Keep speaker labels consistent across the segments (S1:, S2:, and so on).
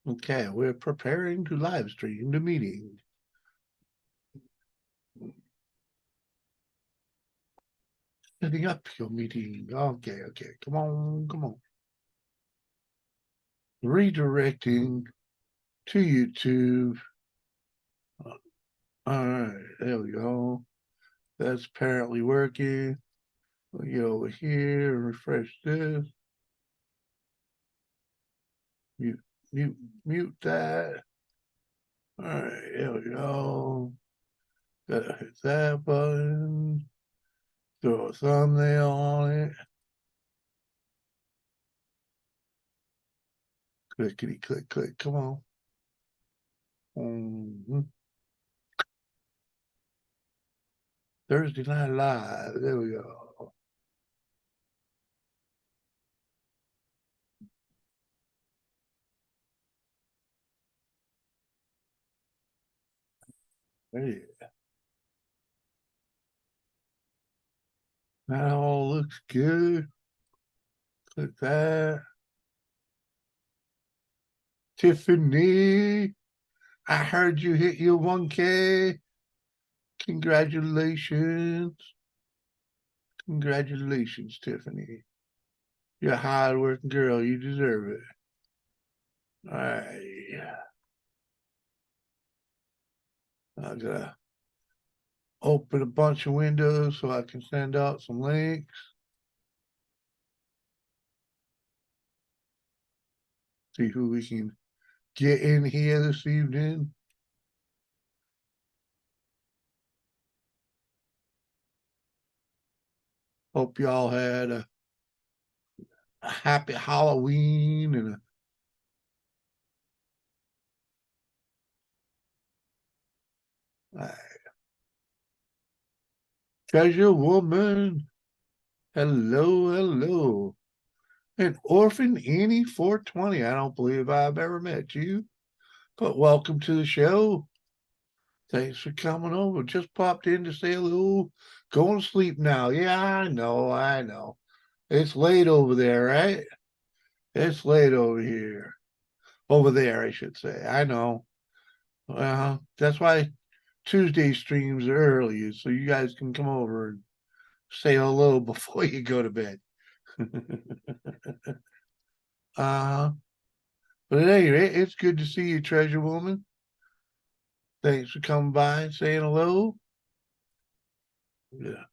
S1: Okay, we're preparing to live stream the meeting. Setting up your meeting. Okay, come on. Redirecting to YouTube. All right, there we go. That's apparently working. We'll get over here and refresh this. Mute that. All right, there we go. Gotta hit that button. Throw a thumbnail on it. Clickety click. Come on. Thursday Night Live. There we go. Hey, that all looks good. Click that. Tiffany, I heard you hit your 1K. Congratulations. Congratulations, Tiffany. You're a hard-working girl. You deserve it. All right. I gotta open a bunch of windows so I can send out some links. See who we can get in here this evening. Hope y'all had a happy Halloween and a treasure woman. Hello. And Orphan Annie 420. I don't believe I've ever met you, but welcome to the show. Thanks for coming over. Just popped in to say hello. Going to sleep now. Yeah, I know. It's late over there, right? It's late over here. Over there, I should say. I know. That's why Tuesday streams are early, so you guys can come over and say hello before you go to bed. uh, but at any rate, it's good to see you, treasure woman. Thanks for coming by and saying hello. Yeah.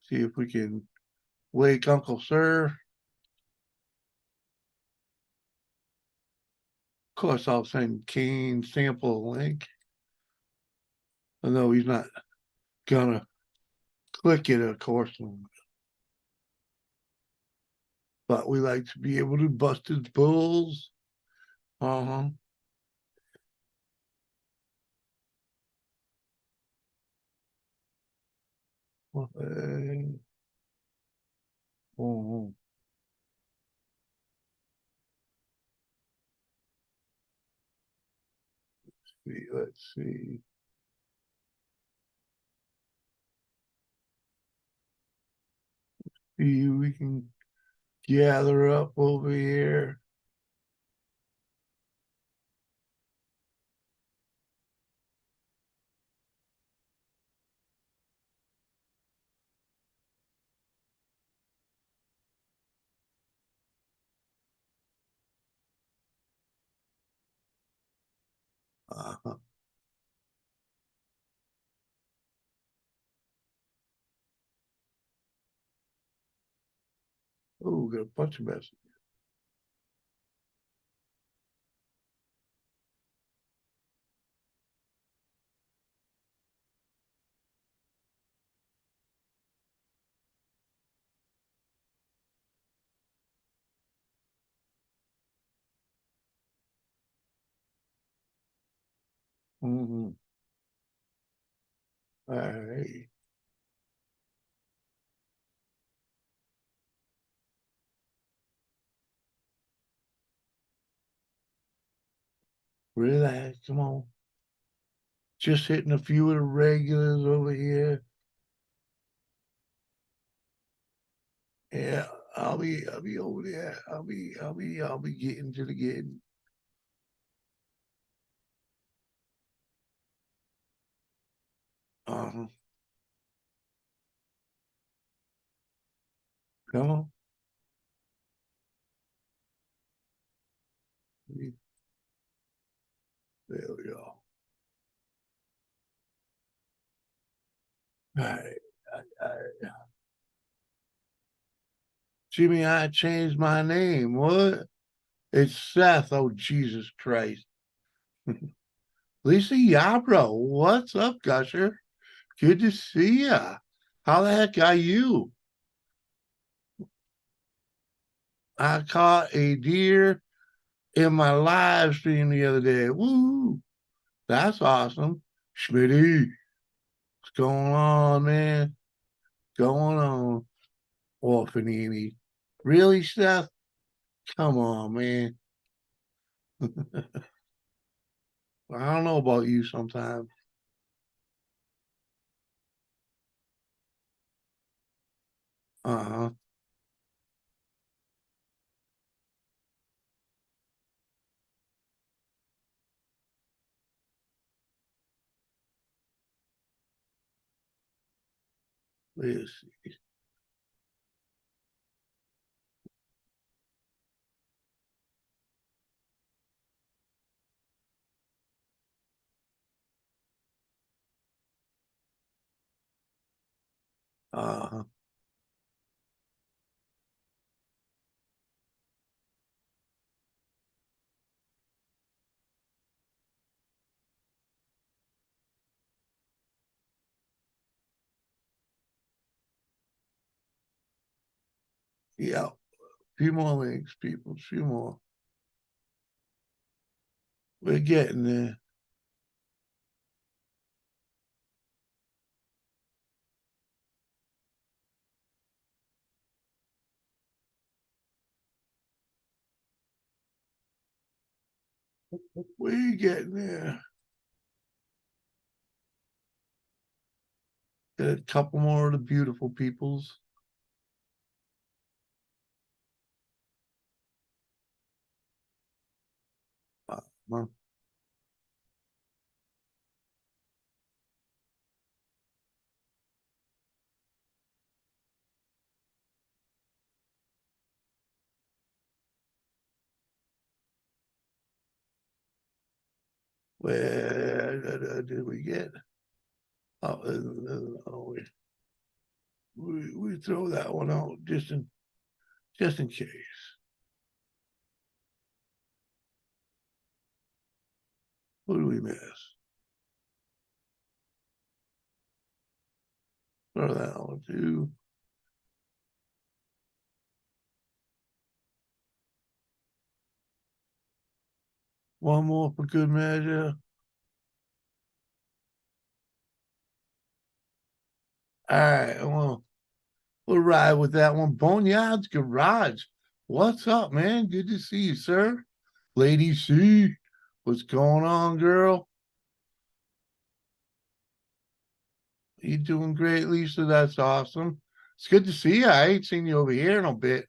S1: See if we can wake Uncle Sir. Of course, I'll send Kane sample a link. Although he's not gonna click it, of course. But we like to be able to bust his bulls. Uh-huh. Oh, let's see. See, we can gather up over here. Uh-huh. Oh, got a bunch of messages. Mm-hmm. All right. Relax. Come on. Just hitting a few of the regulars over here. Yeah, I'll be over there. I'll be getting to the getting. Uh-huh. Come on. There we go. All right. Jimmy, I changed my name. What? It's Seth. Oh, Jesus Christ. Lisa Yabro. What's up, Gusher? Good to see ya. How the heck are you? I caught a deer in my live stream the other day. Woo! That's awesome. Schmitty, what's going on, man? Going on, Orphanini. Really, Seth? Come on, man. I don't know about you sometimes. Uh-huh. Let's see. Uh-huh. Yeah. A few more links, people. A few more. We're getting there. We're getting there. Got a couple more of the beautiful peoples. Uh, Where did we get? Oh, we throw that one out just in case. What do we miss? Throw that one too. One more for good measure. All right, well, we'll ride with that one. Boneyard's Garage. What's up, man? Good to see you, sir. Lady C, what's going on, girl? You doing great, Lisa? That's awesome. It's good to see you. I ain't seen you over here in a bit.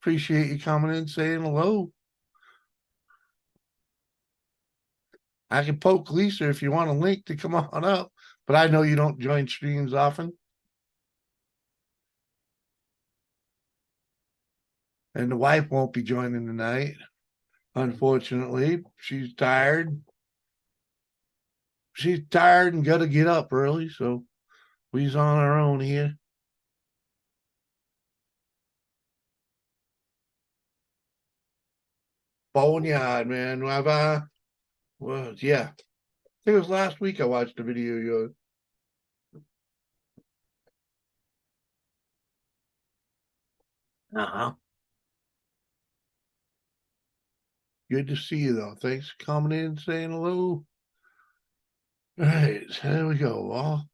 S1: Appreciate you coming in saying hello. I can poke Lisa if you want a link to come on up, but I know you don't join streams often. And the wife won't be joining tonight. Unfortunately, she's tired. She's tired and got to get up early, so we's on our own here. Boneyard, man. Well, yeah. I think it was last week I watched the video of yours. Uh-huh. Good to see you, though. Thanks for coming in and saying hello. All right, so there we go. All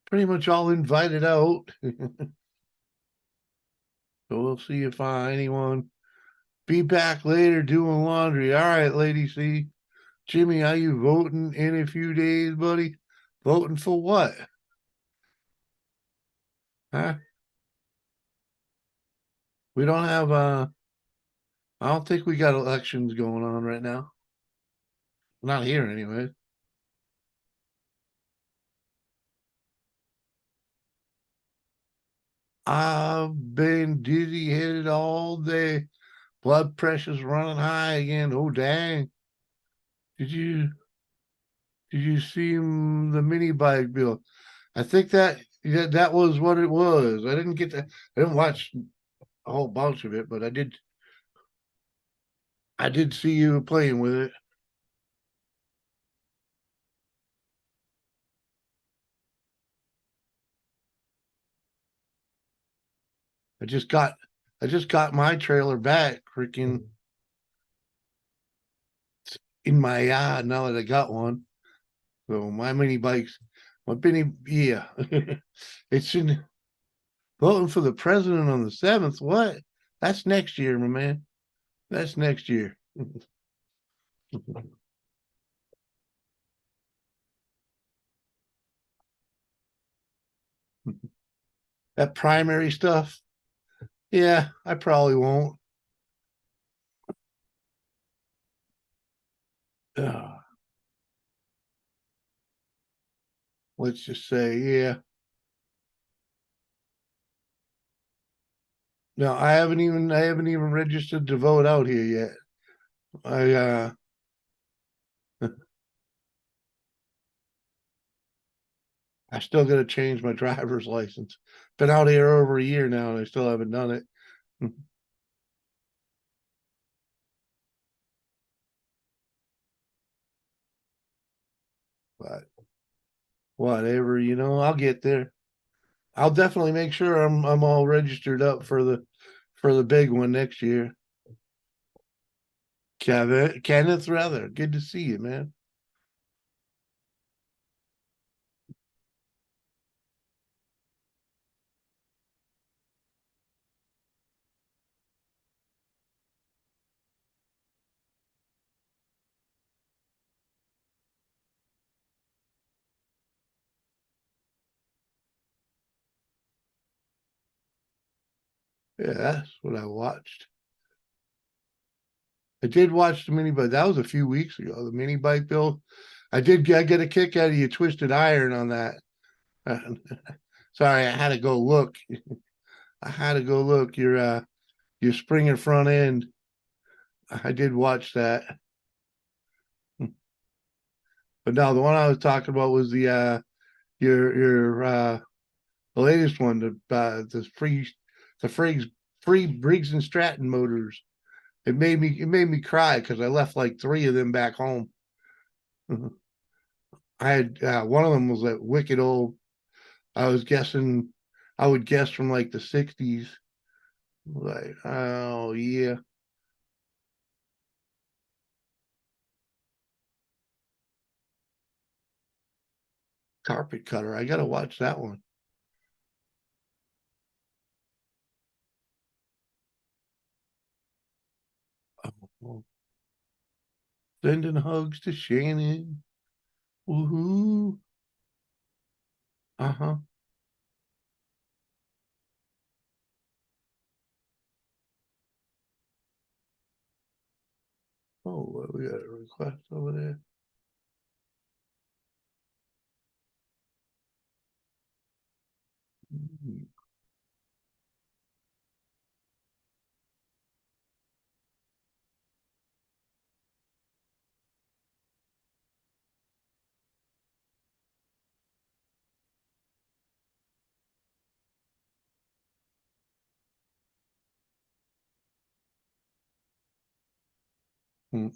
S1: pretty much all invited out. So we'll see if anyone be back later doing laundry. All right, Lady C. Jimmy, are you voting in a few days, buddy? Voting for what? Huh? We don't have I don't think we got elections going on right now. Not here anyway. I've been dizzy headed all day. Blood pressure's running high again. Oh dang. Did you see the mini bike bill? I think that was what it was. I didn't watch a whole bunch of it, but I did see you playing with it. I just got I just got my trailer back freaking in my yard now that I got one. So my mini yeah. It's in voting for the president on the 7th. What? That's next year, my man. That's next year. That primary stuff. Yeah, I probably won't. Uh, let's just say, yeah. No, I haven't even registered to vote out here yet. I I still gotta change my driver's license. Been out here over a year now and I still haven't done it. But whatever, I'll get there. I'll definitely make sure I'm all registered up for the big one next year. Kenneth, rather. Good to see you, man. Yeah, that's what I watched. I did watch the mini bike. That was a few weeks ago. The mini bike bill. I get a kick out of you twisted iron on that. Sorry, I had to go look. I had to go look. Your spring and front end. I did watch that. But no, the one I was talking about was the latest one, the free Briggs and Stratton motors. It made me cry because I left like three of them back home. I had one of them was that wicked old. I was guessing, I would guess from like the '60s. Like, oh yeah, carpet cutter. I gotta watch that one. Oh, sending hugs to Shannon. Woohoo! Uh huh. Oh, we got a request over there. Mm-hmm.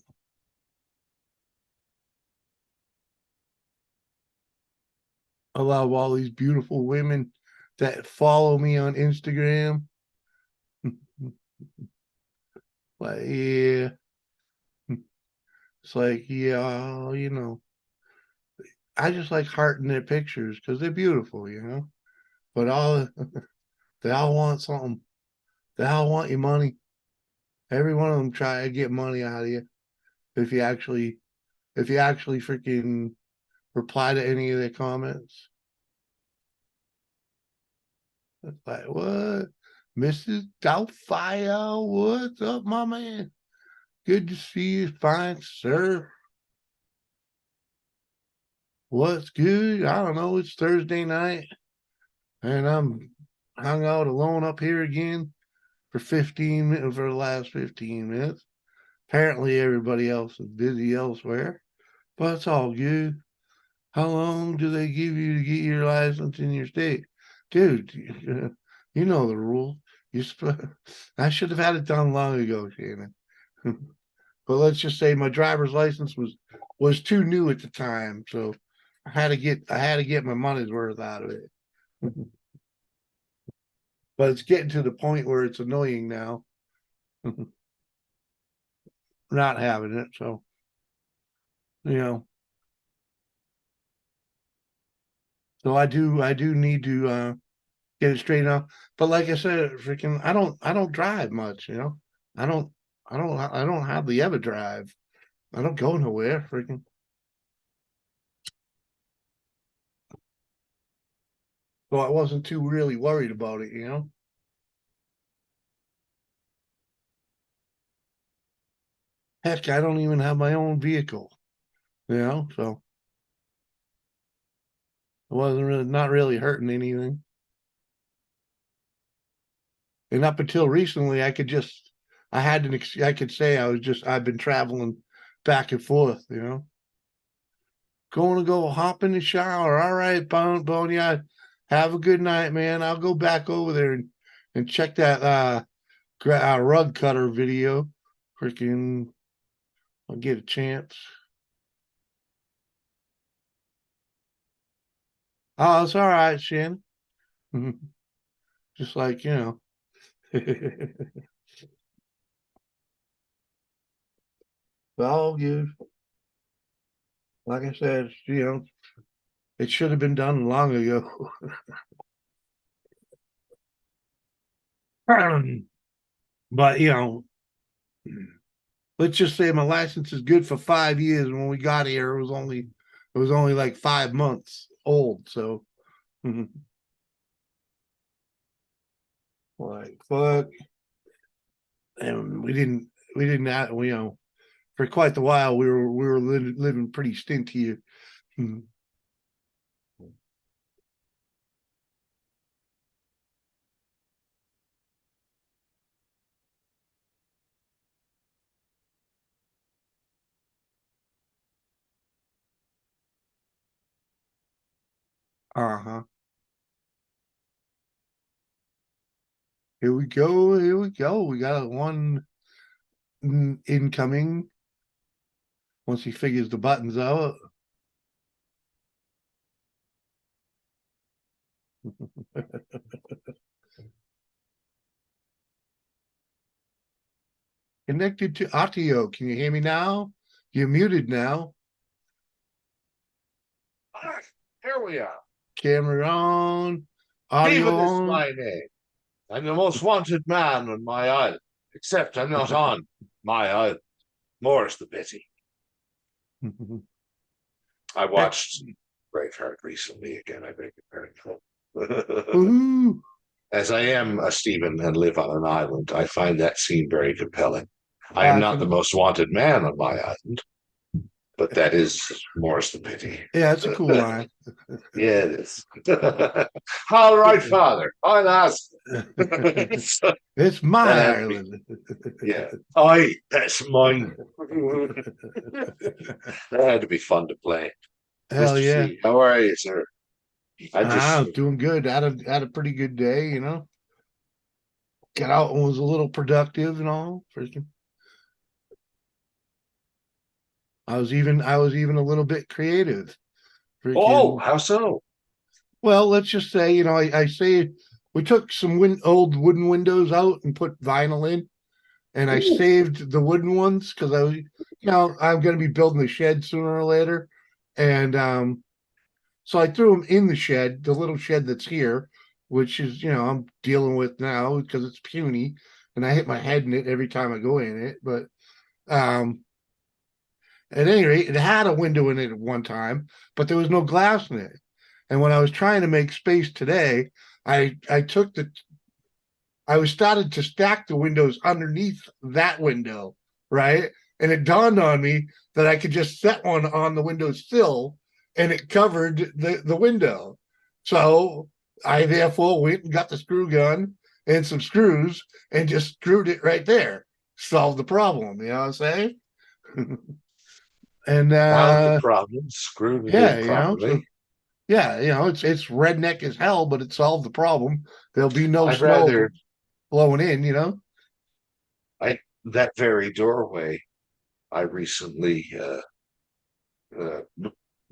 S1: Allow all these beautiful women that follow me on Instagram. Like, yeah, it's like, yeah, I just like hearting their pictures because they're beautiful. But they all want something. They all want your money. Every one of them try to get money out of you. If you actually, if you actually freaking reply to any of their comments, it's like, what, Mrs. Doubtfire? What's up, my man? Good to see you, fine sir. What's good? I don't know. It's Thursday night, and hung out alone up here again for 15 minutes for the last 15 minutes. Apparently everybody else is busy elsewhere, but it's all good. How long do they give you to get your license in your state? Dude, you know the rule. I should have had it done long ago, Shannon. But let's just say my driver's license was too new at the time, so I had to get my money's worth out of it. But it's getting to the point where it's annoying now. Not having it, so you know. So I do need to get it straightened out. But like I said, freaking I don't drive much, you know. I don't I don't hardly ever drive. I don't go nowhere, freaking. So I wasn't too really worried about it, you know. Heck, I don't even have my own vehicle, you know, so it wasn't really not really hurting anything. And up until recently, I had I could say I've been traveling back and forth, you know. Going to go hop in the shower. All right, Boneyard. Have a good night, man. I'll go back over there and check that rug cutter video. Freaking, I'll get a chance. Oh, it's all right, Shin. Just like, you know. All good. Like I said, you know, it should have been done long ago. But you know, let's just say my license is good for 5 years. When we got here, it was only like 5 months old. So like fuck. And we didn't have, you know, for quite a while we were living pretty stint here. Uh-huh. Here we go. Here we go. We got one incoming once he figures the buttons out. Connected to audio. Can you hear me now? You're muted now.
S2: Here we are.
S1: Camera on. Audio
S2: Stephen is
S1: on.
S2: my name. I'm the most wanted man on my island, except I'm not on my island. More's the pity. I watched Braveheart recently again. I beg your pardon. As I am a Stephen and live on an island, I find that scene very compelling. I am not the most wanted man on my island, but that is more's the pity.
S1: Yeah, it's a cool line.
S2: Yeah, it is. All right, Father. I'll ask.
S1: It's my island.
S2: Yeah. That's mine. That had to be fun to play.
S1: Hell
S2: Mr.
S1: yeah.
S2: C, how are you, sir?
S1: I was doing good. Had a pretty good day, you know. Got out and was a little productive and all. Freaking. I was even a little bit creative. Freaking.
S2: Oh, how so?
S1: Well, let's just say, you know, I say we took some old wooden windows out and put vinyl in, and I saved the wooden ones because you know, I'm going to be building the shed sooner or later, and so I threw them in the shed, the little shed that's here, which is, you know, I'm dealing with now because it's puny, and I hit my head in it every time I go in it, but at any rate, it had a window in it at one time, but there was no glass in it. And when I was trying to make space today, I was started to stack the windows underneath that window, right? And it dawned on me that I could just set one on the windowsill and it covered the window. So I therefore went and got the screw gun and some screws and just screwed it right there. Solved the problem. You know what I'm saying? And
S2: Found the problem, screwed it
S1: yeah,
S2: in
S1: so
S2: properly.
S1: yeah, it's redneck as hell, but it solved the problem. There'll be no
S2: I'd
S1: snow
S2: rather
S1: blowing in.
S2: I that very doorway I recently uh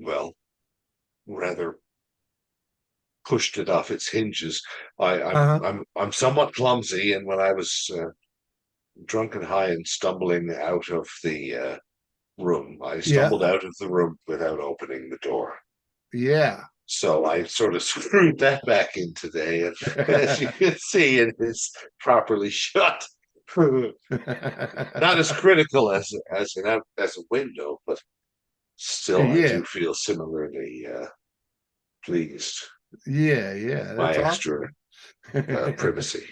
S2: well rather pushed it off its hinges.
S1: Uh-huh.
S2: I'm somewhat clumsy, and when I was drunk and high and stumbling out of the room, I
S1: Yeah.
S2: stumbled out of the room without opening the door.
S1: Yeah.
S2: So I sort of screwed that back in today, and as you can see, it is properly shut. Not as critical as a window, but still, I
S1: Yeah.
S2: do feel similarly pleased
S1: Yeah.
S2: by
S1: That's
S2: extra
S1: awesome.
S2: privacy.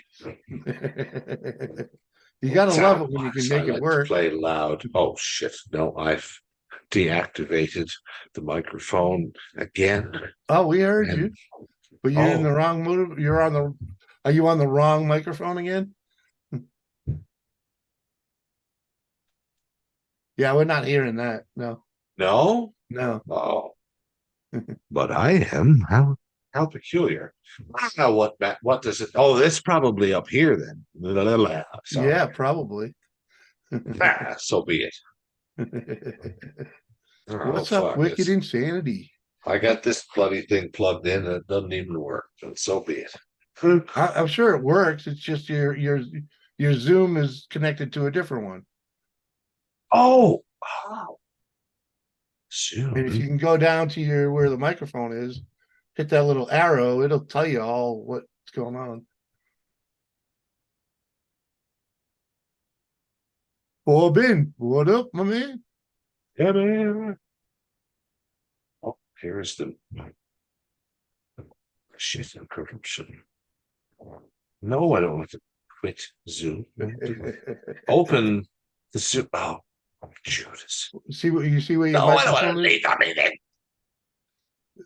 S1: You gotta love
S2: Sound
S1: it when you can
S2: wise, I
S1: make it
S2: like to
S1: work.
S2: play loud. Oh shit! No, I've deactivated the microphone again.
S1: Oh, we heard
S2: And
S1: you, but you're in the
S2: oh,
S1: wrong move. Are you on the wrong microphone again? Yeah, we're not hearing that. No,
S2: no,
S1: no.
S2: oh, but I am. How peculiar. Now what does it? Oh, it's probably up here then. Sorry.
S1: Yeah, probably.
S2: So be it. Oh
S1: What's up,
S2: fuck
S1: Wicked
S2: this.
S1: Insanity?
S2: I got this bloody thing plugged in and it doesn't even work. And so be it.
S1: I'm sure it works. It's just your Zoom is connected to a different one.
S2: Oh,
S1: And if
S2: soon.
S1: you can go down to your where the microphone is, hit that little arrow, it'll tell you all what's going on. Oh, Ben, what up, my man?
S2: Yeah, man. Oh, here's the shit and corruption. No, I don't want to quit Zoom. Open the Zoom. Oh, Judas.
S1: See where your
S2: No, I don't want
S1: microphone
S2: to
S1: is?
S2: leave anything.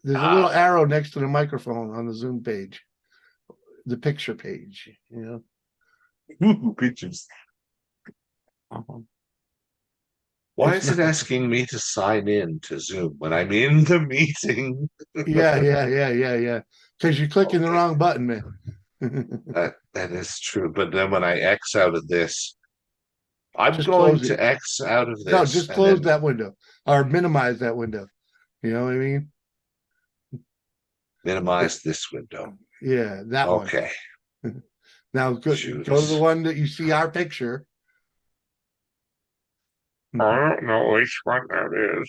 S1: There's a little
S2: Ah,
S1: arrow next to the microphone on the Zoom page, the picture page.
S2: pictures.
S1: Uh-huh.
S2: Why
S1: It's
S2: is it
S1: not.
S2: asking me to sign in to Zoom when I'm in the meeting?
S1: Yeah. Because you're clicking the
S2: Okay,
S1: wrong button, man.
S2: that is true. But then when I X out of this, I'm
S1: Just
S2: going
S1: close it.
S2: to X out of
S1: No,
S2: this
S1: just
S2: and
S1: close
S2: then
S1: that window or minimize that window. You know what I mean?
S2: minimize this window.
S1: Yeah, that one.
S2: Okay,
S1: Now go to the
S2: Judas.
S1: one that you see our picture.
S2: I don't know which one that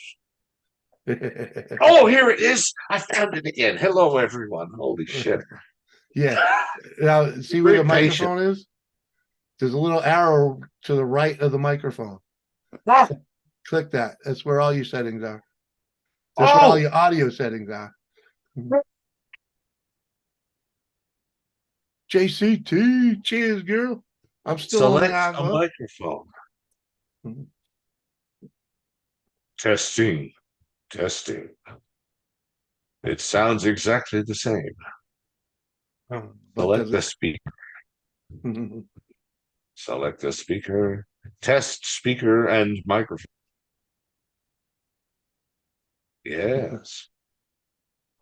S2: is. Oh, here it is. I found it again. Hello, everyone. Holy shit.
S1: Yeah. Now see where
S2: Very
S1: the
S2: patient.
S1: microphone is? There's a little arrow to the right of the microphone.
S2: Ah,
S1: Click that. That's where all your settings are. That's where all
S2: oh,
S1: your audio settings are. JCT, cheers, girl. I'm still on
S2: select
S1: live
S2: a
S1: up.
S2: microphone. Testing, testing. It sounds exactly the same.
S1: But
S2: Select
S1: does
S2: the
S1: it?
S2: speaker. Select the speaker. Test speaker and microphone. Yes.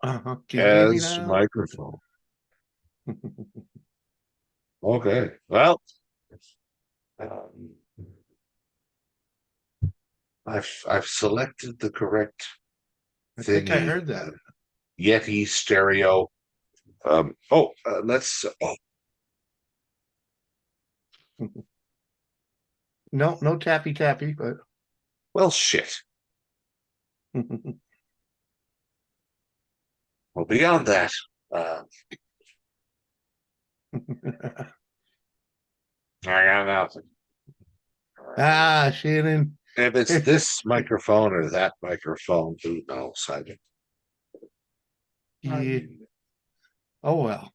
S1: Can you hear me
S2: As
S1: now?
S2: microphone. Okay. Well, um, I've selected the correct
S1: I think I
S2: thingy.
S1: heard that.
S2: Yeti stereo. Let's. Oh,
S1: No tappy, but
S2: well, shit. Well, beyond that, uh, I got nothing.
S1: Shannon.
S2: If it's this microphone or that microphone, who knows?
S1: Yeah. Oh well.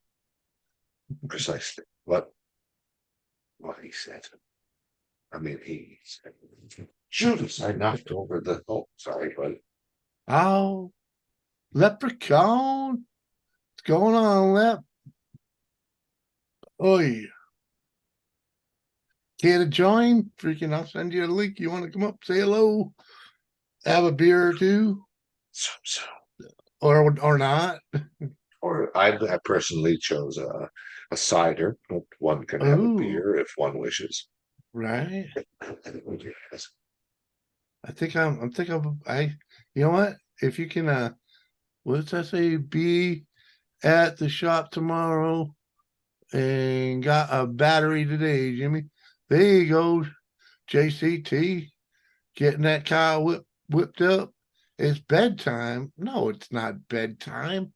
S2: Precisely what he said. I mean, he said, Judas, I knocked over the. Oh, sorry, but
S1: Oh, leprechaun. What's going on, Lep? Oh, yeah. Care to join? Freaking, I'll send you a link. You want to come up, say hello, have a beer or two,
S2: So,
S1: or not?
S2: or I personally chose a cider, but one can have a
S1: Oh,
S2: beer if one wishes.
S1: right. You know what? If you can, what does that say? Be at the shop tomorrow and got a battery today, Jimmy. There you go, JCT. Getting that car whipped up. It's bedtime. No, it's not bedtime.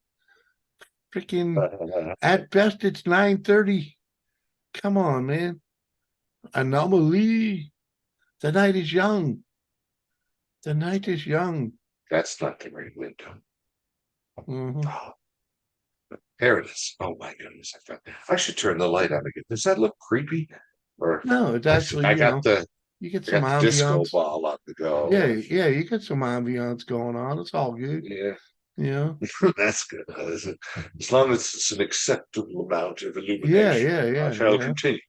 S1: Freaking at best it's 9:30. Come on, man. Anomaly. The night is young. The night is young.
S2: That's not the right window.
S1: Mhm.
S2: Oh, there it is. Oh my goodness! I should turn the light on again. Does that look creepy? Or
S1: No, it's
S2: I see,
S1: actually, you get
S2: I
S1: some
S2: got the disco
S1: ambiance.
S2: ball on the
S1: Yeah,
S2: go.
S1: yeah, you get some ambiance going on. It's all good.
S2: Yeah,
S1: You know?
S2: that's good. As long as it's an acceptable amount of
S1: Yeah,
S2: illumination,
S1: yeah,
S2: I
S1: yeah.
S2: shall continue.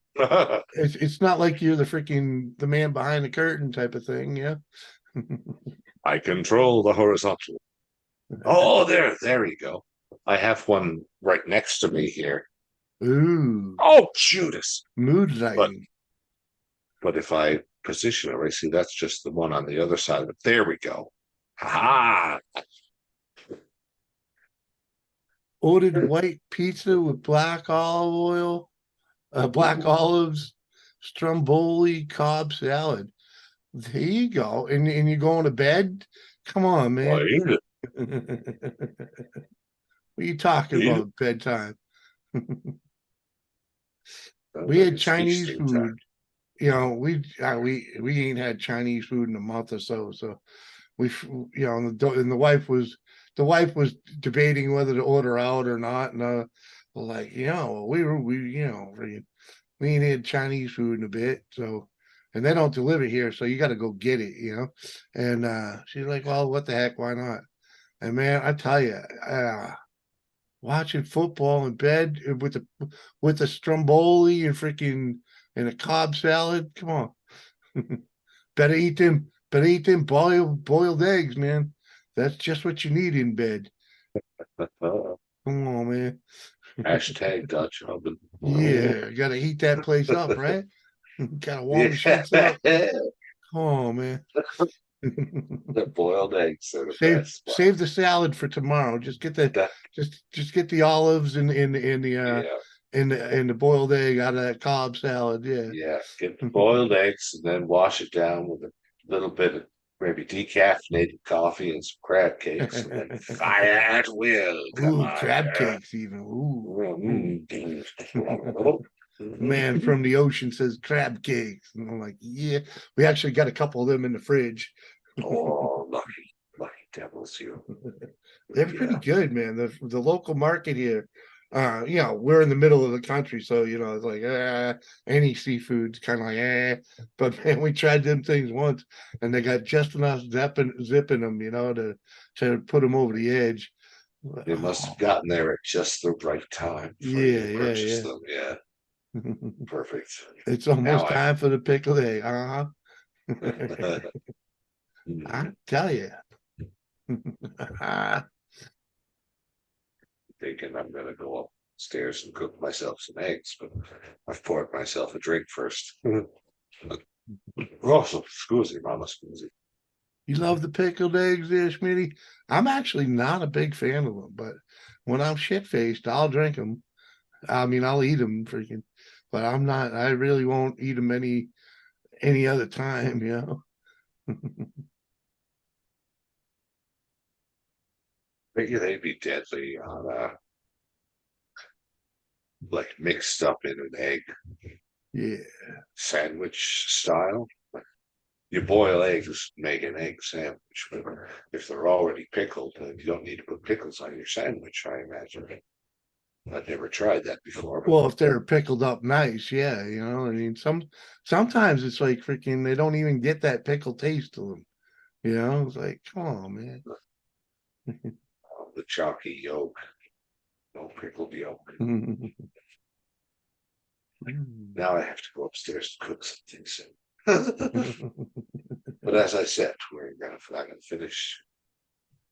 S1: It's not like you're the man behind the curtain type of thing, yeah.
S2: I control the horizontal. Oh, there you go. I have one right next to me here.
S1: Ooh,
S2: Oh, Judas!
S1: mood
S2: But
S1: lighting.
S2: if I position it right, see, that's just the one on the other side of it. There we go. Ha!
S1: Ordered white pizza with black olive oil, black olives, stromboli, Cobb salad. There you go. And you're going to bed? Come on,
S2: Well,
S1: man. What are you talking
S2: eat it.
S1: about? Bedtime.
S2: Sounds
S1: We
S2: like
S1: had
S2: it's
S1: Chinese
S2: feasting time.
S1: food. You know, we ain't had Chinese food in a month or so. So and the wife was debating whether to order out or not, and like, we ain't had Chinese food in a bit, so, and they don't deliver here, so you got to go get it, and she's like, well, what the heck, why not? And man, I tell you, watching football in bed with the stromboli and freaking and a Cobb salad, come on. Better eat them boiled eggs, man. That's just what you need in bed. Come on, man.
S2: Hashtag Dutch oven.
S1: Yeah, gotta heat that place up, right? Gotta warm the
S2: Yeah,
S1: sheets up. Come on, man.
S2: the boiled eggs are the
S1: save
S2: best. Wow.
S1: save the salad for tomorrow. Just get the
S2: That,
S1: just get the olives in the
S2: yeah,
S1: in the boiled egg out of that Cobb salad. Yeah.
S2: yeah. Get the boiled eggs and then wash it down with a little bit of maybe decaffeinated coffee and some crab cakes, and then fire at will. Come
S1: Ooh,
S2: on,
S1: crab
S2: girl.
S1: cakes even. Ooh.
S2: Mm.
S1: Man from the ocean says crab cakes. And I'm like, yeah, we actually got a couple of them in the fridge.
S2: Oh, lucky devils, you.
S1: They're pretty
S2: Yeah,
S1: good, man. The local market here, we're in the middle of the country, so it's like any seafood's kind of like but man, we tried them things once, and they got just enough zipping them, to put them over the edge.
S2: they must have
S1: Oh,
S2: gotten there at just the right time for you
S1: yeah,
S2: to
S1: yeah,
S2: purchase
S1: yeah.
S2: them. Yeah, perfect.
S1: It's
S2: Now
S1: almost time for the pickled egg.
S2: I'm
S1: I tell you.
S2: thinking I'm gonna go upstairs and cook myself some eggs, but I've poured myself a drink first. Also, scusi, mama, scusi.
S1: You love the pickled eggs there, Schmitty? I'm actually not a big fan of them, but when I'm shit faced, I'll drink them. I mean, I'll eat them freaking, but I really won't eat them any other time.
S2: They'd be deadly on like mixed up in an egg
S1: Yeah.
S2: sandwich style. You boil eggs, make an egg sandwich, but if they're already pickled, then you don't need to put pickles on your sandwich, I imagine. I've never tried that before, but
S1: Well, if they're pickled up nice, yeah, I mean, sometimes it's like freaking they don't even get that pickle taste to them. It's like, come on, man.
S2: the chalky yolk. No pickled yolk. Now I have to go upstairs and cook something soon. But as I said, I'm gonna finish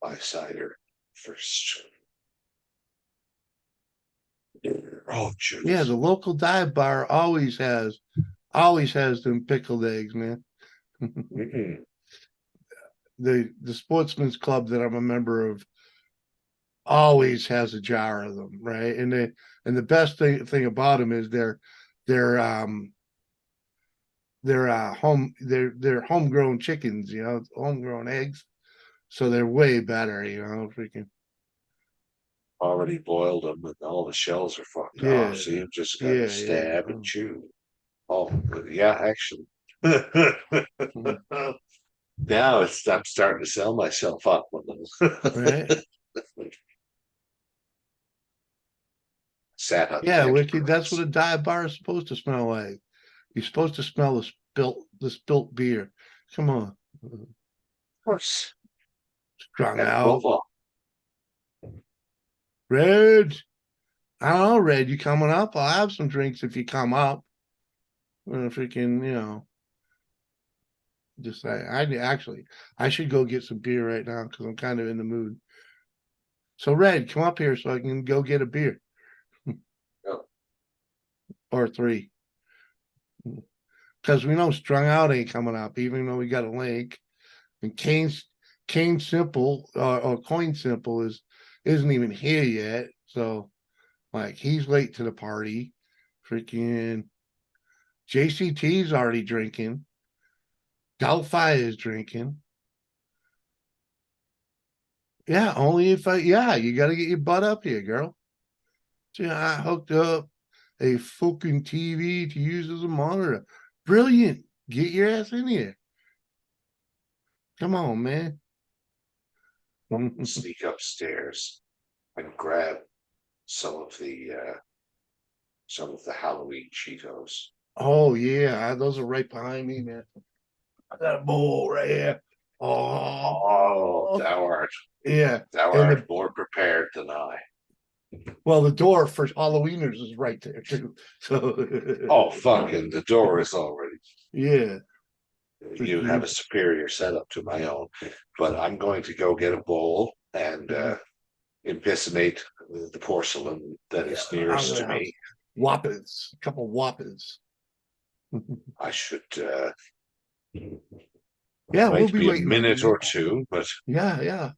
S2: my cider first. Oh,
S1: Yeah,
S2: jeez.
S1: the local dive bar always has them pickled eggs, man. The sportsman's club that I'm a member of always has a jar of them, right? And the best thing about them is they're they're homegrown chickens, homegrown eggs, so they're way better, freaking
S2: Already boiled them and all the shells are fucked off.
S1: yeah,
S2: So you've just got to
S1: yeah.
S2: stab and chew. Oh, yeah, actually.
S1: Mhm.
S2: Now I'm starting to sell myself up with
S1: Right?
S2: them. Sat on
S1: Yeah,
S2: the
S1: wicked. That's what
S2: enterprise.
S1: a dive bar is supposed to smell like. You're supposed to smell the spilt beer. Come on,
S2: Of course.
S1: strung
S2: And
S1: out,
S2: above all,
S1: red. I don't know, red. You coming up? I'll have some drinks if you come up. Freaking, just I should go get some beer right now because I'm kind of in the mood. So, Red, come up here so I can go get a beer
S2: oh,
S1: or three. Because we know Strung Out ain't coming up, even though we got a link. And Kane Simple or Coin Simple isn't even here yet. So, like, he's late to the party. Freaking JCT's already drinking. Delphi is drinking. Yeah, only if you got to get your butt up here, girl. See, I hooked up a fucking TV to use as a monitor. Brilliant. Get your ass in here. Come on, man.
S2: sneak upstairs and grab some of the Halloween Cheetos.
S1: Oh, yeah. Those are right behind me, man. I got a bowl right here.
S2: Oh,
S1: Oh,
S2: thou
S1: yeah. And
S2: art more prepared than I.
S1: the door for Halloweeners is right there, too. So,
S2: Oh, fucking, the door is already.
S1: yeah.
S2: You have a superior setup to my own, but I'm going to go get a bowl and impersonate the porcelain that is
S1: I'm
S2: nearest
S1: going
S2: to
S1: to have
S2: me.
S1: whoppers, a couple whoppers.
S2: I should
S1: Yeah, we'll
S2: might
S1: be
S2: be a
S1: waiting on you,
S2: minute
S1: man.
S2: or two, but
S1: Yeah, yeah.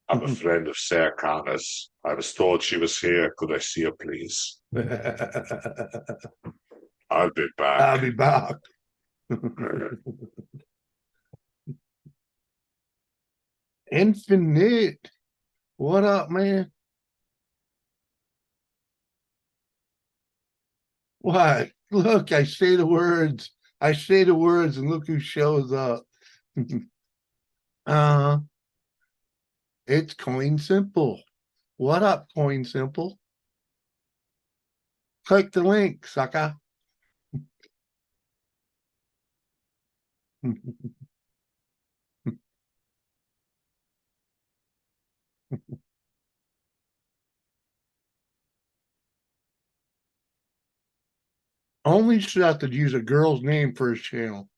S2: I'm a friend of Sarah Connor's. I was told she was here. Could I see her, please? I'll be back.
S1: I'll be back. Infinite. What up, man? What? Look, I say the words. I say the words, and look who shows up. uh, it's Coin Simple. What up, Coin Simple? Click the link, sucker. Only Seth would use a girl's name for his channel.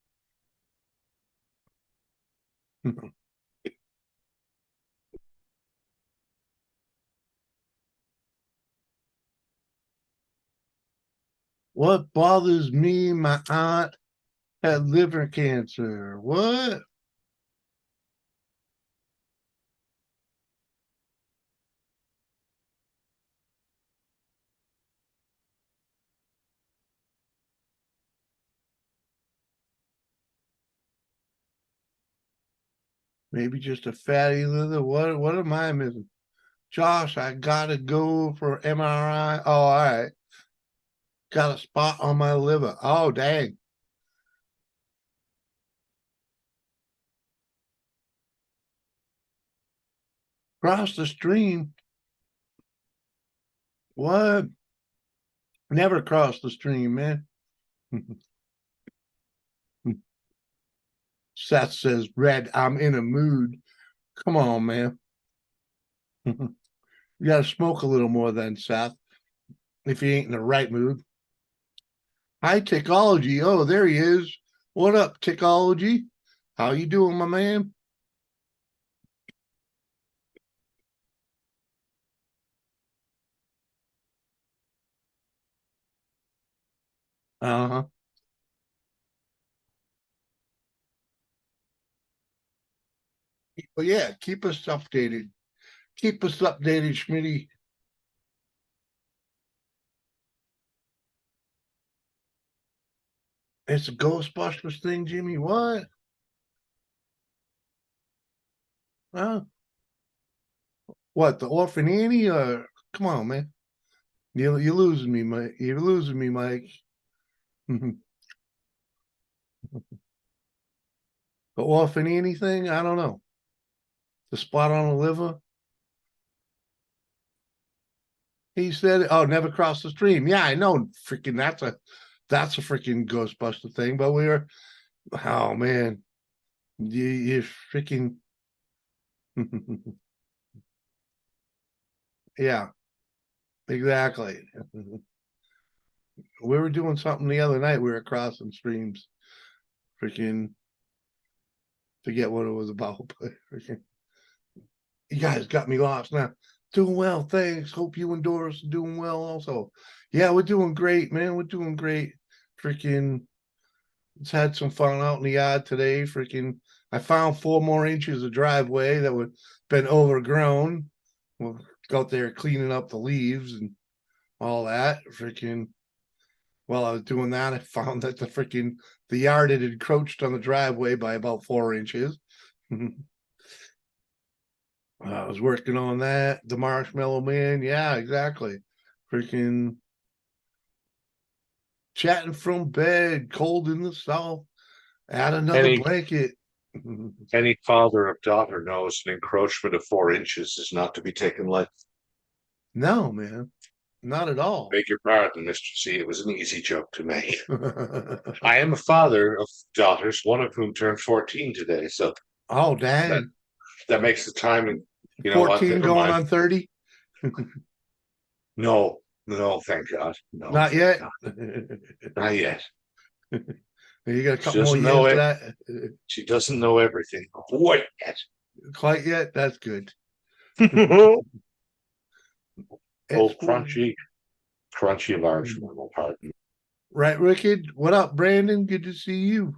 S1: What bothers me, my aunt had liver cancer. What? Maybe just a fatty liver. What am I missing? Josh, I gotta go for MRI. Oh, all right. Got a spot on my liver. Oh, dang. Cross the stream. What? Never cross the stream, man. Seth says, Red, I'm in a mood. Come on, man. You got to smoke a little more then, Seth, if you ain't in the right mood. Hi, Techology. Oh, there he is. What up, Techology? How you doing, my man? Uh-huh. Well, yeah, keep us updated. Keep us updated, Schmitty. It's a Ghostbusters thing, Jimmy. What? Huh? What, the Orphan Annie? Come on, man. You're losing me, Mike. You're losing me, Mike. The Orphan Annie thing? I don't know. The spot on the liver? He said, "Oh, never cross the stream." Yeah, I know. Freaking, that's a freaking Ghostbuster thing. But we were, oh man, you freaking, yeah, exactly. We were doing something the other night. We were crossing streams. Freaking, forget what it was about. But freaking, you guys got me lost now. Doing well, thanks. Hope you and Doris are doing well also. Yeah, we're doing great, man. We're doing great. Freaking, it's had some fun out in the yard today. Freaking, I found 4 more inches of driveway that would been overgrown. We'll go out there cleaning up the leaves and all that. Freaking, while I was doing that, I found that the yard had encroached on the driveway by about 4 inches. I was working on that. The Marshmallow Man, yeah, exactly. Freaking chatting from bed, cold in the south. Add another
S2: Any
S1: blanket.
S2: any father of daughter knows an encroachment of 4 inches is not to be taken lightly.
S1: No, man, not at all.
S2: Beg your pardon, Mr. C. It was an easy joke to make. I am a father of daughters, one of whom turned 14 today, so
S1: Oh,
S2: that
S1: dang.
S2: that makes the timing. You know what?
S1: 14
S2: Never
S1: going
S2: mind.
S1: on 30?
S2: No, no, thank God. No,
S1: Not
S2: thank
S1: yet.
S2: God. Not yet.
S1: You got a
S2: She
S1: couple more
S2: doesn't know
S1: years for
S2: it.
S1: that.
S2: She doesn't know everything quite yet.
S1: Quite yet? That's good. It's
S2: Oh, crunchy marshmallow, pardon.
S1: right, Rickard. What up, Brandon? Good to see you.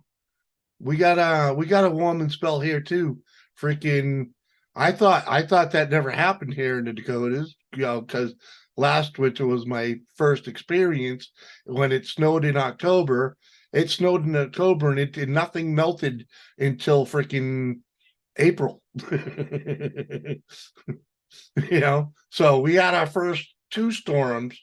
S1: We got a warming spell here too. Freaking, I thought that never happened here in the Dakotas, because last winter was my first experience when it snowed in October. It snowed in October and it did nothing melted until freaking April. So we had our first 2 storms,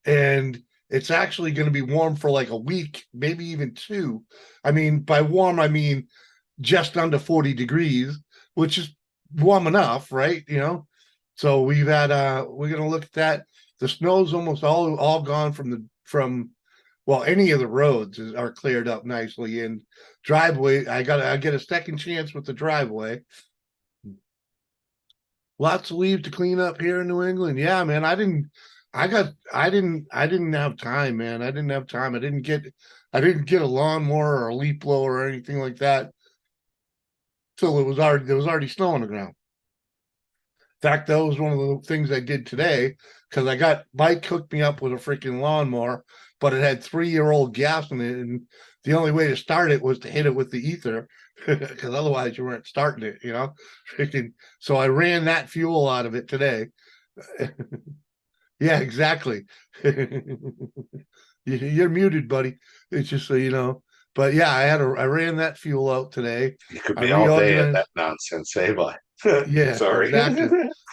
S1: and it's actually going to be warm for like a week, maybe even two. I mean, by warm, I mean just under 40 degrees, which is warm enough, right? So we're gonna look at that. The snow's almost all gone from well, any of the roads are cleared up nicely, and driveway, I get a second chance with the driveway. Lots of leaves to clean up here in New England. Yeah, man. I didn't have time, man. I didn't have time. I didn't get a lawnmower or a leaf blower or anything like that till there was already snow on the ground. In fact, that was one of the things I did today because I got Mike hooked me up with a freaking lawnmower, but it had 3-year-old gas in it, and the only way to start it was to hit it with the ether, because otherwise you weren't starting it. Freaking. So I ran that fuel out of it today. Yeah, exactly. You're muted, buddy. It's just so you know. But yeah, I ran that fuel out today.
S2: You could
S1: I
S2: be all day at
S1: reorganized.
S2: that nonsense, eh? But
S1: Yeah,
S2: sorry.
S1: exactly.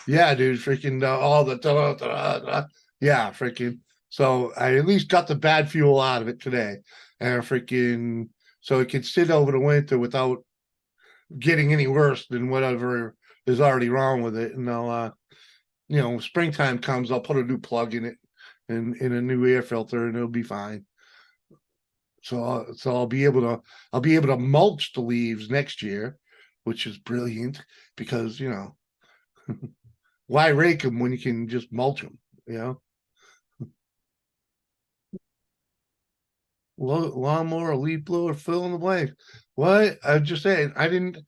S1: Yeah, dude, freaking all the da, da, da. Yeah, freaking. So I at least got the bad fuel out of it today, and freaking so it can sit over the winter without getting any worse than whatever is already wrong with it. And springtime comes, I'll put a new plug in it and in a new air filter, and it'll be fine. So I'll be able to mulch the leaves next year, which is brilliant because why rake them when you can just mulch them? You know, lawnmower, leaf blower, fill in the blank. What? I'm just saying. I didn't.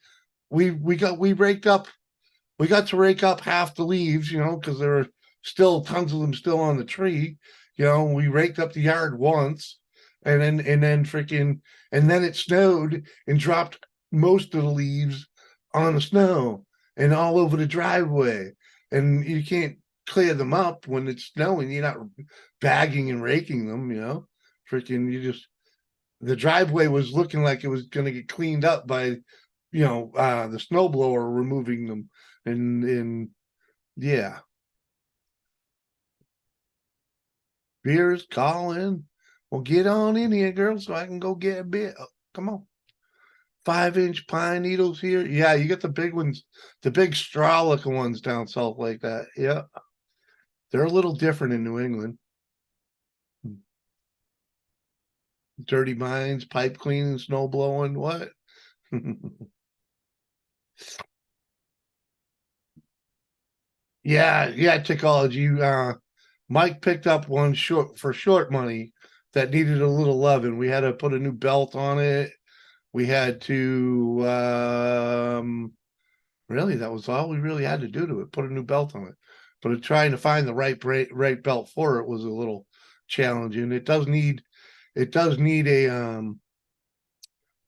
S1: We raked up. We got to rake up half the leaves, because there were still tons of them still on the tree. We raked up the yard once, and then freaking, and then it snowed and dropped most of the leaves on the snow and all over the driveway. And you can't clear them up when it's snowing. You're not bagging and raking them. Freaking, the driveway was looking like it was going to get cleaned up by, the snowblower removing them. And yeah, beers calling. Well, get on in here, girl, so I can go get a bit. Come on. 5-inch pine needles here. Yeah, you get the big ones, the big straw looking ones down south like that. Yeah. They're a little different in New England. Dirty minds, pipe cleaning, snow blowing, what? Yeah, technology. Mike picked up one short money that needed a little loving. We had to put a new belt on it. We had to really, that was all we really had to do to it, put a new belt on it. But trying to find the right belt for it was a little challenging. It does need a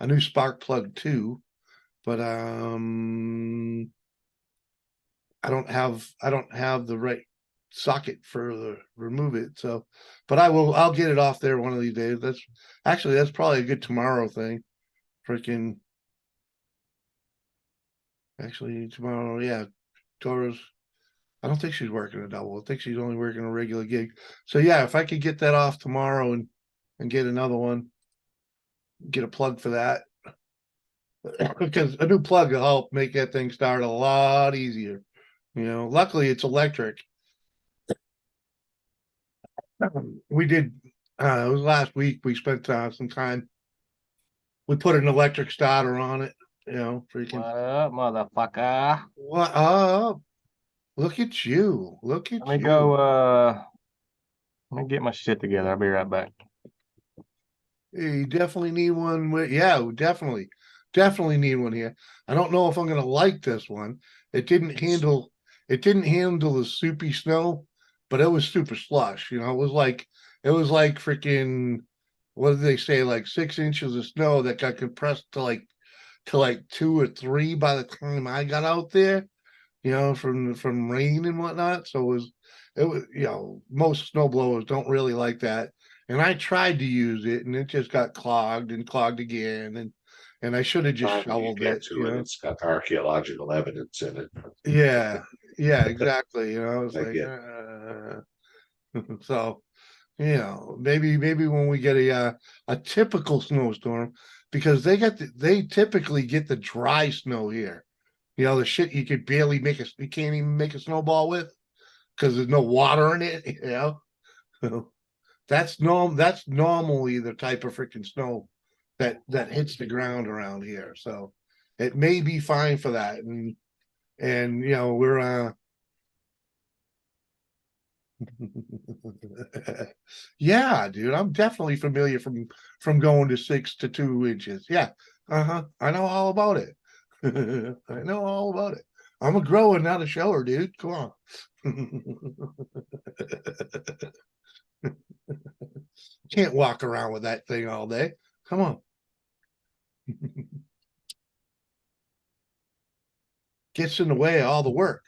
S1: new spark plug too, but I don't have the right socket for the remove it. So, but I'll get it off there one of these days. That's probably a good tomorrow thing. Freaking actually tomorrow, yeah. Dora's, I don't think she's working a double. I think she's only working a regular gig. So yeah, if I could get that off tomorrow and get another one, get a plug for that. Because a new plug will help make that thing start a lot easier. Luckily it's electric. We did it was last week. We spent some time. We put an electric starter on it. Freaking
S3: What up, motherfucker?
S1: what up? Look at you. Look at
S3: Let me
S1: you.
S3: go let me get my shit together. I'll be right back.
S1: You definitely need one yeah, definitely need one here. I don't know if I'm gonna like this one. It didn't handle the soupy snow, but it was super slush. It was like freaking, what did they say, like 6 inches of snow that got compressed to like 2 or 3 by the time I got out there, from rain and whatnot. So it was most snow blowers don't really like that. And I tried to use it and it just got clogged and clogged again. And I should have just
S2: Time you
S1: shoveled
S2: get
S1: it,
S2: to it, it's got archaeological evidence in it.
S1: Yeah, yeah, exactly. It's
S2: I
S1: like,
S2: get
S1: so, maybe when we get a typical snowstorm, because they typically get the dry snow here. The shit you could barely you can't even make a snowball with because there's no water in it. That's normally the type of freaking snow that hits the ground around here. So it may be fine for that. And we're yeah, dude, I'm definitely familiar from going to 6 to 2 inches. Yeah. Uh-huh. I know all about it. I know all about it. I'm a grower, not a shower, dude. Come on. Can't walk around with that thing all day. Come on. Gets in the way of all the work.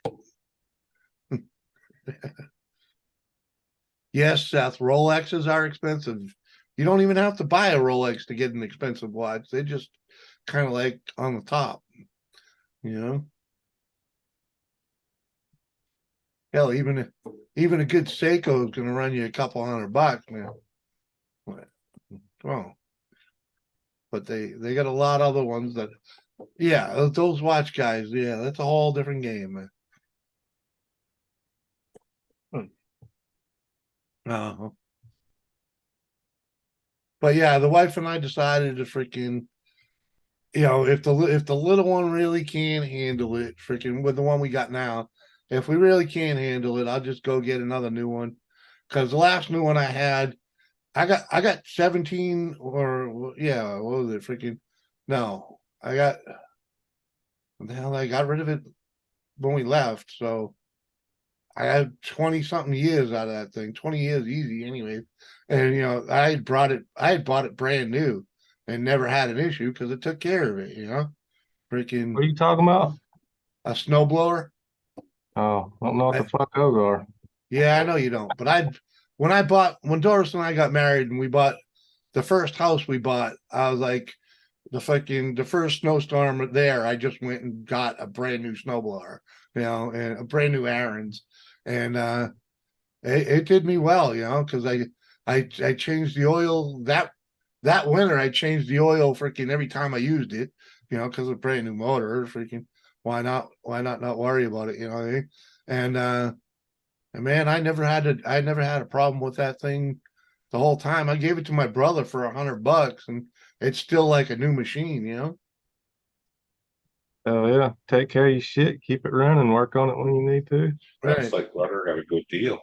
S1: Yes, Seth, Rolexes are expensive. You don't even have to buy a Rolex to get an expensive watch. They just kind of like on the top, you know. Hell, even a good Seiko is going to run you a couple $100, man. Oh, but they got a lot of other ones that, yeah, those watch guys, yeah, that's a whole different game, man. Uh-huh. But yeah, the wife and I decided to freaking, if the little one really can't handle it, freaking with the one we got now, if we really can't handle it, I'll just go get another new one. Because the last new one I had, I got 17 or yeah, what was it? Freaking no, the hell I got rid of it when we left. So I had 20 something years out of that thing, 20 years easy anyway. And I had bought it brand new and never had an issue because it took care of it, freaking
S3: What are you talking about?
S1: a snowblower.
S3: Oh, I don't know what the
S1: I,
S3: fuck those are.
S1: yeah, I know you don't, but when Doris and I got married and we bought the first house we bought, I was like, the first snowstorm there, I just went and got a brand new snowblower, and a brand new Aaron's, and it did me well, because I changed the oil that winter. I changed the oil freaking every time I used it, because of a brand new motor. Freaking why not worry about it, what I mean? And man, I never had a problem with that thing the whole time. I gave it to my brother for $100 and it's still like a new machine.
S3: Oh yeah, take care of your shit, keep it running, work on it when you need to.
S2: Sounds
S1: Right.
S2: like butter got a good deal.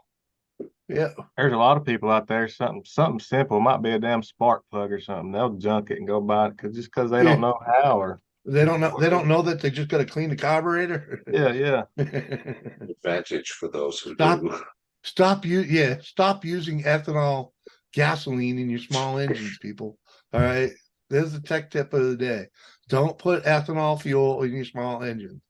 S1: Yeah.
S3: There's a lot of people out there. Something simple might be a damn spark plug or something. They'll junk it and go buy it because they don't know how or
S1: They don't know that they just got to clean the carburetor.
S3: yeah.
S2: Advantage for those who
S1: Stop.
S2: do.
S1: Stop using ethanol gasoline in your small engines, people. All right. There's the tech tip of the day. Don't put ethanol fuel in your small engines.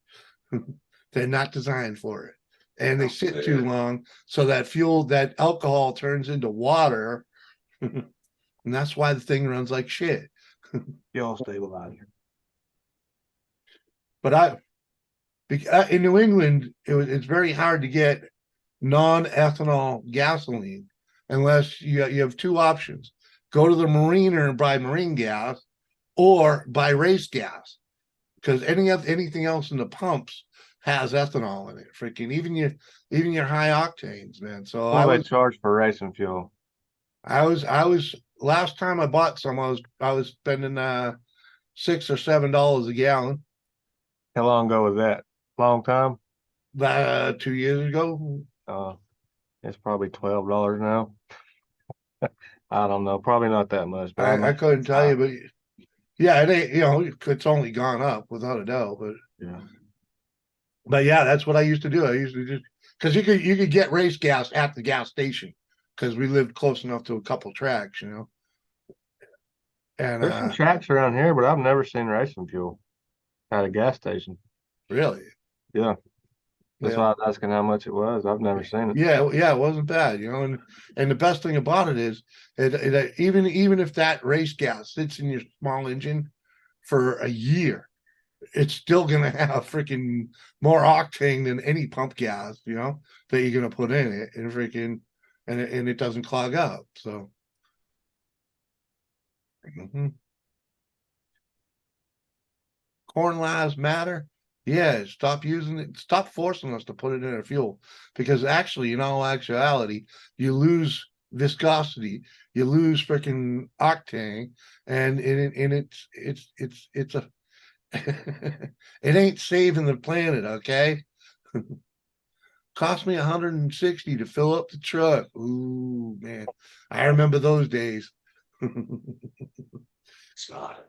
S1: They're not designed for it. And they sit too long. So that alcohol turns into water. And that's why the thing runs like shit.
S3: Fuel stabilizer.
S1: But in New England, it's very hard to get non-ethanol gasoline unless you have two options: go to the marina and buy marine gas, or buy race gas, because anything else in the pumps has ethanol in it. Freaking even your high octanes, man. So
S3: What do they charge for racing fuel?
S1: I was last time I bought some, I was spending $6 or $7 a gallon.
S3: How long ago was that? Long time?
S1: 2 years ago.
S3: It's probably $12 now. I don't know, probably not that much, but
S1: I couldn't tell you, but yeah, it ain't, it's only gone up without a doubt,
S3: yeah.
S1: But yeah, that's what I used to do. I used to just because you could get race gas at the gas station because we lived close enough to a couple tracks, And
S3: There's some tracks around here, but I've never seen racing fuel at a gas station.
S1: Really,
S3: Yeah. That's why I was asking how much it was. I've never seen it.
S1: Yeah, it wasn't bad, and the best thing about it is even if that race gas sits in your small engine for a year, it's still gonna have freaking more octane than any pump gas, that you're gonna put in it, and and it doesn't clog up. So corn lives matter. Yeah, stop using it. Stop forcing us to put it in our fuel, because actually, in all actuality, you lose viscosity, you lose freaking octane, and it's a it ain't saving the planet, okay? Cost me 160 to fill up the truck. Ooh, man, I remember those days.
S2: It's not.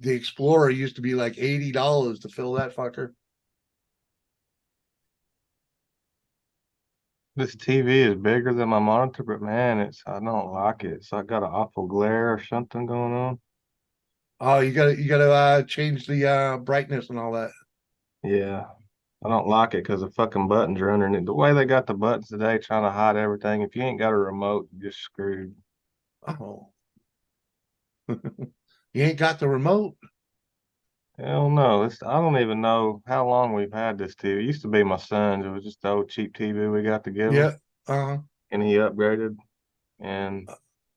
S1: The Explorer used to be like $80 to fill that fucker.
S3: This TV is bigger than my monitor, but man, I don't like it. It's got an awful glare or something going on.
S1: Oh, you gotta change the brightness and all that.
S3: Yeah. I don't like it because the fucking buttons are underneath. The way they got the buttons today, trying to hide everything. If you ain't got a remote, you're just screwed.
S1: Oh, you ain't got the remote?
S3: Hell no. I don't even know how long we've had this TV. It used to be my son's. It was just the old cheap TV we got together.
S1: Yeah. Uh-huh.
S3: And he upgraded. And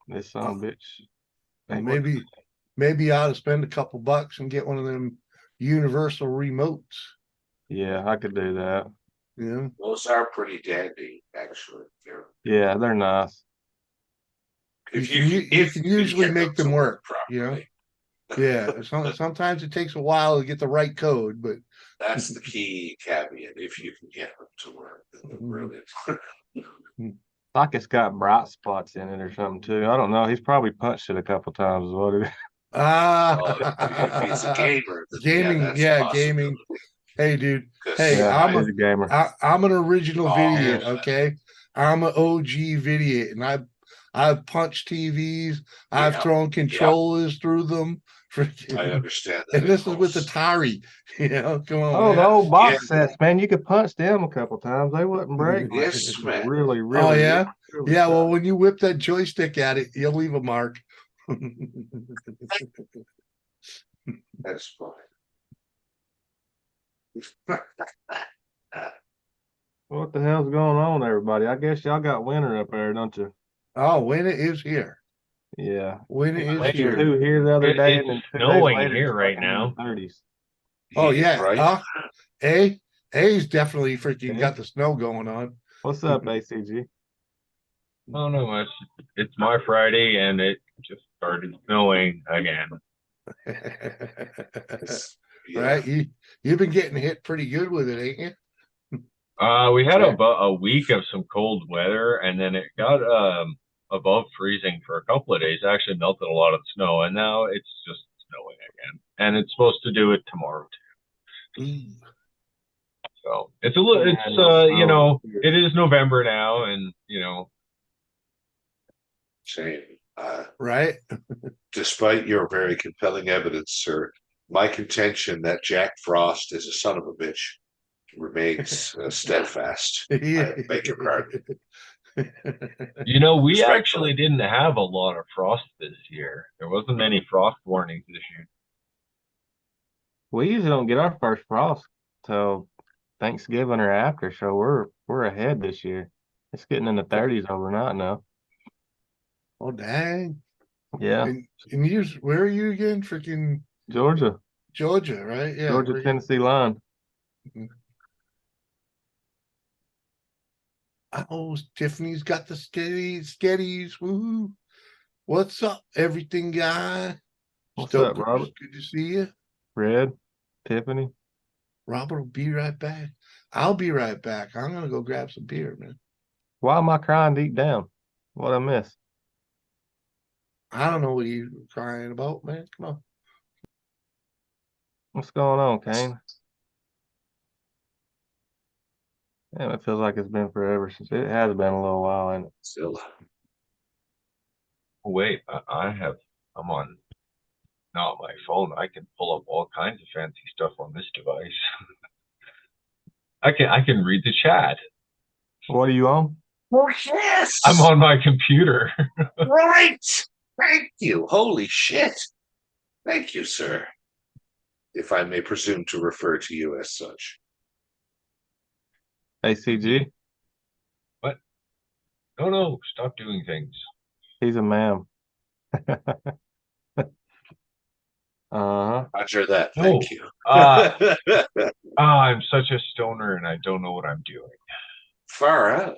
S3: this son of a bitch.
S1: Well, maybe you ought to spend a couple bucks and get one of them universal remotes.
S3: Yeah, I could do that.
S1: Yeah.
S2: Those are pretty dandy, actually.
S3: They're nice.
S1: You can usually make them work.
S2: properly.
S1: Yeah, sometimes it takes a while to get the right code, but
S2: That's the key caveat. If you can get them to work, brilliant.
S3: Like it's got bright spots in it or something too. I don't know. He's probably punched it a couple times. Is what it is.
S2: If he's a gamer, then
S1: gaming,
S2: that's a
S1: yeah, gaming.
S2: possibility.
S1: Hey, dude.
S2: 'Cause,
S1: Hey,
S3: Yeah,
S1: I'm
S3: he's a gamer.
S1: I'm an original
S2: Oh,
S1: Vidiot,
S2: yeah.
S1: okay? I'm an OG Vidiot, and I've punched TVs, I've
S2: Yeah,
S1: thrown controllers through them.
S2: I understand that
S1: And this is with
S2: impulse.
S1: Atari. You know, come on,
S3: Oh, the
S1: man.
S3: old box
S2: Yeah.
S3: sets, man. You could punch them a couple times. They wouldn't break. Like,
S2: Yes,
S3: it's
S2: man.
S3: really,
S1: Oh
S3: really,
S1: yeah,
S3: really
S1: yeah. Well,
S3: tough.
S1: when you whip that joystick at it, you'll leave a mark.
S2: That's fine.
S3: What the hell's going on, everybody? I guess y'all got winter up there, don't you?
S1: Oh, winter is here.
S3: Yeah.
S1: Winter
S3: It
S1: is
S3: was
S1: here.
S3: 2 here the other day,
S4: It's
S3: and then 2 days
S4: snowing
S3: later,
S4: here
S3: it's
S4: right
S3: fucking in the
S4: now.
S3: 30s.
S1: Oh
S2: Yeah,
S1: yeah.
S2: right.
S1: A's definitely freaking
S3: Okay.
S1: got the snow going on.
S3: What's up, ACG?
S4: Oh no, it's my Friday and it just started snowing again.
S2: Yeah.
S1: Right? You've been getting hit pretty good with it, ain't you?
S4: We had
S2: Yeah.
S4: about a week of some cold weather and then it got above freezing for a couple of days. Actually melted a lot of the snow and now it's just snowing again. And it's supposed to do it tomorrow too.
S1: Ooh.
S4: So it's a little
S3: Yeah,
S4: it's
S3: no
S4: you
S3: snow
S4: know,
S3: here.
S4: it is November now and
S2: Same.
S1: Right?
S2: Despite your very compelling evidence, sir, my contention that Jack Frost is a son of a bitch remains steadfast. I beg your pardon.
S4: we
S2: Respectfully.
S4: actually didn't have a lot of frost this year. There wasn't many frost warnings this year.
S3: We usually don't get our first frost till Thanksgiving or after, so we're ahead this year. It's getting in the 30s overnight now.
S1: Oh dang.
S3: Yeah,
S1: And where are you again? Freaking
S3: Georgia,
S1: Georgia, right? Yeah.
S3: Georgia, Tennessee line.
S1: Oh, Tiffany's got the sketties. Woo. What's up, everything guy?
S3: What's up,
S1: Stokers,
S3: Robert?
S1: good to see you.
S3: Red, Tiffany.
S1: Robert will be right back. I'll be right back. I'm gonna go grab some beer, man.
S3: Why am I crying deep down? What I miss?
S1: I don't know what you're crying about, man. Come on.
S3: What's going on, Kane? Damn, it feels like it's been forever since it has been a little while, ain't it?
S2: Still,
S4: Wait, I'm on not my phone. I can pull up all kinds of fancy stuff on this device. I can read the chat.
S3: What are you on?
S2: oh yes,
S4: I'm on my computer.
S2: right. Thank you. Holy shit. Thank you, sir. If I may presume to refer to you as such.
S3: ACG?
S4: What? No, stop doing things.
S3: He's a man. Uh-huh.
S2: Roger that.
S4: No.
S2: Thank you.
S4: I'm such a stoner and I don't know what I'm doing.
S2: Far out.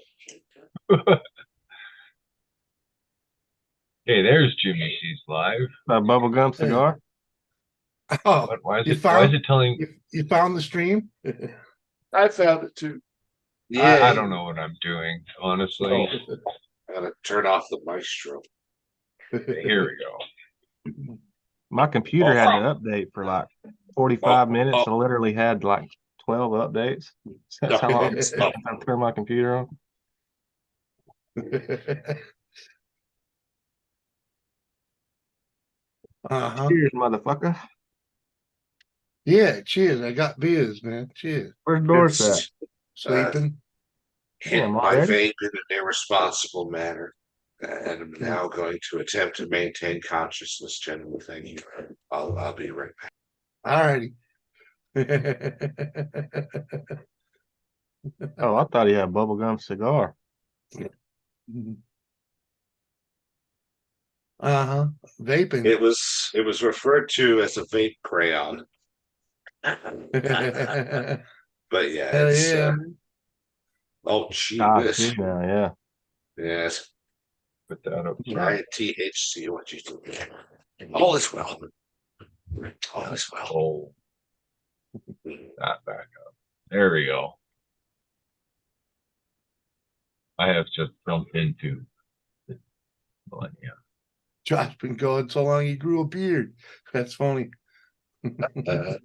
S4: Hey, there's Jimmy C's live.
S3: A bubblegum cigar?
S1: Oh,
S4: Why is
S1: you
S4: it telling?
S1: you found the stream?
S2: I found it too.
S4: I don't know what I'm doing, honestly.
S2: I gotta turn off the maestro.
S4: Here we go.
S3: My computer had to update for like 45 minutes. I literally had like 12 updates. That's how long it's taken to turn my computer on.
S1: Uh-huh.
S3: Cheers, motherfucker.
S1: Yeah, cheers. I got beers, man. Cheers.
S3: Where's Doris at?
S1: Sleeping.
S2: Hit
S3: Damn,
S2: my
S3: already?
S2: vape in an irresponsible manner. And I'm now going to attempt to maintain consciousness, gentlemen. Thank you. I'll be right back.
S1: All righty.
S3: Oh, I thought he had a bubblegum cigar.
S1: Uh-huh. Vaping.
S2: It was referred to as a vape crayon. But yeah,
S1: Hell
S2: it's
S1: yeah.
S2: oh gee
S3: Ah,
S2: whiz.
S3: shit now, yeah.
S2: Yes.
S4: Put that up.
S2: Giant THC, what you do. All is well. All is well.
S4: Oh, not back up. There we go. I have just jumped into the millennia.
S1: Josh's been going so long he grew a beard. That's funny.
S2: Uh,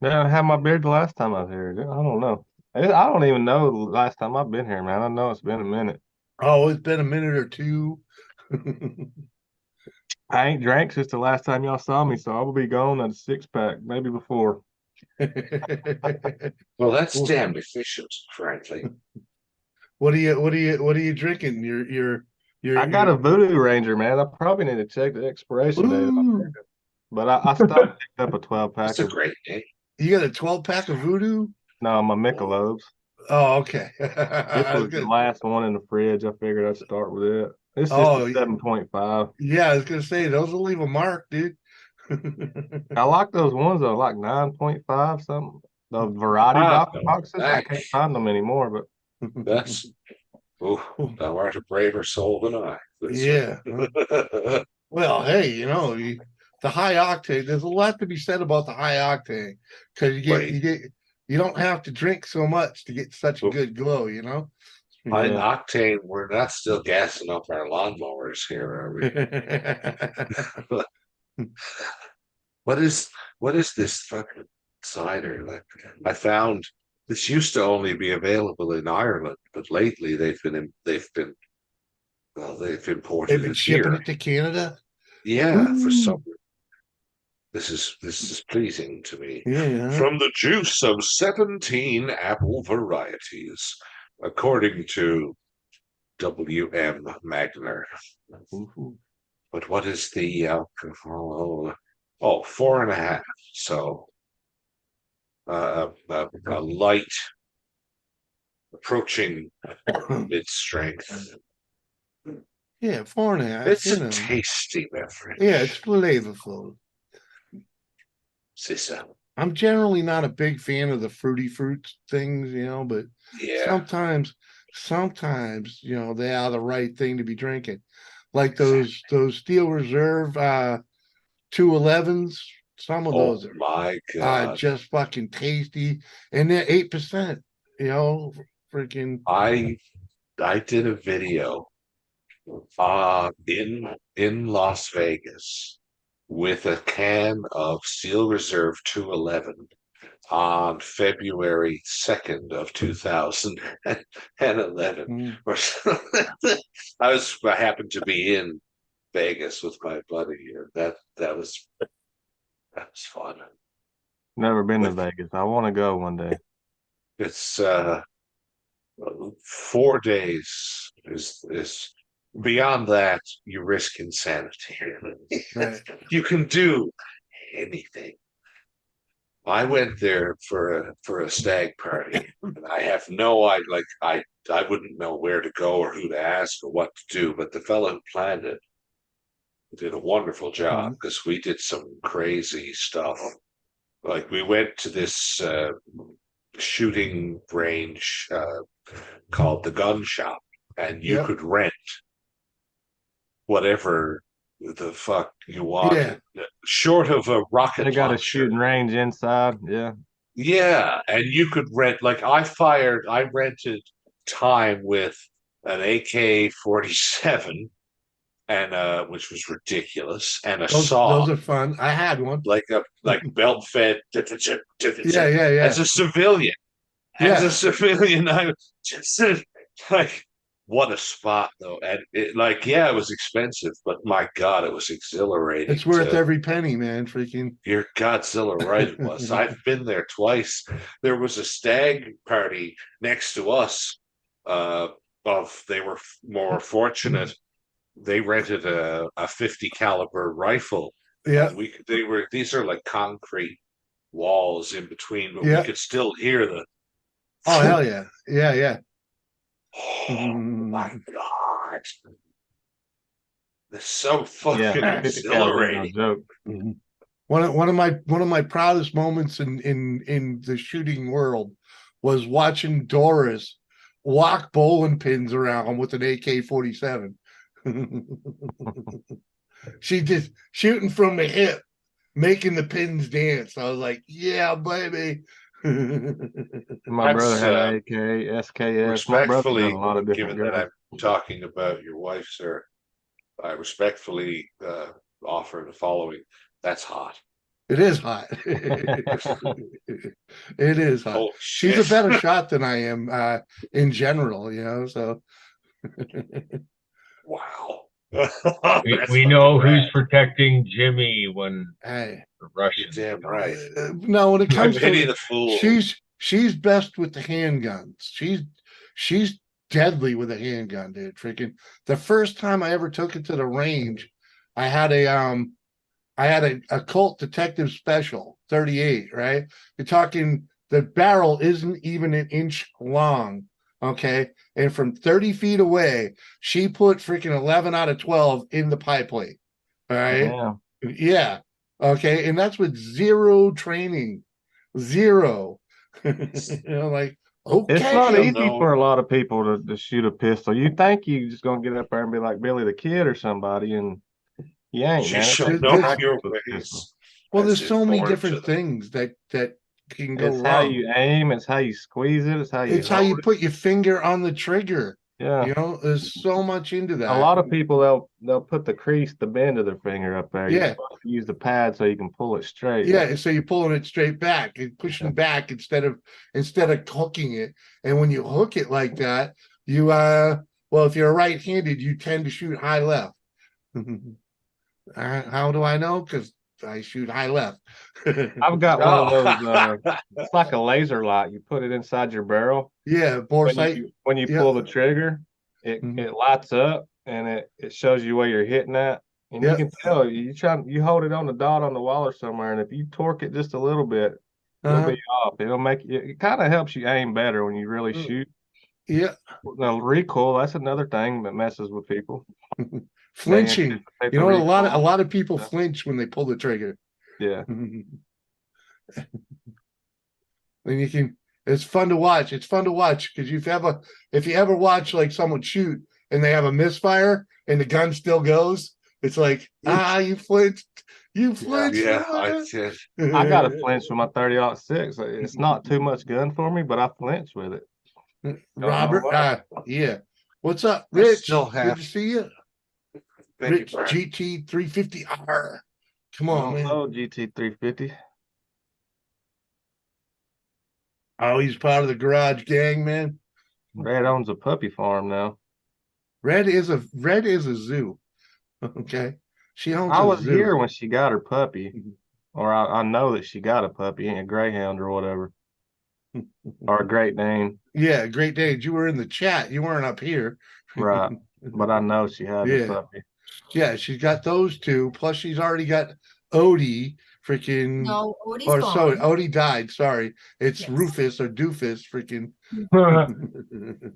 S3: Yeah, I had my beard the last time I was here. I don't know. I don't even know the last time I've been here, man. I know it's been a minute.
S1: Oh, it's been a minute or two.
S3: I ain't drank since the last time y'all saw me, so I will be gone at a 6-pack, maybe before.
S2: well, that's damn efficient, frankly.
S1: What are you drinking?
S3: I got a Voodoo Ranger, man. I probably need to check the expiration date.
S1: Ooh,
S3: But I stopped picked up a 12-pack
S2: That's a
S3: of
S2: great name.
S1: you got a 12-pack of Voodoo?
S3: no, my Michelob's.
S1: Oh, okay.
S3: This was the last one in the fridge. I figured I'd start with it. It's just
S1: Oh,
S3: a 7.5.
S1: yeah, I was gonna say those will leave a mark, dude.
S3: I like those ones though, like 9.5 something. The variety boxes. I can't find them anymore, but
S2: That's thou art a braver soul than I.
S1: Yeah. Well, hey, the high octane. There's a lot to be said about the high octane because you don't have to drink so much to get such a good glow.
S2: High
S3: yeah.
S2: octane. We're not still gassing up our lawnmowers here, are we? What is this fucking cider? Like, I found this used to only be available in Ireland, but lately they've imported
S1: They've been
S2: it
S1: shipping
S2: here.
S1: it to Canada.
S2: Yeah, for
S1: Ooh.
S2: some. This is pleasing to me.
S1: Yeah.
S2: From the juice of 17 apple varieties, according to W.M. Magner. But what is the alcohol? 4.5. So a light approaching mid-strength.
S1: Yeah, 4.5.
S2: It's a tasty beverage.
S1: Yeah, it's flavorful. I'm generally not a big fan of the fruity fruits things, but sometimes, they are the right thing to be drinking. Like those Steel Reserve 211s. Some of those are
S2: my God.
S1: just fucking tasty. And they're 8%, freaking.
S2: I did a video in Las Vegas with a can of Steel Reserve 211 on February 2nd of 2011. I happened to be in Vegas with my buddy here. That was fun.
S3: Never been to Vegas. I want to go one day.
S2: It's 4 days is beyond that, you risk insanity.
S1: Right.
S2: You can do anything. I went there for a stag party, and I have no idea. Like I wouldn't know where to go or who to ask or what to do. But the fellow who planned it did a wonderful job because we did some crazy stuff. Like we went to this shooting range called the Gun Shop, and you could rent whatever the fuck you wanted, short of a rocket
S3: They got
S2: launcher.
S3: a shooting range inside.
S2: Yeah, and you could rent. Like I rented time with an AK-47 and which was ridiculous, and a saw.
S1: Those are fun. I had one.
S2: Like belt fed.
S1: Yeah.
S2: As a civilian. As a civilian, I just like, what a spot though. And it was expensive, but my God, it was exhilarating.
S1: It's worth every penny, man. Freaking.
S2: You're Godzilla right it was. I've been there twice. There was a stag party next to us. They were more fortunate. They rented a 50 caliber rifle.
S1: Yeah.
S2: These are like concrete walls in between, but we could still hear the.
S1: Oh hell yeah. Yeah.
S2: Oh my God. It's so fucking exhilarating.
S1: One of my proudest moments in the shooting world was watching Doris walk bowling pins around with an AK-47. She just shooting from the hip, making the pins dance. I was like, yeah, baby.
S3: My brother
S2: That's
S3: had an AK, SKS. My brother done a
S2: respectfully,
S3: lot of different
S2: given that
S3: guns.
S2: I'm talking about your wife, sir, I respectfully offer the following. That's hot.
S1: It is hot. It is hot.
S2: Holy
S1: She's a
S2: shit.
S1: better shot than I am in general, you know. So
S2: Wow.
S4: We know who's protecting Jimmy when
S1: hey,
S4: the
S2: You're
S4: Russians
S2: damn
S4: come.
S2: right.
S1: no, when it
S2: I
S1: comes
S2: pity
S1: to
S2: the fool.
S1: she's best with the handguns. She's deadly with a handgun, dude. Freaking the first time I ever took it to the range, I had a Colt Detective Special 38, right? You're talking the barrel isn't even an inch long, okay? And from 30 feet away, she put freaking 11 out of 12 in the pie plate, all right?
S3: Yeah.
S1: Yeah, okay. And that's with zero training, zero. Like,
S3: It's not
S1: okay.
S2: She'll
S3: easy
S2: know.
S3: for a lot of people to shoot a pistol. You think you just gonna get up there and be like Billy the Kid or somebody, and you ain't,
S2: She
S3: man. It
S2: shall
S3: takes
S2: know
S1: This,
S3: practice
S2: your
S3: with a pistol.
S2: ways.
S1: well,
S2: As
S1: there's
S2: is
S1: so many
S2: born to
S1: different
S2: them.
S1: things that can go
S3: It's how
S1: wrong.
S3: you aim, it's how you squeeze it, it's how you
S1: It's how you
S3: hold it.
S1: put your finger on the trigger.
S3: Yeah.
S1: You know, there's so much into
S3: A
S1: that.
S3: lot of people they'll put the crease, the bend of their finger up there. You're
S1: Yeah.
S3: supposed to use the pad so you can pull it straight.
S1: Yeah, so you're pulling it straight back and pushing back instead of hooking it. And when you hook it like that, you well, if you're right-handed, you tend to shoot high left. How do I know? Because I shoot high left.
S3: I've got one of those.
S2: Oh.
S3: It's like a laser light. You put it inside your barrel.
S1: Yeah, bore sight.
S3: When you
S1: Yeah.
S3: pull the trigger, it
S1: Mhm.
S3: it lights up and it shows you where you're hitting at. And
S1: Yeah.
S3: you can tell you hold it on the dot on the wall or somewhere, and if you torque it just a little bit, it'll
S1: Uh-huh.
S3: be off. It'll make it kind of helps you aim better when you really shoot.
S1: Yeah.
S3: The recoil, that's another thing that messes with people. They
S1: Flinching.
S3: anticipate
S1: You
S3: the
S1: know what? A
S3: recoil.
S1: lot of people flinch when they pull the trigger.
S3: Yeah.
S1: And you can, it's fun to watch. It's fun to watch because if you ever watch like someone shoot and they have a misfire and the gun still goes, it's like, you flinched. You flinched.
S2: Yeah, I did.
S3: I got to flinch with my 30-06. It's not too much gun for me, but I flinch with it.
S1: Robert, yeah. What's up,
S2: I
S1: Rich?
S2: still
S1: Good
S2: have.
S1: to see you.
S2: Thank
S1: Rich
S2: you, Brad.
S1: GT 350R. Come on, man.
S3: Oh, GT 350.
S1: Oh, he's part of the garage gang, man.
S3: Red owns a puppy farm now.
S1: Red is a zoo. Okay. She owns
S3: I
S1: a
S3: was
S1: zoo.
S3: here when she got her puppy, or I know that she got a puppy, a greyhound or whatever, or a Great Dane.
S1: Yeah, Great Dane. You were in the chat. You weren't up here.
S3: Right. But I know she had the puppy.
S1: Yeah, she's got those two. Plus, she's already got Odie. Freaking.
S5: No, Odie's
S1: Or
S5: gone.
S1: sorry, Odie died. Sorry, it's
S5: Yes.
S1: Rufus or Doofus. Freaking.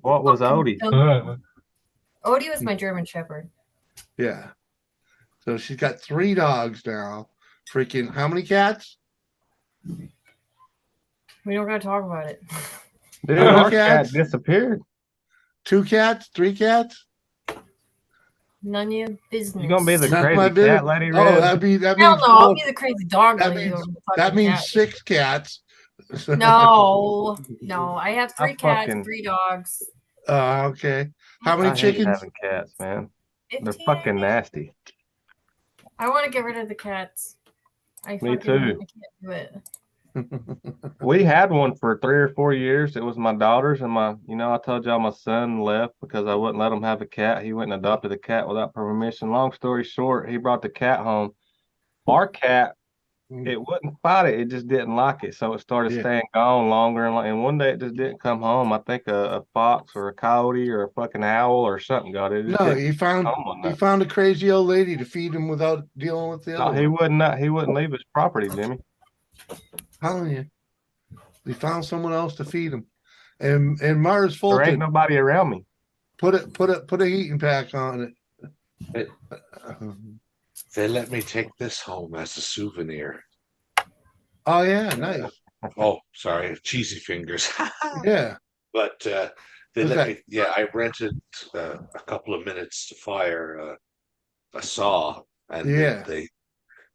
S3: What was Odie?
S5: Odie was my German Shepherd.
S1: Yeah. So she's got 3 dogs now. Freaking. How many cats?
S5: We don't gotta talk about it.
S3: Dude,
S1: How many
S3: our cat
S1: cats?
S3: disappeared.
S1: 2 cats? 3 cats?
S5: None of your business.
S3: You gonna be the
S1: Not
S3: crazy
S1: my
S3: cat
S1: business.
S3: lady,
S1: Oh,
S3: Red?
S1: that means
S5: Hell no, I'll
S1: 4.
S5: be the crazy dog
S1: That
S5: lady.
S1: means
S5: over the
S1: that
S5: fucking
S1: means
S5: cat.
S1: 6 cats.
S5: No, I have 3 cats,
S3: fucking-
S5: 3 dogs.
S1: Okay. How many
S3: I hate
S1: chickens?
S3: having cats, man.
S5: 15.
S3: They're fucking nasty.
S5: I want to get rid of the cats.
S3: Me
S5: I
S3: too.
S5: can't do it.
S3: We had one for 3 or 4 years. It was my daughter's and I told y'all my son left because I wouldn't let him have a cat. He went and adopted a cat without permission. Long story short, he brought the cat home. Our cat, it wouldn't fight it. It just didn't like it. So it started staying gone longer. And one day it just didn't come home. I think a fox or a coyote or a fucking owl or something got it.
S1: No, he found a crazy old lady to feed him without dealing with the other.
S3: He wouldn't leave his property, Jimmy.
S1: Telling you, he found someone else to feed him. And Mars
S3: There ain't
S1: Fulton
S3: nobody around me.
S1: put a heating pack on it.
S2: They let me take this home as a souvenir.
S1: Oh yeah, nice.
S2: Oh, sorry, cheesy fingers.
S1: Yeah.
S2: But they
S1: What's
S2: let
S1: that?
S2: me. Yeah, I rented a couple of minutes to fire a saw, and
S1: Yeah.
S2: they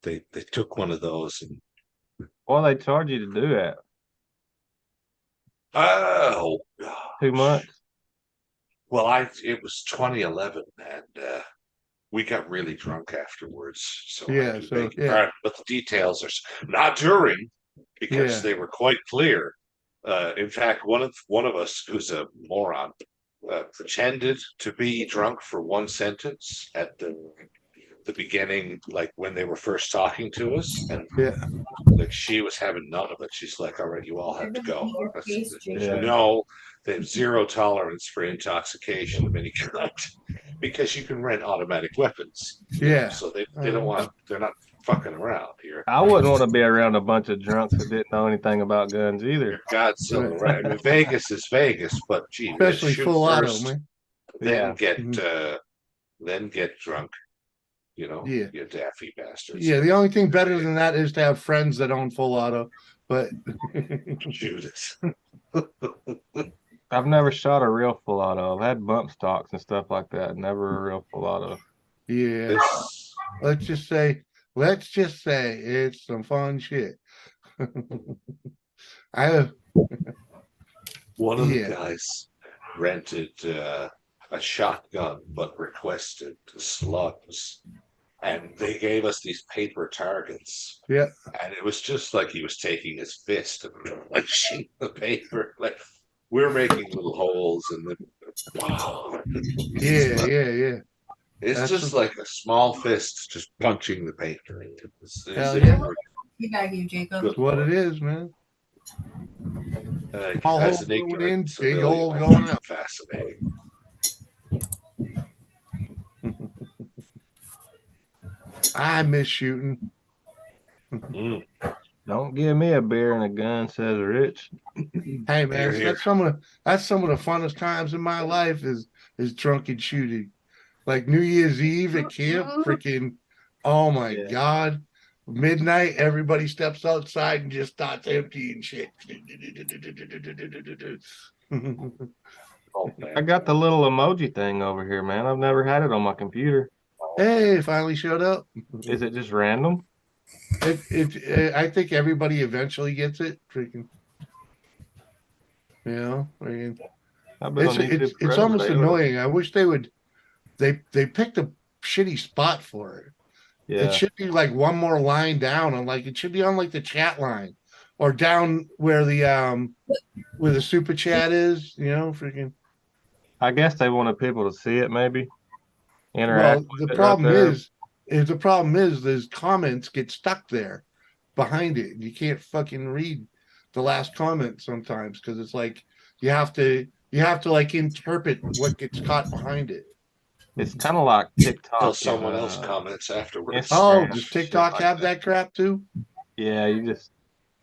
S2: they took one of those and
S3: Well, they charge you to do that.
S2: oh
S3: 2
S2: gosh.
S3: months.
S2: Well, it was 2011, and we got really drunk afterwards. So I
S1: Yeah,
S2: had to
S1: so,
S2: make it.
S1: yeah.
S2: All right, but the details are not during because
S1: Yeah.
S2: they were quite clear. In fact, one of us who's a moron pretended to be drunk for one sentence at the beginning, like when they were first talking to us, and
S1: Yeah.
S2: like she was having none of it. She's like, "All right, you all have to go." I said,
S3: Yeah.
S2: no, they have zero tolerance for intoxication of any kind because you can rent automatic weapons.
S1: Yeah.
S2: So they don't want. They're not fucking around here.
S3: I wouldn't want to be around a bunch of drunks that didn't know anything about guns either.
S2: You're Godzilla, right? I mean, Vegas is Vegas, but gee, man,
S1: Especially
S2: shoot
S1: full auto,
S2: first,
S1: man.
S2: then
S3: Yeah.
S2: then get drunk. You know,
S1: Yeah.
S2: you daffy bastards.
S1: Yeah, the only thing better than that is to have friends that own full auto. But
S2: Judas.
S3: I've never shot a real full auto. I've had bump stocks and stuff like that. Never a real full auto.
S1: yeah,
S2: This
S1: let's just say it's some fun shit. I have,
S2: one of the
S1: yeah.
S2: guys rented a shotgun but requested slugs. And they gave us these paper targets.
S1: Yeah.
S2: And it was just like he was taking his fist and like sheet the paper. Like we're making little holes in the wow.
S1: Yeah.
S2: It's
S1: That's
S2: just like a small fist just punching the paper.
S1: Hell yeah.
S5: You got you, Jacob.
S2: Good
S1: That's what
S2: Lord.
S1: it is, man. Small
S2: As
S1: hole
S2: an
S1: going
S2: ignorant
S1: in, big
S2: civilian,
S1: hole
S2: I
S1: going
S2: find it
S1: out.
S2: fascinating.
S1: I miss shooting.
S2: Mm.
S3: Don't give me a beer and a gun, says Rich.
S1: Hey man,
S2: Here, here.
S1: that's some of the funnest times in my life is drunken shooting. Like New Year's Eve at camp, freaking oh my
S3: Yeah.
S1: god. Midnight, everybody steps outside and just starts emptying shit.
S2: Oh, man.
S3: I got the little emoji thing over here, man. I've never had it on my computer.
S1: Hey, finally showed up.
S3: Is it just random?
S1: I think everybody eventually gets it. Freaking, I mean,
S3: I've been on YouTube
S1: it's
S3: forever.
S1: almost
S3: They would-
S1: annoying. I wish they picked a shitty spot for it. It
S3: Yeah,
S1: should be like one more line down, and like it should be on like the chat line or down where the super chat is. Freaking.
S3: I guess they wanted people to see it, maybe
S1: Well,
S3: interact with it right there.
S1: the problem is those comments get stuck there behind it. You can't fucking read the last comment sometimes because it's like you have to like interpret what gets caught behind it.
S3: It's kind of like TikTok.
S2: Until someone else comments afterwards.
S1: Oh,
S3: Instagram,
S1: does
S3: shit
S1: TikTok
S3: like
S1: have that crap too?
S3: Yeah, you just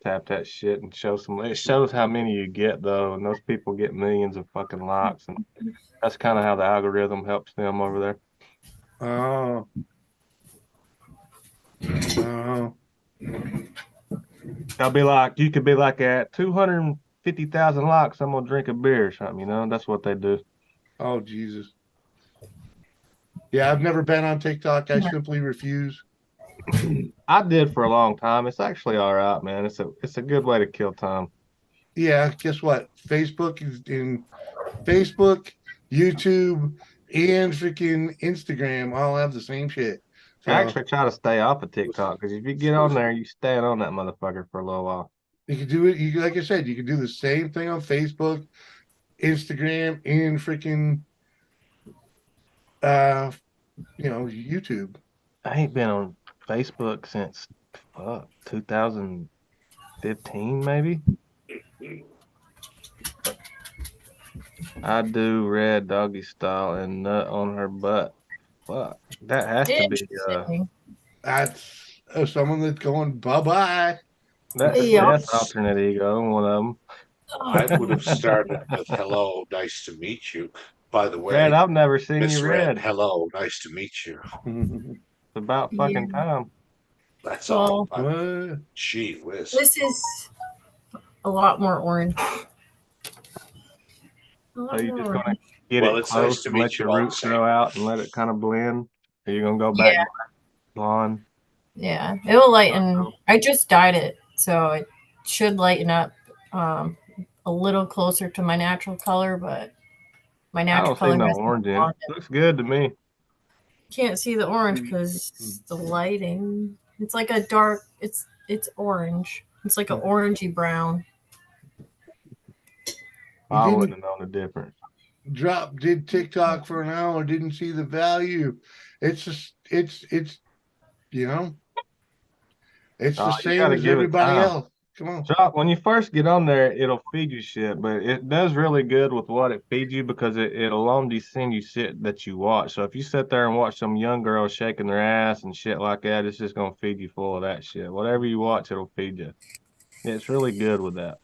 S3: tap that shit and show some. It shows how many you get though, and those people get millions of fucking likes, and that's kind of how the algorithm helps them over there.
S1: Oh. Oh.
S3: You could be like at 250,000 likes, I'm gonna drink a beer or something. That's what they do.
S1: Oh, Jesus. Yeah, I've never been on TikTok. I simply refuse.
S3: I did for a long time. It's actually all right, man. It's a good way to kill time.
S1: Yeah, guess what? Facebook, YouTube, and freaking Instagram all have the same shit. So
S3: I actually try to stay off of TikTok because if you get on there, you stay on that motherfucker for a little while.
S1: you can do it. Like I said, you can do the same thing on Facebook, Instagram, and freaking YouTube.
S3: I ain't been on Facebook since 2015, maybe. I do red doggy style and nut on her butt. Fuck, that has to be
S5: Interesting.
S1: That's someone that's going bye-bye.
S3: that's
S5: Yeah.
S3: alternate ego, one of them.
S2: I would have started with hello, nice to meet you. By the way,
S3: Red, I've never seen
S2: Miss
S3: you
S2: Red,
S3: red.
S2: hello, nice to meet you.
S3: It's about fucking time.
S2: That's
S5: Well,
S2: all. Gee whiz.
S5: this is a lot more orange.
S3: So you just gonna get
S2: Well,
S3: it
S2: it's
S3: close
S2: nice to
S3: and
S2: meet
S3: let
S2: you
S3: your
S2: all
S3: roots
S2: the same.
S3: grow out and let it kind of blend? Are you gonna go back
S5: Yeah.
S3: blonde?
S5: Yeah, it'll lighten. I just dyed it, so it should lighten up a little closer to my natural color, but my
S3: I
S5: natural
S3: don't see
S5: color
S3: no
S5: has been
S3: orange in it.
S5: blonde.
S3: Looks good to me.
S5: Can't see the orange because the lighting. It's like a dark. It's orange. It's like an orangey brown.
S3: I
S1: didn't
S3: wouldn't have known the difference.
S1: did TikTok for an hour, didn't see the value. It's just it's you know, it's the
S3: Oh, you
S1: same
S3: gotta
S1: as
S3: give it
S1: everybody
S3: time.
S1: else. Come on.
S3: Chuck, when you first get on there, it'll feed you shit, but it does really good with what it feeds you because it'll only send you shit that you watch. So if you sit there and watch some young girls shaking their ass and shit like that, it's just gonna feed you full of that shit. Whatever you watch, it'll feed you. It's really good with that.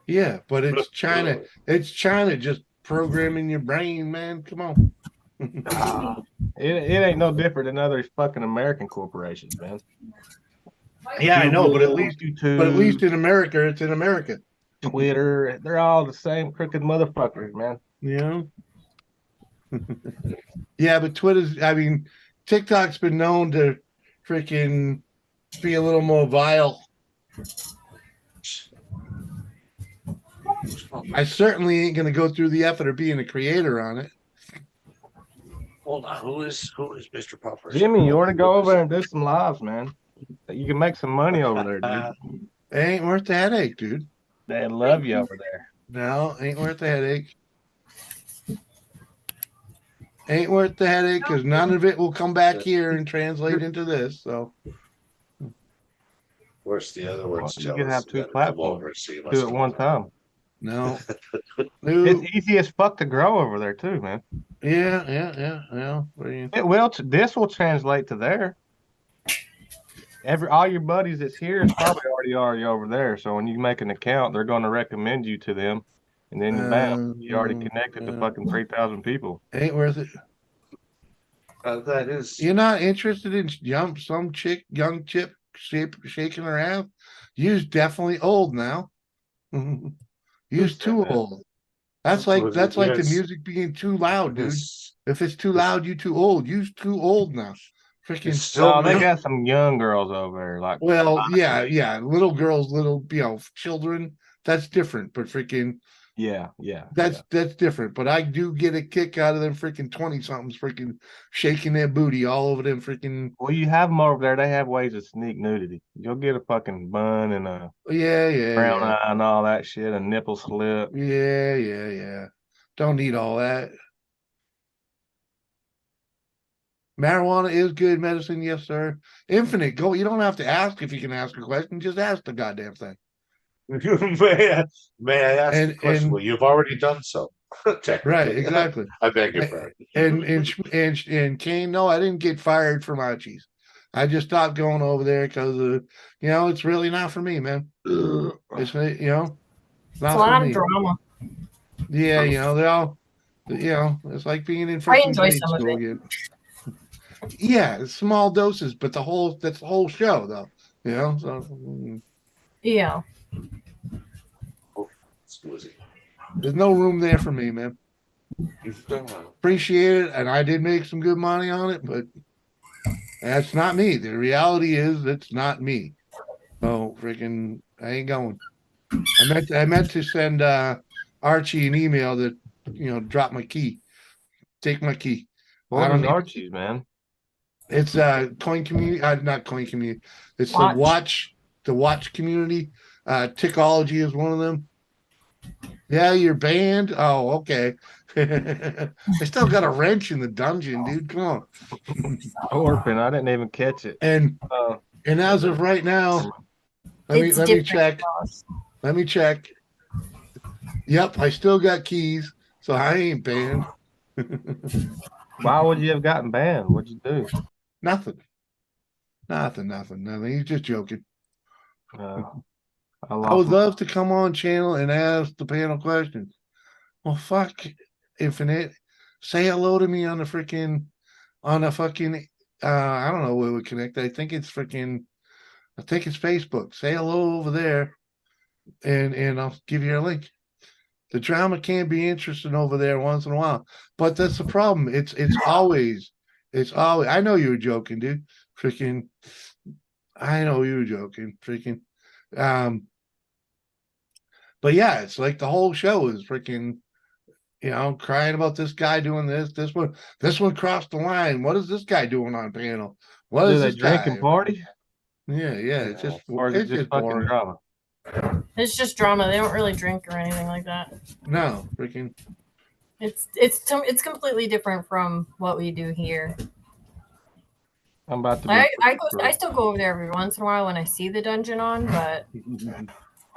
S1: Yeah, but it's China. It's China just programming your brain, man. Come on.
S3: It ain't no different than other fucking American corporations, man.
S1: Yeah, I know,
S3: Google,
S1: but at least
S3: YouTube,
S1: in America, it's in America.
S3: Twitter, they're all the same crooked motherfuckers, man.
S1: You know? Yeah, but TikTok's been known to freaking be a little more vile. I certainly ain't gonna go through the effort of being a creator on it.
S2: Hold on, who is Mr. Puffer?
S3: Jimmy, you want to go over there and do some lives, man? You can make some money over there, dude.
S1: It ain't worth the headache, dude.
S3: They love you over there.
S1: No, ain't worth the headache. Ain't worth the headache because none of it will come back here and translate into this. So
S2: Where's the other ones?
S3: You can have two platforms.
S2: See,
S3: Do it one time.
S1: no.
S3: It's easy as fuck to grow over there too, man.
S1: Yeah.
S3: It will. This will translate to there. All your buddies that's here is probably already over there. So when you make an account, they're going to recommend you to them, and then bam, you already connected to fucking 3,000 people.
S1: Ain't worth it.
S2: That is.
S1: You're not interested in young chip shaking her ass. You's definitely old now. You's too old. That's like the music being too loud, dude. If it's too loud, you too old. You's too old now. Freaking
S3: still. They got some young girls over there, like.
S1: Well, yeah, little girls, little children. That's different, but freaking.
S3: Yeah.
S1: That's different. But I do get a kick out of them freaking 20-somethings freaking shaking their booty all over them freaking.
S3: Well, you have them over there. They have ways of sneak nudity. You'll get a fucking bun and a brown eye and all that shit, a nipple slip.
S1: Yeah. Don't need all that. Marijuana is good medicine, yes, sir. Infinite. Go. You don't have to ask if you can ask a question. Just ask the goddamn thing.
S2: May I ask a question? Well, you've already done so.
S1: Right, exactly.
S2: I beg your pardon.
S1: And Kane, no, I didn't get fired for my cheese. I just stopped going over there because it's really not for me, man. It's not
S5: it's a lot of drama.
S1: Yeah, they're all it's like being in
S5: I enjoy some of it.
S1: Again. Yeah, small doses, but that's the whole show though. So
S5: yeah.
S1: There's no room there for me, man. Appreciate it, and I did make some good money on it, but that's not me. The reality is it's not me. Oh, freaking, I ain't going. I meant to send Archie an email that drop my key, take my key.
S3: What is Archie's, man?
S1: It's coin community, not coin community. It's the watch community. Tickology is one of them. Yeah, you're banned. Oh, okay. I still got a wrench in the dungeon, dude. Come on.
S3: Orphan, I didn't even catch it.
S1: And as of right now, let me check. Let me check. Yep, I still got keys, so I ain't banned.
S3: Why would you have gotten banned? What'd you do?
S1: Nothing. He's just joking. I would love to come on channel and ask the panel questions. Well, fuck Infinite. Say hello to me on a fucking I don't know where we connect. I think it's Facebook. Say hello over there and I'll give you a link. The drama can be interesting over there once in a while, but that's the problem. It's always It's always, I know you were joking, dude. Freaking, I know you were joking. Freaking, but yeah, it's like the whole show is freaking, crying about this guy doing this. This one crossed the line. What is this guy doing on panel? What
S3: Do
S1: is
S3: they
S1: this
S3: drink
S1: guy?
S3: and party?
S1: Yeah, it's just
S3: Or is it
S1: it's
S3: just
S1: just
S3: fucking
S1: boring.
S3: drama?
S5: It's just drama. They don't really drink or anything like that.
S1: No, freaking.
S5: It's completely different from what we do here.
S3: I'm about to be.
S5: I still go over there every once in a while when I see the dungeon on, but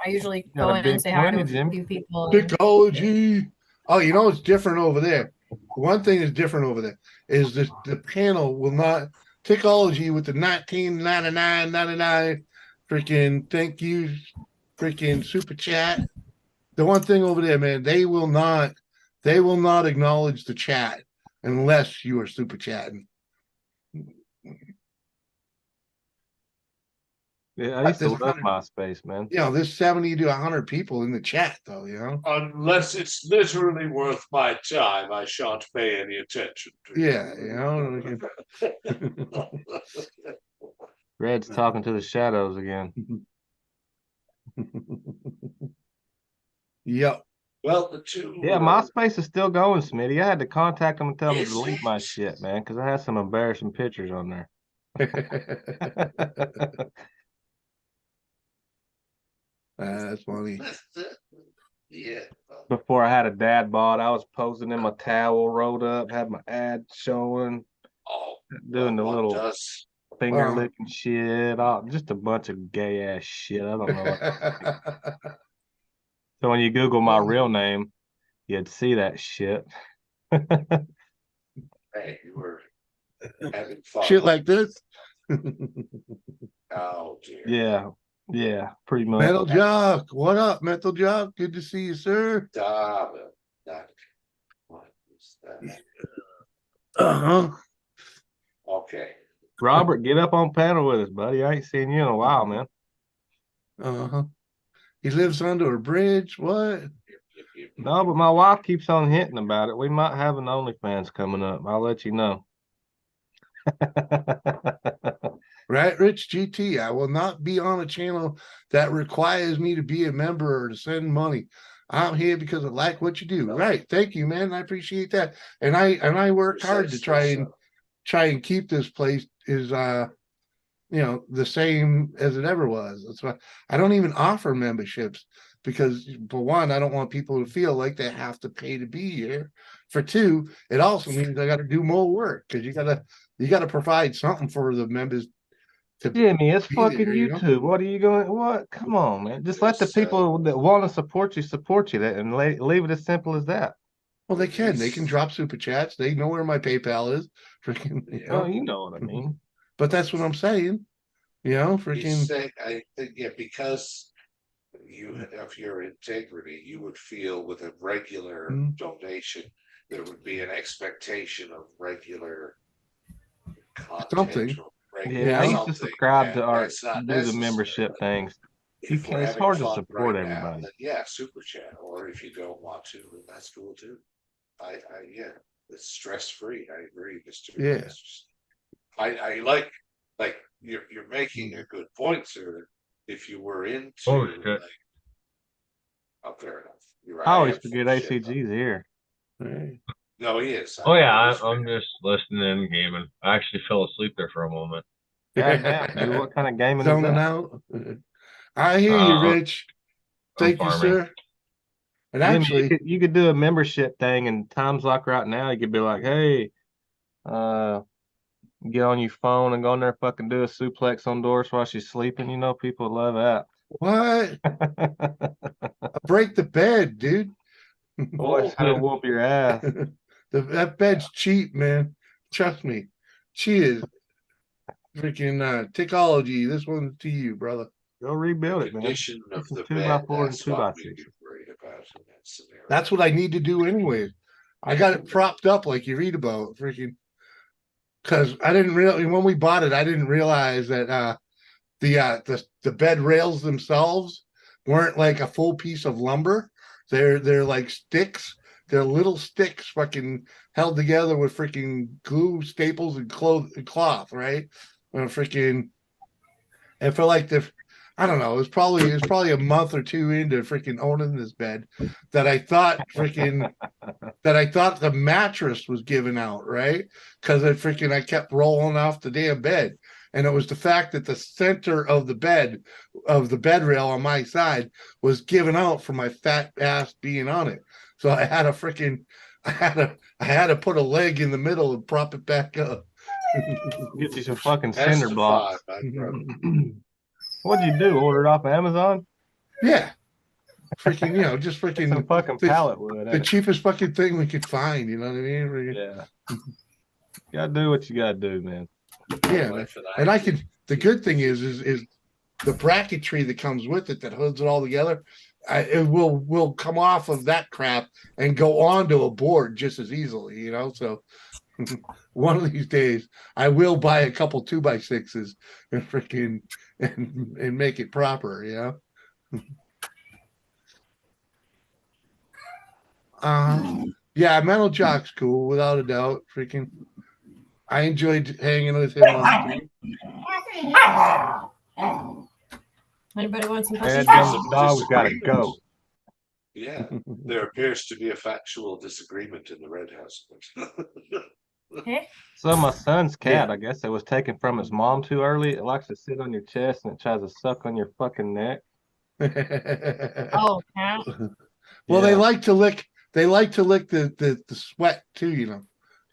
S5: I usually
S3: Got
S5: go
S3: a
S5: in
S3: big
S5: and say hi to
S3: 20,
S5: a
S3: Jim.
S5: few people. and-
S1: Psychology. Oh, you know what's different over there? One thing is different over there is the panel will not Psychology with the 1999 freaking thank you freaking super chat. The one thing over there, man, they will not acknowledge the chat unless you are super chatting.
S3: Yeah, I used to
S1: There's
S3: love
S1: 100
S3: MySpace, man.
S1: There's 70 to 100 people in the chat though,
S2: Unless it's literally worth my time, I shan't pay any attention to
S1: Yeah,
S3: Red's talking to the shadows again.
S1: Yep.
S2: Well, the two.
S3: Yeah, MySpace is still going, Smitty. I had to contact them and tell them to
S2: Is
S3: delete my
S2: it?
S3: shit, man, because I had some embarrassing pictures on there.
S1: That's funny.
S2: Yeah.
S3: Before I had a dad bod, I was posing in my towel rolled up, had my ad showing,
S2: Oh,
S3: doing the
S2: one
S3: little
S2: does.
S3: finger
S1: Wow.
S3: licking shit, just a bunch of gay ass shit. I don't know. So when you Google my real name, you'd see that shit.
S2: Hey, you were having fun.
S1: Shit like this.
S2: Oh dear.
S3: Yeah, pretty much.
S1: Metal Jock, what up, Metal Jock? Good to see you, sir.
S2: Stop it. What is that?
S1: Uh-huh.
S2: Okay.
S3: Robert, get up on panel with us, buddy. I ain't seen you in a while, man.
S1: Uh-huh. He lives under a bridge. What?
S3: No, but my wife keeps on hinting about it. We might have an OnlyFans coming up. I'll let you know.
S1: Right, Rich GT. I will not be on a channel that requires me to be a member or to send money. I'm here because I like what you do. Right. Thank you, man. I appreciate that. And I work hard to try and keep this place is the same as it ever was. That's why I don't even offer memberships, because for one, I don't want people to feel like they have to pay to be here. For two, it also means I got to do more work, because you gotta provide something for the members to
S3: Jimmy, it's
S1: be
S3: fucking
S1: there,
S3: YouTube. What are you going? What? Come on, man. Just let the people that want to support you and leave it as simple as that.
S1: Well, they can drop super chats. They know where my PayPal is. Freaking,
S3: Oh, you know what I mean.
S1: But that's what I'm saying. Freaking.
S2: I think, yeah, because you of your integrity, you would feel with a regular donation, there would be an expectation of regular content.
S1: Something.
S3: Yeah, I used to subscribe to our do the membership things. You
S2: If
S3: can,
S2: we're
S3: it's
S2: having
S3: hard to
S2: fun
S3: support
S2: right now,
S3: everybody.
S2: then yeah, super chat. Or if you don't want to, then that's cool too. Yeah, it's stress free. I agree, Mr.
S1: Yeah.
S2: I like you're making a good point, sir. If you were into
S4: Oh, shit.
S2: oh, fair enough. You're right.
S3: I always forget ACG's here.
S1: Right.
S2: No, he is.
S4: Oh yeah, I'm just listening, gaming. I actually fell asleep there for a moment.
S3: God damn, dude, what kind of gaming is
S1: Zoning
S3: that?
S1: out. I hear you, Rich. Thank you,
S4: farming.
S1: sir. And
S3: Jimmy,
S1: actually,
S3: you could do a membership thing, and times like right now, you could be like, hey, get on your phone and go in there, fucking do a suplex on Doris while she's sleeping. You know, people love that.
S1: what? Break the bed, dude.
S3: Boy, it's gonna whoop your ass.
S1: That bed's cheap, man. Trust me. She is freaking Technology. This one's to you, brother.
S3: Go rebuild it, man.
S2: Condition of the
S3: 2x4 and
S2: that's
S3: 2x6.
S2: what we'd be worried about in that scenario.
S1: That's what I need to do anyways. I got it propped up like you read about, freaking. Because I didn't really, when we bought it, I didn't realize that the bed rails themselves weren't like a full piece of lumber. They're like sticks they're little sticks fucking held together with freaking glue, staples, and cloth, right? And freaking, and for like I don't know, it was probably a month or two into freaking owning this bed that I thought the mattress was giving out, right? Because I kept rolling off the damn bed. And it was the fact that the center of the bed rail on my side was giving out from my fat ass being on it. So I had to put a leg in the middle and prop it back up.
S3: Get you some fucking cinder blocks. What'd you do? Order it off Amazon?
S1: Yeah. Freaking, just freaking
S3: some fucking pallet wood.
S1: The cheapest fucking thing we could find, you know what I mean?
S3: Yeah. You gotta do what you gotta do, man.
S1: Yeah. And the good thing is the bracketry that comes with it that hoods it all together, it will come off of that crap and go onto a board just as easily, you know? So one of these days I will buy a couple 2x6s and freaking and make it proper, you know? Yeah, Metal Jock's cool, without a doubt. Freaking, I enjoyed hanging with him on
S5: Anybody want some
S3: And
S5: puppies?
S3: the dog's gotta go.
S2: Yeah, there appears to be a factual disagreement in the Red House.
S5: Hey?
S3: So my son's cat, I guess it was taken from his mom too early. It likes to sit on your chest and it tries to suck on your fucking neck.
S5: Oh, cat.
S1: Well, they like to lick the sweat too, you know.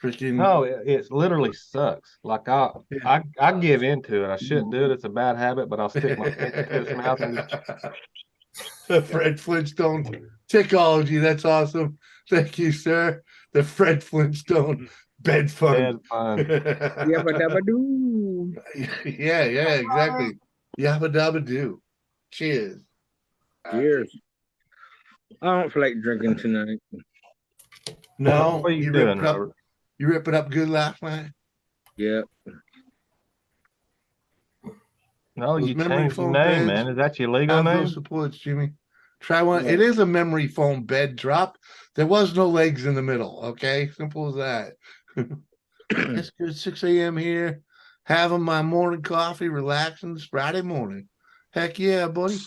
S1: Freaking
S3: no, it literally sucks. Like I give into it. I shouldn't do it. It's a bad habit, but I'll stick my finger to his mouth and
S1: the Fred Flintstone tickology. That's awesome. Thank you, sir. The Fred Flintstone bed fun.
S6: Yabba dabba doo.
S1: Yeah, exactly. Yabba dabba doo. Cheers.
S6: Cheers. I don't feel like drinking tonight.
S1: No,
S3: what are you doing, Robert?
S1: You ripping up good last night?
S6: Yep.
S3: No,
S1: Those
S3: you
S1: memory
S3: changed your
S1: foam
S3: name,
S1: beds,
S3: man. Is that your legal
S1: have
S3: name?
S1: those supports, Jimmy. Try one.
S6: Yeah.
S1: It is a memory foam bed drop. There was no legs in the middle. Okay, simple as that. It's good. 6 a.m. here, having my morning coffee, relaxing. It's Friday morning. Heck yeah, buddy.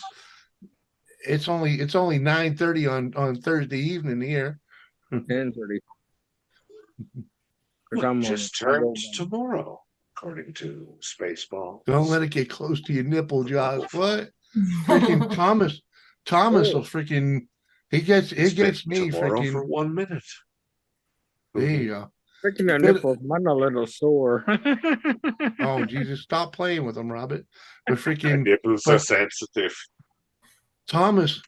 S1: It's only 9:30 on Thursday evening here.
S6: 10:30.
S2: Just turned tomorrow, according to Spaceball.
S1: Don't let it get close to your nipple, Josh. What? Freaking Thomas will freaking he gets me
S2: tomorrow
S1: freaking
S2: for 1 minute.
S1: There you go.
S6: Freaking the nipples, mine a little sore.
S1: Oh Jesus, stop playing with them, Robert. But freaking
S2: nipples are sensitive.
S1: Thomas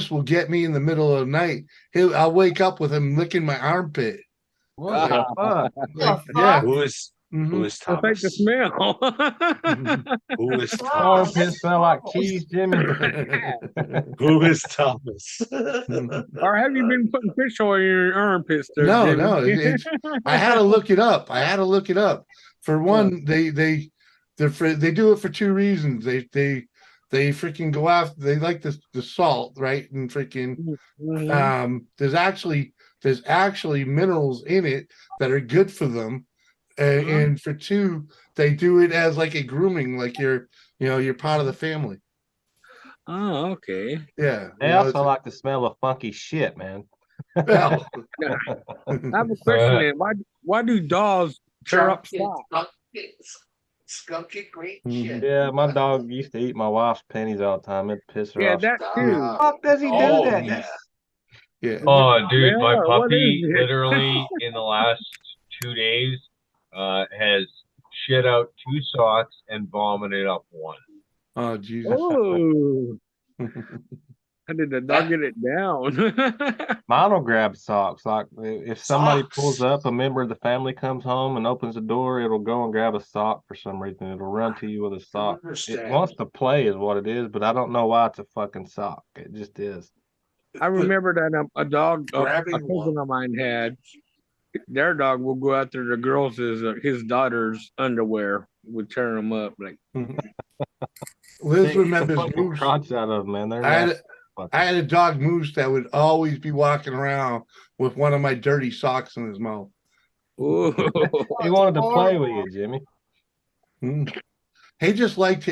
S1: will get me in the middle of the night. I'll wake up with him licking my armpit.
S3: What the fuck?
S1: Like, yeah.
S2: Who is
S6: I
S2: Thomas?
S6: think the smell.
S2: Who is Thomas?
S3: Armpits smell like cheese, Jimmy.
S2: Who is Thomas?
S6: Or have you been putting fish oil in your armpits there,
S1: No,
S6: Jimmy?
S1: I had to look it up. For one, they do it for two reasons. They freaking go after. They like the salt, right? And freaking there's actually minerals in it that are good for them. And for two, they do it as like a grooming, like you're part of the family.
S6: Oh, okay.
S1: Yeah.
S3: They also like the smell of funky shit, man.
S1: Well,
S6: I have a question then. Why do dogs tear up socks?
S2: Skunky green
S1: shit.
S3: Yeah, my dog used to eat my wife's pennies all the time. It pissed her
S6: Yeah,
S3: off.
S6: that too.
S3: How the fuck does he do that?
S2: Yeah.
S1: Yeah.
S4: Oh, dude, my
S6: Yeah, what
S4: puppy
S6: is it?
S4: literally in the last 2 days has shit out 2 socks and vomited up 1.
S1: Oh Jesus.
S6: Oh, how did the dog get it down?
S3: Mine will grab socks. Like if somebody
S2: Socks.
S3: pulls up, a member of the family comes home and opens the door, it'll go and grab a sock for some reason. It'll run to you with a sock. It
S2: understand.
S3: wants to play is what it is, but I don't know why it's a fucking sock. It just is.
S6: I remember that a dog, a
S2: Grabbing
S6: cousin
S2: one.
S6: of mine had, their dog will go after the girls' his daughter's underwear, would tear them up. Like,
S1: Liz
S3: Take the
S1: remembers
S3: fucking
S1: Moose.
S3: crotch out of them, man. They're
S1: I had
S3: nasty.
S1: I had a dog Moose that would always be walking around with one of my dirty socks in his mouth.
S6: Ooh.
S3: He wanted to play with you, Jimmy.
S1: Mm. He just liked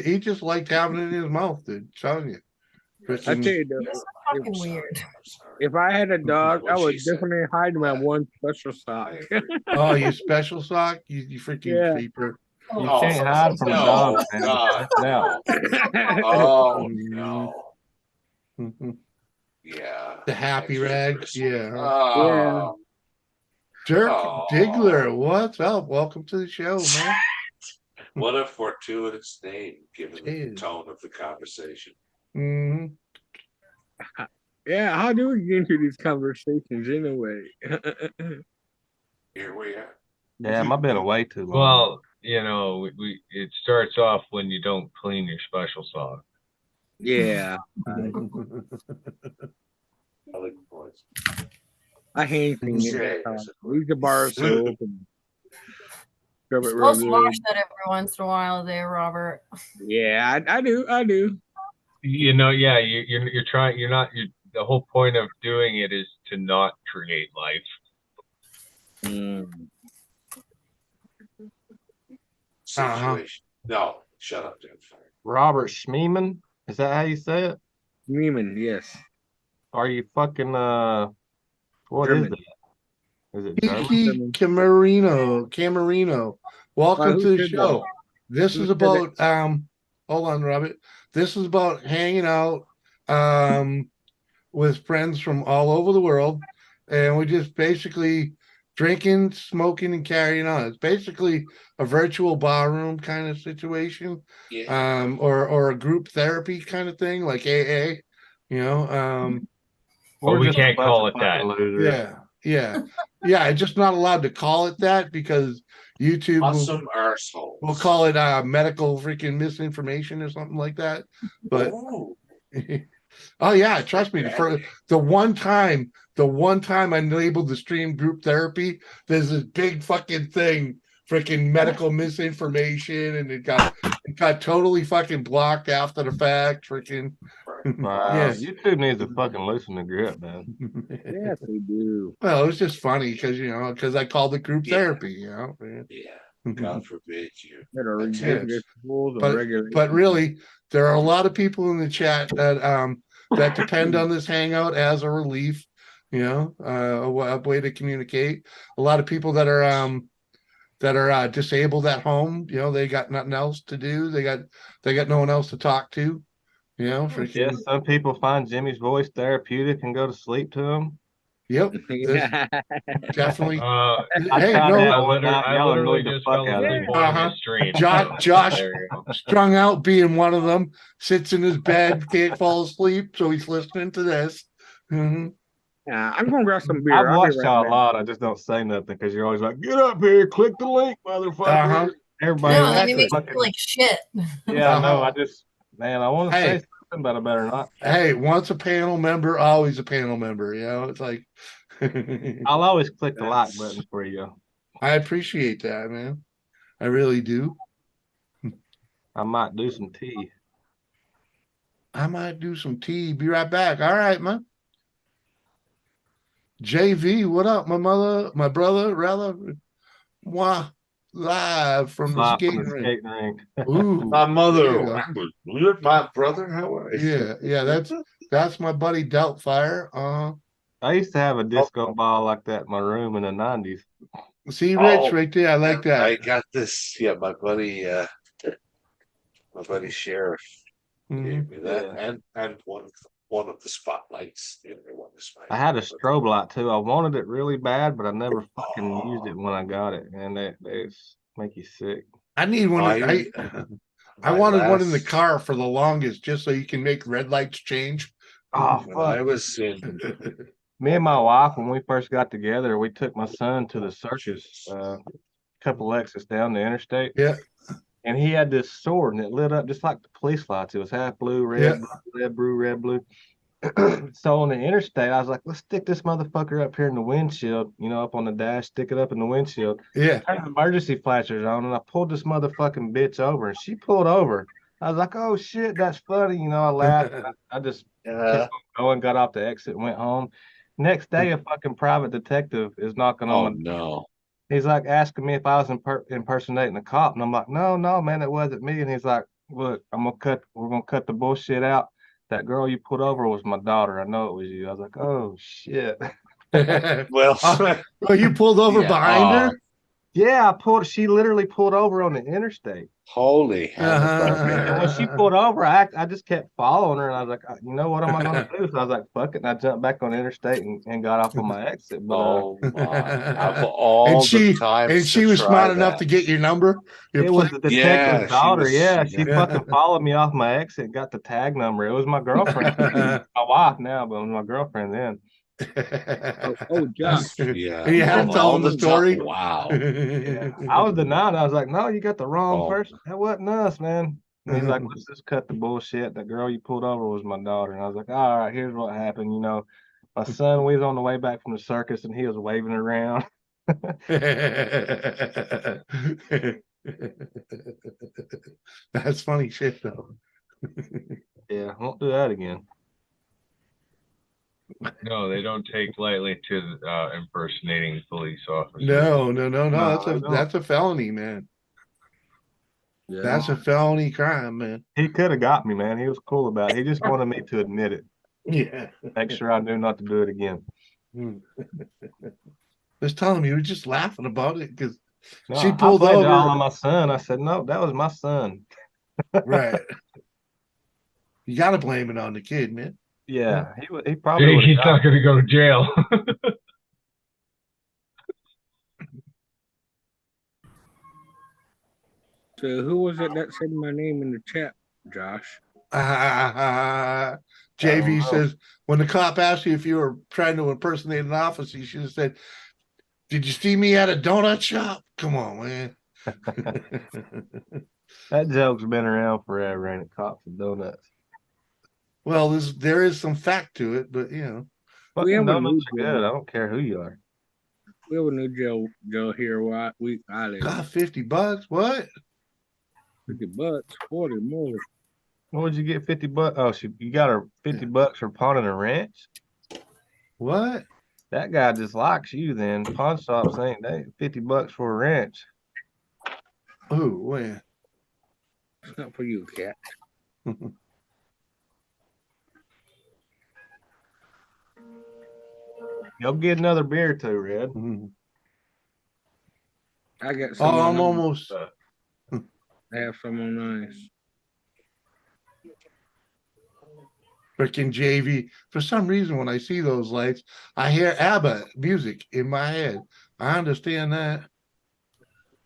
S1: having it in his mouth, dude. I'm telling you.
S6: I tell you,
S5: You're
S6: though,
S5: so fucking weird.
S6: if I had a dog, I
S2: What'd
S6: would
S2: she say?
S6: definitely hide my one special sock.
S1: Oh, you special sock? You freaking
S6: Yeah.
S1: creeper.
S3: You
S2: Oh,
S3: can't hide from a dog,
S2: no,
S3: man.
S2: God,
S3: Check it out.
S2: Oh no.
S1: Mhm.
S2: Yeah.
S1: The happy
S2: Extra
S1: rag.
S2: crispy.
S1: Yeah.
S2: Oh,
S1: Dirk
S2: Oh.
S1: Diggler, what's up? Welcome to the show, man.
S2: what a fortuitous name given the
S1: Jeez.
S2: tone of the conversation.
S1: Mhm.
S6: Yeah, how do we get into these conversations anyway?
S2: Here we are.
S3: Damn, I've been away too long.
S4: Well, you know, it starts off when you don't clean your special sock.
S6: Yeah,
S2: I like the voice.
S6: I hate cleaning
S2: Okay.
S6: it. Leave the bar soap and scrub it
S5: You're
S6: real
S5: supposed to wash
S6: good.
S5: that every once in a while there, Robert.
S6: Yeah, I do.
S4: You know, yeah, you're trying. You're not. The whole point of doing it is to not create life.
S2: Situation. No, shut up, Dan.
S3: Robert Schmeeman, is that how you say it?
S6: Neiman, yes.
S3: Are you fucking what
S6: German.
S3: is that? Is it German?
S1: Kiki Camarino. Welcome
S6: who
S1: to the
S6: said
S1: show.
S6: that?
S1: This
S6: Who
S1: is
S6: said
S1: about hold on, Robert. This is about hanging out with friends from all over the world, and we just basically drinking, smoking, and carrying on. It's basically a virtual barroom kind of situation,
S2: Yeah.
S1: or a group therapy kind of thing, like AA. You know,
S4: Well,
S3: We're
S4: we
S3: just a
S4: can't
S3: bunch
S4: call
S3: of
S4: it that.
S3: fucking losers.
S1: yeah. I'm just not allowed to call it that because YouTube
S2: Awesome arseholes.
S1: will call it medical freaking misinformation or something like that. But
S2: Oh,
S1: oh yeah, trust me. The one time I labeled the stream group therapy, there's this big fucking thing, freaking medical misinformation, and it got totally fucking blocked after the fact. Freaking
S3: Wow,
S1: yes.
S3: YouTube needs to fucking loosen the grip, man.
S6: Yes, they do.
S1: Well, it was just funny because I called it group
S2: Yeah.
S1: therapy.
S2: yeah. God forbid you.
S6: That are
S2: Yes.
S6: ridiculous rules and
S1: but
S6: regulations.
S1: really, there are a lot of people in the chat that depend on this hangout as a relief. A way to communicate. A lot of people that are disabled at home. They got nothing else to do. They got no one else to talk to. Freaking.
S3: Yes, some people find Jimmy's voice therapeutic and go to sleep to him.
S1: Yep. This definitely. Hey,
S3: tried
S1: no.
S3: that
S4: I
S3: one night. Y'all
S4: literally
S3: annoyed the
S4: just
S3: fuck
S4: fell
S3: out of
S4: asleep
S3: me.
S4: on his stream.
S1: Josh
S4: There you go.
S1: strung out being one of them, sits in his bed, can't fall asleep, so he's listening to this. Mhm.
S6: Yeah, I'm gonna grab some beer.
S3: I've
S6: I'll be
S3: watched
S6: right
S3: y'all a
S6: back.
S3: lot. I just don't say nothing because you're always like, "Get up here, click the link, motherfucker."
S1: Uh-huh.
S3: Everybody,
S5: No,
S3: wants
S5: then
S3: to
S5: it makes me
S3: fucking-
S5: feel like shit.
S3: yeah, I know.
S1: Uh-huh.
S3: I want to
S1: Hey.
S3: say something, but I better not.
S1: Hey, once a panel member, always a panel member. It's like
S3: I'll always click the like button for you.
S1: I appreciate that, man. I really do.
S3: I might do some tea.
S1: I might do some tea. Be right back. All right, man. JV, what up, my brother, rather? Mwah, live from the
S3: Live from
S1: skating
S3: the
S1: rink.
S3: skating rink.
S1: Ooh,
S2: My
S1: there you
S2: mother,
S1: go.
S2: you're my brother. How are you?
S1: Yeah, that's my buddy Doubtfire.
S3: I used to have a disco ball like that in my room in the 90s.
S1: See Rich right there. I like that.
S2: I got this. Yeah, my buddy Sheriff gave me that, and one of the spotlights.
S3: I had a strobe light too. I wanted it really bad, but I never fucking used it when I got it, and they make you sick.
S1: I need one. I wanted one in the car for the longest, just so you can make red lights change.
S3: Oh,
S2: When
S3: fuck.
S2: I was in,
S3: Me and my wife, when we first got together, we took my son to the circus, a couple exits down the interstate.
S1: Yeah.
S3: And he had this sword, and it lit up just like the police lights. It was half blue, red, red, blue. So on the interstate, I was like, let's stick this motherfucker up here in the windshield, up on the dash, stick it up in the windshield.
S1: Yeah.
S3: Turn the emergency flashers on, and I pulled this motherfucking bitch over, and she pulled over. I was like, oh shit, that's funny. You know, I laughed. I just kept on going, got off the exit, went home. Next day, a fucking private detective is knocking on
S2: Oh
S3: my.
S2: no.
S3: He's like asking me if I was impersonating a cop, and I'm like, no, no, man, it wasn't me. And he's like, look, we're gonna cut the bullshit out. That girl you put over was my daughter. I know it was you. I was like, oh shit.
S2: Well,
S1: Oh, you pulled over
S2: Yeah.
S1: behind her?
S3: Yeah, she literally pulled over on the interstate.
S2: holy hell.
S3: And when she pulled over, I just kept following her, and I was like, you know what am I gonna do? So I was like, fuck it, and I jumped back on the interstate and got off on my exit. But
S2: Oh my. Of all
S1: and
S2: the times
S1: she
S2: to
S1: was
S2: try
S1: smart enough
S2: that.
S1: to get your number. Your
S3: it was the
S2: Yeah,
S3: detective's daughter. She
S1: yeah.
S3: fucking followed me off my exit and got the tag number. It was my girlfriend. My wife now, but it was my girlfriend then.
S6: Oh, Josh.
S2: Yeah.
S1: And you had to
S2: Of
S1: tell
S2: all
S1: them the
S2: the
S1: story.
S2: Wow.
S3: I was denying. I was like, no, you got the wrong
S2: Oh.
S3: person. That wasn't us, man. And he's like, let's just cut the bullshit. The girl you pulled over was my daughter. And I was like, all right, here's what happened. You know, my son, we was on the way back from the circus and he was waving around.
S1: That's funny shit, though.
S3: Yeah, won't do that again.
S4: No, they don't take lightly to impersonating police officers.
S1: No.
S3: No,
S1: That's a felony, man.
S6: Yeah.
S1: That's a felony crime, man.
S3: he could have got me, man. He was cool about it. He just wanted me to admit it.
S1: Yeah.
S3: Make sure I knew not to do it again.
S1: Just tell him you were just laughing about it because
S3: No,
S1: she
S3: I
S1: pulled
S3: blamed it all
S1: over.
S3: on my son. I said, no, that was my son.
S1: Right. You got to blame it on the kid, man.
S3: Yeah, he probably would
S4: He's
S3: have
S4: not going to go to jail.
S6: So who was it that said my name in the chat, Josh?
S1: JV says, when the cop asked you if you were trying to impersonate an officer, you should have said, did you see me at a donut shop? Come on, man.
S3: That joke's been around forever, ain't it? Cops and donuts.
S1: Well, there is some fact to it, but you know.
S6: We have
S3: Fucking
S6: a new
S3: donuts are good.
S6: jail.
S3: I don't care who you are.
S6: We have a new jail here where I live.
S1: God, $50? What?
S6: $50, 40 more.
S3: What would you get? $50? Oh, you got her $50 for pawning a wrench?
S1: What?
S3: That guy just likes you then. Pawn shops ain't they $50 for a wrench.
S1: Oh, when?
S6: It's not for you, cat.
S3: Go get another beer too, Red.
S6: I got some.
S1: Oh, I'm
S6: on
S1: almost.
S6: I have some on ice.
S1: Freaking JV. For some reason, when I see those lights, I hear ABBA music in my head. I understand that.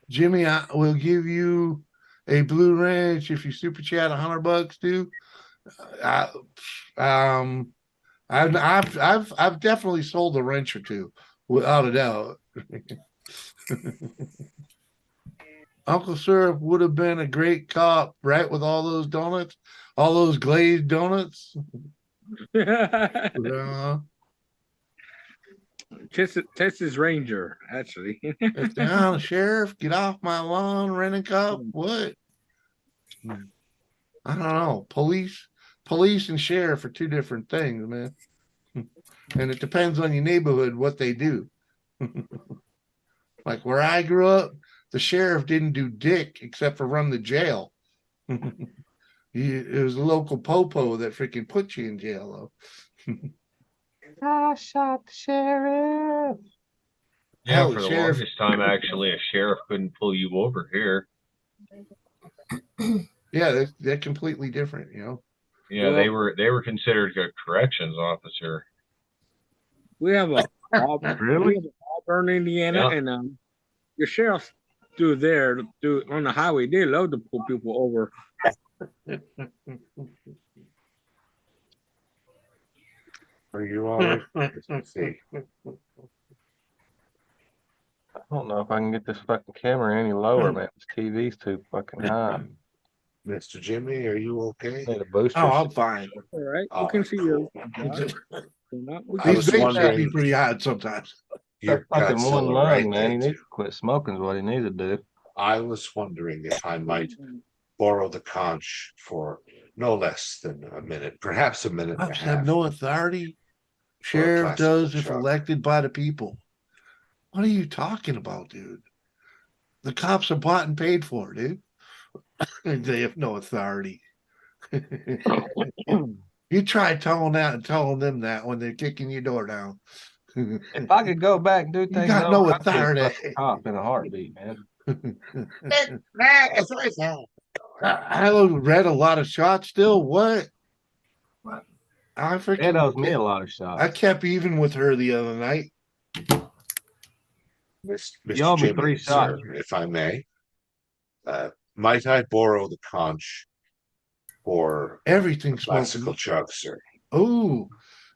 S1: Jimmy, I will give you a blue wrench if you super chat $100 too. I've definitely sold a wrench or two, without a doubt. Uncle Syrup would have been a great cop, right? With all those donuts, all those glazed donuts.
S6: Texas Ranger, actually.
S1: It's down, sheriff, get off my lawn, renting cop. What? I don't know. Police and sheriff are two different things, man. And it depends on your neighborhood what they do. Like where I grew up, the sheriff didn't do dick except for run the jail. It was a local popo that freaking put you in jail, though.
S3: I shot the sheriff.
S4: Yeah,
S1: Hell,
S4: for the
S1: sheriff.
S4: longest time, actually, a sheriff couldn't pull you over here.
S1: Yeah, they're completely different, you know.
S4: Yeah,
S6: Well,
S4: they were considered a corrections officer.
S6: we have a Auburn,
S3: Really?
S6: we have Auburn, Indiana,
S4: Yeah.
S6: and your sheriffs through there on the highway. They love to pull people over.
S2: Are you all right? Let's see.
S3: I don't know if I can get this fucking camera any lower, man. This TV's too fucking high.
S2: Mr. Jimmy, are you okay?
S3: Need a booster.
S1: Oh, I'm fine.
S6: All right,
S2: All
S6: we can
S2: right,
S6: see
S2: cool.
S6: you.
S2: I was
S1: These things
S2: wondering-
S1: be pretty hot sometimes.
S2: Your
S3: That fucking
S2: guts
S3: one
S2: are
S3: lung,
S2: right
S3: man.
S2: there,
S3: He needs
S2: too.
S3: to quit smoking is what he needs to do.
S2: I was wondering if I might borrow the conch for no less than a minute, perhaps a minute and a
S1: Cops have
S2: half.
S1: no authority.
S2: For a
S1: Sheriff
S2: classical
S1: does if
S2: chuck.
S1: elected by the people. What are you talking about, dude? The cops are bought and paid for, dude. They have no authority. You try telling them that when they're kicking your door down.
S3: If I could go back and do
S1: You
S3: things
S1: got
S3: over,
S1: no
S3: I'd be a
S1: authority.
S3: fucking cop in a heartbeat, man.
S1: I read a lot of shots still. What?
S5: What?
S1: I
S3: Ed
S1: freaking
S3: owes me a lot of shots.
S1: I kept even with her the other night.
S3: You owe me
S2: Mr.
S3: 3
S2: Jimmy,
S3: shots.
S2: sir, if I may, might I borrow the conch for
S1: Everything's
S2: classical
S1: smoking.
S2: chug, sir?
S1: Oh,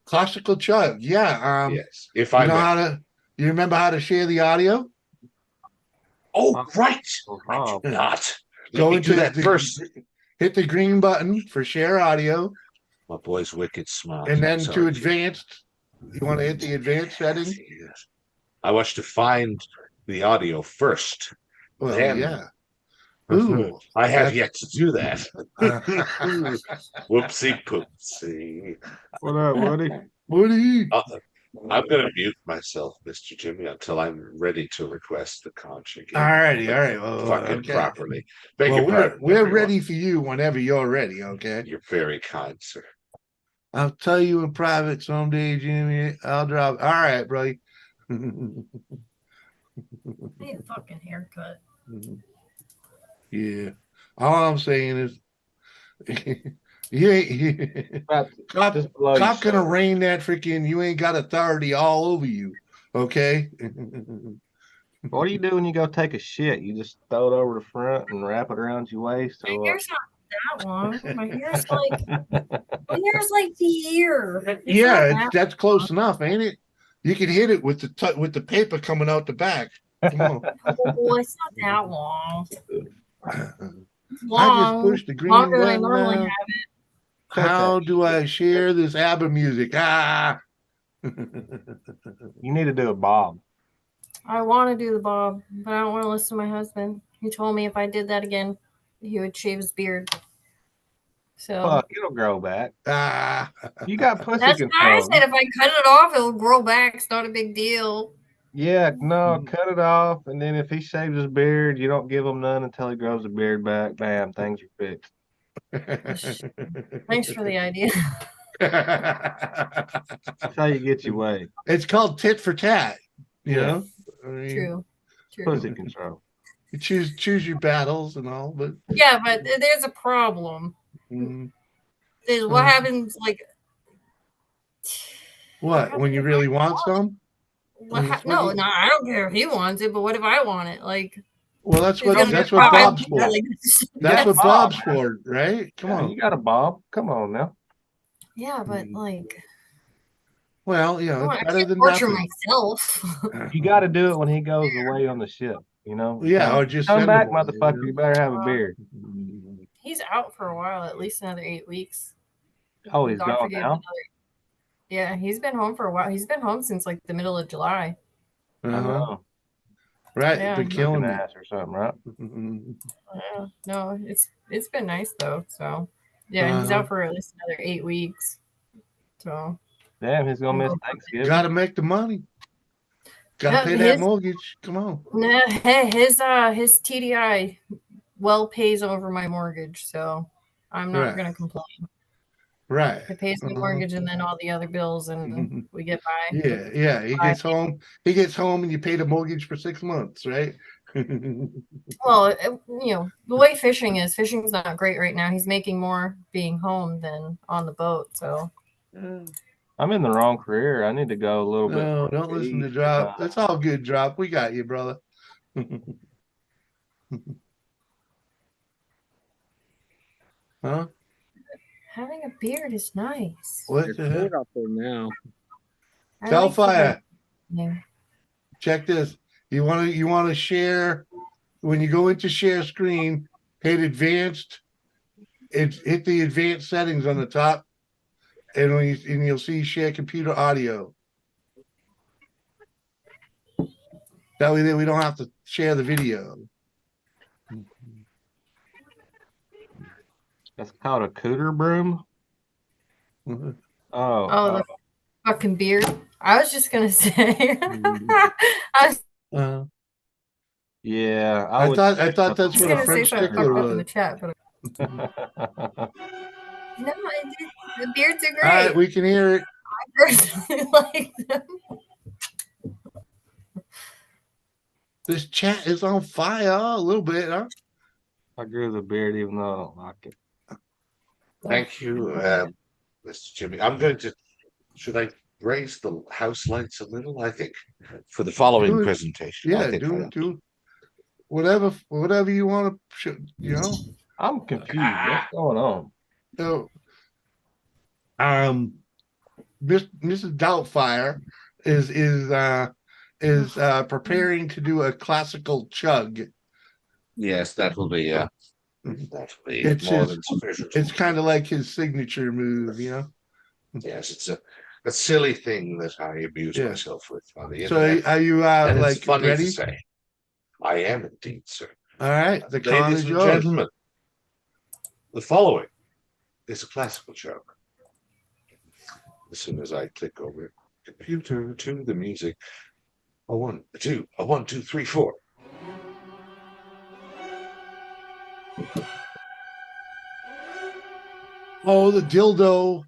S1: classical chug. Yeah.
S2: Yes, if
S1: You
S2: I
S1: know
S2: may.
S1: how to. You remember how to share the audio?
S2: Oh, right.
S3: Uh-huh.
S2: Not. Let
S1: Go
S2: me
S1: into
S2: do that first.
S1: Hit the green button for share audio,
S2: My boy's wicked smart.
S1: and then
S2: Sorry,
S1: to
S2: Jim.
S1: advanced. You want to hit the advanced setting?
S2: Yes. I wish to find the audio first.
S1: Well,
S2: Then
S1: yeah. Ooh,
S2: I have
S1: that's-
S2: yet to do that. Whoopsie poopsie.
S3: What up, Woody?
S1: Woody.
S2: I'm going to mute myself, Mr. Jimmy, until I'm ready to request the conch again.
S1: All righty. Well,
S2: Fucking
S1: okay.
S2: properly. Beg
S1: Well,
S2: your pardon,
S1: we're
S2: everyone.
S1: ready for you whenever you're ready. Okay.
S2: You're very kind, sir.
S1: I'll tell you in private someday, Jimmy. I'll drop. All right, bro.
S5: I need a fucking haircut.
S1: Yeah. All I'm saying is, you ain't. Cop gonna rain that freaking. You ain't got authority all over you. Okay.
S3: What do you do when you go take a shit? You just throw it over the front and wrap it around your waist,
S5: My
S3: or what?
S5: hair's not that long. My hair's like the ear. It's
S1: Yeah,
S5: not
S1: that's close enough, ain't it? You can hit it with the paper coming out the back. Come on.
S5: Oh, it's not that long. It's
S1: I just
S5: long.
S1: pushed the green
S5: Longer than I
S1: button
S5: normally
S1: now.
S5: have it.
S1: How do I share this ABBA music?
S3: You need to do a bob.
S5: I want to do the bob, but I don't want to listen to my husband. He told me if I did that again, he would shave his beard. So
S3: Fuck, it'll grow back. You got pussy
S5: that's what I
S3: control.
S5: said. If I cut it off, it'll grow back. It's not a big deal.
S3: Yeah, no, cut it off, and then if he shaves his beard, you don't give him none until he grows the beard back. Bam, things are fixed.
S5: Thanks for the idea.
S3: That's how you get your way.
S1: It's called tit for tat. You
S3: Yeah.
S1: know? I mean,
S5: True.
S3: Pussy control.
S1: You choose your battles and all, but
S5: Yeah, but there's a problem. Is what happens like
S1: what when you really want some?
S5: no, I don't care if he wants it, but what if I want it? Like,
S1: well, that's what
S5: it's
S1: that's
S5: gonna
S1: what
S5: be
S1: Bob's
S5: fine.
S1: for.
S5: Like,
S1: That's what
S3: Bob,
S1: Bob's
S3: man.
S1: for, right? Come on.
S3: You got a bob. Come on now.
S5: yeah, but like,
S1: Well, you know,
S5: I
S1: it's better
S5: can't
S1: than
S5: torture
S1: nothing.
S5: myself.
S3: You got to do it when he goes away on the ship. You know.
S1: Yeah, or just
S3: come
S1: send
S3: back,
S1: him away,
S3: motherfucker. You better have a beard.
S5: He's out for a while, at least another 8 weeks.
S3: Oh,
S5: The
S3: he's
S5: doctor
S3: gone
S5: gave him
S3: now.
S5: yeah, he's been home for a while. He's been home since like the middle of July.
S3: I know.
S1: Right,
S5: Yeah.
S1: been killing me.
S3: Ass or something, right?
S5: Yeah, no, it's been nice though. So yeah, he's out for at least another 8 weeks. So
S3: Damn, he's gonna miss Thanksgiving.
S1: Got to make the money. Got to pay that mortgage. Come on.
S5: His TDI well pays over my mortgage, so I'm not gonna complain.
S1: Right.
S5: It pays the mortgage and then all the other bills, and we get by.
S1: Yeah. He gets home. He gets home, and you pay the mortgage for 6 months, right?
S5: Well, you know the way fishing's not great right now. He's making more being home than on the boat. So
S3: I'm in the wrong career. I need to go a little bit.
S1: No, don't listen to Drop. That's all good, Drop. We got you, brother. Huh?
S5: having a beard is nice.
S1: What
S6: It's
S1: the heck?
S6: cold out there now.
S5: I
S1: Tell
S5: like
S1: Fire.
S5: the-
S1: Check this. You want to share when you go into share screen, hit advanced. Hit the advanced settings on the top, and you'll see share computer audio. That way, we don't have to share the video.
S3: That's called a cooter broom.
S1: Mhm.
S3: Oh,
S5: Oh, the fucking beard. I was just gonna say. I was
S1: Uh,
S3: yeah.
S1: I
S3: would
S1: thought
S3: say
S1: that's
S5: just
S1: what a
S5: gonna say
S1: French
S5: something
S1: tickler
S5: fucked up in the
S1: was.
S5: chat, but no, the beards are
S1: All right,
S5: great.
S1: we can hear it.
S5: I personally like them.
S1: This chat is on fire a little bit, huh?
S3: I grew the beard even though I don't like it.
S2: Thank you, Mr. Jimmy. I'm going to. Should I raise the house lights a little? I think for the following
S1: Do it.
S2: presentation. I
S1: Yeah,
S2: think I
S1: do whatever you want to, you know.
S3: I'm confused. What's going on?
S1: So, Mrs. Doubtfire is preparing to do a classical chug.
S2: Yes, that will be.
S1: Mhm.
S2: That will be
S1: It's
S2: more
S1: his-
S2: than sufficient.
S1: It's kind of like his signature move, you know.
S2: Yes, it's a silly thing that I abuse
S1: Yeah.
S2: myself with on the
S1: So
S2: internet.
S1: are you
S2: And
S1: like
S2: it's funny
S1: ready?
S2: to say. I am indeed, sir.
S1: All right, the con
S2: Ladies
S1: is
S2: and
S1: yours.
S2: gentlemen, the following is a classical joke. As soon as I click over computer to the music, a one, two, three, four.
S1: Oh, the dildo.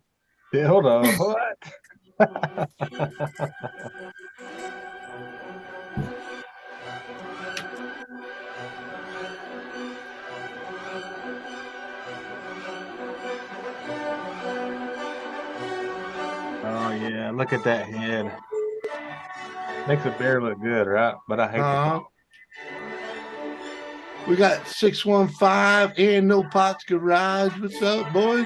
S3: Dildo. What? Oh yeah, look at that head. Makes a bear look good, right? But I hate the
S1: Uh-huh.
S3: dog.
S1: We got 615 and No Pots Garage. What's up, boys?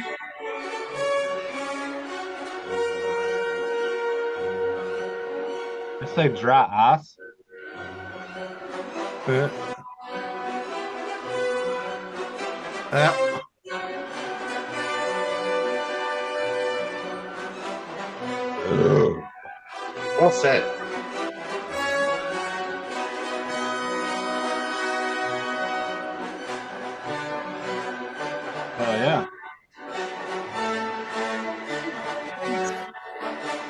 S3: They say dry ice.
S1: Yeah. Yeah.
S2: Well said.
S3: Hell yeah.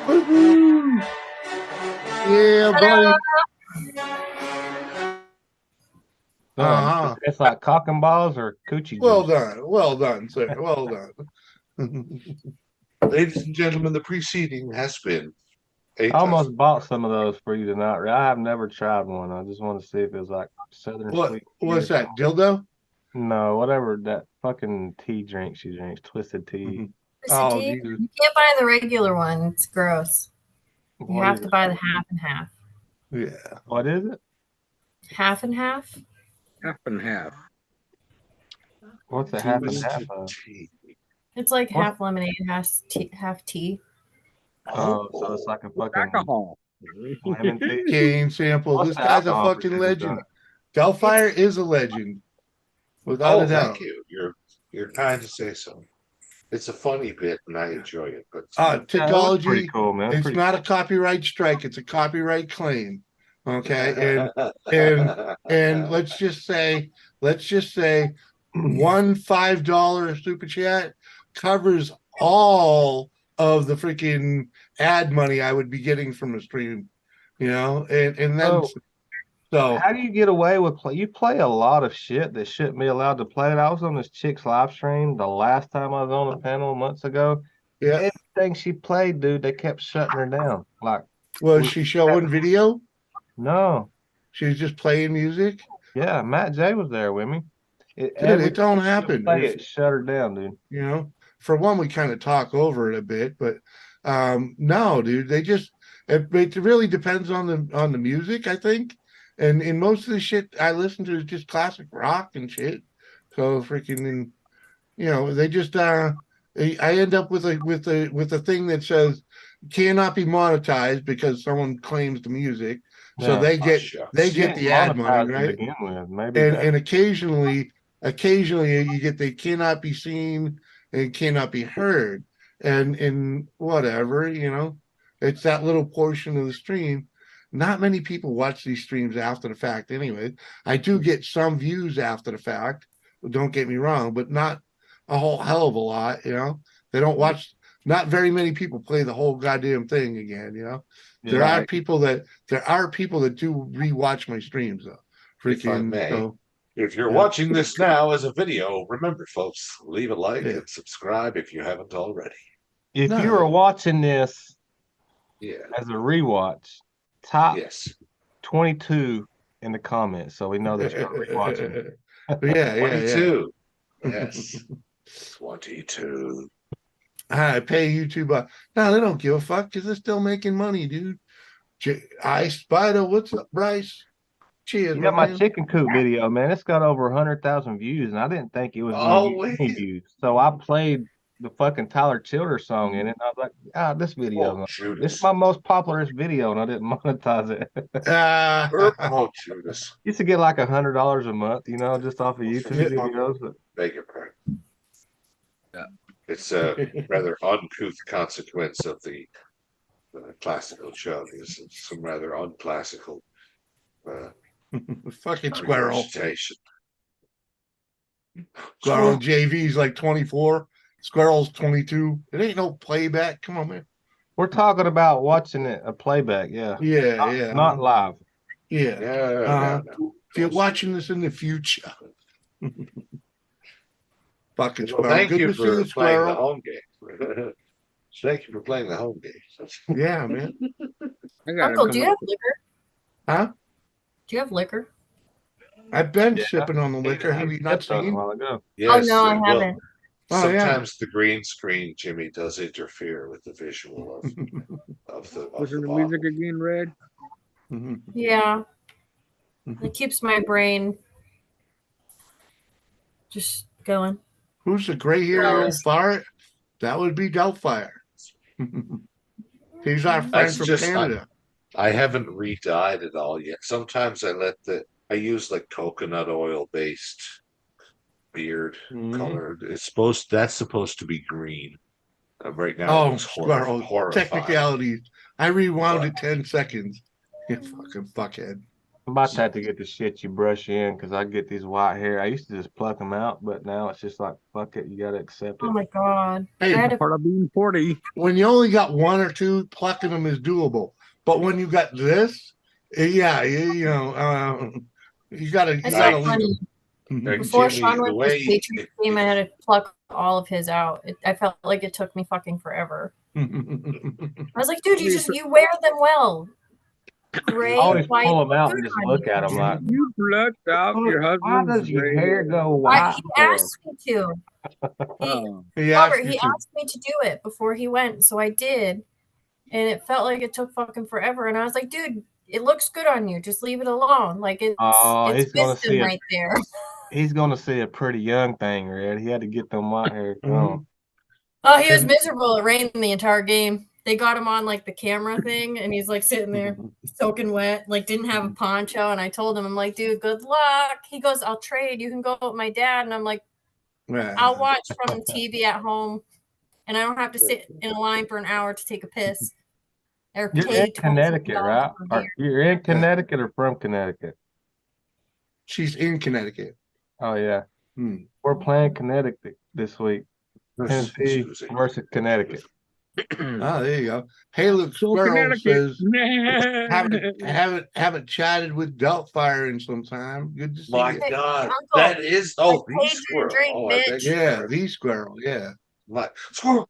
S1: Woo-hoo. Yeah, buddy. Uh-huh.
S3: It's like cock and balls or coochie
S1: Well
S3: juice.
S1: done. Well done, sir. Well done.
S2: Ladies and gentlemen, the preceding has been a
S3: I almost bought some of those for you tonight. I have never tried one. I just want to see if it was like Southern Sweet Tea
S1: What's
S3: or
S1: that? Dildo?
S3: no, whatever that fucking tea drink she drinks, twisted tea.
S1: Mhm.
S5: Twisted
S1: Oh,
S5: tea?
S1: Jesus.
S5: You can't buy the regular one. It's gross. You
S3: What
S5: have
S3: is
S5: to
S3: it?
S5: buy the half and half.
S1: Yeah.
S3: What is it?
S5: Half and half?
S6: Half and half.
S3: What's it half and half
S2: twisted
S3: of?
S2: tea.
S5: It's like
S3: What?
S5: half lemonade, half tea.
S3: Oh, so it's like a fucking
S6: Alcohol.
S3: lemon tea.
S1: Cane sample.
S3: What's
S1: This
S3: the
S1: guy's a
S3: alcohol
S1: fucking
S3: percentage on
S1: legend.
S3: it?
S1: Doubtfire is a legend. Without
S2: Oh,
S1: a doubt.
S2: thank you. You're kind to say so. It's a funny bit, and I enjoy it. But
S3: Yeah, it looks pretty
S1: Technology,
S3: cool, man.
S1: it's
S3: Pretty
S1: not a
S3: cool.
S1: copyright strike, it's a copyright claim. Okay. And let's just say one $5 super chat covers all of the freaking ad money I would be getting from a stream, and then so
S3: How do you get away with play? You play a lot of shit that shouldn't be allowed to play. I was on this chick's live stream the last time I was on a panel months ago.
S1: yeah.
S3: Everything she played, dude, they kept shutting her down. Like,
S1: Was she showing video?
S3: no,
S1: She was just playing music?
S3: yeah, Matt J was there with me.
S1: Dude,
S3: Every
S1: it don't
S3: time she would
S1: happen.
S3: play it, shut her down, dude.
S1: For one, we kind of talk over it a bit, but no, dude, it really depends on the music, I think. And in most of the shit I listen to is just classic rock and shit. So freaking, they just I end up with a thing that says cannot be monetized because someone claims the music. So
S3: Yeah.
S1: they get
S2: Oh, shucks.
S1: they
S3: She
S1: get
S3: ain't
S1: the ad money,
S3: monetized to
S1: right?
S3: begin with. Maybe
S1: And
S3: that.
S1: and occasionally you get they cannot be seen and cannot be heard. And whatever, it's that little portion of the stream. Not many people watch these streams after the fact anyway. I do get some views after the fact, don't get me wrong, but not a whole hell of a lot. You know, they don't watch. Not very many people play the whole goddamn thing again. You know, there
S3: Yeah.
S1: are people that do rewatch my streams though.
S2: If I
S1: Freaking
S2: may.
S1: so.
S2: If you're
S1: Yeah.
S2: watching this now as a video, remember, folks, leave a like
S1: Yeah.
S2: and subscribe if you haven't already.
S3: If
S1: No.
S3: you are watching this
S2: Yeah.
S3: as a rewatch, top
S2: Yes.
S3: 22 in the comments so we know that you're rewatching.
S1: Yeah,
S2: 22. Yes. 22.
S1: I pay YouTube. No, they don't give a fuck because they're still making money, dude. I Spider, what's up, Bryce? Cheers,
S3: Yeah,
S1: my
S3: my
S1: man.
S3: chicken coop video, man, it's got over 100,000 views, and I didn't think it was going to
S2: Oh,
S3: get any
S2: wait.
S3: views. So I played the fucking Tyler Childers song in it, and I was like, this video,
S2: Oh,
S3: it's
S2: Judas.
S3: my most popular video, and I didn't monetize it.
S2: Oh, Judas.
S3: Used to get like $100 a month, you know, just off of YouTube videos. But
S2: Beg your pardon.
S6: Yeah.
S2: It's a rather uncouth consequence of the classical chug. Is some rather unclassical
S1: Fucking squirrel.
S2: regurgitation.
S1: Squirrel JV's like 24. Squirrel's 22. It ain't no playback. Come on, man.
S3: we're talking about watching it, a playback, yeah.
S1: Yeah,
S3: Not live.
S1: yeah.
S2: No.
S1: If you're watching this in the future, fucking
S2: Well,
S1: squirrel.
S2: thank
S1: Good
S2: you
S1: to see
S2: for
S1: you,
S2: playing the
S1: squirrel.
S2: home game. Thank you for playing the home game.
S1: Yeah, man.
S6: I gotta
S5: Uncle,
S6: come
S5: do you
S6: up.
S5: have liquor?
S1: Huh?
S5: Do you have liquor?
S1: I've been
S3: Yeah.
S1: sipping on the liquor. Have you not
S3: Stepped on it a
S1: seen?
S3: while ago.
S2: Yes,
S5: no, I
S2: well,
S5: haven't.
S1: Oh, yeah.
S2: sometimes the green screen, Jimmy, does interfere with the visual of the
S6: Listen to
S2: bottle.
S6: music again, Red.
S5: Yeah. It keeps my brain just going.
S1: Who's the gray-haired old
S5: Yes.
S1: fart? That would be Doubtfire. He's our friend
S2: That's
S1: from
S2: just
S1: Canada.
S2: I haven't re-dyed it all yet. Sometimes I use like coconut oil based beard
S1: Mhm.
S2: color. That's supposed to be green. Right now, it
S1: Oh,
S2: looks
S1: squirrel.
S2: horrifying.
S1: Technicalities. I rewound it 10 seconds. You fucking fuckhead.
S3: I'm about to have to get the shit you brush in because I get these white hair. I used to just pluck them out, but now it's just like, fuck it, you got to accept it.
S5: Oh my god.
S1: Hey,
S5: I had to
S6: Part of being 40.
S1: when you only got one or two, plucking them is doable. But when you got this, yeah, you know, you gotta
S5: I saw
S1: leave
S5: funny.
S1: them.
S5: Before
S2: Jimmy,
S5: Sean
S2: the
S5: went to
S2: way
S5: his Patriot game, I had to pluck all of his out. I felt like it took me fucking forever. I was like, dude, you wear them well. Gray,
S3: I always
S5: white,
S3: pull them out
S5: good
S3: and just
S5: on
S3: look
S5: you.
S3: at them like,
S6: You plucked out your
S3: why
S6: husband's
S3: does your
S6: gray
S3: hair
S6: hair.
S3: go white?
S5: He asked me to.
S6: Oh.
S1: He
S5: Robert,
S1: asked you
S5: he
S1: to.
S5: asked me to do it before he went, so I did. And it felt like it took fucking forever. And I was like, dude, it looks good on you. Just leave it alone. Like it's
S3: he's gonna see
S5: wisdom
S3: it.
S5: right there.
S3: He's gonna see a pretty young thing, Red. He had to get them white hair going.
S5: Oh, he was miserable. It rained the entire game. They got him on like the camera thing, and he's like sitting there soaking wet, like didn't have a poncho. And I told him, I'm like, dude, good luck. He goes, I'll trade. You can go with my dad. And I'm like, I'll watch from the TV at home, and I don't have to sit in a line for an hour to take a piss. Or
S3: You're
S5: pay
S3: in Connecticut,
S5: $27
S3: right?
S5: for beer.
S3: You're in Connecticut or from Connecticut?
S1: She's in Connecticut.
S3: Oh yeah,
S1: Hmm.
S3: we're playing Connecticut this week. Tennessee versus Connecticut.
S1: Oh, there you go. Hey, look,
S6: So
S1: Squirrel
S6: Connecticut.
S1: says haven't chatted with Doubtfire in some time. Good to see
S2: My
S1: you.
S2: God,
S5: Uncle,
S2: that is
S5: I
S2: the
S5: paid you to
S2: squirrel.
S5: drink,
S2: Oh, I
S5: bitch.
S2: beg your
S1: Yeah,
S2: pardon.
S1: the squirrel. Yeah,
S2: Squirrel.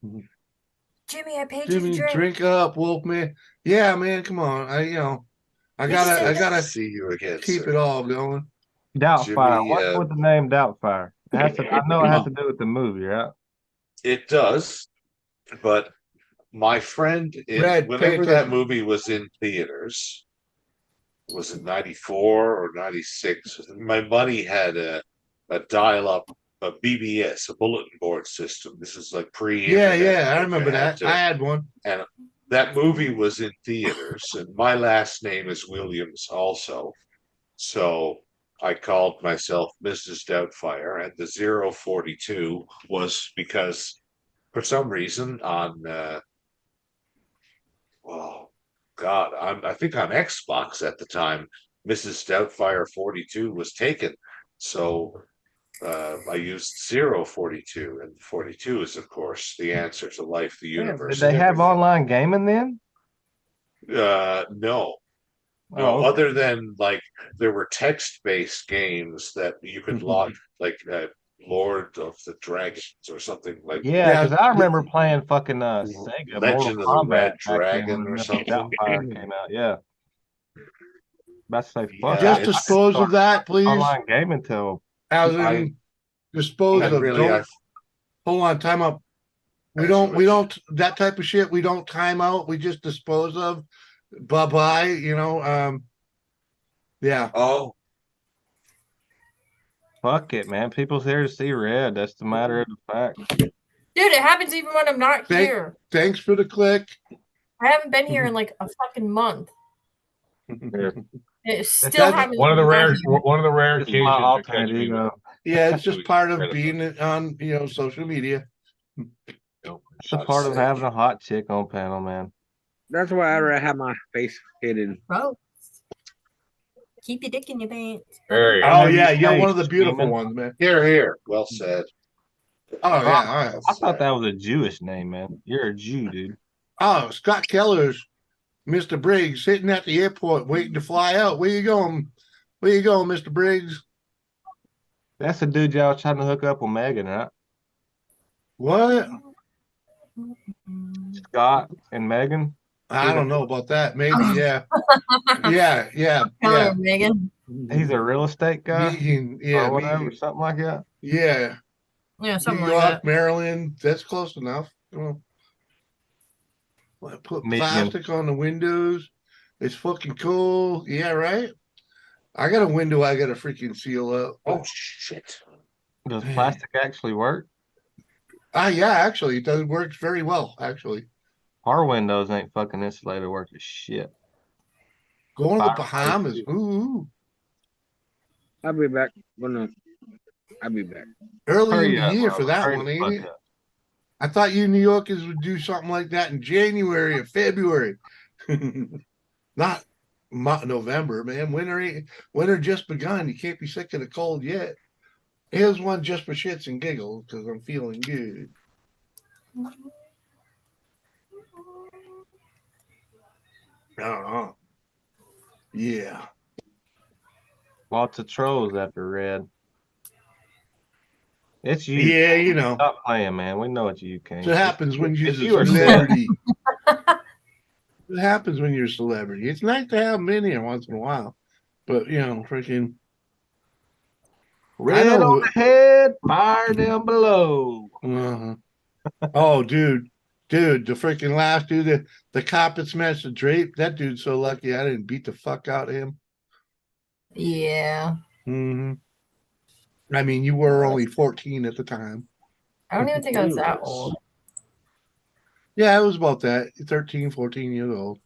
S5: Jimmy, I paid you
S1: Jimmy,
S5: to drink.
S1: drink up, Wolfman. Yeah, man, come on. I gotta
S2: See you again.
S1: keep
S2: sir.
S1: it all going.
S3: Doubtfire.
S2: Jimmy,
S3: What's with the name Doubtfire? I know it has to do with the movie, right?
S2: It does, but my friend,
S1: Red, pay
S2: whenever that
S1: attention.
S2: movie was in theaters, was it 94 or 96? My buddy had a dial-up, a BBS, a bulletin board system. This is like pre-internet.
S1: Yeah, I
S2: You
S1: remember
S2: had
S1: that. I had one.
S2: And that movie was in theaters, and my last name is Williams also. So I called myself Mrs. Doubtfire, and the 042 was because for some reason on I think on Xbox at the time, Mrs. Doubtfire 42 was taken. So I used 042, and 42 is, of course, the answer to life, the
S3: Yeah,
S2: universe.
S3: did they
S2: and
S3: have
S2: everything.
S3: online gaming then?
S2: No, no.
S3: Oh, okay.
S2: Other than like there were text-based games that you could log, like Lord of the Dragons or something like
S3: Yeah,
S1: Yeah,
S3: because I remember playing fucking Sega Mortal
S2: Legend of the
S3: Kombat
S2: Red
S3: back then
S2: Dragon
S3: when
S2: or
S3: Mr.
S2: something.
S3: Doubtfire came out. Yeah, about to say fuck.
S2: Yeah,
S1: just
S3: I
S2: it's
S3: didn't
S1: dispose of
S3: start
S1: that, please.
S3: online gaming till
S1: As
S2: I
S1: in, dispose
S2: and
S1: of.
S2: really
S1: Don't
S2: I've
S1: hold on. Time up. We
S2: as
S1: don't. We
S2: Rich.
S1: don't. That type of shit. We don't time out. We just dispose of. Bye bye. You know. Yeah.
S2: Oh,
S3: fuck it, man. People's here to see red. That's the matter of the fact.
S5: Dude, it happens even when I'm not
S1: Thank-
S5: here.
S1: Thanks for the click.
S5: I haven't been here in like a fucking month. It still
S1: That's-
S5: happens.
S4: One of the
S5: when I'm
S4: rare,
S5: not here.
S4: one of the rare
S3: This is my
S4: occasions you catch
S3: alternate
S4: me.
S3: ego.
S1: Yeah, it's just part of
S4: Right.
S1: being on social media.
S3: It's a part of having a hot chick on panel, man.
S6: That's why I rather have my face hidden.
S5: Bro, keep your dick in your pants.
S4: There you
S1: Oh
S3: know
S1: yeah,
S3: your
S1: you're one of
S3: face,
S1: the beautiful
S3: demon.
S1: ones, man.
S2: Here. Well said.
S1: Oh yeah.
S3: I thought that was a Jewish name, man. You're a Jew, dude.
S1: Oh, Scott Keller's Mr. Briggs sitting at the airport waiting to fly out. Where you going? Where you going, Mr. Briggs?
S3: That's the dude y'all was trying to hook up with Megan, right?
S1: What?
S3: Scott and Megan.
S1: I don't know about that. Maybe, yeah. Yeah.
S5: Connor, Megan.
S3: He's a real estate guy
S1: Yeah,
S3: or whatever, something like that.
S1: yeah.
S5: Yeah, something
S1: New
S5: like
S1: York,
S5: that.
S1: Maryland. That's close enough. Put
S3: Michigan.
S1: plastic on the windows. It's fucking cool. Yeah, right. I got a window I got to freaking seal up.
S2: Oh shit.
S3: Does plastic actually work?
S1: Yeah, actually, it does works very well. Actually,
S3: Our windows ain't fucking insulated worth a shit.
S1: going to the
S3: Fireplace,
S1: Bahamas.
S3: too.
S1: Ooh,
S6: I'll be back. Well, no, I'll be back.
S1: early
S3: Hurry
S1: in the
S3: up,
S1: year
S3: Robert.
S1: for that
S3: Hurry
S1: one,
S3: the
S1: ain't
S3: fuck
S1: it?
S3: up.
S1: I thought you New Yorkers would do something like that in January or February, not November, man. Winter just begun. You can't be sick of the cold yet. Here's one just for shits and giggles because I'm feeling good. Yeah.
S3: Lots of trolls after red. It's you.
S1: Yeah, you know.
S3: Stop playing, man. We know it's you, King.
S1: So it happens when you're
S3: If
S1: a
S3: you were
S1: celebrity. It happens when you're a celebrity. It's nice to have them in here once in a while. But, freaking.
S3: Red on the head, fire down below.
S1: Oh, dude. Dude, the freaking last dude, the cop that smashed the drape, that dude's so lucky I didn't beat the fuck out of him.
S5: Yeah.
S1: Mm-hmm. I mean, you were only 14 at the time.
S5: I don't even think I was that old.
S1: Yeah, it was about that. 13, 14 years old.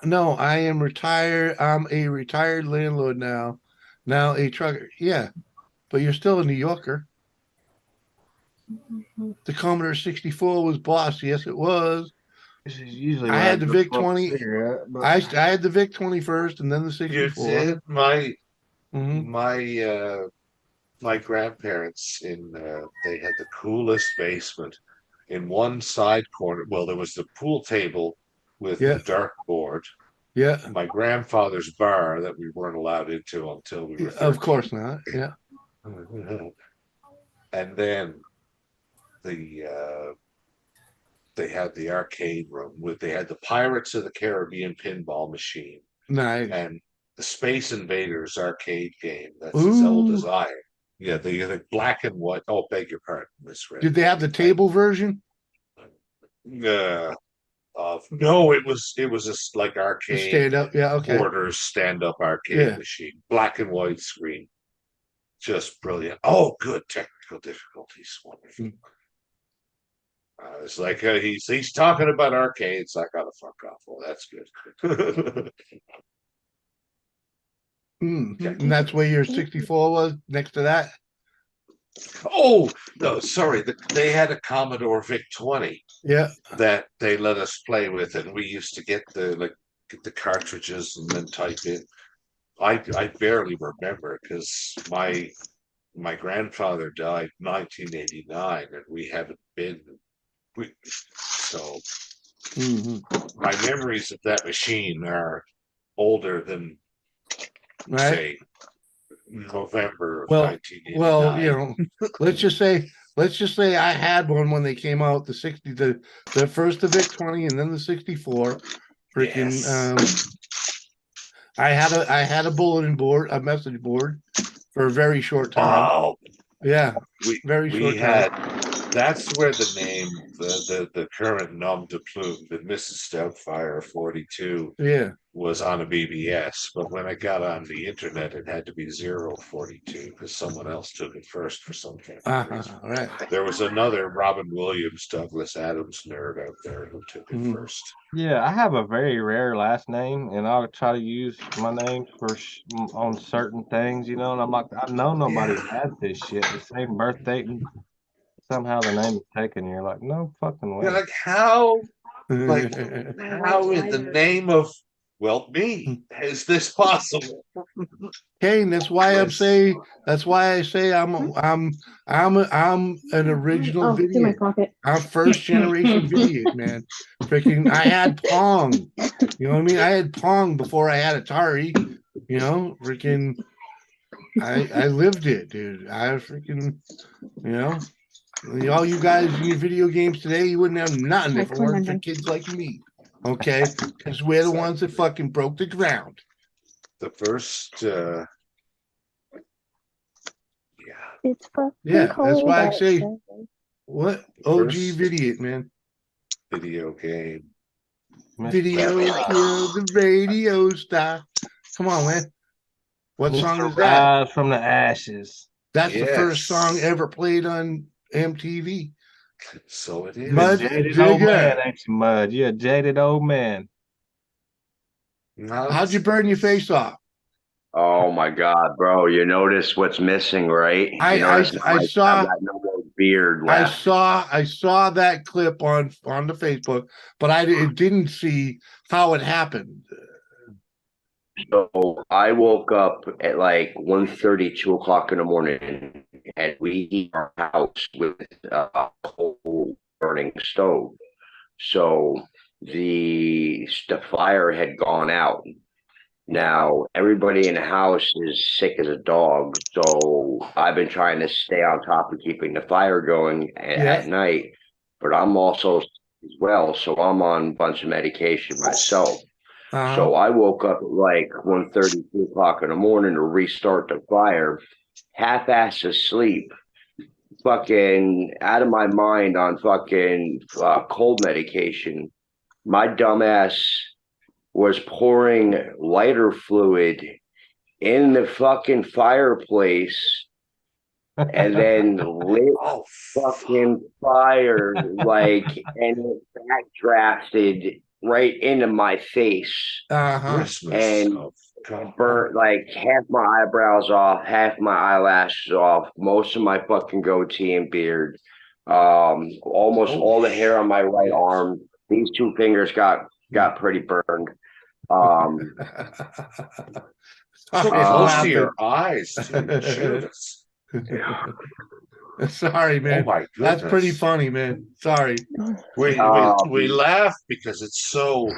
S1: No, I am retired. I'm a retired landlord now. Now a trucker. Yeah, but you're still a New Yorker. The Commodore 64 was boss. Yes, it was.
S3: This is usually
S1: I had the Vic 20.
S3: But...
S1: I had the Vic 20 first, and then the 64.
S2: You did? My
S1: Mhm.
S2: my grandparents they had the coolest basement. In one side corner, well, there was the pool table with
S1: Yeah.
S2: the dartboard.
S1: Yeah,
S2: My grandfather's bar that we weren't allowed into until we were 13.
S1: of course not. Yeah.
S2: And then they had the arcade room they had the Pirates of the Caribbean pinball machine
S1: Nice.
S2: and the Space Invaders arcade game that's as old as I am. Yeah, the black and white. Oh, beg your pardon, misread.
S1: Did they have the table version?
S2: No, it was just like
S1: The
S2: arcade
S1: stand up. Yeah. Okay.
S2: Borders stand-up arcade machine, black and white screen, just brilliant. Oh, good technical difficulties, wonderful. It's like he's talking about arcades. I gotta fuck off. Well, that's good.
S1: And that's where your 64 was next to that.
S2: Oh no, sorry. They had a Commodore VIC 20.
S1: Yeah.
S2: That they let us play with, and we used to get the cartridges and then type in. I barely remember because my grandfather died in 1989, and we haven't been. So my memories of that machine are older than
S1: Right.
S2: say November of
S1: Well,
S2: 1989.
S1: well, you know, let's just say I had one when they came out, the 60, the first the Vic 20 and then the 64. Freaking I had a bulletin board, a message board for a very short time.
S2: Oh,
S1: Yeah,
S2: we
S1: short
S2: had
S1: time.
S2: that's where the name the current nom de plume, the Mrs. Doubtfire 42,
S1: Yeah.
S2: was on a BBS, but when I got on the internet, it had to be 042 because someone else took it first for some kind of reason.
S1: Right.
S2: There was another Robin Williams, Douglas Adams nerd out there who took it first.
S3: Yeah, I have a very rare last name, and I'll try to use my name for on certain things, you know. And I'm like, I know nobody has this shit, the same birth date, and somehow the name is taken. You're like, no fucking way.
S2: You're like, how in the name of me is this possible?
S1: Kane, that's why I say I'm an original video. I'm first generation video, man. Freaking I had Pong. You know what I mean? I had Pong before I had Atari. You know, freaking I lived it, dude. I freaking, you know, all you guys in your video games today, you wouldn't have nothing if it weren't for kids like me. Okay? Because we're the ones that fucking broke the ground.
S2: The first
S7: It's fucking
S1: that's
S7: cold
S1: why I say
S7: outside.
S1: what OG
S2: First-
S1: video, man.
S2: video game.
S1: Video kill the radio star. Come on, man. What song is that?
S3: Rise from the ashes.
S1: That's the first song ever played on MTV.
S2: So it is.
S1: Mud
S3: Jaded old
S1: Digger.
S3: man, ain't you, Mud? You're a jaded old man.
S1: How'd you burn your face off?
S8: Oh my God, bro! You notice what's missing, right?
S1: I saw.
S8: I've got no more beard
S1: I
S8: left.
S1: saw that clip on the Facebook, but it didn't see how it happened.
S8: So I woke up at like 1:30, 2 o'clock in the morning, and we heat our house with a coal burning stove. So the fire had gone out. Now everybody in the house is sick as a dog, so I've been trying to stay on top of keeping the fire going at night, but I'm also sick as well, so I'm on a bunch of medication myself. So I woke up at like 1:30, 2 o'clock in the morning to restart the fire, half-ass asleep, fucking out of my mind on fucking cold medication. My dumbass was pouring lighter fluid in the fucking fireplace and then lit fucking fire, like, and it backdrafted right into my face. And burnt like half my eyebrows off, half my eyelashes off, most of my fucking goatee and beard, almost all the hair on my right arm. These two fingers got pretty burned.
S2: Close to your eyes.
S1: Sorry, man.
S2: Oh my goodness.
S1: That's pretty funny, man. Sorry.
S2: We laugh because it's so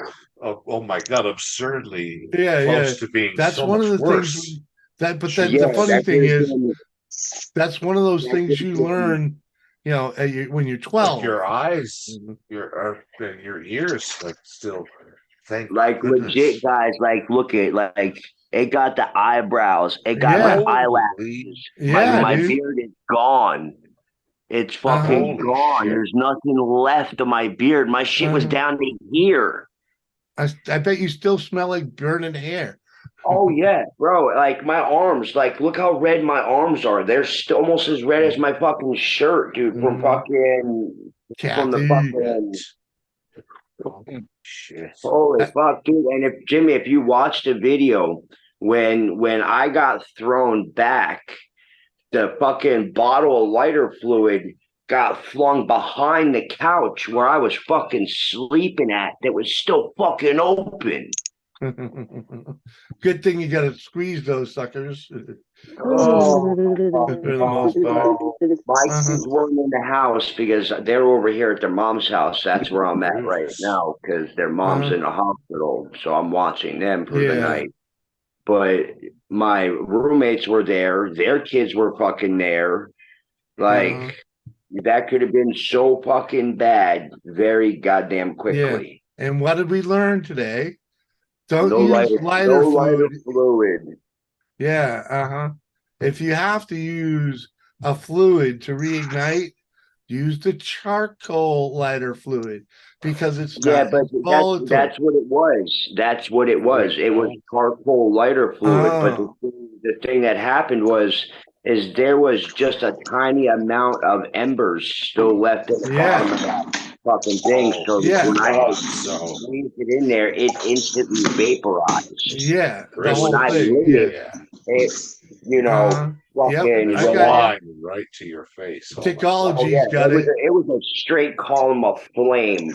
S2: oh my God, absurdly close to being
S1: that's
S2: so
S1: one
S2: much
S1: of the
S2: worse.
S1: things the funny thing is that's one of those things you learn, you know, when you're 12.
S2: Like your eyes, your ears, like still.
S8: Like legit, guys. Like look at like it got the eyebrows, it got my eyelashes. My beard is gone. It's fucking gone. Shit. There's nothing left of my beard. My shit was down to here.
S1: I bet you still smell like burning hair.
S8: Oh yeah, bro. Like my arms, like look how red my arms are. They're still almost as red as my fucking shirt, dude. From fucking from the fucking.
S2: Shit.
S8: Holy fuck, dude! And if Jimmy, if you watched the video when I got thrown back, the fucking bottle of lighter fluid got flung behind the couch where I was fucking sleeping at. That was still fucking open.
S1: Good thing you got to squeeze those suckers.
S8: Oh,
S1: For the most part.
S8: my
S1: Uh-huh.
S8: kids weren't in the house because they're over here at their mom's house. That's where I'm at right now because their mom's in the hospital. So I'm watching them for the
S1: Yeah.
S8: night. But my roommates were there. Their kids were fucking there. Like, that could have been so fucking bad very goddamn quickly.
S1: And what did we learn today? Don't
S8: No
S1: use lighter fluid. Yeah, If you have to use a fluid to reignite, use the charcoal lighter fluid because it's not
S8: but
S1: volatile.
S8: that's what it was. That's what it was. It was charcoal lighter fluid. But the thing that happened is there was just a tiny amount of embers still left at the bottom of that fucking thing. So when I had squeezed it in there, it instantly vaporized.
S1: Yeah, the
S8: And
S1: whole
S8: when I
S1: thing.
S8: lit it, you know, fucking
S1: I got
S2: right to your face.
S1: Technology's got it.
S8: It was a straight column of flame.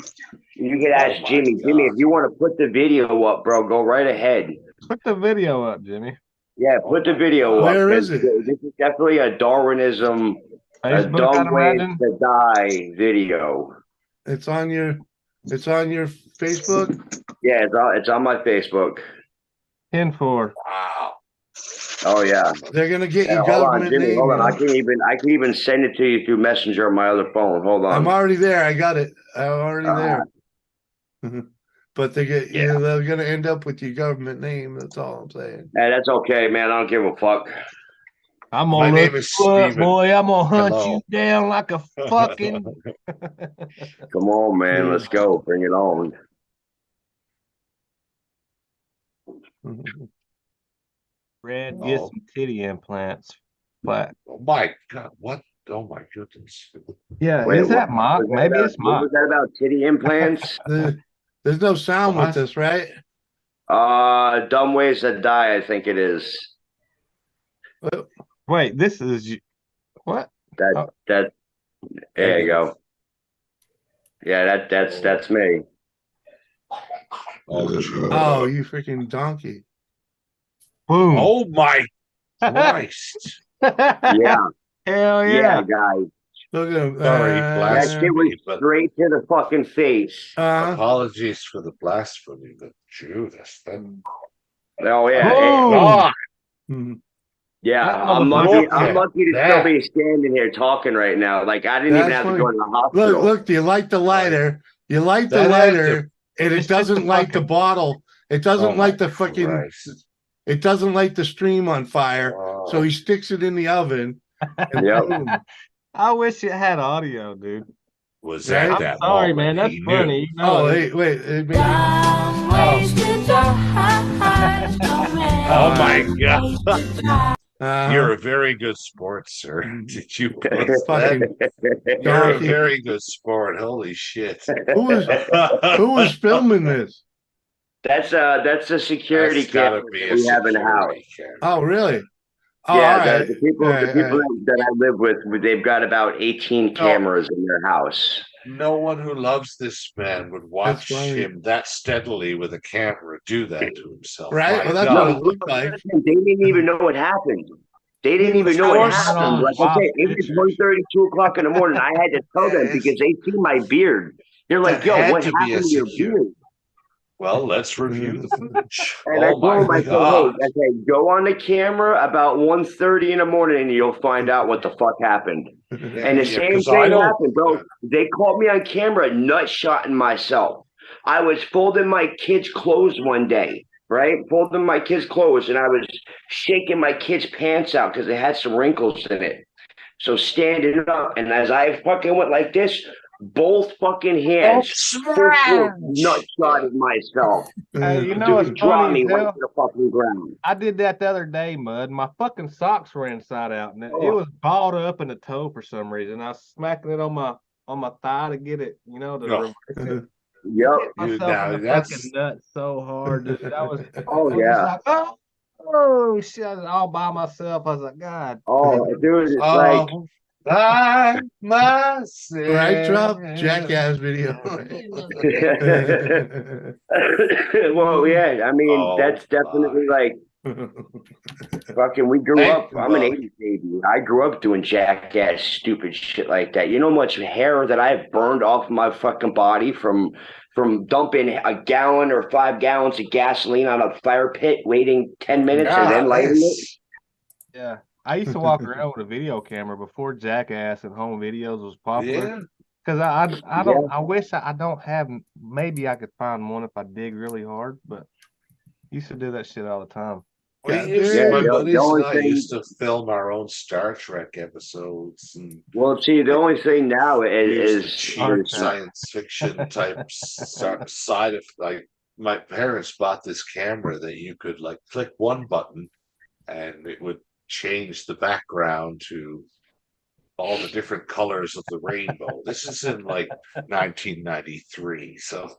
S8: You could ask Jimmy. Jimmy, if you want to put the video up, bro, go right ahead.
S3: Put the video up, Jimmy.
S8: Yeah, put the video up.
S1: Where is it?
S8: This is definitely a Darwinism, a
S3: Facebook,
S8: dumb
S3: I'd
S8: way
S3: imagine.
S8: to die video.
S1: It's on your Facebook.
S8: Yeah, it's on my Facebook.
S3: 10-4.
S2: Wow.
S8: Oh yeah.
S1: They're gonna get you
S8: Hold
S1: government
S8: on, Jimmy.
S1: name.
S8: Hold on. I can even send it to you through Messenger on my other phone. Hold on.
S1: I'm already there. I got it. I'm already there. But they get they're gonna end up with your government name. That's all I'm saying.
S8: Hey, that's okay, man. I don't give a fuck.
S3: I'm
S2: My
S3: gonna
S2: name
S3: look
S2: is
S3: you up,
S2: Steven.
S3: boy. I'm gonna hunt
S2: Hello.
S3: you down like a fucking.
S8: Come on, man. Let's go. Bring it on.
S3: Red, get some titty implants. Flat.
S2: Oh my God! What? Oh my goodness!
S3: Yeah,
S8: Wait,
S3: is that mock? Maybe it's
S8: What
S3: mock.
S8: was that about titty implants?
S1: There's no sound with this, right?
S8: Dumb ways that die. I think it is.
S3: Wait, this is what?
S8: That. There you go. Yeah, that's me.
S1: Oh, you freaking donkey!
S3: Boom!
S2: Oh my Christ!
S8: Yeah.
S3: Hell yeah,
S8: guys.
S1: Look at him.
S2: Sorry,
S8: That shit was straight to the fucking face.
S2: Apologies for the blasphemy, but Judas.
S8: Oh yeah.
S3: Oh.
S8: Yeah, I'm lucky to still be standing here talking right now. Like I didn't even have to go to the hospital.
S1: Look, you light the lighter. You light the lighter, and it doesn't light the bottle. It doesn't light the fucking. It doesn't light the stream on fire. So he sticks it in the oven.
S8: Yep.
S3: I wish it had audio, dude.
S2: Was that
S3: I'm
S2: that?
S3: sorry, man. That's funny. You know,
S1: wait.
S2: Oh my God! You're a very good sport, sir. Did you? You're a very good sport. Holy shit!
S1: Who was filming this?
S8: That's a security camera we have in the house.
S1: Oh, really? Oh,
S8: yeah, the people that I live with, they've got about 18 cameras in their house.
S2: No one who loves this man would watch him that steadily with a camera do that to himself.
S1: Right? Well, that's what it looked like.
S8: They didn't even know what happened. They didn't even know what happened. Like I said, it was 1:30, 2 o'clock in the morning. I had to tell them because they see my beard. They're like, "Yo, what happened to your beard?"
S2: Well, let's review the footage.
S8: And I told him, I said, go on the camera about 1:30 in the morning and you'll find out what the fuck happened. And the same thing happened, bro. They caught me on camera nut-shotting myself. I was folding my kids' clothes one day, right? Folding my kids' clothes, and I was shaking my kids' pants out because they had some wrinkles in it. So standing up, and as I fucking went like this, both fucking hands nut-shotted myself.
S3: Hey, you know what's
S8: dropped
S3: funny?
S8: me right to the fucking ground.
S3: I did that the other day, Mud. My fucking socks were inside out, and it was balled up in the toe for some reason. I was smacking it on my thigh to get it, to reverse it.
S8: Yep.
S3: Myself in the fucking nuts so hard. Dude. I was.
S8: Yeah.
S3: Oh shit! I was all by myself. I was like, God.
S8: Oh, dude, it's like
S2: I myself.
S1: Right, Trump? Jackass video.
S8: Well, yeah, I mean,
S2: Oh,
S8: that's definitely like fucking. We grew
S2: Thank
S8: up.
S2: you,
S8: I'm an
S2: Molly.
S8: '80s baby. I grew up doing jackass, stupid shit like that. You know how much hair that I've burned off my fucking body from dumping a gallon or 5 gallons of gasoline on a fire pit, waiting 10 minutes, and then lighting it.
S3: Yeah. I used to walk around with a video camera before Jackass and home videos was popular.
S2: Yeah.
S3: Because I don't I wish I don't have, maybe I could find one if I dig really hard, but used to do that shit all the time.
S2: We
S1: Yeah,
S2: used,
S1: there-
S2: my
S8: the
S2: buddies
S8: only
S2: and I
S8: thing-
S2: used to film our own Star Trek episodes and
S8: Well, see, the only thing now
S2: use the
S8: is
S2: cheap science fiction type side of like my parents bought this camera that you could like click one button and it would change the background to all the different colors of the rainbow. This is in like 1993, so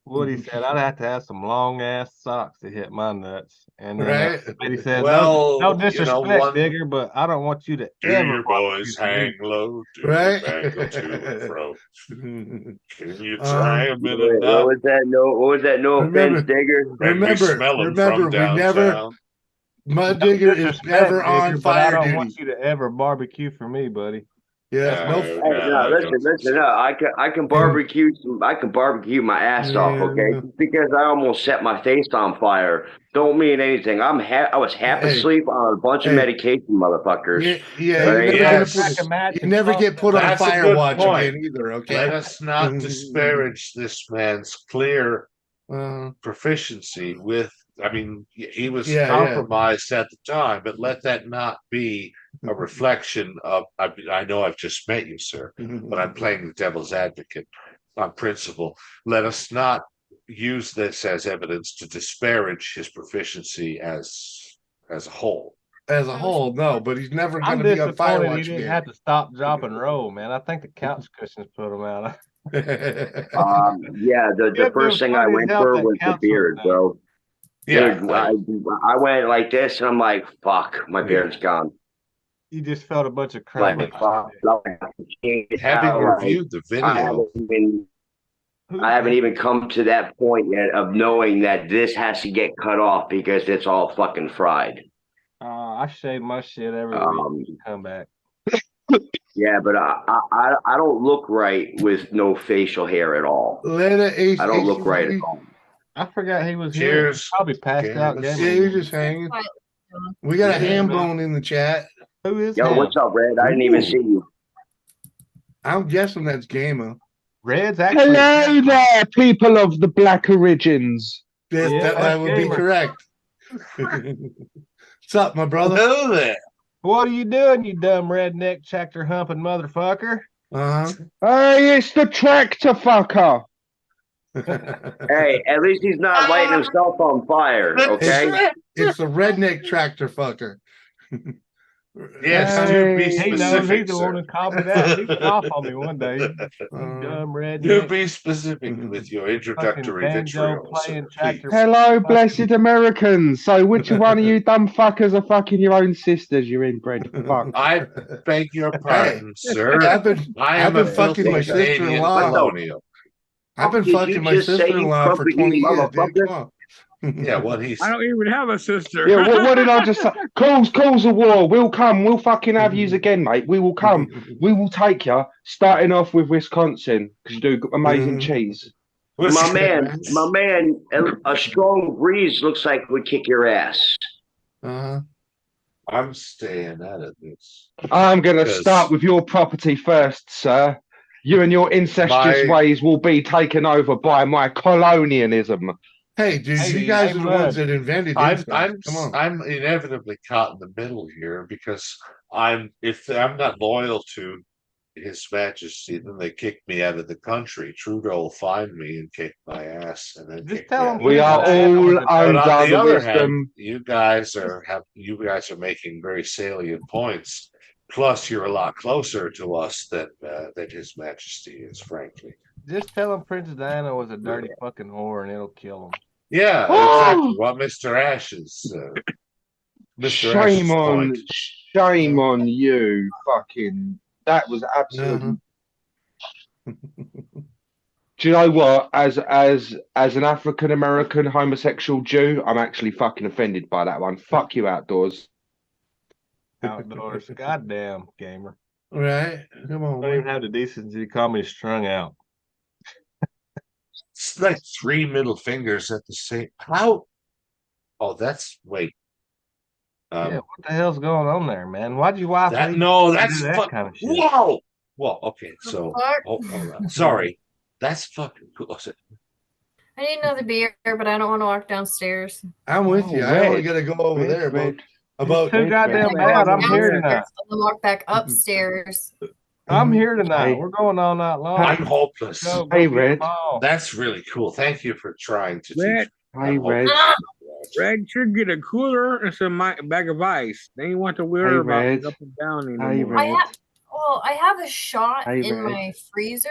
S3: Woody said I'd have to have some long ass socks to hit my nuts. And then
S1: Right.
S3: Betty said,
S2: well,
S3: no disrespect,
S2: one
S3: Digger, but I don't want you to
S2: do
S3: ever
S2: your boys hang low, do
S1: Right.
S2: your back go to and fro. Can you
S1: Um,
S2: try a minute
S8: what
S2: now?
S8: was that? What was that? No
S1: Remember-
S8: offense, Digger.
S2: Can we smell 'em from
S1: we never,
S2: downtown?
S1: Mud Digger is
S3: disrespect,
S1: never
S3: Digger,
S1: on
S3: but I
S1: fire
S3: don't
S1: duty.
S3: want you to ever barbecue for me, buddy.
S1: Yeah, no.
S8: Hey, no, listen. No, I can barbecue. I can barbecue my ass off. Okay,
S1: Yeah.
S8: just because I almost set my face on fire don't mean anything. I was half
S1: Hey.
S8: asleep on a bunch of
S1: Hey.
S8: medication, motherfuckers.
S1: Yeah,
S8: Right.
S1: you,
S2: Yes.
S1: never get put on
S2: That's a
S1: fire
S2: good
S1: watch
S2: point.
S1: again either, okay?
S2: Let us not disparage this man's clear proficiency with, I mean, he was
S1: Yeah,
S2: compromised at the time, but let that not be a reflection of, I know I've just met you, sir, but I'm playing the devil's advocate on principle. Let us not use this as evidence to disparage his proficiency as a whole.
S1: As a whole, no, but he's never
S3: I'm
S1: going to be on fire
S3: disappointed he
S1: watch
S3: didn't
S1: again.
S3: have to stop, drop, and roll, man. I think the couch cushions put him out.
S8: Yeah, the
S3: Give
S8: first
S3: him
S8: thing I
S3: funny
S8: went
S3: help
S8: for
S3: that
S8: was the
S3: couch
S8: beard,
S3: was
S8: bro.
S2: Yeah,
S8: Dude, I went like this, and I'm like, fuck, my beard's gone.
S3: You just felt a bunch of
S8: Like,
S3: crap.
S8: fuck,
S2: having reviewed the video,
S8: I haven't even come to that point yet of knowing that this has to get cut off because it's all fucking fried.
S3: I shave my shit every week and come back.
S8: Yeah, but I don't look right with no facial hair at all. I don't look right at all.
S3: I forgot he was
S2: Cheers.
S3: here. Probably passed out.
S2: Cheers.
S1: Yeah, you're just hanging. We got a ham bone in the chat.
S3: Who is
S8: Yo,
S3: him?
S8: what's up, Red? I didn't even see you.
S1: I'm guessing that's Gamer.
S3: Red's actually.
S6: Hello there, people of the Black Origins.
S1: That,
S3: Yeah,
S1: that
S3: that's
S1: would be
S3: Gamer.
S1: correct. What's up, my brother?
S2: hello there.
S3: What are you doing, you dumb redneck tractor humping motherfucker?
S6: Hey, it's the tractor fucker.
S8: Hey, at least he's not lighting himself on fire, okay?
S1: It's a redneck tractor fucker.
S2: Yes, to be
S3: He knows
S2: specific,
S3: he's the one
S2: sir.
S3: who called me that. He was off on me one day. You dumb
S2: To
S3: redneck.
S2: be specific with your introductory
S3: Fucking banjo
S2: vitriol,
S3: playing
S2: sir,
S3: tractor.
S2: please.
S6: Hello, blessed Americans. So, which one of you dumb fuckers are fucking your own sisters, you inbred fuck?
S2: I beg your pardon, sir.
S1: I've been
S2: I am
S1: been
S2: a
S1: fucking
S2: filthy
S1: my
S2: Canadian
S1: sister-in-law.
S2: colonial.
S1: I've been
S8: Did you
S1: fucking my
S8: just say,
S1: sister-in-law for
S8: crumpet,
S1: 20
S8: you
S1: years, dude.
S8: motherfucker?
S1: Come on.
S2: Yeah, what he's
S6: I don't even have a sister. Yeah, what did I just say? Cause of war. We'll come. We'll fucking have yous again, mate. We will come. We will take you, starting off with Wisconsin, because you do amazing cheese.
S8: My man, a strong breeze looks like would kick your ass.
S2: I'm staying out of this.
S6: I'm going to
S2: Because-
S6: start with your property first, sir. You and your incestuous ways will be taken over by my colonialism.
S1: Hey, dude,
S3: Hey,
S1: you guys
S3: hey,
S1: are the
S3: bud.
S1: ones that invented
S2: I'm
S1: incest. Come on.
S2: I'm inevitably caught in the middle here because if I'm not loyal to His Majesty, then they kick me out of the country. Trudeau will find me and kick my ass, and then
S3: Just
S2: kick
S3: tell
S2: me
S3: him
S2: out.
S6: We are all
S2: But
S6: under
S2: on the
S6: the
S2: other
S6: wisdom.
S2: hand, you guys are making very salient points. Plus, you're a lot closer to us than His Majesty is, frankly.
S3: Just tell him Princess Diana was a dirty fucking whore and it'll kill him.
S2: Yeah, exactly. What Mr. Ashes, Mr. Ashes
S6: Shame on,
S2: point.
S6: Shame on you, fucking. That was absolutely. Do you know what? As an African American homosexual Jew, I'm actually fucking offended by that one. Fuck you, Outdoors.
S3: Outdoors. Goddamn, gamer.
S1: Right? Come on,
S3: Don't even
S1: man.
S3: have the decency to call me strung out.
S2: It's like 3 middle fingers at the same. How? Oh, that's wait.
S3: Yeah, what the hell's going on there, man? Why'd you wife
S2: That
S3: leave
S2: no,
S3: you to
S2: that's
S3: do that
S2: fuck.
S3: kind of shit?
S2: Whoa. Well, okay, so
S5: fuck?
S2: hold on. Sorry, that's fucking cool.
S5: I need another beer, but I don't want to walk downstairs.
S1: I'm with
S6: Oh,
S1: you. I only
S6: Red.
S1: got to go over there
S6: Red.
S1: about
S3: It's too
S6: Red,
S3: goddamn
S6: red,
S3: bad. I'm
S6: red,
S3: here
S6: red.
S3: tonight.
S5: And then walk back upstairs.
S3: I'm here tonight.
S6: Hey.
S3: We're going all night long.
S2: I'm hopeless.
S3: Go
S6: Hey,
S3: get the
S6: Red.
S3: ball.
S2: That's really cool. Thank you for trying to
S9: Red.
S2: teach.
S6: Hey, Red.
S9: Red should get a cooler and some bag of ice. Then you want to worry about
S6: Red.
S9: up and down
S6: Hey,
S9: anymore.
S6: Red.
S5: I have a shot
S6: Hey,
S5: in
S6: Red.
S5: my freezer,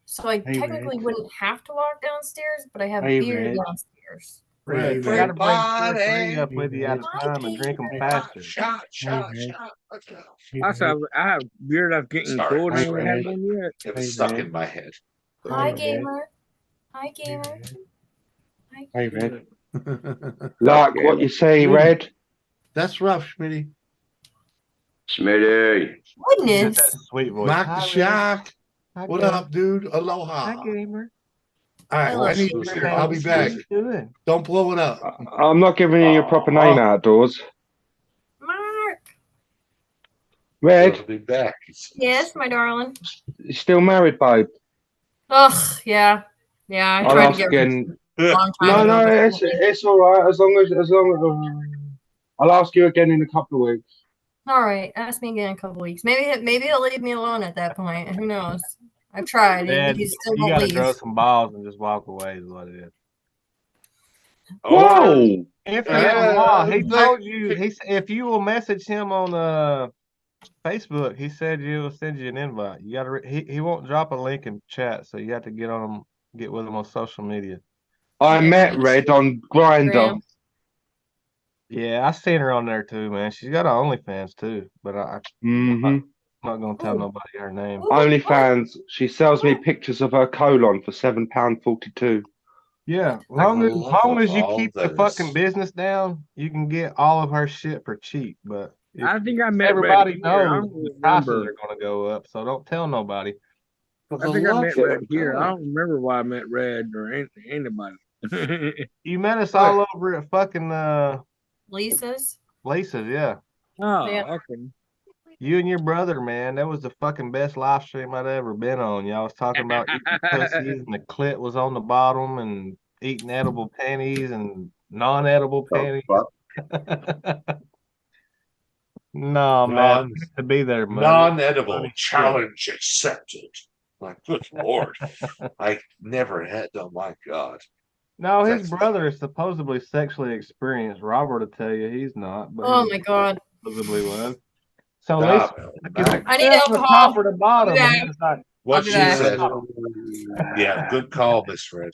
S5: so I
S6: Hey,
S5: technically
S6: Red.
S5: wouldn't have to walk downstairs, but I have
S6: Hey,
S5: beer
S6: Red.
S5: downstairs.
S1: Right,
S3: You
S1: right.
S3: gotta bring 2 or 3
S2: Everybody.
S3: up with you at a time and drink them faster.
S2: Shot.
S9: I have beer that's getting
S2: Sorry.
S9: cold. I
S6: Hey,
S9: ain't
S6: Red.
S9: had one yet.
S2: It
S6: Hey,
S2: was stuck
S6: Red.
S2: in my head.
S5: Hi,
S6: Red.
S5: gamer. Hi, gamer. Hi,
S6: Hey,
S5: gamer.
S6: Red. Like what you say, Red.
S1: That's rough, Schmitty.
S8: Smitty.
S3: Got
S5: Goodness.
S3: that sweet voice.
S1: Mark the
S3: Hi, Red.
S1: Shark.
S3: Hi,
S1: What
S3: gamer.
S1: up, dude?
S3: Hi,
S1: Aloha.
S3: gamer.
S1: All right,
S5: Hello,
S1: I need
S2: Who's
S1: beer.
S2: here?
S1: I'll be
S3: What
S1: back.
S3: you doing?
S1: Don't blow it up.
S6: I'm not giving you your proper name, Outdoors.
S5: Mark.
S6: Red,
S2: We'll be back.
S5: Yes, my darling.
S6: you still married, babe?
S5: Ugh, yeah. Yeah, I
S6: I'll
S5: tried to
S6: ask
S5: get
S6: again.
S5: a long time
S6: No,
S5: ago.
S6: no,
S5: but-
S6: it's all right. As long as I'll ask you again in a couple of weeks.
S5: All right, ask me again in a couple weeks. Maybe he'll leave me alone at that point. Who knows? I've tried.
S3: Dad,
S5: He still
S3: you
S5: won't
S3: gotta
S5: leave.
S3: grow some balls and just walk away is what it is.
S6: Whoa!
S3: If he
S1: it's
S3: told
S1: like-
S3: you, if you will message him on Facebook, he said he'll send you an invite. You gotta, he won't drop a link in chat, so you have to get with him on social media.
S6: I
S5: Yeah.
S6: met Red on Grindr.
S5: Graham.
S3: Yeah, I seen her on there too, man. She's got her OnlyFans too, but I'm
S6: Mm-hmm.
S3: not gonna tell
S5: Ooh.
S3: nobody her name.
S6: OnlyFans. She sells me pictures of her colon for £7.42.
S3: Yeah,
S2: I
S3: long
S2: love
S3: as you
S2: all
S3: keep the
S2: those.
S3: fucking business down, you can get all of her shit for cheap. But
S9: I think I met
S3: everybody
S9: Red here. I
S3: knows
S9: don't
S3: the prices
S9: remember.
S3: are gonna go up, so don't tell nobody.
S2: For
S9: I
S2: the
S9: think I
S2: love
S9: met
S2: of
S9: Red here.
S2: God.
S9: I don't remember why I met Red or anybody.
S3: You met us all over at fucking
S5: Lisa's.
S3: Lisa's, yeah.
S9: Oh,
S5: Yeah.
S9: okay.
S3: You and your brother, man, that was the fucking best live stream I'd ever been on. Y'all was talking about eating pussies and the clit was on the bottom and eating edible panties and non-edible panties. No, man, to be there, man.
S2: Non-edible
S3: Funny shit.
S2: challenge accepted. Like, good lord. I never had. Oh my god.
S3: No, his
S2: That's-
S3: brother is supposedly sexually experienced. Robert will tell you he's not, but
S5: Oh
S3: his
S5: my god.
S3: supposedly was. So
S2: Stop
S3: Lisa,
S2: it.
S3: because
S2: Back.
S5: I need
S3: from the
S5: alcohol.
S3: top or the bottom,
S5: Yeah.
S3: and he was like,
S2: What
S5: I'll be
S2: she
S5: back.
S2: said. Yeah, good call, Miss Red.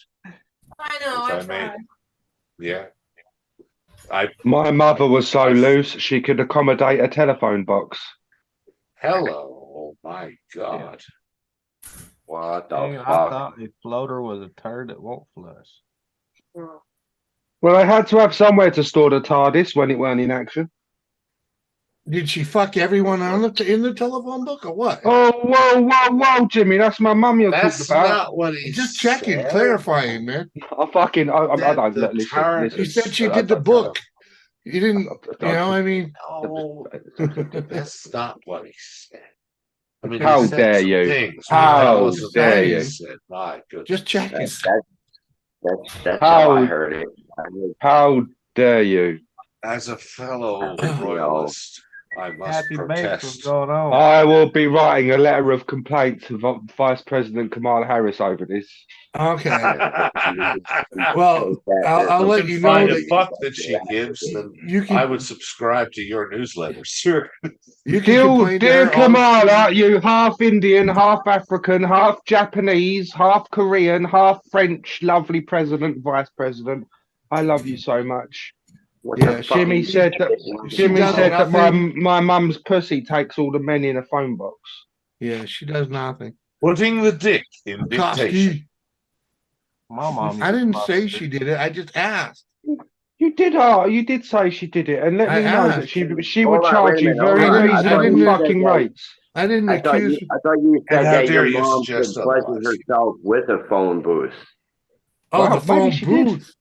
S5: I know.
S2: Which
S5: I
S2: I made.
S5: tried.
S2: Yeah.
S6: My mother was so loose she could accommodate a telephone box.
S2: Hello. Oh my god.
S8: What the
S3: "Dang, I
S8: fuck?
S3: thought a floater was a turd that won't flush."
S6: Well, I had to have somewhere to store the TARDIS when it weren't in action.
S1: Did she fuck everyone on in the telephone book or what?
S6: Oh, whoa, Jimmy, that's my mum you're
S2: That's
S6: talking about.
S2: not what he
S1: Just checking,
S2: said.
S1: clarifying, man.
S6: I don't
S2: The
S6: listen.
S2: TARDIS.
S1: She said she
S6: I
S1: did the
S6: don't-
S1: book. You didn't,
S6: I
S1: you know, I mean,
S2: No, that's not what he said. I mean,
S6: How
S2: he said
S6: dare
S2: some
S6: you.
S2: Things,
S6: How
S2: but that wasn't
S6: dare
S2: what he
S6: you.
S2: said. My goodness.
S1: just checking.
S8: That's
S6: How-
S8: how I heard it. I mean,
S6: How dare you?
S2: As a fellow
S8: You know.
S2: royalist, I must
S3: Happy Banks, what's
S2: protest.
S3: going on?
S6: I will be writing a letter of complaint to Vice President Kamala Harris over this.
S1: Okay.
S2: Well,
S1: Well, I'll let you know
S2: find a
S1: that
S2: fuck that she gives, then
S1: you can.
S2: I would subscribe to your newsletter, sir.
S1: You can complain to
S6: Dear
S1: her all-
S6: Kamala, you half Indian, half African, half Japanese, half Korean, half French, lovely president, vice president. I love you so much.
S8: What
S1: Yeah,
S8: the fuck
S6: Jimmy
S8: is
S6: said that.
S8: this?
S6: Jimmy
S1: does
S6: said that my
S1: nothing.
S6: mum's pussy takes all the men in a phone box.
S1: Yeah, she does nothing.
S2: Putting the dick in dictation.
S1: Koski.
S3: My mom.
S1: I didn't
S3: used to
S1: say
S3: prostitute.
S1: she did it. I just asked.
S6: You did say she did it, and let
S1: I
S6: me know that
S1: asked.
S6: she
S8: Hold
S6: would
S8: on,
S6: charge
S8: wait a
S6: you
S8: minute, hold
S6: very
S8: on.
S1: I
S6: reasonable
S1: didn't-
S6: fucking rates.
S1: I didn't
S8: I thought
S1: accuse.
S8: you
S2: And
S8: said
S2: how
S8: that
S2: dare
S8: your
S2: you
S8: mom
S2: suggest
S8: could pleasure
S2: otherwise?
S8: herself with a phone booth.
S1: Oh,
S6: Wow,
S1: the
S6: maybe
S1: phone
S6: she did.
S1: booth.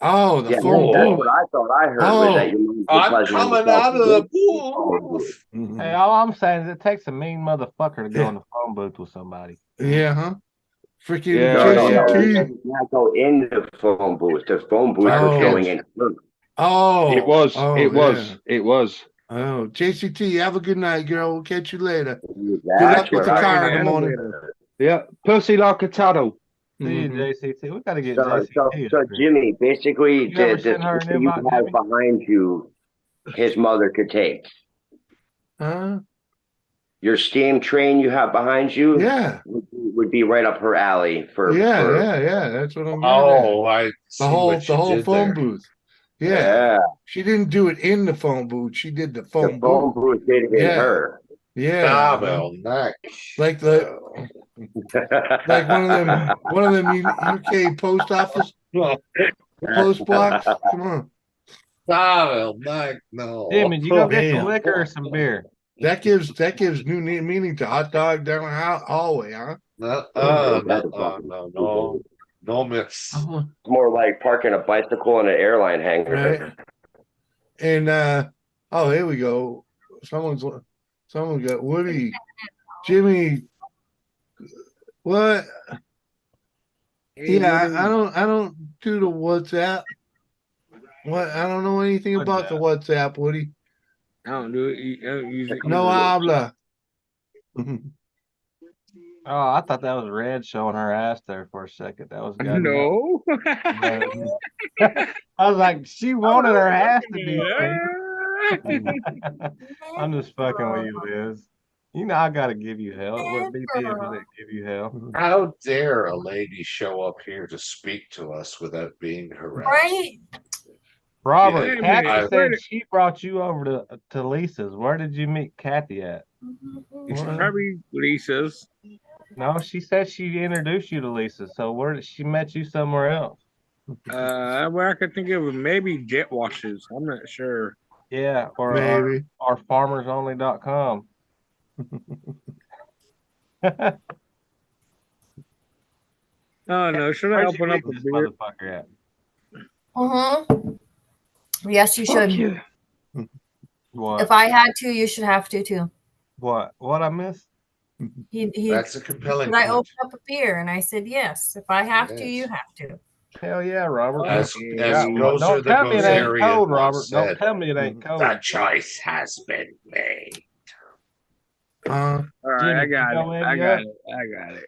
S1: Oh, the
S8: Yeah,
S1: phone
S8: that's
S1: booth.
S8: what I thought I heard was that
S1: Oh,
S8: your mom could
S2: I'm
S8: pleasure
S2: coming
S8: herself
S2: out of the
S8: with a phone booth.
S2: booth.
S1: Mhm.
S3: Hey, all I'm saying is it takes a mean motherfucker to go
S1: Yeah.
S3: in the phone booth with somebody.
S1: Yeah, huh? Freaking
S6: Yeah,
S8: No,
S1: Jason
S8: no,
S1: T.
S8: you can't go in the phone booth. The phone booth was
S1: Oh.
S8: going in her.
S1: Oh,
S6: It was.
S1: Oh,
S6: it was.
S1: yeah.
S6: It was.
S1: Oh, JCT, have a good night, girl. We'll catch you later. Good
S8: That's
S1: luck with
S8: what
S1: the
S8: I
S1: car in the
S8: heard.
S1: morning.
S6: Yeah, pussy like a tunnel.
S3: See you,
S1: Mhm.
S3: JCT. We got to get
S8: So,
S3: JCT.
S8: so,
S3: up
S8: so
S3: here.
S8: Jimmy, basically,
S3: You ever
S8: the
S3: send her an
S8: picture you
S3: invite,
S8: have
S3: Jimmy?
S8: behind you, his mother could take.
S1: Huh?
S8: Your steam train you have behind you
S1: Yeah.
S8: would be right up her alley for
S1: Yeah. That's what I'm getting at.
S2: Oh, I see
S1: The whole
S2: what you did
S1: phone
S2: there.
S1: booth. Yeah.
S8: yeah.
S1: She didn't do it in the phone booth. She did the
S8: The
S1: phone
S8: phone
S1: booth.
S8: booth did it in
S1: Yeah.
S8: her.
S1: Yeah.
S2: Ah, well, nice.
S1: Like the like one of them UK post office post box. Come on.
S2: Ah, well, nice. No.
S3: Jimmy, you go get some
S1: Damn.
S3: liquor or some beer?
S1: That gives new meaning to hot dog down the hallway, huh?
S2: No myths.
S1: Oh,
S8: It's more like parking a bicycle in an airline hangar.
S1: right. And oh, here we go. Someone got Woody, Jimmy. What?
S9: Hey,
S1: Yeah,
S9: Woody.
S1: I don't do the WhatsApp. What? I don't know anything
S3: What's
S1: about the WhatsApp, Woody.
S9: I don't do it. I don't use it.
S1: No
S9: either.
S1: habla.
S3: Oh, I thought that was Red showing her ass there for a second. That was good.
S9: No.
S3: I was like, she wanted her ass to be seen. I'm just fucking with you, Liz. You know I gotta give you hell. It wouldn't be me if I didn't give you hell.
S2: How dare a lady show up here to speak to us without being harassed?
S5: Right?
S3: Robert,
S9: Wait a
S3: Kathy
S9: minute,
S3: said
S9: wait a-
S3: she brought you over to Lisa's. Where did you meet Kathy at?
S9: It's probably Lisa's.
S3: No, she said she introduced you to Lisa. So where did she met you somewhere else?
S9: Where I could think of it, maybe jet washes. I'm not sure.
S3: Yeah, or
S1: Maybe.
S3: or farmersonly.com.
S9: Oh no, should I
S3: Where'd you
S9: open up
S3: meet
S9: a
S3: this
S9: beer?
S3: motherfucker at?
S5: Yes, you should.
S6: you.
S3: What?
S5: If I had to, you should have to too.
S3: What I missed?
S5: He
S2: That's a compelling
S5: Should I
S2: point.
S5: open up a beer? And I said, yes. If I have to, you
S2: Yes.
S5: have to.
S3: Hell yeah, Robert.
S2: As
S3: Yeah,
S2: Gozer
S3: don't
S2: the
S3: tell me it ain't
S2: Gozerian
S3: cold,
S2: once
S3: Robert. Don't
S2: said,
S3: tell me it ain't cold.
S2: the choice has been made.
S9: All right,
S3: Jimmy,
S9: I got
S3: you know
S9: it.
S3: him
S9: I
S3: yet?
S9: got it.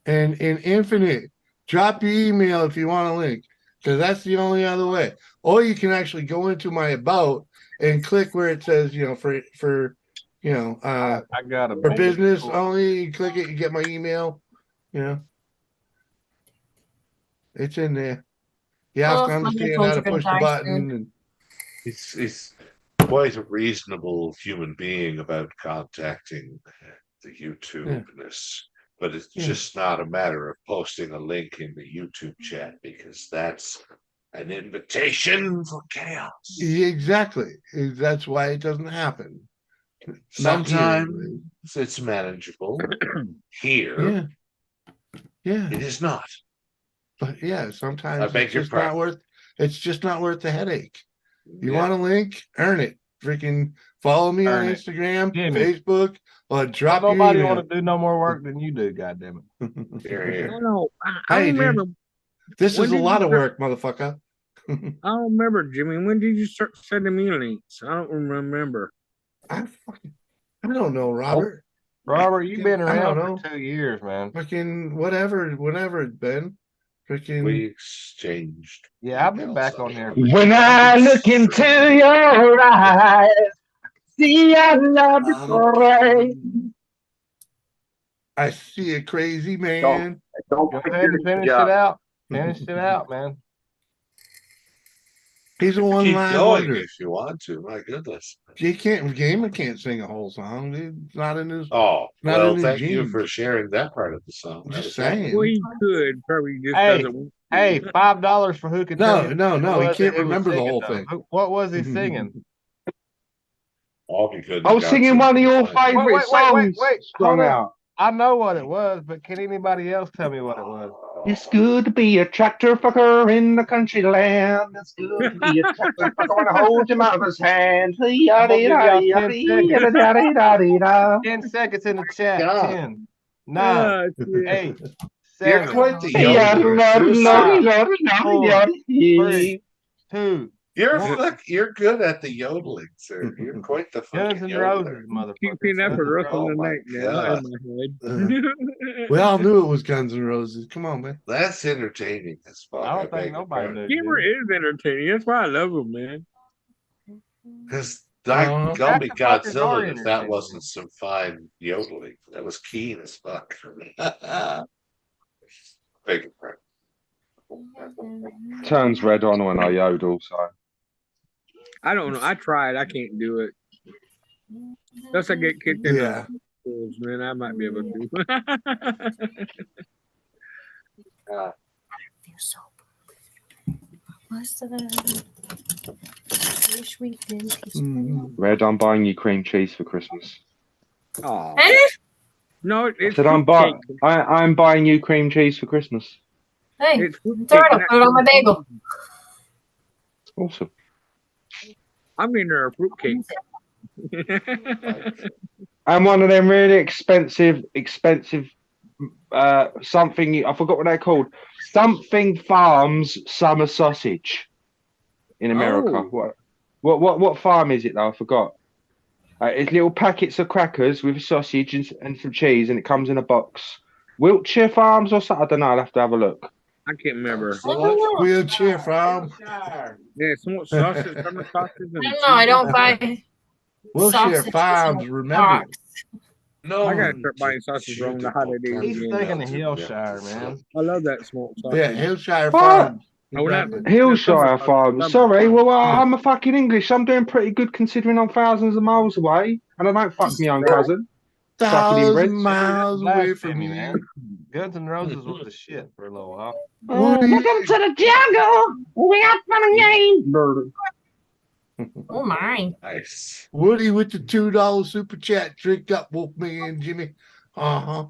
S1: And in Infinite, drop your email if you want a link, because that's the only other way. Or you can actually go into my about and click where it says, for
S3: I got a
S1: for
S3: big
S1: business
S3: tool.
S1: only. You click it, you get my email. It's in there. You have to
S5: my
S1: understand
S5: headphones
S1: how
S5: are
S1: to
S5: gonna
S1: push the
S5: die
S1: button.
S5: soon.
S1: And
S2: He's quite a reasonable human being about contacting the YouTube-ness. But it's just not a matter of posting a link in the YouTube chat, because that's an invitation for chaos.
S1: Yeah, exactly. That's why it doesn't happen. Not here,
S2: Sometimes it's manageable. Here,
S1: yeah.
S2: it is not.
S1: But yeah,
S2: I
S1: sometimes
S2: beg your pardon.
S1: it's just not worth the headache. You
S2: Yeah.
S1: want a link? Earn it. Freaking follow me on
S3: Earn it.
S1: Instagram,
S3: Jimmy.
S1: Facebook, or drop your
S3: Nobody
S1: email.
S3: want to do no more work than you do, goddammit.
S2: Here,
S9: I
S2: here.
S9: don't know. I
S1: Hey,
S9: don't remember.
S1: This
S9: When
S1: is a
S9: did
S1: lot
S9: you
S1: of work, motherfucker.
S9: I don't remember, Jimmy. When did you start sending me links? I don't remember.
S1: I don't know, Robert.
S3: Robert, you've been
S1: I don't
S3: around
S1: know.
S3: for 2 years, man.
S1: Freaking whenever it's been. Freaking
S2: We exchanged.
S3: Yeah, I've been
S2: emails
S3: back on there. For
S6: When I look into your eyes, see I love you forever.
S1: I see a crazy man.
S8: Don't
S3: Go
S8: forget
S3: ahead and
S8: to
S3: finish it out. Finish it out, man.
S1: He's a one
S2: Keep
S1: line
S2: going
S1: wonder.
S2: if you want to. My goodness.
S1: Gamer can't sing a whole song. It's not in his.
S2: Oh,
S1: Not
S2: well,
S1: in his
S2: thank you
S1: genes.
S2: for sharing that part of the song.
S1: I'm
S2: That
S1: just
S2: was lovely.
S1: saying.
S9: Well, he could probably just
S3: Hey,
S9: doesn't.
S3: hey, $5 for who can tell you
S1: No,
S3: who
S1: he
S3: was
S1: can't
S3: it who was
S1: remember the
S3: singing,
S1: whole
S3: though?
S1: thing.
S3: What was he singing?
S2: All because
S6: I was singing one of your favorite
S3: Wait,
S6: songs.
S3: hold
S6: Strung
S3: on.
S6: out.
S3: I know what it was, but can anybody else tell me what it was?
S6: It's good to be a tractor fucker in the country land. It's good to be a tractor fucker when I hold your mother's hand.
S3: I'm gonna give y'all 10 seconds. 10 seconds in the chat.
S2: God.
S3: 10, 9,
S9: Oh, shit.
S3: 8,
S2: You're
S3: 7,
S2: quite the
S6: Yeah,
S2: yodeler.
S3: 3, 2,
S2: You're
S3: 1.
S2: you're good at the yodeling, sir. You're quite the
S3: Guns
S2: fucking
S3: N'
S2: yodeler.
S3: Roses, motherfucker.
S9: Keeping that for the rest of
S2: Oh
S9: the
S2: my
S9: night, man.
S2: God.
S9: Not in my head.
S1: We all knew it was Guns N' Roses. Come on, man.
S2: That's entertaining as fuck.
S3: I don't think nobody knew.
S9: Gamer is entertaining. That's why I love him, man.
S2: Because
S1: Uh-huh.
S2: gonna be
S3: Back to fuckers are
S2: Godzilla if that
S3: entertaining.
S2: wasn't some fine yodeling. That was keen as fuck for me. Beg your pardon.
S6: Turns red on when I yodel, so.
S9: I don't know. I tried. I can't do it. Unless I get kicked in
S1: Yeah.
S9: the schools, man. I might be able to.
S5: Wish we'd been peaceful.
S6: Red, I'm buying you cream cheese for Christmas.
S9: Oh.
S5: Eh?
S9: No,
S6: I
S9: it's
S6: said
S9: fruitcake.
S6: I'm buying you cream cheese for Christmas.
S5: Hey,
S9: It's
S5: it's all right. I'll
S9: fruitcake,
S5: put it on my bagel.
S6: Awesome.
S9: I'm getting her a fruitcake.
S6: And one of them really expensive something, I forgot what they're called. Something Farms summer sausage in America.
S9: Oh.
S6: What farm is it though? I forgot. It's little packets of crackers with sausage and some cheese, and it comes in a box. Wiltshire Farms or something? I don't know. I'll have to have a look.
S9: I can't remember.
S1: Wheelchair farm.
S9: Yeah, smoked sausage, summer sausage.
S5: I don't know. I don't buy
S1: Wilshire
S5: sausages
S1: Farms,
S5: in a
S1: remember.
S5: box.
S2: No,
S9: I gotta start buying sausage around the holidays.
S3: He's
S9: again.
S3: thinking of Hillshire, man.
S9: I love that smoked sausage.
S1: Yeah, Hillshire
S6: What?
S1: Farms.
S9: Oh, not-
S1: Remember.
S6: Hillshire Farms. Sorry, well,
S1: Yeah.
S6: I'm a fucking English. I'm doing pretty good considering I'm thousands of miles away, and I don't fuck my own cousin. Sucking in
S1: 1,000
S6: bread.
S1: miles away from
S3: Blasphemy,
S1: you.
S3: man. Guns N' Roses was the shit for a little while.
S6: Welcome to the jungle. We got fun and games.
S5: Oh my.
S2: Nice.
S1: Woody with the $2 super chat. Drink up, Wolfman Jimmy. Uh-huh.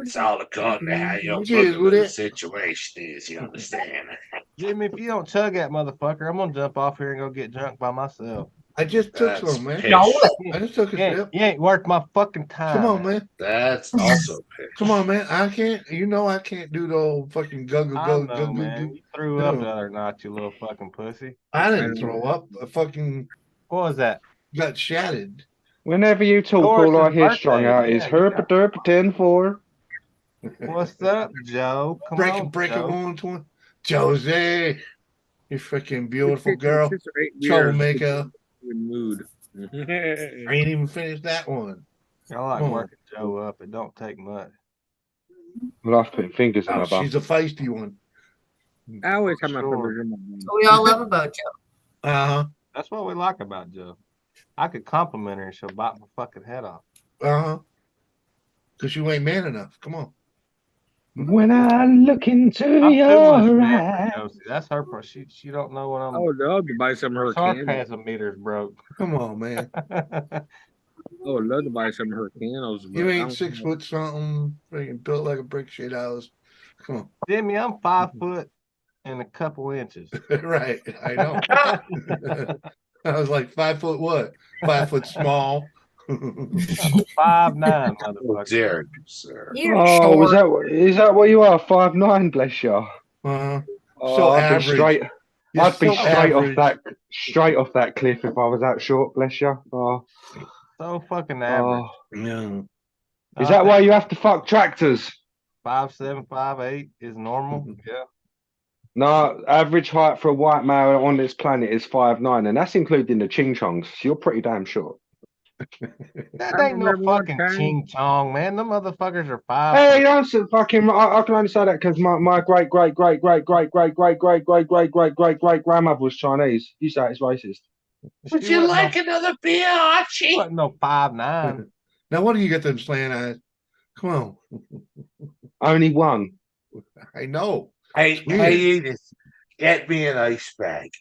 S2: It's all according to how your
S1: Cheers,
S2: look at
S1: Woody.
S2: the situation is, you understand?
S3: Jimmy, if you don't chug that motherfucker, I'm gonna jump off here and go get drunk by myself.
S1: I just took
S2: That's
S1: some, man.
S2: pish.
S1: I just took a sip.
S3: You ain't worth my fucking time.
S1: Come on, man.
S2: That's also pish.
S1: Come on, man. I can't. You know I can't do the old fucking
S3: I know, man.
S1: go.
S3: You threw up
S1: No.
S3: the other night, you little fucking pussy.
S1: I didn't throw up. I fucking
S3: What was that?
S1: got shattered.
S6: Whenever you talk, all I
S3: Doris's
S6: hear strung
S3: birthday,
S6: out is
S3: yeah,
S6: herp derp 10-4.
S3: What's up, Joe? Come on,
S1: Break it
S3: Joe.
S1: 120. Josie, you freaking beautiful
S9: Six
S1: girl.
S9: or 8 beers.
S1: Troublemaker.
S9: Good mood.
S1: I ain't even finished that one.
S3: I like
S1: Come on.
S3: working Joe up. It don't take much.
S6: Well, I've put fingers in
S1: Oh,
S6: my butt.
S1: she's a feisty one.
S9: I always have my
S3: Sure.
S9: fingers in my mouth.
S5: What we all love about Joe.
S1: Uh-huh.
S3: That's what we like about Joe. I could compliment her and she'll bite my fucking head off.
S1: Uh-huh. Because you ain't man enough. Come on.
S6: When I look into
S3: I'm too much
S6: your
S3: man
S6: eyes.
S3: for Josie. That's her. She don't know what I'm.
S9: I would love to buy some of her candles.
S3: Sarcasm meter's broke.
S1: Come on, man.
S9: I would love to buy some of her candles. but
S1: You
S9: I
S1: ain't
S9: don't
S1: 6
S9: know.
S1: foot something. Freaking built like a brick shit house. Come on.
S3: Jimmy, I'm 5 foot and a couple inches.
S1: Right. I know. I was like 5 foot what? 5 foot small.
S3: 5'9",
S2: Oh,
S3: motherfucker.
S2: dare you, sir.
S5: You're
S6: Oh,
S5: short.
S6: is that what you are? 5'9", bless you.
S1: Uh-huh.
S6: Oh,
S1: So
S6: I'd be
S1: average.
S6: straight.
S1: You're
S6: I'd be
S1: so average.
S6: straight off that cliff if I was that short, bless you. Oh,
S3: So fucking average.
S1: Yeah.
S6: Is that why you have to fuck tractors?
S3: 5'7", 5'8" is normal? Yeah.
S6: No, average height for a white male on this planet is 5'9", and that's including the ching chongs. So you're pretty damn short.
S3: That
S9: I
S3: ain't no
S9: remember one
S3: fucking
S9: time.
S3: ching chong, man. Them motherfuckers are 5
S6: Hey,
S3: foot.
S6: that's fucking. I can only say that because my great grandmother was Chinese. You say it's racist.
S2: Would
S3: She
S2: you
S3: wasn't
S2: like
S3: no,
S2: another beer, Archie?
S3: wasn't no 5'9".
S1: Now, what do you get them slant eyes? Come on.
S6: Only one.
S1: I know.
S2: Hey,
S1: weird.
S2: hey, Edith, get me an ice bag.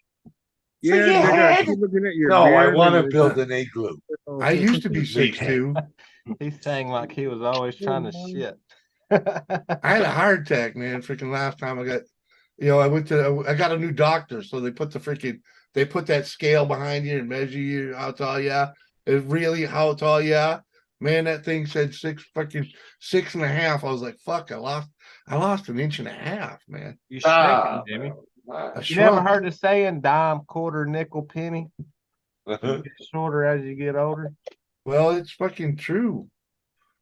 S9: Yeah,
S2: For your
S9: they got
S2: head?
S9: you looking at your
S2: No, I
S9: beard
S2: want to
S9: and
S2: build an igloo.
S1: I used to be
S2: Meathead.
S1: 6'2".
S3: He sang like he was always trying to shit.
S1: I had a heart attack, man. Freaking last time I got, I got a new doctor, so they put that scale behind you and measure you how tall you are. It's really how tall you are. Man, that thing said 6.5. I was like, fuck, I lost an inch and a half, man.
S3: You shrinking, Jimmy.
S1: I
S3: You never
S1: shrunk.
S3: heard the saying dime, quarter, nickel, penny? You get shorter as you get older.
S1: Well, it's fucking true.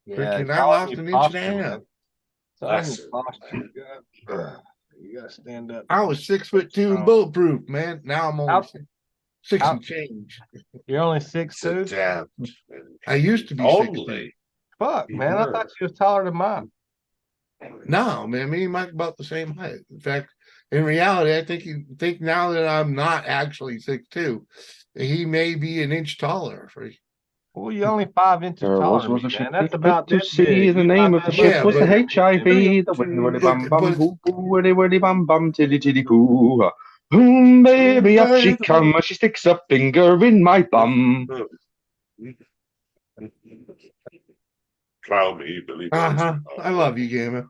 S3: Yeah,
S1: Freaking,
S3: it's
S1: I
S3: all in
S1: lost
S3: your
S1: an inch and
S3: posture,
S1: a half.
S3: man. It's all in
S2: That's
S3: your posture. You gotta stand up.
S1: I was 6'2" and bulletproof, man. Now I'm only
S3: Out-
S1: six
S3: out-
S1: and change.
S3: You're only
S2: Sit
S3: 6'2"?
S2: down.
S1: I used to be
S2: Only.
S3: Fuck,
S2: You
S3: man. I
S2: were.
S3: thought you was taller than mine.
S1: No, man, me and Mike about the same height. In fact, in reality, I think now that I'm not actually 6'2", he may be an inch taller.
S3: Well, you're only 5 inches
S6: There
S3: taller
S6: was
S3: than me,
S6: a ship
S3: man. That's
S6: put
S3: about
S6: to
S3: this
S6: sea.
S3: big.
S6: The
S3: You
S6: name
S3: about
S6: of the
S3: that
S6: ship
S1: Yeah,
S3: much
S6: was the
S1: but-
S6: HIV. The
S1: Look,
S6: willy bum bum
S1: but-
S6: boo willy bum bum tiddy tiddy poo. Boom, baby, up she come. She sticks a finger in my bum.
S2: Clow me, Billy.
S1: I love you, Gamer.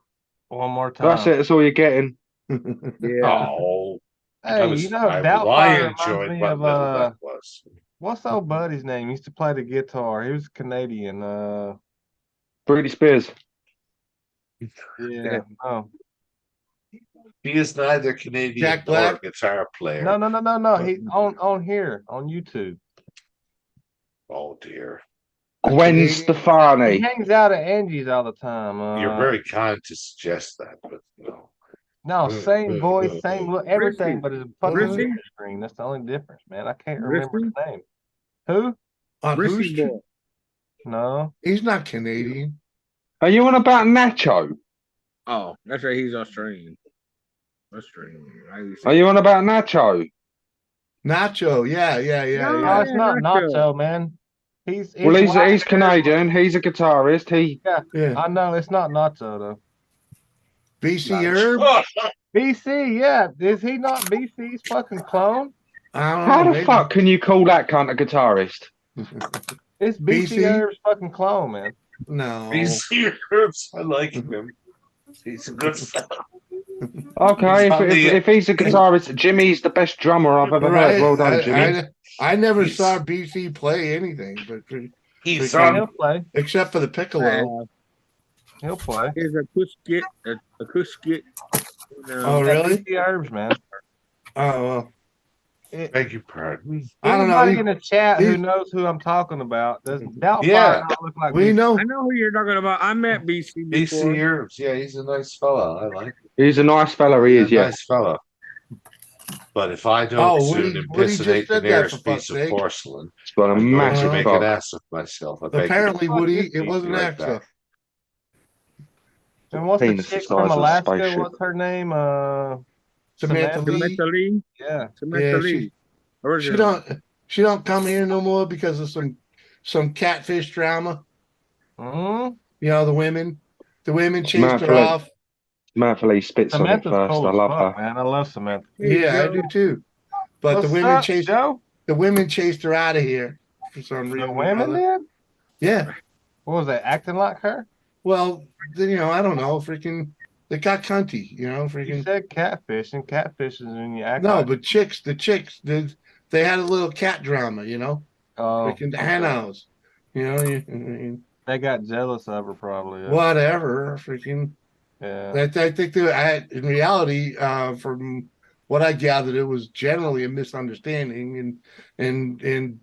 S3: one more time.
S6: That's it. That's all you're getting.
S9: Yeah.
S2: Oh,
S3: Hey, you know,
S2: I
S3: Doubtfire
S2: enjoyed
S3: reminds me
S2: what
S3: of
S2: little that was.
S3: what's old buddy's name? He used to play the guitar. He was Canadian.
S6: Britney Spears.
S3: Yeah. Oh.
S2: He is neither Canadian
S1: Jack
S2: nor a
S1: Black?
S2: guitar player.
S3: No. He on here on YouTube.
S2: Oh dear.
S6: Gwen
S1: Canadian?
S3: He
S6: Stefani.
S3: hangs out at Angie's all the time.
S2: You're very kind to suggest that, but no.
S3: No, same voice, same look, everything,
S9: Chrissy.
S3: but his fucking
S9: Chrissy?
S3: video screen. That's the only difference, man. I can't remember
S9: Chrissy?
S3: his name. Who?
S1: On
S9: Risky
S1: who's
S9: boy.
S3: No.
S1: He's not Canadian.
S6: Are you on about Nacho?
S9: Oh, that's right. He's Australian. Australian.
S6: Are you on about Nacho?
S1: Nacho, yeah.
S3: No, it's not
S9: Nacho.
S3: Nacho, man. He's
S6: Well, he's Canadian. He's a guitarist.
S1: Yeah.
S3: I know it's not Nacho though.
S1: BC Herb?
S3: BC, yeah. Is he not BC's fucking clone?
S1: I don't
S6: How
S1: know.
S6: the fuck can you call that cunt a guitarist?
S3: It's BC
S1: BC?
S3: Herb's fucking clone, man.
S1: No.
S2: He's Herbs. I like him. He's a good fellow.
S6: Okay,
S2: He's
S6: if he's a guitarist, Jimmy's the best drummer I've ever heard. Well done, Jimmy.
S1: I never
S2: He's-
S1: saw BC play anything, but
S2: He's
S1: Yeah.
S3: He'll play.
S1: except for the piccolo.
S3: He'll play.
S9: He's a acoustic.
S1: Oh, really?
S3: BC Herbs, man.
S1: Oh, well.
S2: Beg your pardon.
S1: I don't know.
S3: Anybody in the chat who
S1: he-
S3: knows who I'm talking about? Does Doubtfire
S2: Yeah.
S3: not look like
S1: We
S3: BC?
S1: know.
S9: I know who you're talking about. I met BC before.
S2: BC Herbs. Yeah, he's a nice fella. I like him.
S6: He's a nice fella, he is,
S2: He's a
S6: yeah.
S2: nice fella. But if I don't
S1: Oh,
S2: soon
S1: Woody just
S2: impersonate the
S1: said that,
S2: nearest
S1: for fuck's
S2: piece of
S1: sake.
S2: porcelain,
S6: He's got a
S2: I'm going to
S6: massive
S2: make an
S6: fuck.
S2: ass of myself. I beg you.
S1: Apparently, Woody,
S3: It
S1: it wasn't
S2: right
S1: Axel.
S2: back.
S3: And what's the
S6: Penis the
S3: chick
S6: size
S3: from
S6: of a
S3: Alaska?
S6: spaceship.
S3: What's her name?
S1: Samantha Lee.
S9: Samantha Lee.
S3: Yeah.
S9: Samantha
S1: Yeah,
S9: Lee.
S1: She don't come here no more because of some catfish drama.
S3: Mm-hmm.
S1: You know, the women chased her
S6: Samantha Lee.
S1: off.
S6: Samantha Lee spits on it
S3: Samantha's
S6: first.
S3: cool
S6: I
S3: as
S6: love
S3: fuck,
S6: her.
S3: man. I love Samantha.
S1: Yeah, I do too. But
S3: What's
S1: the women
S3: up,
S1: chased
S3: Joe?
S1: her out of here for some reason.
S3: The
S1: or
S3: women
S1: other.
S3: did?
S1: Yeah.
S3: What was they acting like her?
S1: Well, then, I don't know. Freaking, they got cunty.
S3: You
S1: Freaking.
S3: said catfish, and catfish is when you act.
S1: No,
S3: like,
S1: but the chicks, they had a little cat drama. Freaking the hen house.
S3: They got jealous of her, probably. Yeah.
S1: Whatever. Freaking.
S3: Yeah.
S1: I think that in reality, from what I gathered, it was generally a misunderstanding, and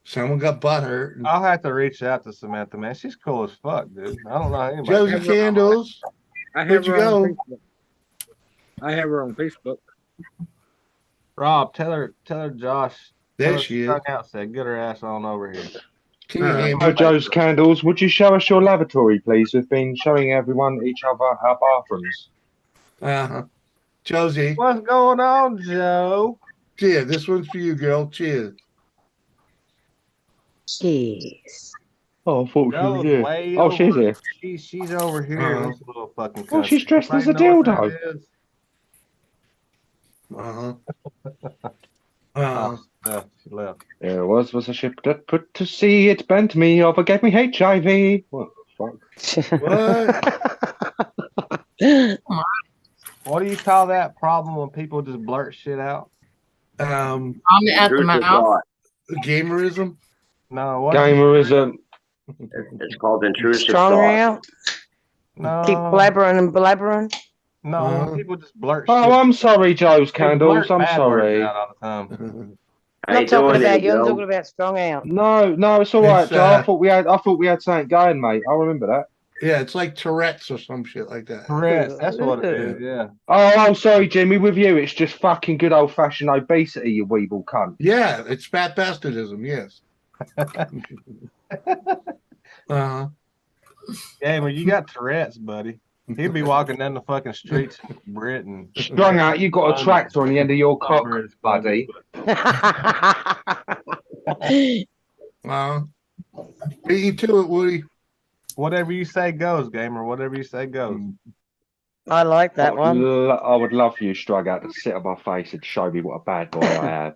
S1: someone got butthurt. And
S3: I'll have to reach out to Samantha, man. She's cool as fuck, dude. I don't know anybody.
S1: Josie Candles,
S9: I
S1: where'd
S9: have
S1: you
S9: her on
S1: go?
S9: Facebook. I have her on Facebook.
S3: Rob, tell her Josh
S1: There she is.
S3: Strung out said, "Get her ass on over here."
S1: Can you hand
S6: Hi,
S1: me
S6: Joe's Candles. Would you show us your lavatory, please? We've been showing everyone each other our bathrooms.
S1: Josie?
S3: What's going on, Joe?
S1: Cheers. This one's for you, girl. Cheers.
S7: Cheers.
S6: Oh, I thought she
S3: Joe's
S6: was here.
S3: way
S6: Oh,
S3: over.
S6: she's here.
S3: She's over here in this little fucking country.
S6: Oh, she's dressed as a
S3: Anybody know what
S6: dildo.
S3: that is? She left.
S6: There was a ship that put to sea. It bent me over, gave me HIV. What the fuck?
S1: What?
S3: What do you call that problem when people just blurt shit out?
S5: I'm at the mouth.
S1: Gamerism?
S3: No, what?
S6: Gamerism.
S8: It's called intrusive
S7: Strong
S8: thought.
S7: out.
S3: No.
S7: Keep blabbering and blabbering.
S3: No, when people just blurt shit.
S6: Oh, I'm sorry, Joe's
S3: They
S6: Candles.
S3: blurt
S6: I'm
S3: bad words
S6: sorry.
S3: out all the time.
S8: How
S7: I'm
S8: you
S7: not talking
S8: doing there,
S7: about you. I'm
S8: Joe?
S7: talking about strong out.
S6: No, it's all right,
S1: It's,
S6: Joe. I thought we had something going, mate. I remember that.
S1: Yeah, it's like Tourette's or some shit like that.
S3: Tourette's, that's what it is, yeah.
S6: Oh, sorry, Jimmy. With you, it's just fucking good old fashioned obesity, you weeble cunt.
S1: Yeah, it's fat bastardism, yes.
S3: Gamer, you got Tourette's, buddy. He'd be walking down the fucking streets in Britain.
S6: Strung out, you got a tractor on the end of your cock, buddy.
S1: Beat you to it, Woody.
S3: Whatever you say goes, Gamer. Whatever you say goes.
S7: I like that one.
S6: I would love for you, Strug out, to sit on my face and show me what a bad boy I have.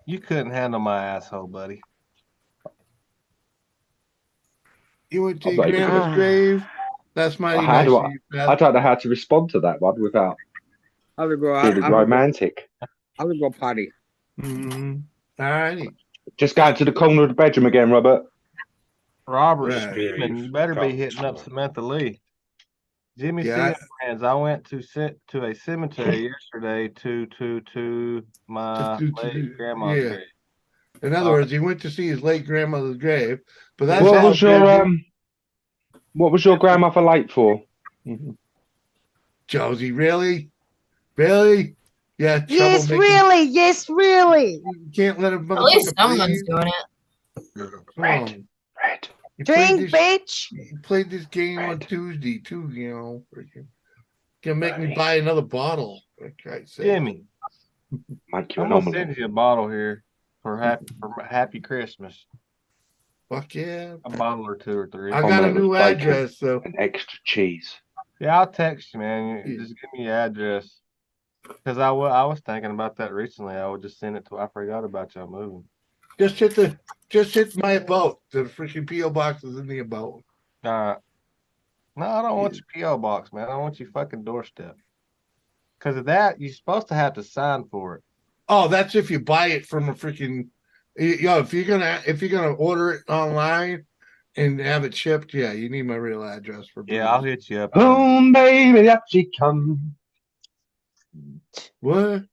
S3: You couldn't handle my asshole, buddy.
S1: You went to your grandma's grave? That's mighty
S6: How
S1: nice
S6: do
S1: of you,
S6: I don't know how to respond to that one without
S9: I'll go.
S6: feeling romantic.
S9: I'll go potty.
S1: All righty.
S6: Just going to the corner of the bedroom again, Robert.
S3: Robert
S1: Right.
S3: Steven, you better be hitting up Samantha Lee. Jimmy C and friends. I went to a cemetery yesterday to my late grandma's grave.
S1: In other words, he went to see his late grandmother's grave, but that's
S6: what was your grandmother late for?
S1: Josie, really? Really? Yeah.
S7: Yes, really. Yes, really.
S1: You can't let him.
S5: At least someone's doing it.
S6: Red.
S7: Drink, bitch.
S1: You played this game on Tuesday too, you know. Freaking gonna make me buy another bottle.
S3: Jimmy, I'm gonna send you a bottle here for happy Christmas.
S1: Fuck yeah.
S3: A bottle or two or three.
S1: I got a new address, so
S6: an extra cheese.
S3: Yeah, I'll text you, man. Just give me your address. Because I was thinking about that recently. I would just send it to. I forgot about y'all moving.
S1: Just hit my boat. The freaking PO box is in the boat.
S3: All right. No, I don't want your PO box, man. I want your fucking doorstep. Because of that, you're supposed to have to sign for it.
S1: Oh, that's if you buy it from a freaking. If you're gonna order it online and have it shipped, yeah, you need my real address for.
S3: Yeah, I'll hit you up.
S6: Boom, baby, that she come.
S1: What?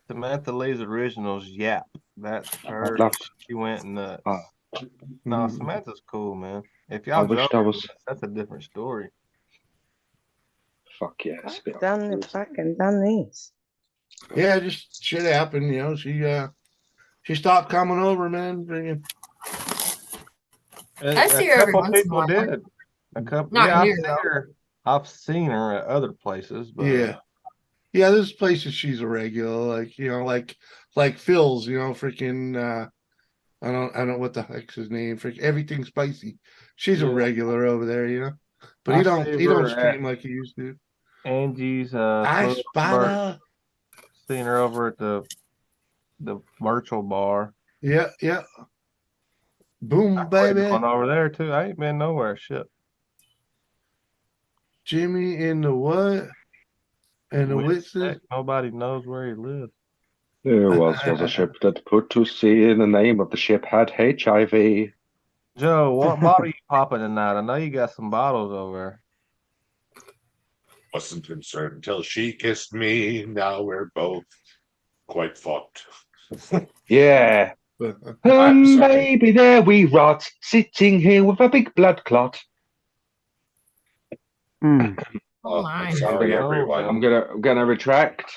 S3: Samantha Lee's originals, Yap. That's her. She went nuts. No, Samantha's cool, man. If y'all that's a different story.
S6: Fuck yes.
S7: Done this.
S1: Yeah, just shit happened, you know. She stopped coming over, man.
S5: I see her every once in a while.
S3: Did. A couple.
S5: Not
S3: I've seen her at other places, but
S1: yeah, there's places she's a regular, like you know, like Phil's, you know, freaking. I don't know what the heck's his name. Freaking everything spicy. She's a regular over there, you know. But he don't stream like he used to.
S3: Angie's
S1: I spot
S3: seen her over at the virtual bar.
S1: Yeah. Boom, baby.
S3: Going over there too. I ain't been nowhere. Shit.
S1: Jimmy in the what? And the witches.
S3: Nobody knows where he lives.
S6: There was a ship that put to sea, and the name of the ship had HIV.
S3: Joe, what bottle you popping tonight? I know you got some bottles over there.
S2: Wasn't concerned until she kissed me. Now we're both quite fucked.
S6: Yeah. Baby, there we rot, sitting here with a big blood clot.
S5: Oh my.
S2: Sorry,
S3: Oh,
S2: everyone.
S6: I'm gonna retract.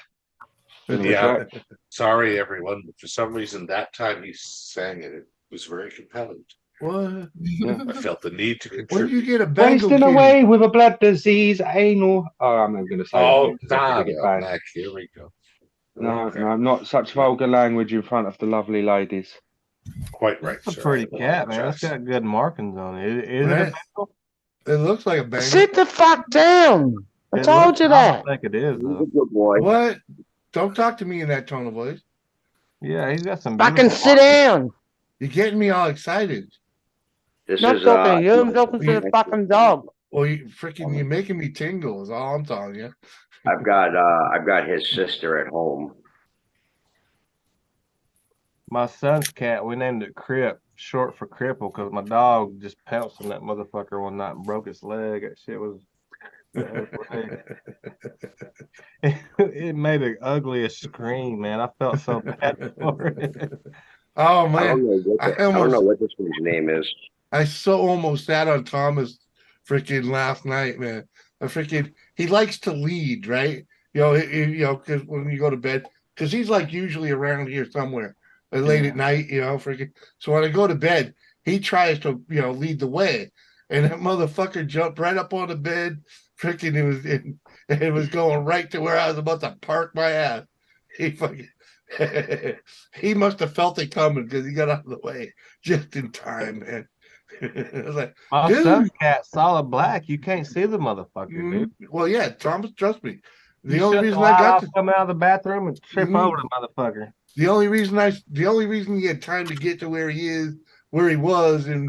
S2: Yeah, sorry, everyone. But for some reason, that time he sang it. It was very compelling.
S1: What?
S2: I felt the need to
S1: When
S2: contribute.
S1: you get a Bengal
S6: Wasting
S1: kitty?
S6: away with a blood disease, anal. Oh, I'm not going to say
S2: Oh,
S6: that because I'll probably get banned.
S2: Mac, here we go.
S6: No,
S2: Okay.
S6: no, not such vulgar language in front of the lovely ladies.
S2: Quite right,
S3: It's a
S2: sir.
S3: pretty
S2: I
S3: cat, man. It's
S2: apologize.
S3: got good markings on it. Is it a
S1: Right.
S3: Bengal?
S1: It looks like a Bengal.
S7: Sit the fuck down. I
S3: It
S7: told
S3: looks-
S7: you
S3: I
S7: that.
S3: don't think it is,
S8: He's
S3: though.
S8: a good boy.
S1: What? Don't talk to me in that tone of voice.
S3: Yeah, he's got some
S7: Fucking
S3: beautiful
S7: sit
S3: markings.
S7: down.
S1: You're getting me all excited.
S8: This
S7: Not
S8: is
S7: talking to you. I'm talking to
S1: you-
S7: the fucking dog.
S1: Well, you're making me tingle. Is all I'm telling you.
S8: I've got his sister at home.
S3: My son's cat, we named it Crip, short for cripple, because my dog just pounced on that motherfucker one night and broke its leg. That shit was. It made the ugliest scream, man. I felt so bad for it.
S1: Oh
S8: I
S1: man,
S8: don't know what this one's name is.
S1: I so almost sat on Thomas freaking last night, man. He likes to lead, right? Because when you go to bed, because he's like usually around here somewhere, late at night, freaking. So when I go to bed, he tries to, lead the way, and that motherfucker jumped right up on the bed, freaking. It was going right to where I was about to park my ass. He fucking. He must have felt it coming because he got out of the way just in time, man. I was like,
S3: My
S1: dude.
S3: son's cat, solid black. You can't see the motherfucker, dude.
S1: Well, yeah, Thomas, trust me. The
S3: You
S1: only
S3: shut
S1: reason
S3: the
S1: I
S3: light
S1: got
S3: off,
S1: to
S3: come out of the bathroom and trip
S1: Mhm.
S3: over the motherfucker.
S1: the only reason he had time to get to where he was, and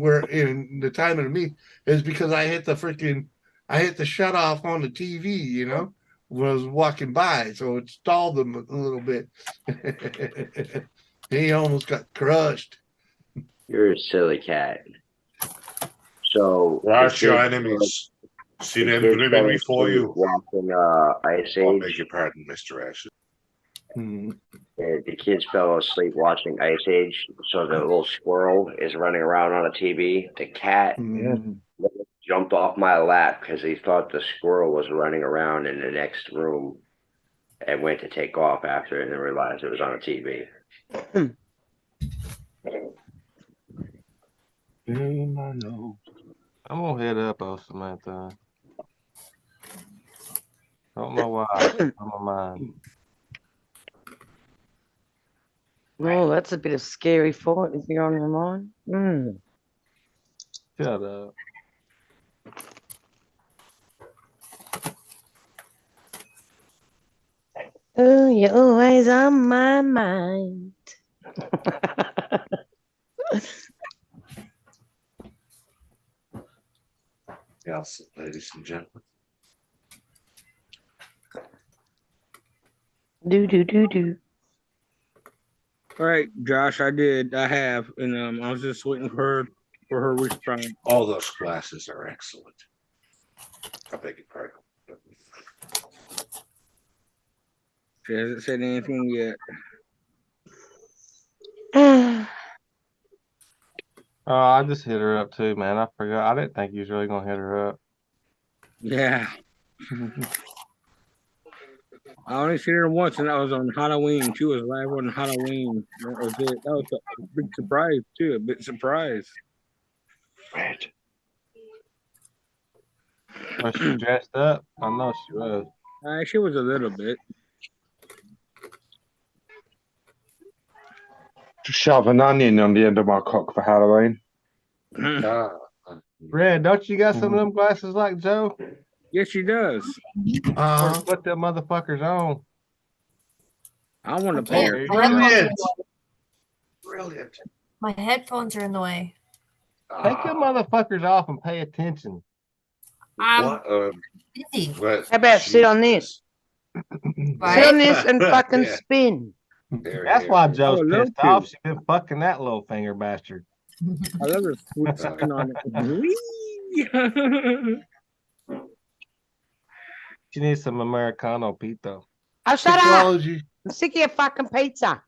S1: where in the time of me is because I hit the shut off on the TV, when I was walking by, so it stalled him a little bit. He almost got crushed.
S8: You're a silly cat. So
S2: Watch
S8: the
S2: your
S8: kids-
S2: enemies. See
S8: the
S2: them
S8: kids
S2: gripping
S8: fell
S2: before
S8: asleep
S2: you.
S8: Watching Ice
S2: I
S8: Age.
S2: beg your pardon, Mr. Ashley.
S8: The kids fell asleep watching Ice Age, so the little squirrel is running around on the TV. The cat jumped off my lap because he thought the squirrel was running around in the next room and went to take off after it and realized it was on a TV.
S3: I'm gonna hit up Samantha. Don't know why. I'm a mind.
S7: Oh, that's a bit of scary thought if you're on your mind.
S3: Shut up.
S7: Oh, you're always on my mind.
S2: Yes, ladies and gentlemen.
S7: Do.
S9: All right, Josh, I have, and I was just waiting for her response.
S2: All those glasses are excellent. I beg your pardon.
S9: She hasn't said anything yet.
S3: Oh, I just hit her up too, man. I forgot. I didn't think you was really gonna hit her up.
S9: Yeah. I only seen her once, and that was on Halloween. She was live on Halloween. That was it. That was a big surprise, too. A big surprise.
S6: Red.
S3: Was she dressed up? I know she was.
S9: She was a little bit.
S6: To shove an onion on the end of my cock for Halloween.
S3: Red, don't you got some of them glasses like Joe?
S9: Yes, she does.
S3: Or put them motherfuckers on.
S9: I want to
S5: I
S9: pay
S5: can't.
S9: her.
S5: My headphones are in
S2: Brilliant.
S5: the way.
S2: Brilliant.
S5: My headphones are in the way.
S3: Take them motherfuckers off and pay attention.
S5: I'm
S2: What?
S5: busy.
S7: How about sit on this? Sit
S5: Right?
S7: on this and fucking
S2: Yeah.
S7: spin.
S3: That's why Joe's
S9: I would love
S3: pissed
S9: to.
S3: off. She's been fucking that little finger bastard.
S9: I love her sweet skin on it.
S3: She needs some Americano pito.
S7: Oh, shut up.
S1: Technology.
S7: I'm sick of your fucking pizza.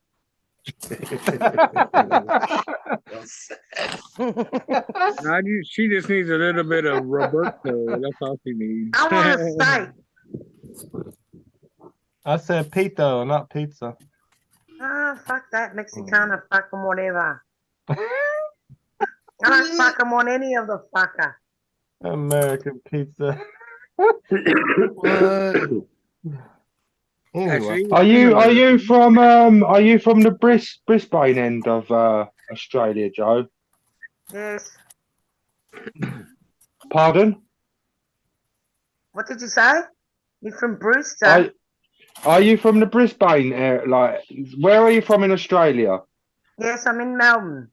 S9: She just needs a little bit of Roberto. That's all she needs.
S7: I want a steak.
S3: I said pito, not pizza.
S7: Oh, fuck that Mexicana, fuck them, whatever. I don't fuck them on any of the fucker.
S3: American pizza.
S1: What?
S3: Anyway,
S6: Are you from the Brisbane end of Australia, Joe?
S7: Yes.
S6: Pardon?
S7: What did you say? You're from Brewster?
S6: Are you from the Brisbane like where are you from in Australia?
S7: Yes, I'm in Melbourne.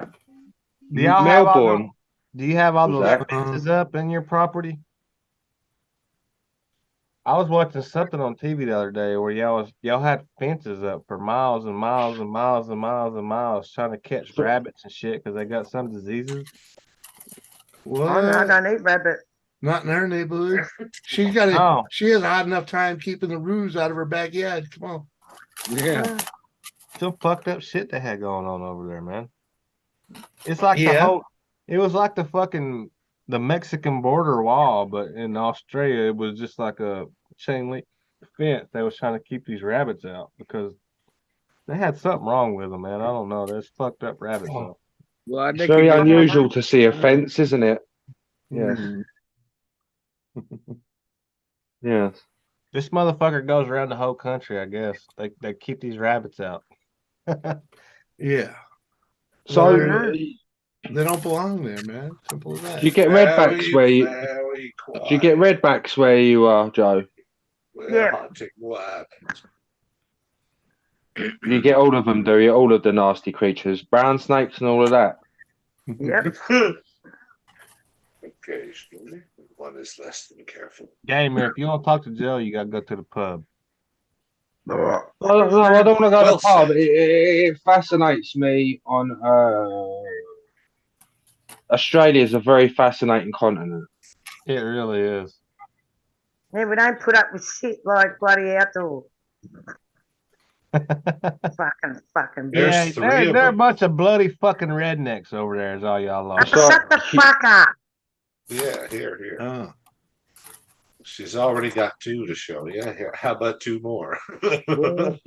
S3: do y'all
S6: Melbourne.
S3: do you have all
S6: Who's
S3: those
S6: that?
S3: fences up in your property? I was watching something on TV the other day where y'all had fences up for miles and miles and miles and miles and miles trying to catch rabbits and shit because they got some diseases.
S1: What?
S7: Oh, no, I don't eat rabbit.
S1: Not in her neighborhood. She's got it.
S3: Oh.
S1: She has a hard enough time keeping the roos out of her backyard. Come on.
S9: Yeah.
S3: Some fucked up shit they had going on over there, man. It's like
S1: Yeah.
S3: it was like the Mexican border wall, but in Australia it was just like a chain link fence. They was trying to keep these rabbits out because they had something wrong with them, man. I don't know. There's fucked up rabbits out.
S9: Well,
S6: It's very unusual to see a fence, isn't it? Yes. Yes.
S3: This motherfucker goes around the whole country, I guess. They keep these rabbits out.
S1: Yeah.
S6: So
S1: They don't belong there, man. Simple as that.
S6: do you get redbacks where you are, Joe?
S7: Yeah.
S2: Hunting weapons.
S6: You get all of them, do you? All of the nasty creatures, brown snakes and all of that.
S7: Yep.
S2: Occasionally, one is less than careful.
S3: Gamer, if you want to talk to Joe, you gotta go to the pub.
S6: No, I don't want to go to
S2: Well
S6: the pub.
S2: said.
S6: It fascinates me on Australia is a very fascinating continent.
S3: It really is.
S7: Yeah, we don't put up with shit like bloody outdoor. fucking.
S2: There's three of
S3: they're a
S2: them.
S3: bunch of bloody fucking rednecks over there. Is all y'all are.
S7: Shut the fuck up.
S2: Yeah, here.
S1: Oh.
S2: She's already got 2 to show. Yeah, here. How about 2 more?
S9: Well,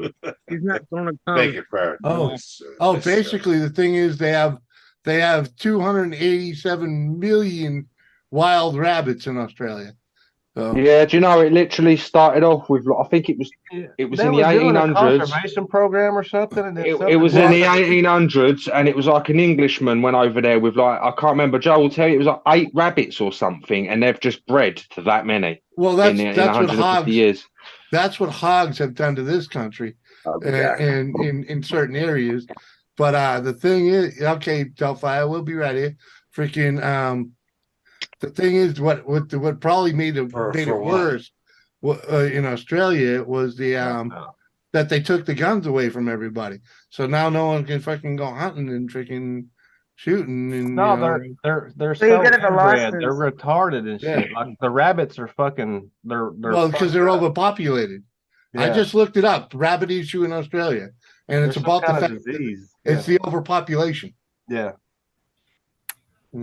S9: he's not gonna come.
S2: Beg your pardon.
S1: Oh, basically the thing is they have 287 million wild rabbits in Australia. So
S6: Yeah, do you know it literally started off with? I think it was
S3: They
S6: in the
S3: was doing a
S6: 1800s.
S3: conservation program or something. And then
S6: It was in the 1800s, and it was like an Englishman went over there with like I can't remember. Joe will tell you it was like 8 rabbits or something, and they've just bred to that many.
S1: well, that's
S6: in
S1: what
S6: 150
S1: hogs.
S6: years.
S1: That's what hogs have done to this country, and in certain areas. But the thing is, okay, Delphi, we'll be right here. Freaking the thing is, what probably made it worse in Australia was the that they took the guns away from everybody. So now no one can fucking go hunting and freaking shooting. And
S3: no, they're so inbred. They're retarded and shit. Like the rabbits are fucking. They're
S1: well because they're overpopulated.
S3: Yeah.
S1: I just looked it up. Rabbit issue in Australia, and it's about the fact
S3: disease.
S1: It's the overpopulation.
S3: Yeah.
S1: You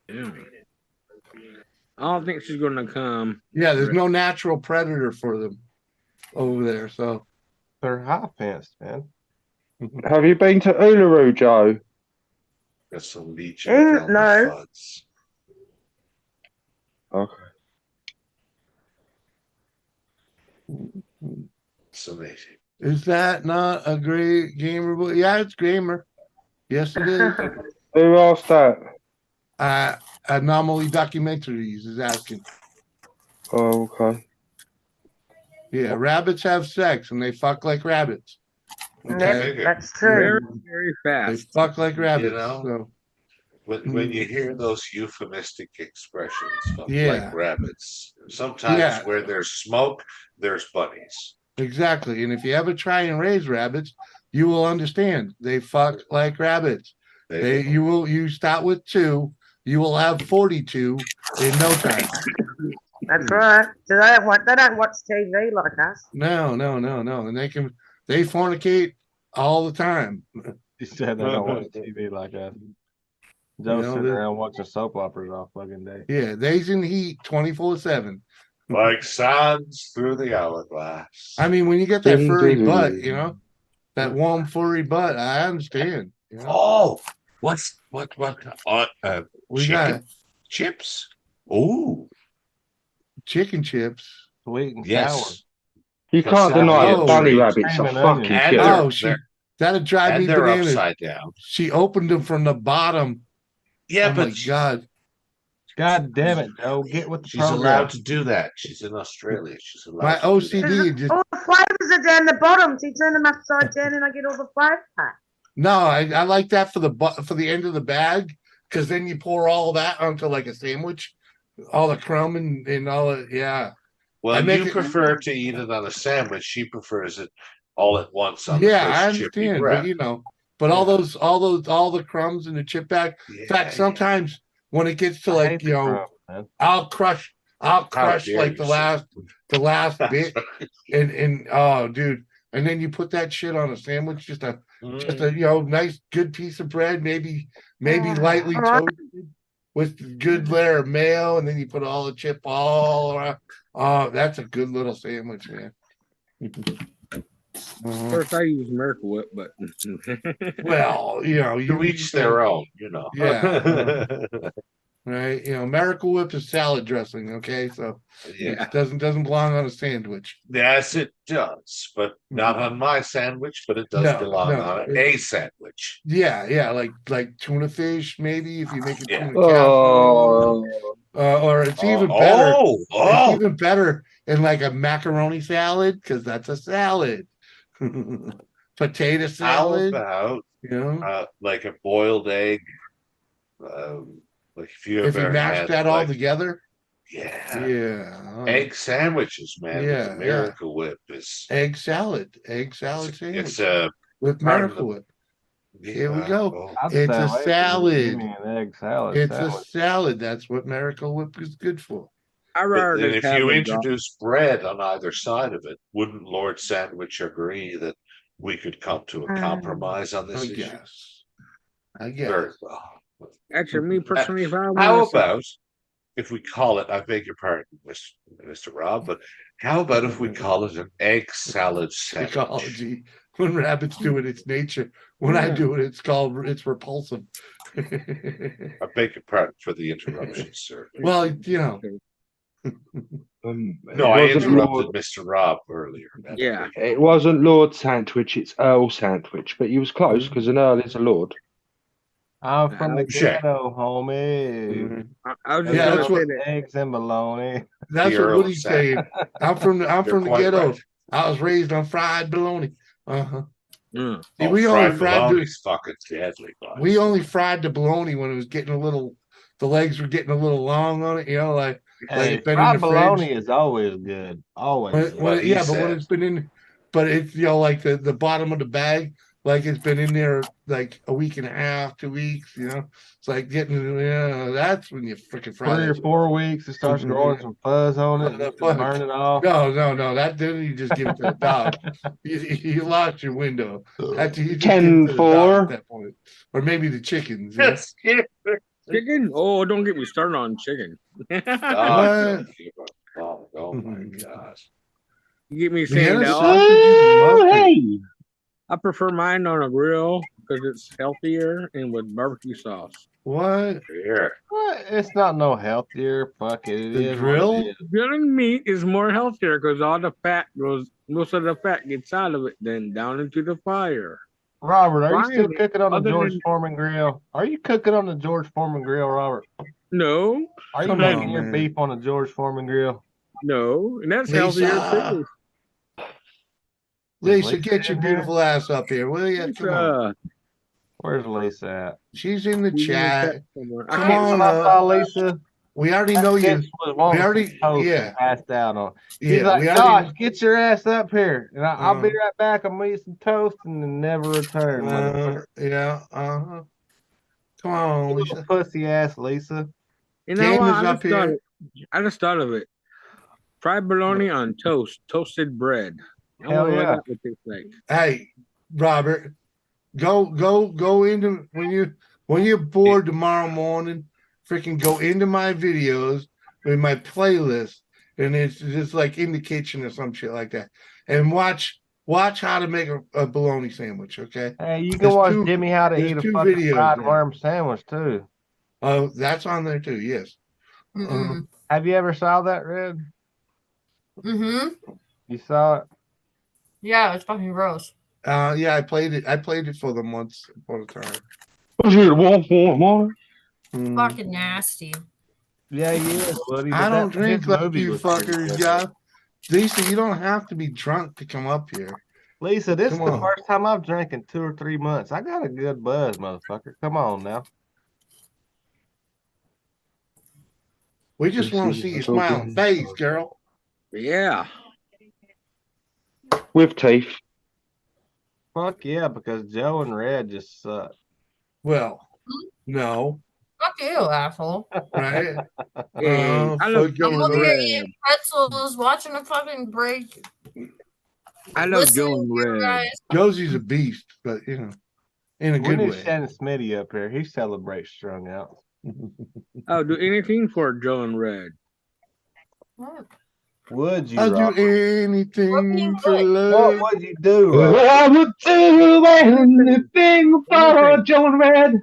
S9: know. I don't think she's gonna come.
S1: Yeah, there's no natural predator for them over there, so
S3: they're high fenced, man.
S6: Have you been to Uluru, Joe?
S2: That's some leech.
S7: No.
S6: Okay.
S2: It's amazing.
S1: Is that not a great gamer boy? Yeah, it's gamer. Yes, it is.
S6: Who asked that?
S1: Anomaly Documentaries is asking.
S6: Oh, okay.
S1: Yeah, rabbits have sex and they fuck like rabbits.
S7: Okay? That's true.
S9: Very, very fast.
S1: They fuck like rabbits.
S2: You know?
S1: So.
S2: When you hear those euphemistic expressions, fuck
S1: Yeah.
S2: like rabbits, sometimes where there's smoke, there's bunnies.
S1: Exactly. And if you ever try and raise rabbits, you will understand. They fuck like rabbits. You start with 2, you will have 42 in no time.
S7: That's right. So they don't watch TV like us.
S1: No. And They fornicate all the time.
S3: He said they don't watch TV like us. Joe's sitting around watching soap operas all fucking day.
S1: Yeah, they's in the heat 24/7.
S2: Like sands through the hourglass.
S1: I mean, when you get that furry butt, you know, that warm furry butt, I understand. You know?
S2: Oh, what?
S1: We
S2: chicken
S1: got
S2: chips. Ooh,
S1: chicken chips.
S3: Sweet and sour.
S2: yes.
S6: You can't deny it.
S1: Oh,
S6: Bunny
S2: treat.
S6: rabbits are
S3: And
S6: fucking
S2: onions.
S6: good.
S1: Oh, that'd drive
S2: And
S1: me
S2: they're
S1: bananas.
S2: upside down.
S1: She opened them from the bottom.
S2: Yeah,
S1: Oh
S2: but
S1: my God.
S3: God damn it, Joe. Get with the
S2: she's
S3: program.
S2: allowed to do that. She's in Australia. She's allowed
S1: My
S2: to do that.
S1: OCD just
S7: All the flavors are down the bottom, so you turn them upside down and I get all the flavor.
S1: no. I like that for the end of the bag because then you pour all that onto like a sandwich, all the crumb and all it. Yeah,
S2: Well,
S1: I make
S2: you
S1: it-
S2: prefer to eat it on a sandwich. She prefers it all at once on
S1: yeah.
S2: the
S1: I
S2: crisp chippy
S1: understand,
S2: bread.
S1: but you know, but all the crumbs in the chip bag. In fact, sometimes when it gets to
S3: I
S1: like
S3: hate
S1: you
S3: the
S1: know,
S3: crumb, man.
S1: I'll crush
S2: dare
S1: like
S2: you,
S1: the
S2: sir.
S1: last bit and oh dude, and then you put that shit on a sandwich, just a you know nice good piece of bread, maybe lightly toasted with good layer of mayo, and then you put all the chip all around. Oh, that's a good little sandwich, man.
S9: First, I use Miracle Whip, but
S1: Well, you know,
S2: To each their own, you know.
S1: Yeah. Right, you know, Miracle Whip is salad dressing. Okay, so
S2: Yeah.
S1: it doesn't belong on a sandwich.
S2: Yes, it does, but not on my sandwich. But it does
S1: No,
S2: belong
S1: no,
S2: on a sandwich.
S1: Yeah, like tuna fish, maybe if you make it
S2: Yeah.
S1: tuna casserole,
S6: Oh,
S1: or it's even better.
S2: Oh,
S1: It's even better in like a macaroni salad because that's a salad. Potato
S2: how
S1: salad,
S2: about
S1: you know,
S2: like a boiled egg? Like if you
S1: if you
S2: ever
S1: mash
S2: had
S1: that all
S2: like
S1: together.
S2: yeah,
S1: Yeah,
S2: egg sandwiches, man, with
S1: Yeah,
S2: the Miracle Whip is
S1: egg salad sandwich
S2: it's a
S1: with
S2: part of
S1: Miracle
S2: the
S1: Whip. Here we go.
S2: oh,
S3: I'd
S1: It's
S3: stay
S1: a
S3: away from it. Give
S1: salad.
S3: me an egg salad.
S1: It's a
S3: sandwich.
S1: salad. That's what Miracle Whip is good for.
S9: I
S2: But
S9: rather
S2: then
S9: just
S2: if
S9: have
S2: you
S9: a dog.
S2: introduce bread on either side of it, wouldn't Lord Sandwich agree that we could come to a compromise on this
S1: I
S2: issue?
S1: guess. I guess.
S2: Very well.
S9: Actually, me personally, if I
S2: How
S9: want to,
S2: about if we call it, I beg your pardon, Mr. Rob, but how about if we call it an egg salad sandwich?
S1: Psychology. When rabbits do it, it's nature. When I do it, it's repulsive.
S2: I beg your pardon for the interruption, sir.
S1: Well, you know.
S2: No, I interrupted Mr. Rob earlier.
S9: yeah,
S6: it wasn't Lord Sandwich, it's Earl Sandwich, but you was close because an Earl is a Lord.
S3: I'm from the
S2: Check.
S3: ghetto, homie.
S9: I was just
S1: Yeah,
S9: gonna
S1: that's
S9: say
S1: what-
S9: that.
S3: Eggs and bologna.
S1: That's
S2: The
S1: what
S2: Earl
S1: Woody's
S2: Sandwich.
S1: saying. I'm from
S2: You're
S1: the
S2: quite
S1: ghetto.
S2: right.
S1: I was raised on fried bologna. Uh-huh.
S9: Mm.
S1: See,
S2: Oh,
S1: we only
S2: fried
S1: fried
S2: bologna's fucking deadly. Boss.
S1: we only fried the bologna when it was getting a little, the legs were getting a little long on it, you know, like
S3: Hey,
S1: it's been in
S3: fried
S1: the
S3: bologna
S1: fridge.
S3: is always good. Always. good.
S2: What he
S1: But when
S2: said.
S1: it's been in, but it's, you know, like the bottom of the bag, like it's been in there like a week and a half, 2 weeks, you know, it's like getting, that's when you freaking fry
S3: 3 or
S1: that.
S3: 4 weeks, it starts growing some fuzz on it.
S1: Oh, the
S3: Just
S1: fuzz.
S3: burn it off.
S1: No, that didn't you just give it to the dog. You lost your window. After you just
S6: 10
S1: give it to the dog
S6: 4.
S1: at that point. Or maybe the chickens. You know?
S2: Yes. Yeah.
S9: Chicken? Oh, don't get me started on chicken.
S2: Oh,
S1: What?
S2: oh my gosh.
S9: You get me
S1: Yeah,
S9: saying
S1: the
S9: that.
S1: sausages and mustard.
S9: I prefer mine on a grill because it's healthier and with barbecue sauce.
S1: What?
S2: Here.
S3: What? It's not no healthier. Fuck it. It
S1: The
S3: is
S1: grill?
S3: what it is.
S9: Grilling meat is more healthier because all the fat goes, most of the fat gets out of it, then down into the fire.
S3: Robert, are you
S9: Why
S3: still
S9: is it
S3: cooking on the
S9: other
S3: George
S9: than-
S3: Foreman grill? Are you cooking on the George Foreman grill, Robert?
S9: No,
S3: Are you
S1: Come
S3: making
S1: on,
S3: your
S1: man.
S3: beef on the George Foreman grill?
S9: no, and that's healthier
S1: Lisa,
S9: too.
S1: Lisa, get your
S3: in here?
S1: beautiful ass up here, will you? Come on.
S3: Where's Lisa at?
S1: She's in the
S9: She's in the
S1: chat.
S9: chat somewhere.
S1: Come
S9: I can't
S1: on
S3: I
S1: up.
S3: saw Lisa.
S1: We already
S3: That
S1: know you.
S3: bitch was wanting
S1: We already-
S3: some toast
S1: yeah.
S3: and passed out on. She's
S1: Yeah,
S3: like,
S1: we
S3: Josh,
S1: already.
S3: get your ass up here, and I'll be
S1: Uh-huh.
S3: right back. I'm gonna eat some toast and then never return. motherfucker.
S1: Yeah. Uh-huh. Come on,
S3: You
S1: Lisa.
S3: little pussy ass Lisa.
S9: You know
S1: Cam
S9: what?
S1: is up here.
S9: I just thought of it. Fried bologna on toast, toasted bread. I
S3: Hell
S9: wonder what
S3: yeah.
S9: that would taste like.
S1: Hey, Robert, go into when you're bored tomorrow morning, freaking go into my videos with my playlist, and it's just like in the kitchen or some shit like that, and watch how to make a bologna sandwich. Okay.
S3: Hey, you can
S1: There's
S3: watch
S1: two-
S3: Jimmy how to
S1: there's
S3: eat a
S1: two
S3: fucking
S1: videos
S3: fried
S1: there.
S3: worm sandwich too.
S1: Oh, that's on there too. Yes.
S5: Mm-mm.
S3: Have you ever saw that, Red?
S5: Mm-hmm.
S3: You saw it?
S5: Yeah, it's fucking gross.
S1: Yeah, I played it for them once upon a time.
S5: Fucking nasty.
S3: Yeah, he is, buddy.
S1: I
S3: But
S1: don't
S3: that his
S1: drink like
S3: movie
S1: you
S3: was pretty
S1: fuckers,
S3: good.
S1: yeah. Lisa, you don't have to be drunk to come up here.
S3: Lisa, this is
S1: Come
S3: the
S1: on.
S3: first time I've drank in 2 or 3 months. I got a good buzz, motherfucker. Come on now.
S1: We just want to see your smiling face, girl.
S9: Yeah.
S6: With teeth.
S3: Fuck yeah, because Joe and Red just suck.
S1: Well, no,
S5: Fuck you, asshole.
S1: right?
S9: Hey, I love
S1: fuck
S9: Joe
S5: I'm
S1: you,
S9: and
S5: over here
S9: Red.
S5: eating pretzels, watching a fucking break.
S9: I love
S5: Listening
S9: Joe and
S5: to you
S9: Red.
S5: guys.
S1: Josie's a beast, but in a
S3: We
S1: good
S3: need
S1: way.
S3: Shannon Smitty up here. He celebrates strung out.
S9: I'll do anything for Joe and Red.
S3: Would you,
S1: I'll
S3: Rob?
S1: do anything for
S3: What
S1: love.
S3: would you do, Rob?
S6: I would do anything for
S9: Anything.
S6: Joe and Red.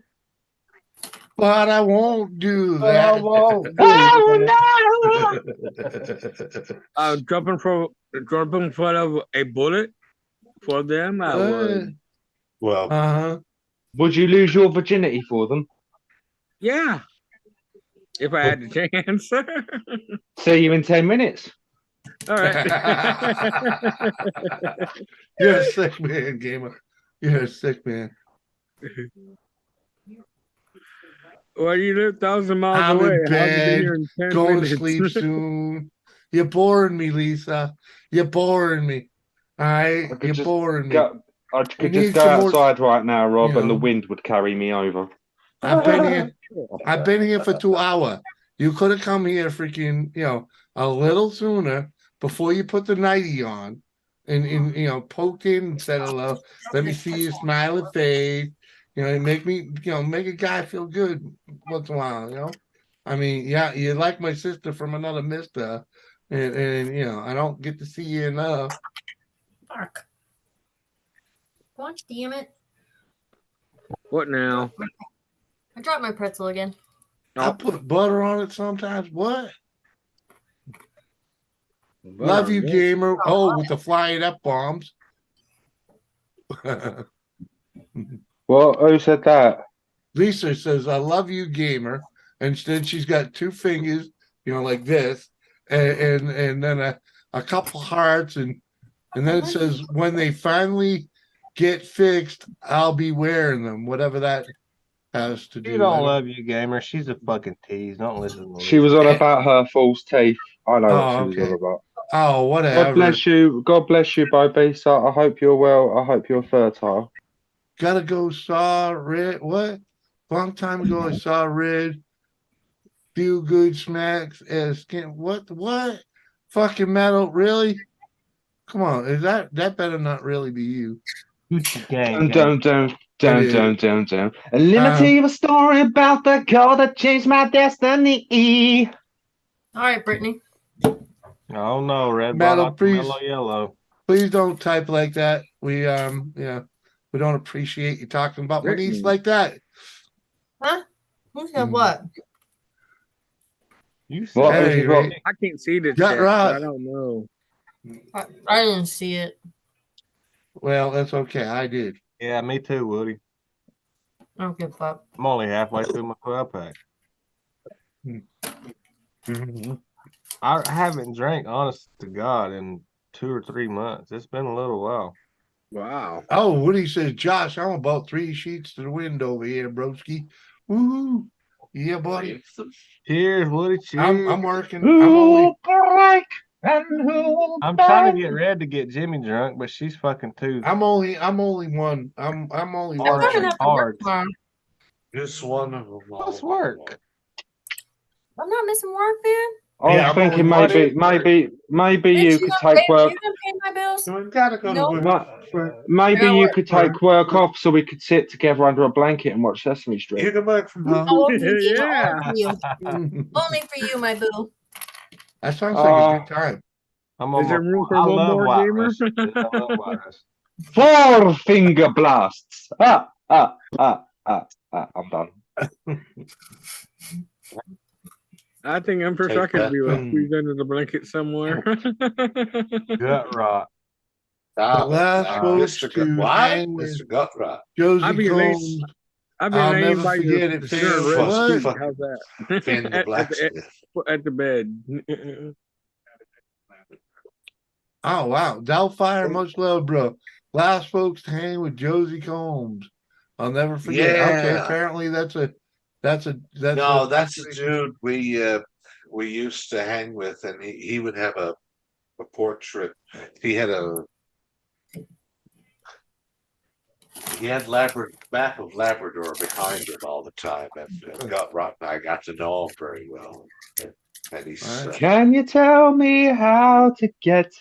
S1: But I won't do
S3: But I
S1: that.
S3: won't do
S6: Oh
S3: that.
S9: Jump in front of a bullet for them. I would.
S2: Well,
S1: Uh-huh.
S6: Would you lose your virginity for them?
S9: Yeah. If I had the chance.
S6: See you in 10 minutes.
S9: All right.
S1: You're a sick man, gamer. You're a sick man.
S9: Well, you live 1,000 miles
S1: I'm
S9: away.
S1: in
S9: How to be
S1: bed,
S9: here in 10
S1: going to
S9: minutes?
S1: sleep soon. You're boring me, Lisa. You're boring me. All right,
S6: I could
S1: you're
S6: just
S1: boring me.
S6: I
S1: We
S6: could
S1: need
S6: just go
S1: some more-
S6: outside right now, Rob,
S1: you
S6: and the
S1: know.
S6: wind would carry me over.
S1: I've been here. I've been here for 2 hours. You could have come here freaking, a little sooner before you put the nightie on and poked in and said hello. Let me see your smiling face. Make me, make a guy feel good once in a while, I mean, yeah, you're like my sister from another mister. And I don't get to see you enough.
S5: Fuck. God damn it.
S9: What now?
S5: I dropped my pretzel again.
S1: I put butter on it sometimes. What?
S9: Butter
S1: Love
S9: on
S1: you,
S9: that.
S1: gamer. Oh, with the flying F bombs.
S6: What? Who said that?
S1: Lisa says, I love you, gamer. And then she's got 2 fingers, like this, and then a couple hearts, and then it says, when they finally get fixed, I'll be wearing them, whatever that has to do.
S3: She don't love you, gamer. She's a fucking tease. Don't listen to her.
S6: She was on about her false teeth. I know what
S1: Oh,
S6: she was
S1: okay.
S6: on about.
S1: Oh, whatever.
S6: God bless you. God bless you, Bobisa. I hope you're well. I hope you're fertile.
S1: Gotta go saw Red. What? Long time ago, I saw Red. Feel good smacks as skin. What? Fucking metal? Really? Come on. Is that better not really be you?
S3: Gang,
S6: Don't. And let me tell you a story about the girl that changed my destiny.
S5: All right, Brittany.
S3: Oh no, red
S1: Metal,
S3: bottle,
S1: please.
S3: mellow yellow.
S1: Please don't type like that. We we don't appreciate you talking about my niece like that.
S5: Huh? Who said what?
S3: You said
S6: What?
S1: Hey,
S6: What?
S9: I can't see the
S1: Got
S9: chat.
S1: right.
S9: I don't know.
S5: I didn't see it.
S1: Well, that's okay. I did.
S3: Yeah, me too, Woody.
S5: I don't give a fuck.
S3: I'm only halfway through my 12-pack.
S1: Mm-hmm.
S3: I haven't drank, honest to God, in 2 or 3 months. It's been a little while.
S9: Wow.
S1: Oh, Woody says, Josh, I'm about 3 sheets to the wind over here, broski. Woo! Yeah, buddy.
S3: Cheers, Woody. Cheers.
S1: I'm working. I'm
S3: trying to get Red to get Jimmy drunk, but she's fucking too.
S1: I'm only one. I'm only
S5: I'm
S1: one.
S5: gonna have to work tomorrow.
S2: just one of them.
S3: Let's work.
S5: I'm not missing work, man.
S6: I was
S1: Yeah, I'm
S6: thinking
S1: only
S6: maybe
S5: Bitch,
S6: you could take work.
S5: You gonna pay my bills? Joe's?
S2: So we've got to go
S5: No.
S2: to work.
S6: Maybe
S5: Yeah,
S6: you
S5: what-
S6: could take work off so we could sit together under a blanket and watch Sesame
S2: You
S6: Street.
S2: can work from home.
S5: Oh, me,
S9: Yeah.
S5: only for you, my boo.
S1: That sounds like a good time.
S3: I'm
S9: Is
S3: on
S9: there
S3: my,
S9: room for
S3: I
S9: one
S3: love
S9: more
S3: white
S9: gamer?
S3: wrestling, dude. I love white wrestling.
S6: 4 finger blasts. I'm done.
S9: I think Empress
S2: Take
S9: I could
S2: that.
S9: be like squeezed under the blanket somewhere.
S3: Gut rot.
S2: Ah,
S1: last
S2: like
S1: folks
S2: Mr.
S1: to
S2: What?
S1: hang with
S2: Mr. Gutrot.
S1: Josie
S9: I'd be laying-
S1: Combs.
S9: I've been
S1: I'll
S9: laying
S1: never
S9: by your
S1: forget it,
S9: pure
S1: fam.
S9: red
S2: What?
S9: sheet.
S2: Fuck.
S9: How's that?
S2: Finn the blacksmith.
S9: At the bed.
S1: Oh wow, Delphire, much love, bro. Last folks to hang with Josie Combs. I'll never forget. Okay,
S2: Yeah.
S1: apparently that's a
S2: That's a dude we used to hang with, and he would have a portrait. He had map of Labrador behind him all the time, and Gutrot and I got to know him very well. And he's
S6: Can you tell me how to get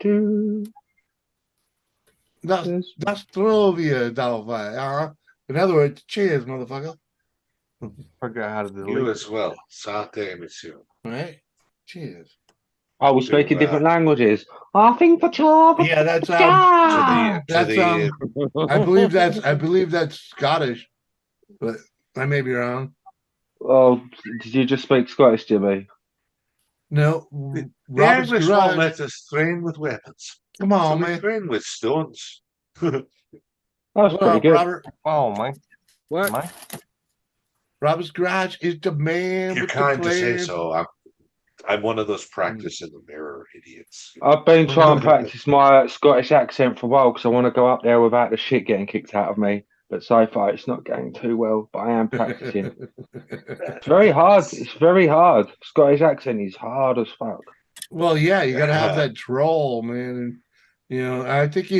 S6: to
S1: that's
S6: this?
S1: Nostrovia, Delphire. In other words, cheers, motherfucker.
S3: Forgot how to delete.
S2: you as well. Santé, monsieur.
S1: Right? Cheers.
S6: Oh, we speak in different languages. I think for Charlie.
S1: Yeah, that's
S2: To
S1: that's
S2: the
S1: I believe that's Scottish, but I may be wrong.
S6: Oh, did you just speak Scottish, Jimmy?
S1: No,
S2: the
S1: Robert's
S2: English won't
S1: Garage.
S2: let us train with weapons.
S1: Come
S2: So
S1: on,
S2: we
S1: man.
S2: train with stones.
S6: That's
S1: What
S6: pretty
S1: up,
S6: good.
S1: Robert?
S3: Oh, man.
S9: What?
S3: Man.
S1: Robert's Garage is the man
S2: You're
S1: with the
S2: kind to say
S1: plan.
S2: so. I'm one of those practice in the mirror idiots.
S6: I've been trying to practice my Scottish accent for a while because I want to go up there without the shit getting kicked out of me. But so far, it's not going too well. But I am practicing. It's very hard. It's very hard. Scottish accent is hard as fuck.
S1: Well, yeah, you gotta have that troll, man. And I think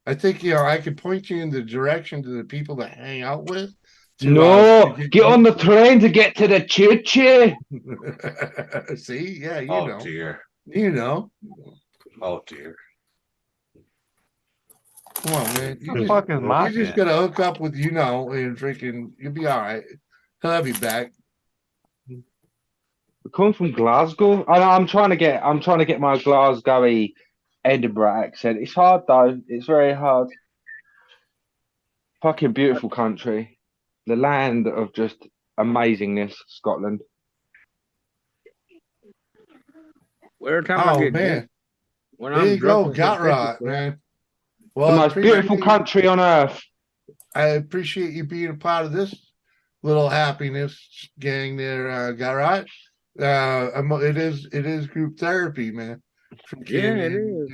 S1: I could point you in the direction to the people to hang out with.
S6: No, get on the train to get to the choo-choo.
S1: See, yeah, you
S2: Oh
S1: know,
S2: dear.
S1: you know.
S2: Oh dear.
S1: Come on, man.
S3: What the fuck is my
S1: You just
S3: cat?
S1: gotta hook up with and freaking. You'll be all right. He'll have you back.
S6: We come from Glasgow. I'm trying to get my Glasgowy Edinburgh accent. It's hard though. It's very hard. Fucking beautiful country. The land of just amazingness, Scotland.
S9: Every time I
S1: Oh
S9: get
S1: man,
S9: drunk, when
S1: there
S9: I'm
S1: you go,
S9: drunk,
S1: got right, man. Well,
S6: The
S1: I
S6: most beautiful
S1: appreciate-
S6: country on earth.
S1: I appreciate you being a part of this little happiness gang there, Garrett. It is group therapy, man.
S9: Yeah, it is.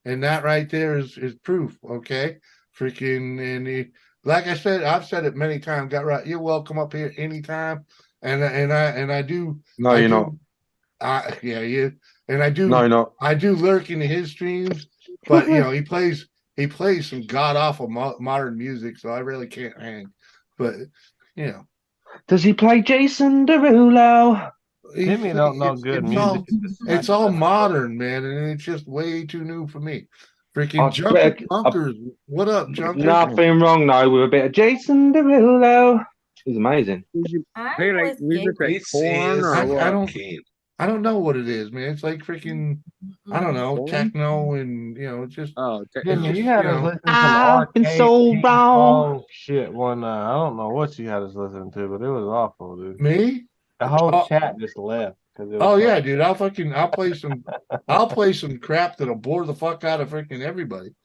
S1: And that right there is proof, okay? Like I said, I've said it many times, Garrett, you're welcome up here anytime. And I do.
S6: No, you're not.
S1: Yeah, you. And I do.
S6: No, you're not.
S1: I do lurk into his streams, but he plays some god awful modern music, so I really can't hang. But
S6: Does he play Jason Derulo?
S3: Jimmy don't know good music.
S1: It's all modern, man, and it's just way too new for me. Freaking
S6: I
S1: Junker
S6: bet-
S1: Bunkers. What up, Junker?
S6: Nothing wrong though with a bit of Jason Derulo. He's amazing.
S9: Did you
S5: I
S9: play
S5: was
S9: like music like
S2: This
S9: porn
S2: is
S9: or
S1: I
S9: what?
S1: don't-
S2: keen.
S1: I don't know what it is, man. It's like freaking, I don't know,
S9: Porn?
S1: techno, and it's just
S9: Oh,
S3: Jimmy,
S1: just,
S3: you had
S1: you
S3: us
S1: know,
S3: listening to
S6: I've been
S3: arcade
S6: so
S3: ping
S6: wrong.
S3: pong shit one night. I don't know what you had us listening to, but it was awful, dude.
S1: me.
S3: The whole
S1: Oh.
S3: chat just left.
S1: Oh yeah, dude. I'll play some crap that'll bore the fuck out of freaking everybody.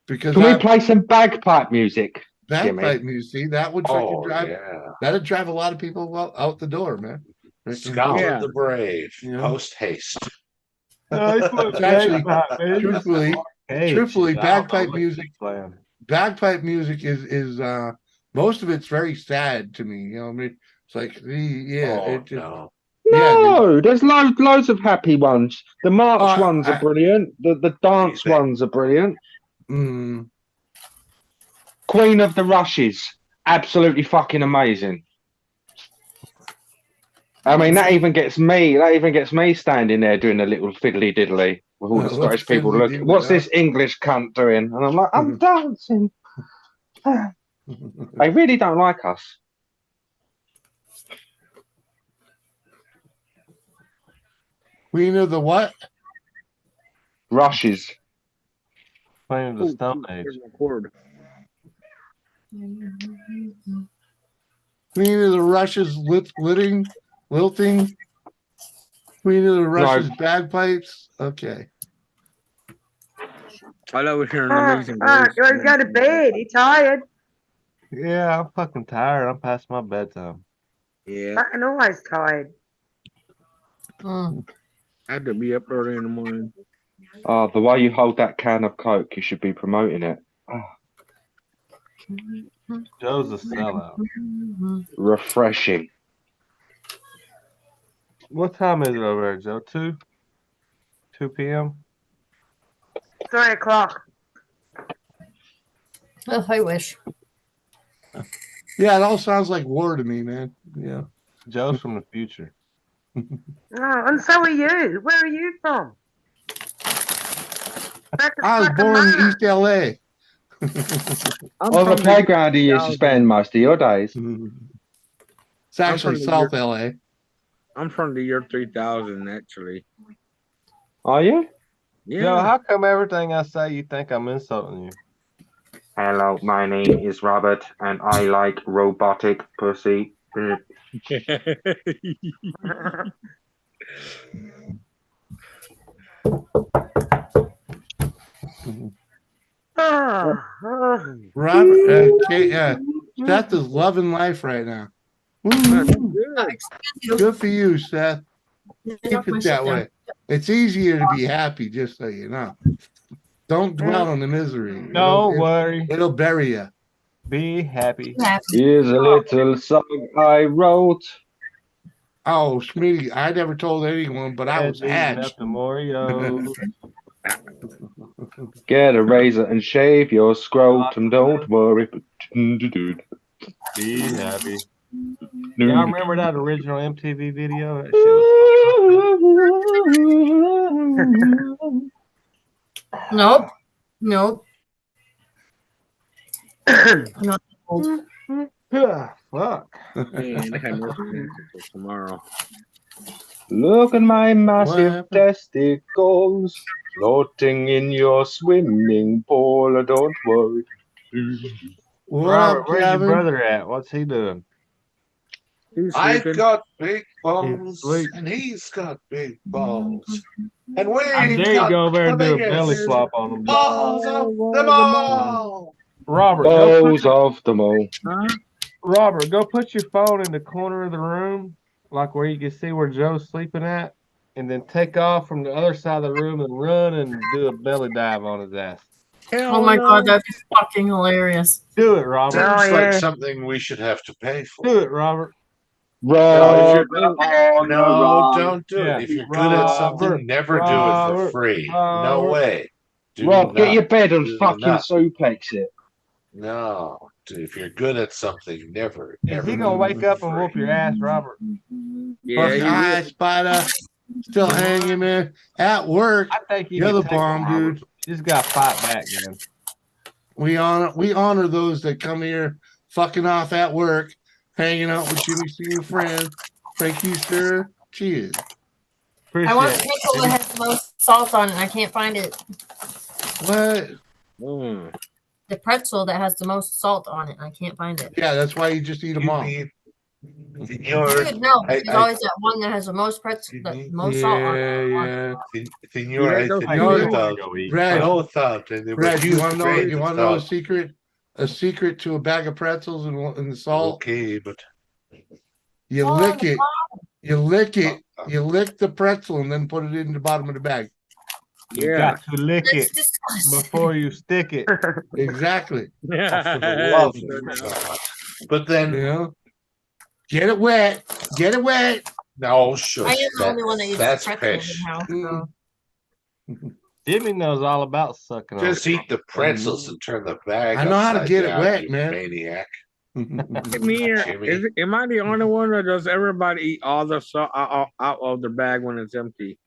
S1: Because
S6: Can we play some bagpipe music?
S1: bagpipe music, see, that would freaking
S2: Oh
S1: drive.
S2: yeah.
S1: That'd drive a lot of people out the door, man. Freaking-
S2: Scotland
S9: Yeah.
S2: the Brave.
S1: Yeah.
S2: Post haste.
S1: Actually, truthfully, bagpipe music
S3: playing.
S1: Bagpipe music is most of it's very sad to me. I mean, it's like it just
S2: No.
S1: yeah, dude.
S6: No, there's loads of happy ones. The march ones are
S1: I-
S6: brilliant. The dance
S2: Amazing.
S6: ones are brilliant.
S1: Mm,
S6: Queen of the Rushes, absolutely fucking amazing. I mean, that even gets me standing there doing a little fiddly diddly. with all the
S1: What
S6: Scottish
S1: can
S6: people
S1: we
S6: looking.
S1: do
S6: What's
S1: without-
S6: this English cunt doing? And I'm like, I'm dancing. They really don't like us.
S1: Queen of the what?
S6: Rushes.
S3: Queen of the Stone Age.
S9: Here's my cord.
S1: Queen of the Russia's lilting. Queen of the Russia's bagpipes. Okay.
S9: I love hearing
S7: Oh,
S9: amazing
S7: fuck.
S9: voice.
S7: He's got to bed. He's tired.
S3: Yeah, I'm fucking tired. I'm past my bedtime.
S9: Yeah,
S7: Fucking always tired.
S9: I have to be up early in the morning.
S6: Oh, the way you hold that can of Coke, you should be promoting it. Oh,
S3: Joe's a sellout.
S6: refreshing.
S3: What time is it over there, Joe? 2 p.m.
S7: 3 o'clock.
S5: Oh, I wish.
S1: Yeah, it all sounds like war to me, man. Yeah.
S3: Joe's from the future.
S7: Oh, and so are you. Where are you from? Back to
S1: I was
S7: fucking
S1: born in
S7: Mars.
S1: East LA.
S9: I'm
S6: On the
S9: from
S6: playground you used to
S9: 2000.
S6: spend most of your days.
S1: It's actually
S9: from the
S1: South LA.
S9: I'm from the year 3000, actually.
S6: Are you?
S9: Yeah.
S3: Joe, how come everything I say you think I'm insulting you?
S6: Hello, my name is Robert, and I like robotic pussy.
S7: Oh,
S1: Robert, Seth is loving life right now. Woo. Good for you, Seth. Keep it that way. It's easier to be happy, just so you know. Don't dwell on the misery.
S3: Don't worry.
S1: It'll bury you.
S3: Be happy.
S6: Here's a little song I wrote.
S1: Oh, Smitty, I never told anyone, but I was hatched.
S6: Get a razor and shave your scrotum. Don't worry.
S3: Be happy. Y'all remember that original MTV video? That shit was
S5: Nope. Nope. Not old.
S3: fuck.
S9: Man, I had no chance until tomorrow.
S6: Look at my massive
S1: What?
S6: testicles floating in your swimming pool. Don't worry.
S1: What
S3: Robert,
S1: up,
S3: where's your
S1: Kevin?
S3: brother at? What's he doing?
S9: He's
S2: I've
S9: sleeping.
S2: got big balls,
S3: Sweet.
S2: and he's got big balls. And we
S3: I dare you go over and do a belly flop on him.
S2: balls of them all.
S3: Robert,
S6: Balls of them all.
S9: Huh?
S3: Robert, go put your phone in the corner of the room, like where you can see where Joe's sleeping at, and then take off from the other side of the room and run and do a belly dive on his ass.
S5: Oh my god, that'd be fucking hilarious.
S3: Do it, Robert.
S7: Oh,
S2: Seems
S7: yeah.
S2: like something we should have to pay for.
S3: Do it, Robert.
S6: Run,
S2: No, don't do
S3: Yeah.
S2: it. If you're good at
S3: Robert,
S2: something, never do it
S3: Robert,
S2: for free. No
S3: Robert.
S2: way. Do
S6: Rob, get
S2: not.
S6: your bed and
S2: Do
S6: fucking
S2: not.
S6: suplex it.
S2: No. If you're good at something, never.
S3: Is he gonna wake up and whoop your ass, Robert?
S9: Yeah,
S1: Fucking
S9: he
S1: hi,
S9: will.
S1: Spider. Still hanging, man. At work.
S3: I think you
S1: You're
S3: can
S1: the
S3: take
S1: bomb,
S3: it, Robert.
S1: dude.
S3: You just gotta fight back, man.
S1: We honor those that come here fucking off at work, hanging out with Jimmy Senior friends. Thank you, sir. Cheers.
S3: Appreciate
S5: I want
S3: it.
S5: pickle that has the most salt on it. I can't find it.
S1: What?
S9: Mm.
S5: The pretzel that has the most salt on it. I can't find it.
S1: Yeah, that's why you just eat them
S2: You
S1: all.
S2: mean Senor,
S5: Dude, no,
S2: I-
S5: there's always that one that has the most pretzel, the most salt on it.
S1: Yeah.
S2: Senor,
S9: Yeah,
S2: I
S9: those
S2: said
S3: I
S1: know
S2: no
S1: that-
S2: thought.
S3: go eat.
S1: Brad,
S2: No thought. And it
S1: Brad,
S2: was
S1: you want to know?
S2: great
S1: You want to know a
S2: thought.
S1: secret? A secret to a bag of pretzels and the salt.
S2: Okay, but
S1: You
S5: Oh,
S1: lick it. You lick it.
S2: Oh.
S1: You lick the pretzel and then put it in the bottom of the bag.
S3: You
S9: Yeah.
S3: got to lick
S5: That's
S3: it
S5: disgusting.
S3: before you stick it.
S1: Exactly.
S2: for the love of God. But then,
S1: You know. Get it wet. Get it wet.
S2: no, sure.
S5: I am the only one that uses
S2: That's
S5: pretzels in
S2: fish.
S5: the house.
S1: Mm.
S5: So.
S3: Jimmy knows all about sucking on
S2: Just
S3: it.
S2: eat the pretzels and turn the bag.
S1: I know how to
S2: upside
S1: get it
S2: down,
S1: wet,
S2: you
S1: man.
S2: Maniac.
S9: Am I the only one, or does everybody eat all the salt out of their bag when it's empty?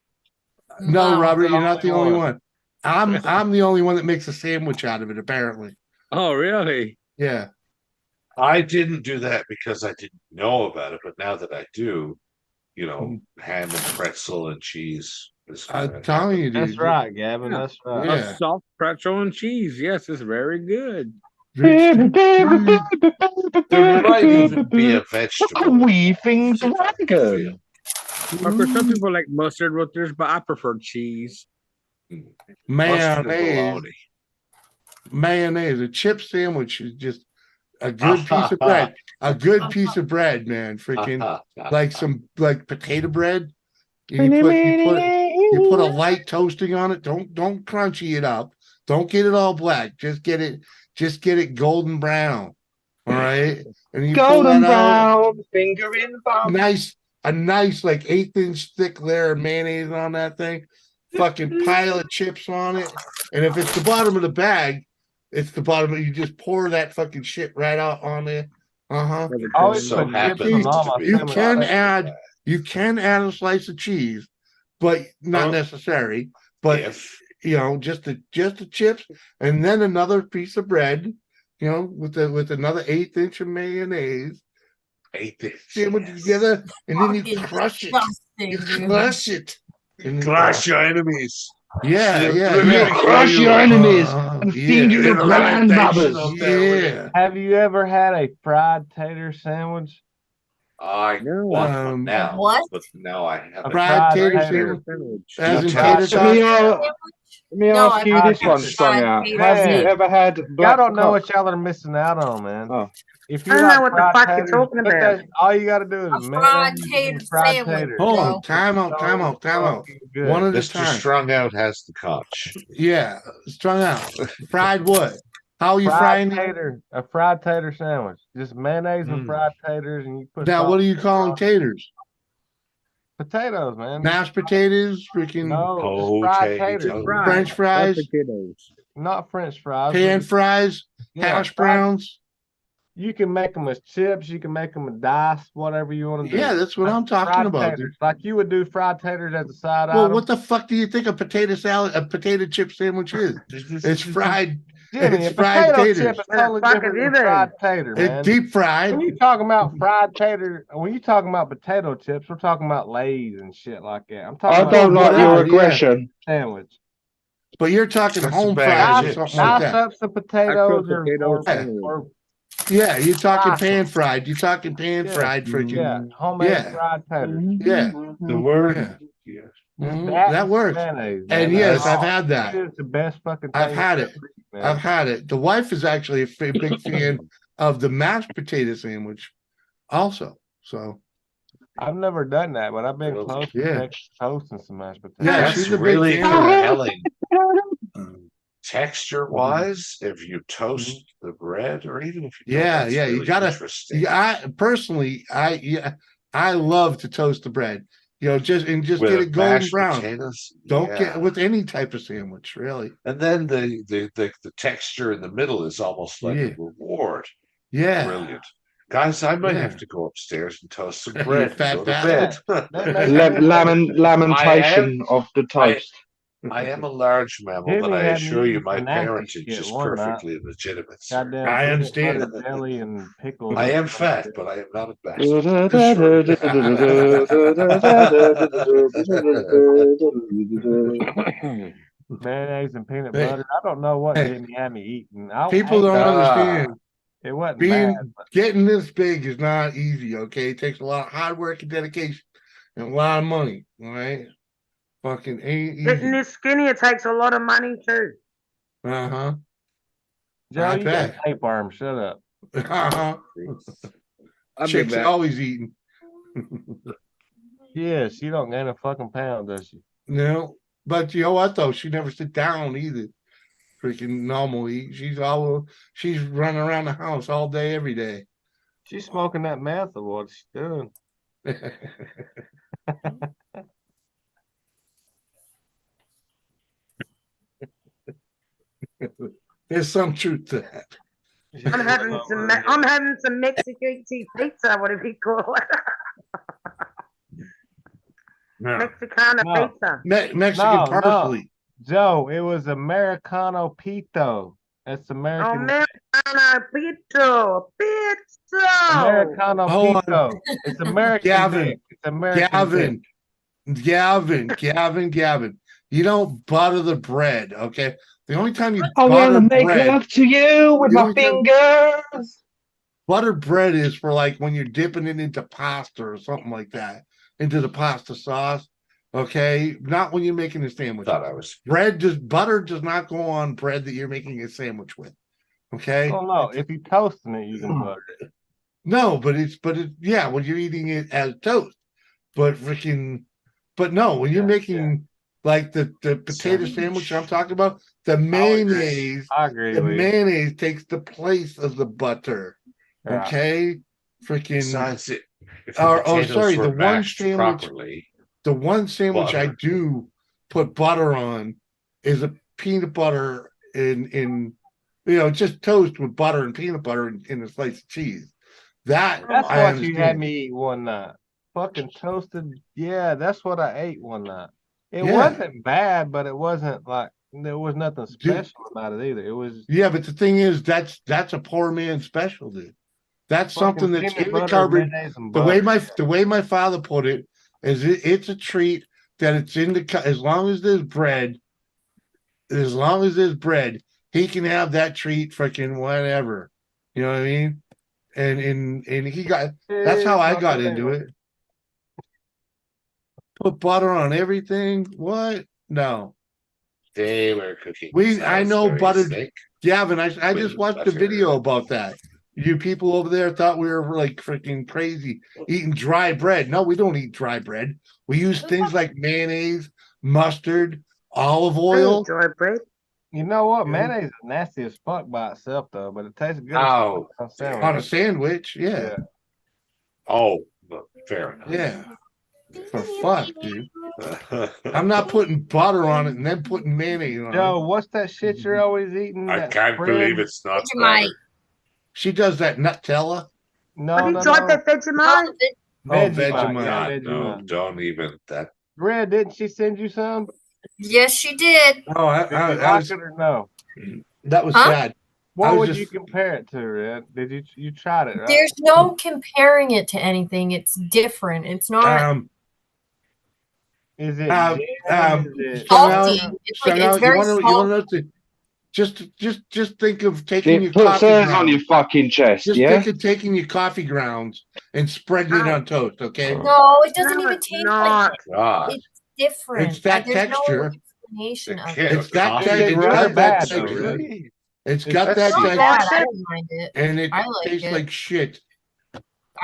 S1: No,
S5: Wow.
S1: Robert, you're
S3: the
S1: not the
S3: only
S1: only
S3: one.
S1: one. I'm the only one that makes a sandwich out of it, apparently.
S9: Oh, really?
S1: Yeah.
S2: I didn't do that because I didn't know about it, but now that I do, ham and pretzel and cheese.
S1: I'm telling you, dude.
S3: That's right, Gavin.
S9: Yeah.
S3: That's right.
S1: Yeah.
S9: A soft pretzel and cheese. Yes, it's very good.
S2: There might even be a vegetable.
S6: Weaving
S2: if I
S6: dragon.
S9: Of course, some people like mustard with theirs, but I prefer cheese.
S2: Mustard and
S1: Mayonnaise.
S2: bologna.
S1: A chip sandwich is just a good piece of bread. A good piece of bread, man. Freaking like potato bread. And you put a light toasting on it. Don't crunchy it up. Don't get it all black. Just get it golden brown. All right. And you pull
S6: Golden
S1: that out.
S6: brown, finger in the bum.
S1: A nice like 1/8-inch thick layer of mayonnaise on that thing. Fucking pile of chips on it. And if it's the bottom of the bag, it's the bottom. You just pour that fucking shit right out on there.
S3: I always
S2: So
S3: put chips
S2: happens
S3: on all
S2: to
S3: my
S2: be
S1: You
S3: sandwiches.
S1: can add a slice of cheese, but not necessary. But just the chips, and then another piece of bread. With another 1/8 inch of mayonnaise.
S2: 1/8
S1: Sandwich together, and then you
S5: Fucking
S1: crush it.
S5: disgusting,
S1: You
S5: dude.
S1: crush it. And
S2: Crush your enemies.
S6: You crush your enemies and feed your grandmothers.
S1: Yeah.
S3: Have you ever had a fried tater sandwich?
S2: I want one now.
S5: What?
S2: But now I have
S3: A
S2: it.
S1: Fried tater
S3: tater.
S1: sandwich. As in
S2: Fried
S1: tater
S3: tater.
S1: tots.
S6: Let me
S5: No,
S6: ask you
S5: I've
S6: this
S5: never
S6: one, strung
S5: tried
S6: out.
S5: tater
S6: Have you
S5: sandwich.
S6: ever had
S3: Y'all
S6: black
S3: don't know
S6: cock?
S3: what y'all are missing out on, man.
S6: Oh.
S3: If
S7: I
S3: you
S7: don't know
S3: like
S7: what the
S3: fried
S7: fuck you're
S3: taters,
S7: talking
S3: put
S7: about.
S3: that, all you got to do
S5: A
S3: is
S5: fried
S3: mayonnaise
S5: tater
S3: and fried
S5: sandwich.
S3: taters.
S1: Hold
S5: Joe.
S1: on. Time out.
S3: fucking good.
S1: One at a
S2: Mr.
S1: time.
S2: Strung Out has the conch.
S1: Yeah. Strung out. Fried what? How are you
S3: fried
S1: frying it?
S3: tater, a fried tater sandwich. Just mayonnaise and fried taters, and you put
S1: Now,
S3: salt
S1: what are you
S3: and
S1: calling
S3: pepper on it.
S1: taters?
S3: Potatoes, man.
S1: Mashed potatoes, freaking
S3: No, just fried taters.
S2: Potatoes.
S1: French fries,
S9: potatoes.
S3: Not French fries.
S1: pan
S3: but
S1: fries,
S3: yeah,
S1: hash
S3: fried-
S1: browns.
S3: You can make them as chips. You can make them as dice, whatever you want to do.
S1: Yeah, that's what I'm talking
S3: Fried
S1: about.
S3: taters, like you would do fried taters as a side
S1: Well,
S3: item.
S1: what the fuck do you think a potato chip sandwich is? It's fried.
S3: Jimmy, a
S1: It's fried
S3: potato
S1: taters.
S3: chip is
S7: Where the
S3: totally
S7: fuck
S3: different
S7: have you
S3: than
S7: been?
S3: fried tater, man.
S1: It's deep fried.
S3: When you talking about fried tater, when you talking about potato chips, we're talking about Lay's and shit like that. I'm talking
S6: I
S3: about
S6: don't like your
S1: whatever, yeah.
S6: aggression.
S3: sandwich.
S1: But you're talking
S2: That's a
S1: home
S2: bag of
S1: fries or
S2: chips.
S1: something like
S3: Dice
S1: that.
S3: up some potatoes
S9: I cook potato sandwich.
S3: or
S1: Yeah, you're talking
S3: Awesome.
S1: pan fried. You're talking pan
S3: Yeah.
S1: fried freaking.
S3: yeah, homemade
S1: Yeah.
S3: fried taters.
S1: Yeah.
S2: The word.
S1: Yeah.
S2: Yes.
S1: Mhm.
S3: That
S1: That
S3: and
S1: works.
S3: mayonnaise, man.
S1: And
S3: That's
S1: yes, I've
S3: all.
S1: had that.
S3: It is the best fucking thing
S1: I've had
S3: you
S1: it.
S3: ever eat, man.
S1: I've had it. The wife is actually a big fan of the mashed potato sandwich also. So
S3: I've never done that, but I've been
S2: Really?
S3: close to
S1: Yeah.
S3: Texas toast and some mashed potatoes.
S1: Yeah,
S2: That's
S1: she's a big
S2: really
S1: fan of that.
S2: compelling. Texture wise, if you toast the bread, or even if you don't,
S1: Yeah,
S2: that's
S1: yeah, you
S2: really
S1: gotta-
S2: interesting.
S1: Yeah, I love to toast the bread. Just get it golden
S2: mashed
S1: brown.
S2: potatoes,
S1: Don't
S2: yeah.
S1: get with any type of sandwich, really.
S2: And then the texture in the middle is almost like
S1: Yeah.
S2: a reward.
S1: Yeah.
S2: Brilliant. Guys, I might
S1: Yeah.
S2: have to go upstairs and toast some
S1: You
S2: bread and
S1: fat
S2: go to
S1: bastard.
S2: bed.
S3: That makes
S6: Lamentation of the toast.
S2: I am a large mammal,
S3: Jimmy
S2: but I
S3: had me
S2: assure you
S3: eating
S2: my
S3: some nasty
S2: parentage
S3: shit
S2: is
S3: one night.
S2: perfectly legitimate. sir.
S3: Goddamn
S1: I
S3: peanut
S1: understand.
S3: butter jelly and pickles.
S2: I
S3: and
S2: am
S3: shit.
S2: fat, but I am not a bastard.
S3: Mayonnaise and peanut
S1: Hey.
S3: butter. I don't know what
S1: Hey.
S3: Jimmy had me eating.
S1: People don't
S2: Ah.
S1: understand.
S3: It wasn't
S1: Being
S3: bad. But
S1: getting this big is not easy, okay? It takes a lot of hard work and dedication and a lot of money. All right. Fucking ain't
S7: Getting
S1: easy.
S7: this skinny, it takes a lot of money too.
S1: Uh-huh.
S3: Joe,
S1: I
S3: you got
S1: bet.
S3: a tapeworm. Shut up.
S1: Uh-huh.
S9: I'll be
S1: Chicks
S9: back.
S1: always eating.
S3: Yes, you don't gain a fucking pound, does she?
S1: No. But you know what though? She never sit down either. Freaking normally. She's running around the house all day, every day.
S3: She's smoking that meth or what she's doing.
S1: There's some truth to that.
S7: I'm having some Mexican pizza, whatever you call it. Mexicana
S3: No.
S7: pizza.
S1: Mexican
S3: No, no.
S1: parsley.
S3: Joe, it was Americano Pito. That's American.
S7: Americana pizza. Pizza.
S3: Americano
S1: Hold on.
S3: Pito. It's American
S1: Gavin.
S3: dick. It's American dick.
S1: Gavin. You don't butter the bread, okay? The only time you
S6: I want
S1: butter
S6: to make
S1: bread,
S6: love to you with
S1: The
S6: my
S1: only time-
S6: fingers.
S1: buttered bread is for like when you're dipping it into pasta or something like that, into the pasta sauce, okay? Not when you're making a sandwich.
S2: Thought I was.
S1: Butter does not go on bread that you're making a sandwich with, okay?
S3: Oh no, if you're toasting it, you can butter it.
S1: No, but yeah, when you're eating it as toast. But no, when you're making like the potato sandwich I'm talking about, the mayonnaise,
S3: I agree
S1: the
S3: with you.
S1: mayonnaise takes the place of the butter.
S3: Yeah.
S1: Okay?
S2: Besides it, if the
S1: the
S2: potatoes were
S1: one
S2: mashed
S1: sandwich
S2: properly,
S1: the one sandwich I
S2: Butter.
S1: do put butter on is a peanut butter in just toast with butter and peanut butter in a slice of cheese. That's
S3: That's
S1: I
S3: what you had
S1: understand.
S3: me eat one night. Fucking toasted. Yeah, that's what I ate one night. It
S1: Yeah.
S3: wasn't bad, but it wasn't like there was nothing special about it either. It was
S1: Yeah, but the thing is, that's a poor man's special, dude. That's
S3: fucking
S1: something that's
S3: peanut
S1: in the
S3: butter,
S1: cupboard.
S3: mayonnaise, and
S1: The way
S3: butter.
S1: my father put it is, it's a treat that it's in the as long as there's bread, he can have that treat, freaking whatever. You know what I mean? And he got that's how I got into it. Put butter on everything. What? No.
S2: they were cooking.
S1: I know
S2: very
S1: buttered
S2: thick.
S1: Gavin, I
S2: With
S1: just watched a
S2: butter.
S1: video about that. You people over there thought we were like freaking crazy eating dry bread. No, we don't eat dry bread. We use things like mayonnaise, mustard, olive oil.
S7: Dry bread.
S3: You know what?
S1: Yeah.
S3: Mayonnaise is nasty as fuck by itself, though, but it tastes good
S2: Oh,
S3: on a sandwich.
S1: On a sandwich. Yeah.
S2: Oh, well, fair enough.
S1: Yeah. For fuck, dude. I'm not putting butter on it and then putting mayonnaise on
S3: Joe,
S1: it.
S3: what's that shit you're always eating?
S2: I
S3: that
S2: can't
S3: bread?
S2: believe it's not
S5: Vegemite.
S2: butter.
S1: She does that Nutella.
S3: No,
S7: Have you
S3: no,
S7: tried
S3: no.
S7: that Vegemite?
S3: Vegemite.
S1: Vegemite.
S3: Yeah,
S2: God, no,
S3: Vegemite.
S2: don't even that.
S3: Red, didn't she send you some?
S5: Yes, she did.
S1: Oh,
S3: Did you like it or no?
S1: that was
S5: Huh?
S1: sad.
S3: What
S1: was
S3: would
S1: just-
S3: you compare it to, Red? Did you tried it, right?
S5: There's no comparing it to anything. It's different. It's not
S3: Is it
S1: um,
S3: jam? Is it
S5: salty.
S1: Chanel,
S5: It's like
S1: Chanel,
S5: it's very
S1: you
S5: salty.
S1: want to know just think of taking your
S6: Put
S1: coffee
S6: Sers
S1: grounds.
S6: on your fucking chest,
S1: Just
S6: yeah?
S1: think of taking your coffee grounds and spreading it on toast, okay?
S5: No, it doesn't
S7: No,
S5: even
S7: it's
S5: taste
S7: not.
S5: like it.
S2: God,
S5: It's different.
S1: It's that
S5: There's
S1: texture.
S5: no explanation of
S2: Can't-
S5: it.
S1: It's that
S2: coffee
S1: texture.
S3: Is it
S1: It's
S3: good or
S1: got that
S3: bad, though,
S1: texture.
S3: Red?
S1: It's got
S3: It's
S1: that
S5: It's not
S1: texture,
S5: bad. I don't mind it.
S1: and it
S5: I like
S1: tastes
S5: it.
S1: like shit.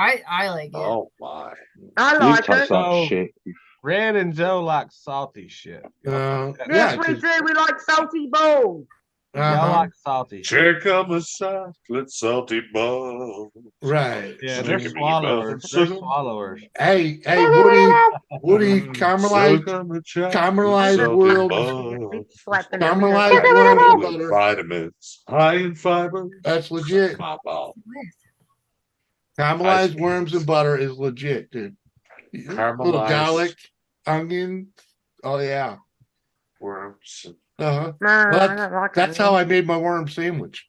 S5: I like it.
S2: oh my!
S7: I
S6: You
S7: like
S6: taste
S7: it.
S6: like
S3: So-
S6: shit.
S3: Red and Joe like salty shit.
S1: Yeah,
S7: Yes, we
S1: 'cause,
S7: do. We like salty balls.
S3: Y'all
S1: uh-huh,
S3: like salty shit.
S2: Here come a chocolate salty ball.
S1: right.
S3: Yeah, they're
S2: Chicken
S3: swallowers.
S2: meatballs.
S3: They're swallowers.
S1: Hey, Woody, caramelized
S2: Caramelized
S1: world,
S7: Slapping
S1: caramelized
S7: the
S1: world
S2: full
S1: of
S2: of
S1: butter.
S2: vitamins, high in fiber.
S1: That's legit.
S2: My ball.
S1: Caramelized
S2: Ice
S1: worms
S2: creams.
S1: and butter is legit, dude. Little
S2: Caramelized
S1: garlic, onion. Oh yeah.
S2: worms.
S1: Uh-huh.
S7: No, I
S1: Well,
S7: don't like
S1: That's
S7: it.
S1: how I made my worm sandwich.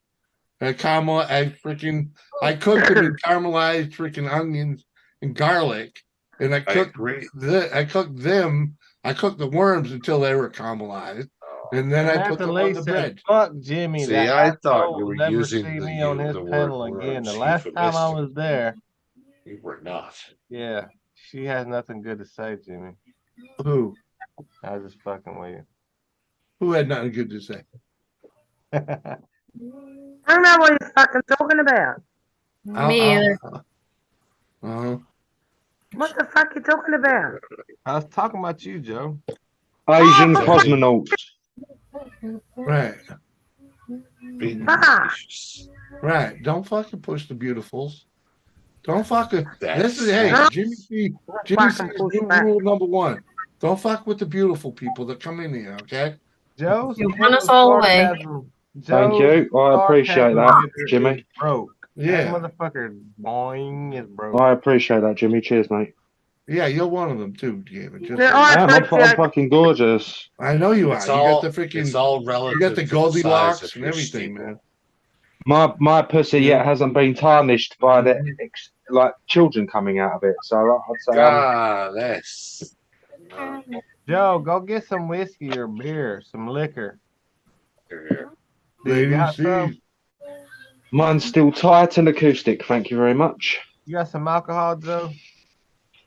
S1: I cooked them in caramelized freaking onions and garlic, and I cooked
S2: agree.
S1: I cooked the worms until they were caramelized, and then I put
S3: Samantha
S1: them
S3: Lee
S1: on the
S3: said,
S1: bread.
S3: "Fuck Jimmy."
S2: See,
S3: that
S2: I
S3: asshole
S2: thought you
S3: will
S2: were
S3: never
S2: using
S3: see
S2: the
S3: me on his
S2: the word
S3: panel again. The
S2: worms
S3: last time I
S2: euphemistic.
S3: was there,
S2: You were not.
S3: yeah, she has nothing good to say, Jimmy.
S1: Who
S3: I was just fucking with
S1: had nothing good to say?
S3: you.
S7: I don't know what he's fucking talking about.
S5: Me either.
S1: Uh-huh.
S7: What the fuck you talking about?
S3: I was talking about you, Joe.
S6: Asian
S7: Oh,
S6: cosmonauts.
S1: Right,
S2: Being
S7: Ah.
S2: delicious.
S1: right. Don't fucking push the beautifuls. Don't fucking.
S2: That's
S1: This is hey
S7: right.
S1: Jimmy C.
S7: Fucking push
S1: New
S7: back.
S1: rule number one. Don't fuck with the beautiful people that come in here. Okay.
S3: Joe's
S5: You run us all away.
S6: Thank you. I appreciate that, Jimmy.
S3: Broke. That
S1: Yeah.
S3: motherfucker boing is broke.
S6: I appreciate that, Jimmy. Cheers, mate.
S1: Yeah, you're one of them too, David. Just
S7: Yeah,
S1: so
S7: all
S1: you-
S7: right.
S6: I'm fucking gorgeous.
S1: I know you are.
S2: It's
S1: You
S2: all,
S1: got the freaking.
S2: it's all relative.
S1: You got the
S2: to size
S1: Goldilocks
S2: of
S1: and
S2: your
S1: everything,
S2: steeple.
S1: man.
S6: My pussy yet hasn't been tarnished by the like children coming out of it. So I'd say
S2: God, that's
S3: Joe, go get some whiskey or beer, some liquor.
S2: here.
S3: Do you
S1: Lady
S3: got
S1: C.
S3: some?
S6: mine's still tight and acoustic. Thank you very much.
S3: You got some alcohol, Joe?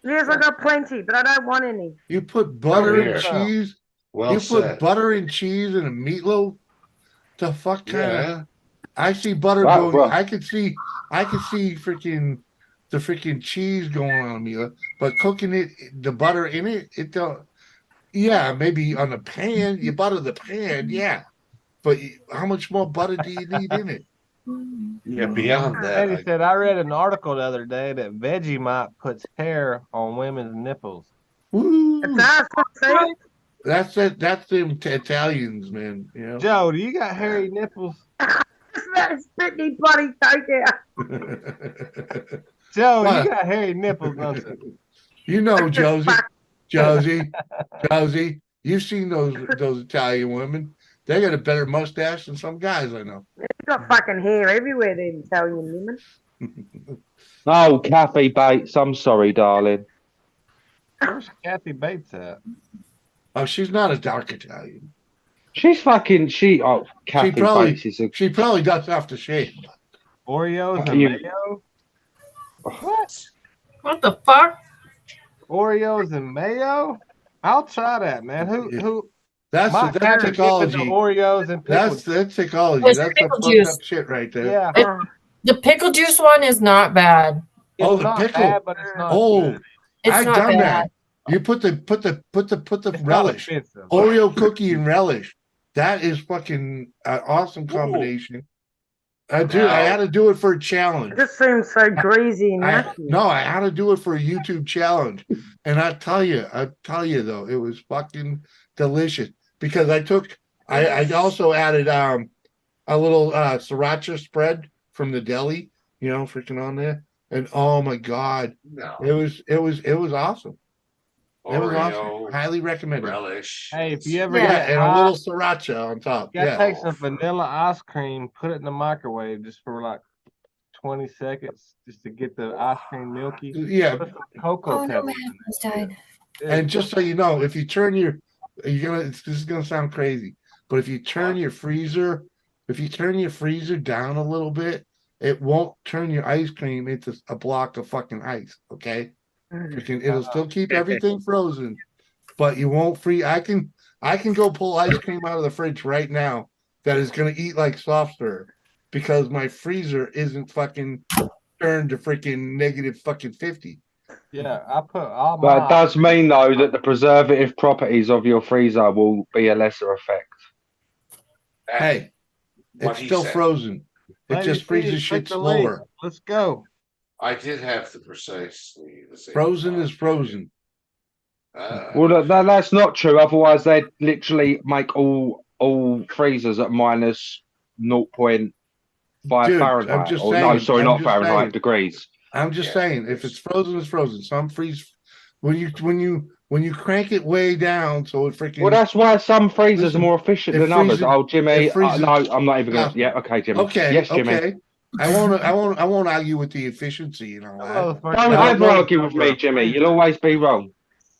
S7: Yes, I got plenty, but I don't want any.
S1: You put butter
S2: here.
S1: and cheese.
S2: Well
S1: You put
S2: said.
S1: butter and cheese in a meatloaf. The fuck kind of.
S2: Yeah.
S1: I see butter
S6: Right,
S1: going.
S6: well-
S1: I could see freaking the freaking cheese going on me, but cooking it, the butter in it, it don't. Yeah, maybe on the pan, you butter the pan, yeah. But how much more butter do you need in it?
S2: Yeah, beyond that.
S3: Eddie said, I read an article the other day that Vegemite puts hair on women's nipples.
S1: Woo!
S7: It's awesome, see?
S1: That's it. That's them Italians, man. You know.
S3: Joe, do you got hairy nipples?
S7: That's Pitney bloody take out.
S3: Joe,
S1: What?
S3: you got hairy nipples, don't you?
S1: You know, Josie, you've seen those Italian women. They got a better mustache than some guys I know.
S7: They've got fucking hair everywhere, them Italian women.
S6: Oh, Kathy Bates. I'm sorry, darling.
S3: Where's Kathy Bates at?
S1: Oh, she's not a dark Italian.
S6: She's fucking Oh, Kathy
S1: probably-
S6: Bates is a.
S1: She probably does have to shave.
S3: Oreos and
S6: You-
S3: mayo? What?
S5: What the fuck?
S3: Oreos and mayo? I'll try that, man. Who?
S1: That's
S3: My
S1: that's
S3: favorite
S1: ecology.
S3: dip is the Oreos and pickle.
S1: That's ecology.
S5: It's
S1: That's the
S5: pickle
S1: fucked
S5: juice.
S1: up shit right there.
S3: Yeah.
S7: Oh,
S5: The pickle juice one is not bad.
S3: It's
S1: Oh, the
S3: not
S1: pickle.
S3: bad, but it's not
S1: Oh,
S3: good.
S5: It's
S1: I've
S5: not
S1: done
S5: bad.
S1: that. You put the
S3: It's not
S1: relish,
S3: expensive.
S1: Oreo cookie and relish. That is fucking an awesome combination. I had to do it for a challenge.
S7: it just seems so greasy and nasty.
S1: I had to do it for a YouTube challenge, and I tell you though, it was fucking delicious because I also added a little sriracha spread from the deli, freaking on there, and oh my god,
S2: No.
S1: it was awesome. It was awesome.
S2: Oreo,
S1: Highly recommended.
S2: relish.
S3: Hey, if you ever
S5: Yeah,
S3: get
S1: and a
S3: hot,
S1: little sriracha on top.
S3: you gotta
S1: Yeah.
S3: take some vanilla ice cream, put it in the microwave just for like 20 seconds, just to get the ice cream milky.
S1: Yeah.
S3: Put some cocoa
S5: Oh no,
S3: pebbles
S5: my
S3: in
S5: headphones
S3: it.
S5: died.
S1: And just so you know, if you turn this is gonna sound crazy, but if you turn your freezer down a little bit, it won't turn your ice cream into a block of fucking ice. Okay, it'll still keep everything frozen, but you won't freeze. I can go pull ice cream out of the fridge right now that is gonna eat like soft serve because my freezer isn't fucking turned to freaking negative fucking 50.
S3: Yeah, I put all my.
S6: But it does mean though that the preservative properties of your freezer will be a lesser effect.
S1: Hey,
S2: What
S1: it's
S2: he
S1: still
S2: said.
S1: frozen. It
S3: Lady
S1: just
S3: C,
S1: freezes
S3: click
S1: shit
S3: the link.
S1: slower.
S3: Let's go.
S2: I did have the precisely the same.
S1: Frozen
S2: thought.
S1: is frozen.
S6: Well, that's not true. Otherwise, they'd literally make all freezers at minus 0.5
S1: Dude, I'm
S6: Fahrenheit.
S1: just
S6: Or,
S1: saying,
S6: no, sorry,
S1: I'm
S6: not
S1: just
S6: Fahrenheit,
S1: saying.
S6: degrees.
S1: I'm just
S2: Yeah,
S1: saying, if it's frozen, it's frozen. Some freeze when you crank it way down, so it freaking.
S6: Well, that's why some freezers
S1: Listen,
S6: are more efficient
S1: it
S6: than others.
S1: freezes-
S6: Oh, Jimmy,
S1: it freezes
S6: no, I'm not even gonna.
S1: faster.
S6: Yeah, okay, Jimmy.
S1: Okay,
S6: Yes, Jimmy.
S1: okay. I won't argue with the efficiency and all that.
S6: Don't
S1: I
S6: ever
S1: don't-
S6: argue with me, Jimmy. You'll always be wrong.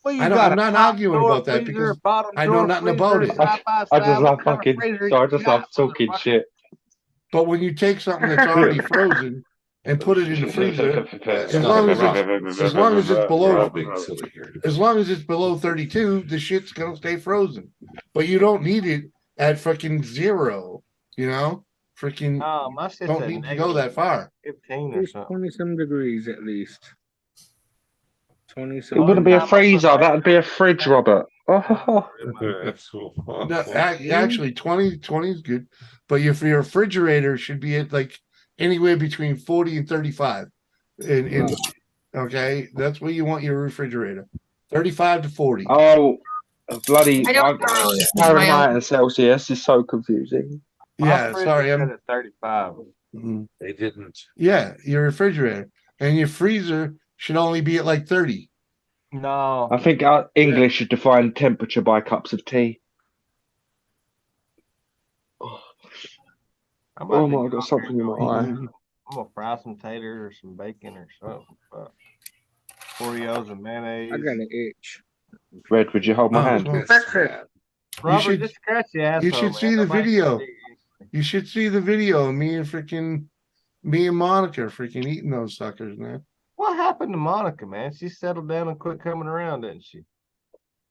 S3: Well, you
S1: I'm
S3: got a
S1: not
S3: top
S1: arguing
S3: drawer
S1: about that
S3: freezer,
S1: because
S3: bottom
S1: I know
S3: drawer
S1: nothing
S3: freezer,
S1: about it.
S3: side by
S6: I just
S3: side,
S6: love
S3: what kind of
S6: fucking.
S3: freezer
S6: Sorry, I
S3: you
S6: just
S3: got,
S6: love talking
S3: motherfucker?
S6: shit.
S1: But when you take something that's already frozen and put it in the freezer, as long as it's below, as long as it's below 32, the shit's gonna stay frozen. But you don't need it at freaking 0. Freaking
S3: No, my shit's
S1: don't
S3: at
S1: need to go that far.
S3: 15 or
S9: It's
S3: something.
S9: 20-some degrees at least. 20-some.
S6: It wouldn't be a freezer. That'd be a fridge, Robert. Oh,
S1: No, actually, 20 is good, but your refrigerator should be at like anywhere between 40 and 35. Okay, that's where you want your refrigerator, 35 to 40.
S6: oh, bloody
S5: I don't know.
S6: Fahrenheit and Celsius is so confusing.
S1: Yeah,
S3: My
S1: sorry,
S3: freezer's
S1: I'm.
S3: set at 35.
S2: They didn't.
S1: Yeah, your refrigerator and your freezer should only be at like 30.
S3: No.
S6: I think English should define temperature by cups of tea. Oh my, I got something in my eye.
S3: I'm gonna fry some taters or some bacon or something. Oreos and mayonnaise.
S9: I got an itch.
S6: Red, would you hold my hand?
S3: Robert,
S1: should-
S3: just scratch the asshole.
S1: You should see the video. You should see the video of me and Monica freaking eating those suckers, man.
S3: What happened to Monica, man? She settled down and quit coming around, didn't she?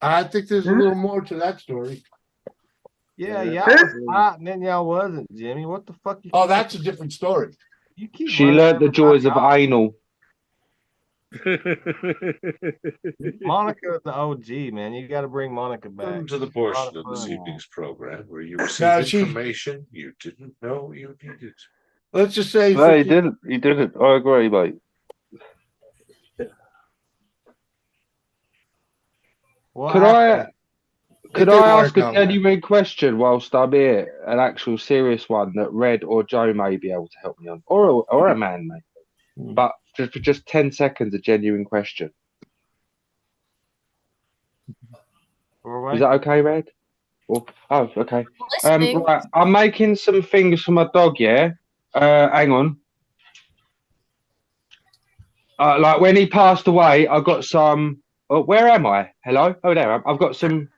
S1: I think there's a little more to that story.
S3: Yeah, y'all was hot and then y'all wasn't, Jimmy. What the fuck?
S1: Oh, that's a different story.
S3: You keep
S6: She
S3: running
S6: learnt the
S3: over
S6: joys
S3: my
S6: of
S3: dog.
S6: anal.
S3: Monica, the OG, man. You got to bring Monica back.
S2: Welcome to the
S3: She's a lot
S2: portion of
S3: fun.
S2: this evening's program where you receive
S1: No, she-
S2: information you didn't know you needed.
S1: Let's just say
S6: No, he
S1: freaking-
S6: didn't. He didn't. I agree, mate.
S3: What
S6: Could
S3: happened?
S6: Could
S1: It didn't
S6: I ask
S1: work
S6: a
S1: out well.
S6: genuine question whilst I'm here? An actual serious one that Red or Joe may be able to help me on, or a man, mate. But for just 10 seconds, a genuine question. Is that okay, Red? Oh, okay.
S5: Listening.
S6: Right, I'm making some things for my dog. Yeah. Hang on. Like when he passed away, I got some. Oh, where am I? Hello. Oh, there. I've got some.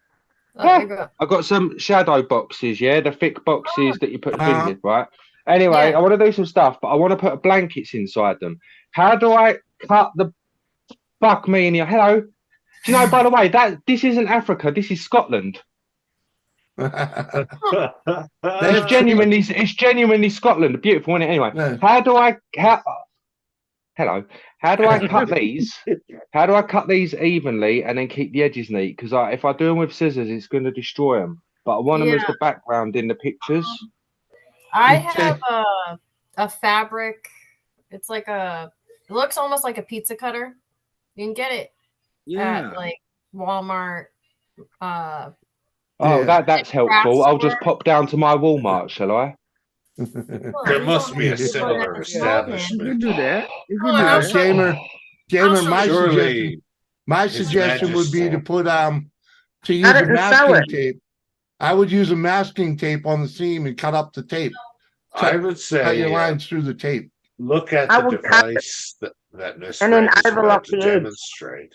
S5: Oh, you go.
S6: I've got some shadow boxes, yeah, the thick boxes that you put things
S1: Uh-huh.
S6: in, right? Anyway,
S5: Yeah.
S6: I want to do some stuff, but I want to put blankets inside them. How do I cut the fuck me in here? Hello? Do you know, by the way, this isn't Africa, this is Scotland. It's genuinely Scotland. Beautiful, isn't it? Anyway,
S1: Yeah.
S6: hello. How do I cut these? How do I cut these evenly and then keep the edges neat? Because if I do them with scissors, it's going to destroy them. But I want them as
S5: Yeah.
S6: the background in the pictures.
S5: I
S1: Okay.
S5: have a fabric. It's like it looks almost like a pizza cutter. You can get it
S9: Yeah.
S5: at like Walmart.
S6: Oh,
S1: Yeah.
S6: that's helpful. I'll just pop down to my Walmart, shall I?
S2: There must be a similar
S9: You
S2: establishment.
S9: can do that. You can
S5: Oh,
S9: do
S5: I'll
S9: that.
S5: show you.
S1: Gamer,
S5: show
S1: my
S5: you.
S1: suggestion,
S2: Surely His
S1: would be to
S2: Majesty.
S1: put to use
S7: How
S1: a
S7: did you sew
S1: masking
S7: it?
S1: tape. I would use a masking tape on the seam and cut up the tape.
S2: I would
S1: Cut
S2: say
S1: your lines through the tape.
S2: look at
S7: I
S2: the
S7: would cut it.
S2: device that Miss
S7: And then
S2: Red is
S7: envelope
S2: about to
S7: the edge.
S2: demonstrate,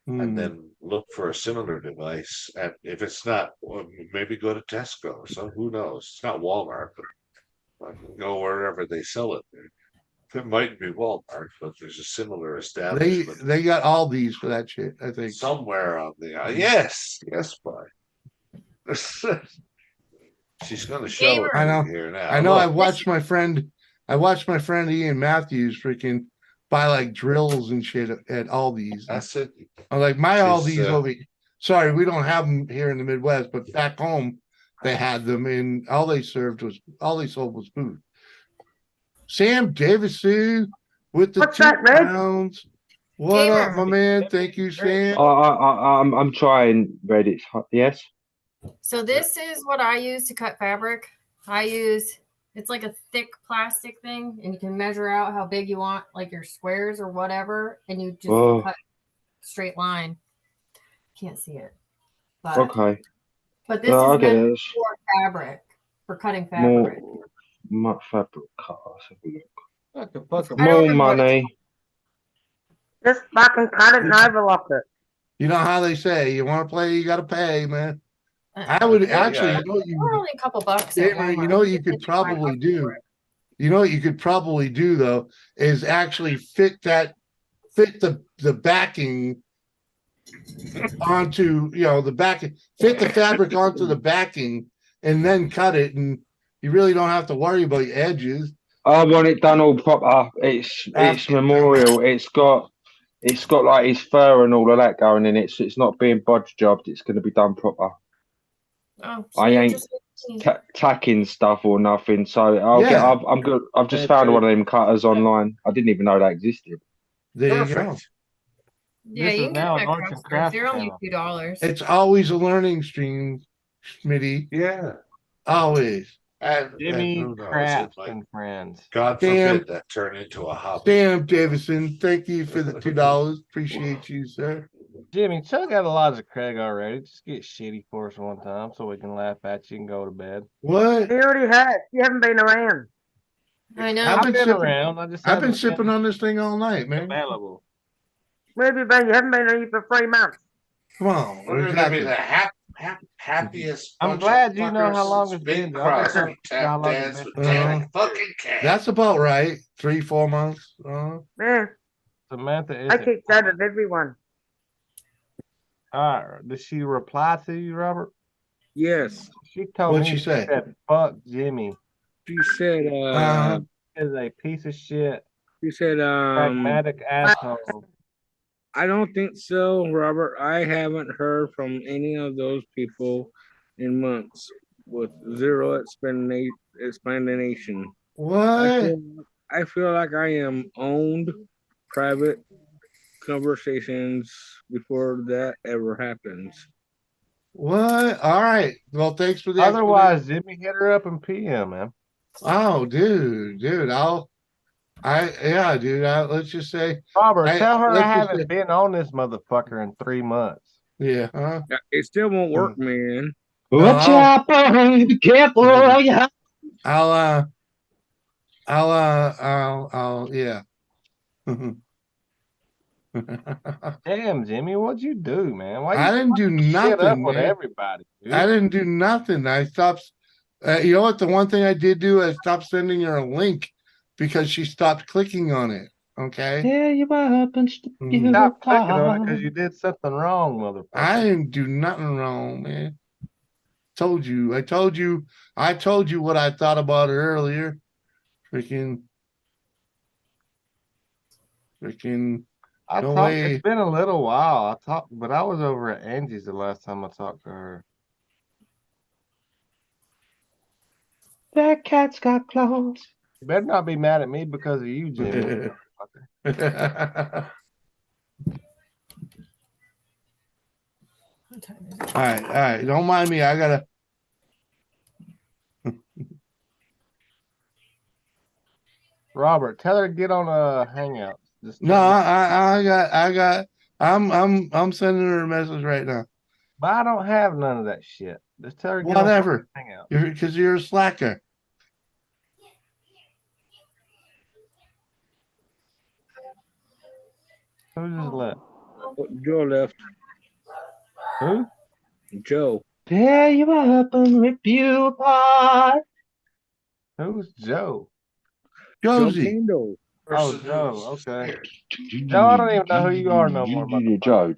S1: Hmm.
S2: and then look for a similar device. And if it's not, well, maybe go to Tesco or so. Who knows? It's not Walmart, but I can go wherever they sell it. It might be Walmart, but there's a similar establishment
S1: They got all these for that shit, I think.
S2: somewhere on the. Yes, boy. She's going to show it
S1: I know.
S2: here now.
S1: I know.
S2: Look.
S1: I watched my friend Ian Matthews freaking buy like drills and shit at Aldi's.
S2: That's it.
S1: I'm like, my
S2: She's,
S1: Aldi's over here. Sorry, we don't have them here in the Midwest, but back home they had them, and all they sold was food. Sam Davison with the
S7: What's
S1: 2
S7: that, Red?
S1: pounds. What up,
S5: Gamer.
S1: my man? Thank you, Sam.
S6: I'm trying, Red. It's hot. Yes.
S5: So this is what I use to cut fabric. It's like a thick plastic thing, and you can measure out how big you want, like your squares or whatever, and you just
S6: Oh.
S5: cut straight line. Can't see it. But,
S6: Okay.
S5: But this
S6: No, I
S5: is
S6: get
S5: meant
S6: it.
S5: for fabric, for cutting
S6: More,
S5: fabric.
S6: fabric cut. Let's have a look.
S3: What the fuck?
S5: I don't
S6: More
S5: remember what it's
S6: money.
S7: Just fucking cut it and envelope it.
S1: You know how they say, you want to play, you got to pay, man.
S5: Uh,
S1: I would
S2: Yeah,
S1: actually,
S2: yeah.
S1: you know what you
S5: Only a couple bucks. at
S1: Gamer, you
S5: Walmart.
S1: know what you could
S5: It's $5
S1: probably
S5: for
S1: do?
S5: it.
S1: You know what you could probably do though is actually fit the backing onto fit the fabric onto the backing and then cut it, and you really don't have to worry about your edges.
S6: I want it done all proper. It's memorial. It's got like his fur and all of that going in it. So it's not being bodge jobbed. It's going to be done proper.
S5: Oh,
S6: I
S5: so you
S6: ain't
S5: just-
S6: tacking stuff or nothing. So I'm good. I've just
S9: That's
S6: found
S9: it.
S6: one of them cutters online. I didn't even know they existed.
S1: There you go.
S2: Perfect.
S5: Yeah,
S3: This
S5: you
S3: is
S5: can get
S3: now
S5: them
S3: an
S5: at
S3: arts and
S5: Costco.
S3: crafts
S5: They're only
S3: channel.
S5: $2.
S1: It's always a learning stream, Smitty.
S2: Yeah.
S1: Always.
S2: And
S3: Jimmy
S2: who knows? It
S3: Crafts
S2: might,
S3: and Friends.
S2: God
S1: Damn.
S2: forbid that turn into a hobby.
S1: Sam Davison, thank you for the $2. Appreciate you, sir.
S3: Jimmy, Chuck got a lot of Craig already. Just get shitty for us one time so we can laugh at you and go to bed.
S1: What?
S7: He already has. You haven't been around.
S5: I know.
S1: I've been
S3: been
S1: sipping.
S3: around. I just
S1: I've been
S3: haven't
S1: sipping on this thing all night, man.
S3: available.
S7: Where have you been? You haven't been around for 3 months.
S1: Come on,
S2: We're gonna be the happiest.
S3: I'm
S2: bunch
S3: glad
S2: of
S3: you know how
S2: fuckers
S3: long
S2: since
S3: it's
S2: Bing
S3: been. I've been trying
S2: Crosby
S3: to figure out how
S2: tap
S3: long
S2: dance
S3: it's
S2: with
S3: been.
S2: Danny fucking cat.
S1: That's about right. 3-4 months.
S7: Yeah,
S3: Samantha
S7: I
S3: is.
S7: kicked out of everyone.
S3: All right. Did she reply to you, Robert?
S9: Yes.
S3: She told
S1: What'd
S3: me
S1: she say?
S3: said, "Fuck Jimmy.
S9: She said,
S3: Is a piece of shit,
S9: she said,
S3: pragmatic asshole."
S9: I don't think so, Robert. I haven't heard from any of those people in months with zero explanation.
S1: What?
S9: I feel like I am owned private conversations before that ever happens.
S1: What? All right. Well, thanks for the
S3: Otherwise, Jimmy hit her up in PM, man.
S1: Oh, dude. Dude, let's just say.
S3: Robert, tell her I
S1: let's just
S3: haven't
S1: say-
S3: been on this motherfucker in 3 months.
S1: Yeah, huh?
S9: It still won't work, man.
S6: Watch out, boy. Be careful. Yeah.
S1: Yeah.
S3: Damn, Jimmy, what'd you do, man? Why
S1: I didn't do
S3: shit up
S1: nothing,
S3: with
S1: man.
S3: everybody, dude?
S1: I didn't do nothing. I stopped. You know what? The one thing I did do, I stopped sending her a link because she stopped clicking on it. Okay.
S6: Yeah, you happens to be
S3: Stop clicking on it because you did something wrong, motherfucker.
S1: I didn't do nothing wrong, man. I told you what I thought about her earlier. Freaking. No way.
S3: It's been a little while. But I was over at Angie's the last time I talked to her.
S6: That cat's got claws.
S3: You better not be mad at me because of you, Jimmy.
S1: All right. Don't mind me. I gotta.
S3: Robert, tell her to get on a Hangout.
S1: No, I'm sending her a message right now.
S3: But I don't have none of that shit. Just tell her to get
S1: Whatever.
S3: on Hangout.
S1: Because you're a slacker.
S3: Who just left?
S9: Joe left.
S3: Who?
S9: Joe.
S6: Tear you up and rip you apart.
S3: Who's Joe?
S1: Josie.
S9: Joe Kendall.
S3: Oh, Joe. Okay. Joe, I don't even know who you are no more.
S6: Joe.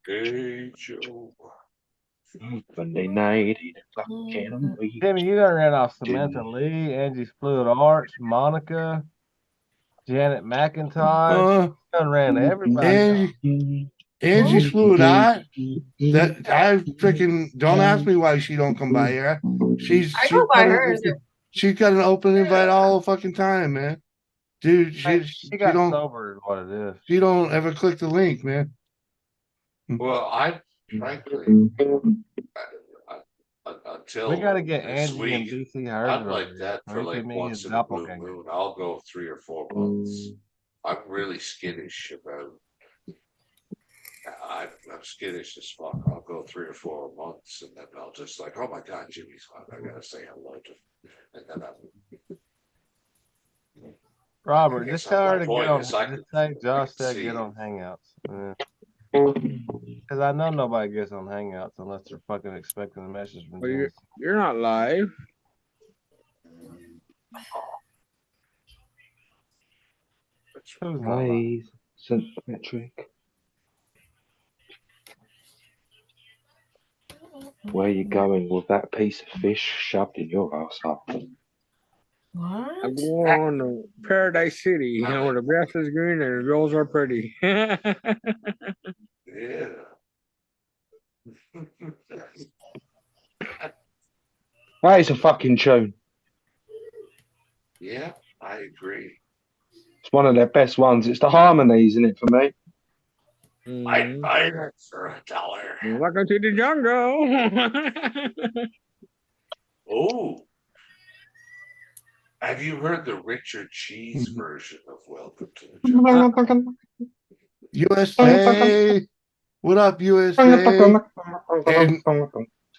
S2: Hey, Joe.
S6: Monday night.
S3: Jimmy, you done ran off Samantha Lee, Angie's Fluid Arts, Monica, Janet McIntosh. You done ran everybody.
S1: Angie's Fluid Art. That I freaking don't ask me why she don't come by here.
S5: I go by hers.
S1: She's got an open invite all the fucking time, man. Dude,
S3: She got sober is what it is.
S1: She don't ever click the link, man.
S2: Well, I frankly, until
S3: We gotta get
S2: this
S3: Angie and
S2: week,
S3: BC hers.
S2: I'd like that for
S3: Maybe
S2: like
S3: me
S2: once
S3: and
S2: in a blue
S3: Doppelganger.
S2: moon. I'll go 3 or 4 months. I'm really skittish about. I'm skittish as fuck. I'll go 3 or 4 months, and then I'll just like, oh my god, Jimmy's on. I gotta say hello to him, and then
S3: Robert, just tell her to
S2: point
S3: get on.
S2: is
S3: Just say Josh said
S2: see.
S3: get on Hangouts. Because I know nobody gets on Hangouts unless they're fucking expecting a message from
S9: Well,
S3: Jimmy.
S9: you're not live.
S3: Who's not live?
S6: Ways, St. Patrick. Where you going with that piece of fish shoved in your asshole?
S5: What?
S9: I'm going to Paradise City, you know, where the grass is green and the girls are pretty.
S2: yeah.
S6: That is a fucking tune.
S2: Yeah, I agree.
S6: It's one of their best ones. It's the harmonies in it for me.
S2: I'd buy it for $1.
S9: Welcome to the jungle.
S2: Oh. Have you heard the Richard Cheese version of Welcome to the Jungle?
S1: USA. What up, USA? And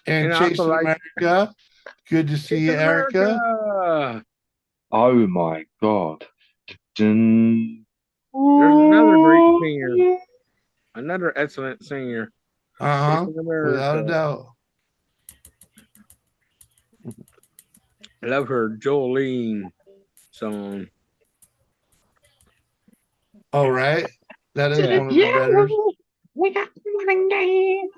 S9: And also
S1: Chasing
S9: like
S1: America. Good to see you, Erica.
S9: America.
S6: Oh my God. Dun.
S9: There's another great singer, another excellent singer.
S1: Uh-huh.
S9: Chasing
S1: Without a
S9: America.
S1: doubt.
S9: I love her Jolene song.
S1: All right. That is
S9: Yeah.
S1: one of the better.
S6: We got one game.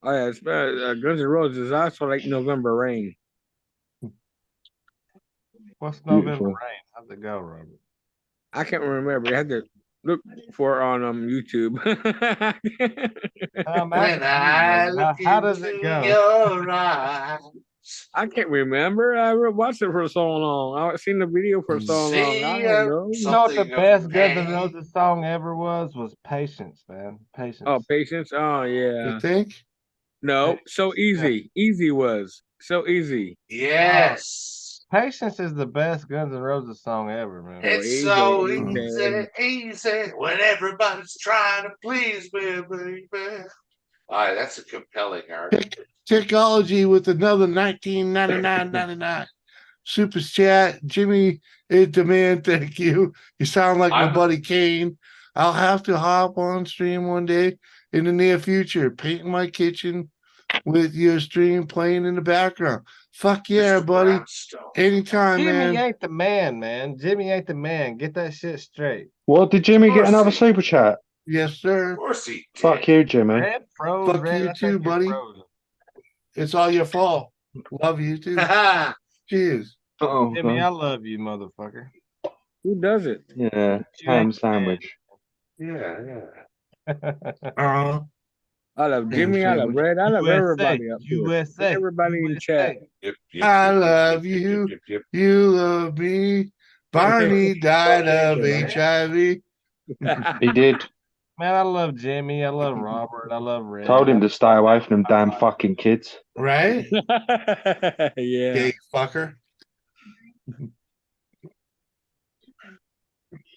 S9: Oh yeah, it's, Guns N' Roses is also like November Rain.
S3: What's November
S6: Beautiful.
S3: Rain? How's it go, Robert?
S9: I can't remember. You had to look for it on YouTube.
S2: When I look
S3: How does
S2: into
S3: it go?
S2: your eyes,
S9: I can't remember. I watched it for so long. I've seen the video for so long. I
S2: see
S9: don't know.
S3: You know what the
S2: something of
S3: best Guns N'
S2: pain.
S3: Roses song ever was Patience, man. Patience.
S9: Oh, Patience. Oh yeah.
S1: You think?
S9: No, so easy. Easy was so easy.
S2: Yes.
S3: Patience is the best Guns N' Roses song ever, man.
S2: It's
S9: easy,
S2: so
S9: easy.
S2: easy when everybody's trying to please me, baby. All right, that's a compelling argument.
S1: Technology with another 1999.99 super chat. Jimmy is the man. Thank you. You sound like my buddy Kane. I'll have to hop on stream one day in the near future, painting my kitchen with your stream playing in the background. Fuck yeah,
S2: Mr.
S1: buddy.
S2: Brownstone.
S1: Anytime,
S3: Jimmy
S1: man.
S3: ain't the man, man. Jimmy ain't the man. Get that shit straight.
S6: What, did Jimmy get another
S2: Mercy.
S6: super chat?
S1: Yes, sir.
S2: Of course he did.
S6: Fuck you, Jimmy.
S3: Red froze.
S1: Fuck
S3: Red,
S1: you
S3: I think
S1: too,
S3: you're
S1: buddy.
S3: frozen.
S1: It's all your fault. Love you too. Cheers.
S6: Oh,
S3: Jimmy, I
S6: God.
S3: love you, motherfucker.
S9: Who does it?
S6: Yeah,
S3: You
S6: ham
S3: ain't the man.
S6: sandwich.
S2: Yeah.
S1: Uh-huh.
S9: I love Jimmy. I love
S1: sandwich.
S9: Red. I love
S3: USA,
S9: everybody up here.
S3: USA.
S9: Everybody in the
S3: USA.
S9: chat.
S2: Yep, yep,
S1: I
S2: yep,
S1: love
S2: yep,
S1: you.
S2: yep, yep,
S1: You love me. Barney died of
S9: Right.
S1: HIV.
S6: He did.
S3: Man, I love Jimmy. I love Robert. I love Red.
S6: Told him to stay away from them damn fucking kids.
S1: Right?
S9: Yeah.
S1: Gay fucker.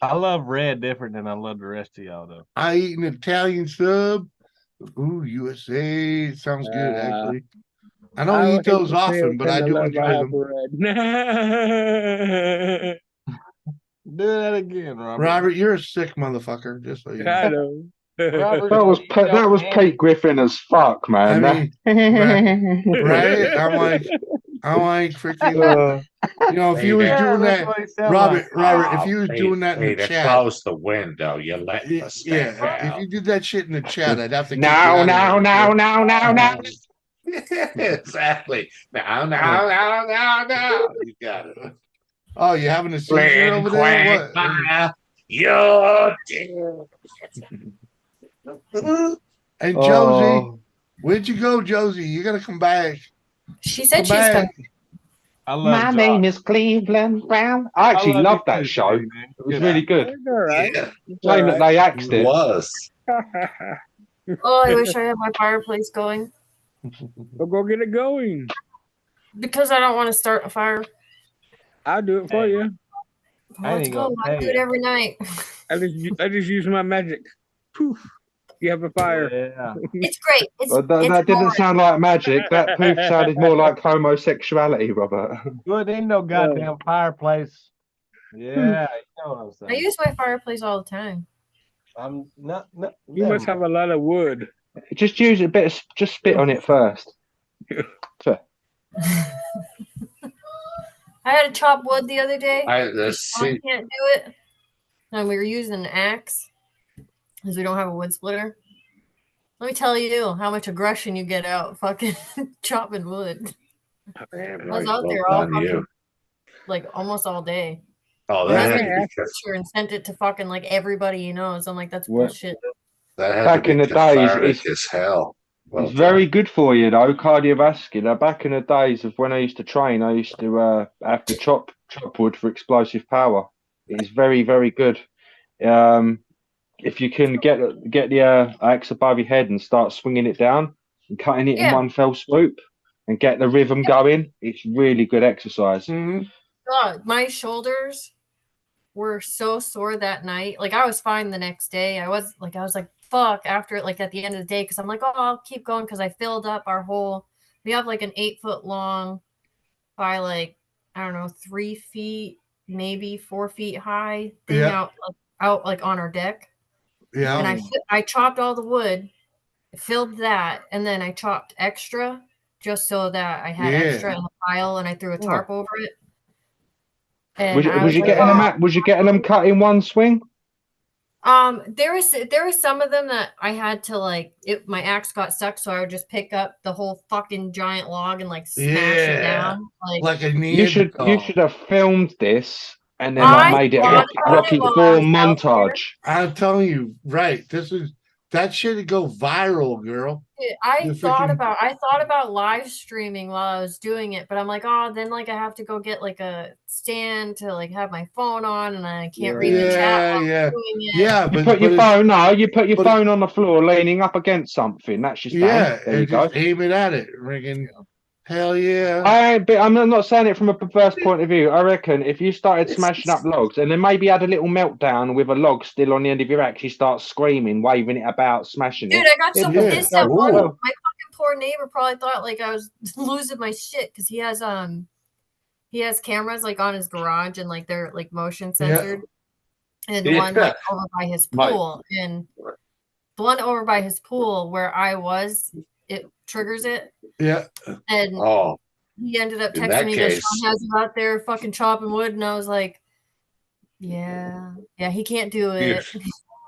S3: I love Red different than I love the rest of y'all, though.
S1: I eat an Italian sub. Ooh, USA. Sounds good, actually. I don't
S9: I
S1: eat
S9: hate
S1: those
S9: to say
S1: often,
S9: it,
S1: but I
S9: kinda
S1: do
S9: love
S1: enjoy
S9: Alpha
S1: them.
S9: Red.
S3: Do that again, Robert.
S1: Robert, you're a sick motherfucker, just so you know.
S9: I know.
S3: Robert,
S6: That was
S3: you don't
S6: that was
S3: hang-
S6: Pete Griffin as fuck, man.
S1: I mean, right? I'm like freaking. You know, if you was
S2: Yeah,
S1: doing
S3: that's
S1: that,
S3: what he sound
S1: Robert,
S3: like.
S1: if you was doing that in the
S2: Hey,
S1: chat,
S2: close the window. You let
S1: yeah,
S2: us stand
S1: if you did that shit in the chat, I'd have to kick you
S6: No,
S1: out of
S6: no,
S1: there.
S6: no, no, no, no.
S2: Exactly. No. You got it.
S1: Oh, you having a seizure
S2: Flynn
S1: over there? What?
S2: Quagmire, you're dead.
S1: And Josie,
S6: Oh,
S1: where'd you go, Josie? You gotta come back.
S5: She said
S1: Come
S5: she's
S1: back.
S5: coming.
S3: I love
S6: my
S3: Josh.
S6: name is Cleveland Brown. I actually
S3: love
S6: loved
S3: you
S6: that
S3: too,
S6: show.
S3: Jimmy, man.
S6: It was
S3: Good.
S6: really good.
S9: It's all right.
S2: Yeah,
S9: It's
S6: Shame
S9: all
S6: that they axed
S2: it
S6: it.
S2: was.
S9: right.
S5: Oh, I wish I had my fireplace going
S9: Well, go get it going.
S5: because I don't want to start a fire.
S9: I'll do it for you.
S3: I
S5: Let's
S3: ain't
S5: go.
S3: gonna
S5: I
S3: pay
S5: do it
S3: you.
S5: every night.
S9: I just use my magic. Poof. You have a fire.
S3: Yeah.
S5: It's great. It's,
S6: Well, that
S5: it's
S6: didn't
S5: hard.
S6: sound like magic. That poof sounded more like homosexuality, Robert.
S3: Good, ain't no goddamn fireplace. Yeah, you know what I'm
S5: I
S3: saying.
S5: use my fireplace all the time.
S3: I'm not.
S9: You must have a lot of wood.
S6: Just use a bit of, just spit on it first.
S5: I had to chop wood the other day.
S2: I
S5: Mom can't do it. And we were using an axe because we don't have a wood splitter. Let me tell you how much aggression you get out fucking chopping wood. I was out there all fucking, like almost all day.
S2: Oh,
S5: My
S2: that had
S5: husband
S2: to
S5: took
S2: be
S5: a picture and sent it to fucking like everybody he knows. I'm like, that's
S6: What?
S5: bullshit.
S2: that had
S6: Back
S2: to be
S6: in the days,
S2: cathartic
S6: it's-
S2: as hell. Well
S6: It's very good for you though, cardiovascular. Back in the days of when I used to train, I used to have to chop wood for explosive power. It's very, very good. If you can get the axe above your head and start swinging it down and cutting it in
S5: Yeah.
S6: one fell swoop, and get the rhythm going. It's really good exercise.
S1: Mhm.
S5: God, my shoulders were so sore that night. Like I was fine the next day. I was like fuck after like at the end of the day because I'm like, oh, I'll keep going because I filled up our whole. We have like an 8-foot long by like I don't know 3 feet, maybe 4 feet high thing
S1: Yeah.
S5: out like on our deck.
S1: Yeah.
S5: And I chopped all the wood, filled that, and then I chopped extra just so that I had extra in the pile, and I threw a tarp over it. And
S6: Was you getting them? Was you getting them cut in one swing?
S5: There was some of them that I had to like. My axe got stuck, so I would just pick up the whole fucking giant log and like smash it down. Like
S1: a
S6: you should have filmed this and then
S5: I
S6: made it
S5: thought
S6: a Rocky
S5: about it while I
S6: IV
S5: was out
S6: montage.
S1: I'm telling you, right? That should go viral, girl.
S5: I thought about live streaming while I was doing it, but I'm like, oh, then like I have to go get like a stand to like have my phone on, and I can't read the chat while I'm doing it.
S1: Yeah,
S6: you put your phone. No, you put your phone on the floor, leaning up against something. That's your stand.
S1: Yeah,
S6: there you go.
S1: Aim it at it, ringing. Hell yeah!
S6: I'm not saying it from a perverse point of view. I reckon if you started smashing up logs and then maybe had a little meltdown with a log still on the end of your axe, you start screaming, waving it about, smashing it.
S5: Dude, I got so pissed at one. My fucking poor neighbor probably thought like I was losing my shit because he has cameras like on his garage and like they're like motion censored, and one like over by his pool, and the one over by his pool where I was, it triggers it.
S1: Yeah.
S5: And he ended up texting me that Sean has him out there fucking chopping wood, and I was like, yeah, he can't do it.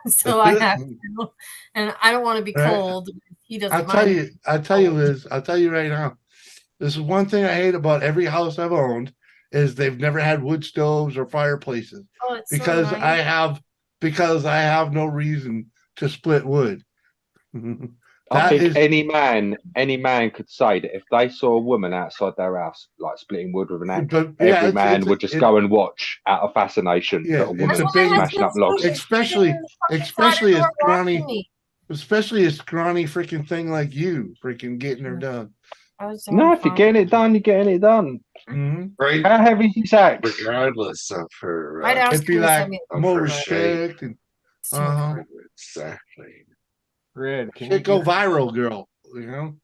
S5: So I have to, and I don't want to be cold. He doesn't.
S1: I'll tell you, Liz. I'll tell you right now. This is one thing I hate about every house I've owned is they've never had wood stoves or fireplaces because
S5: so nice.
S1: I have no reason to split wood.
S6: I think any man could say that if they saw a woman outside their house like splitting wood with an axe, every man would just go and watch out of fascination that a woman was smashing up logs.
S1: Especially a scrawny freaking thing like you, freaking getting her done.
S6: No, if you're getting it done, you're getting it done.
S1: Mm-hmm.
S2: Right.
S6: How heavy is axe?
S2: Regardless of her,
S1: if you like more respect and
S2: exactly.
S3: Red,
S1: can you go viral, girl? You know,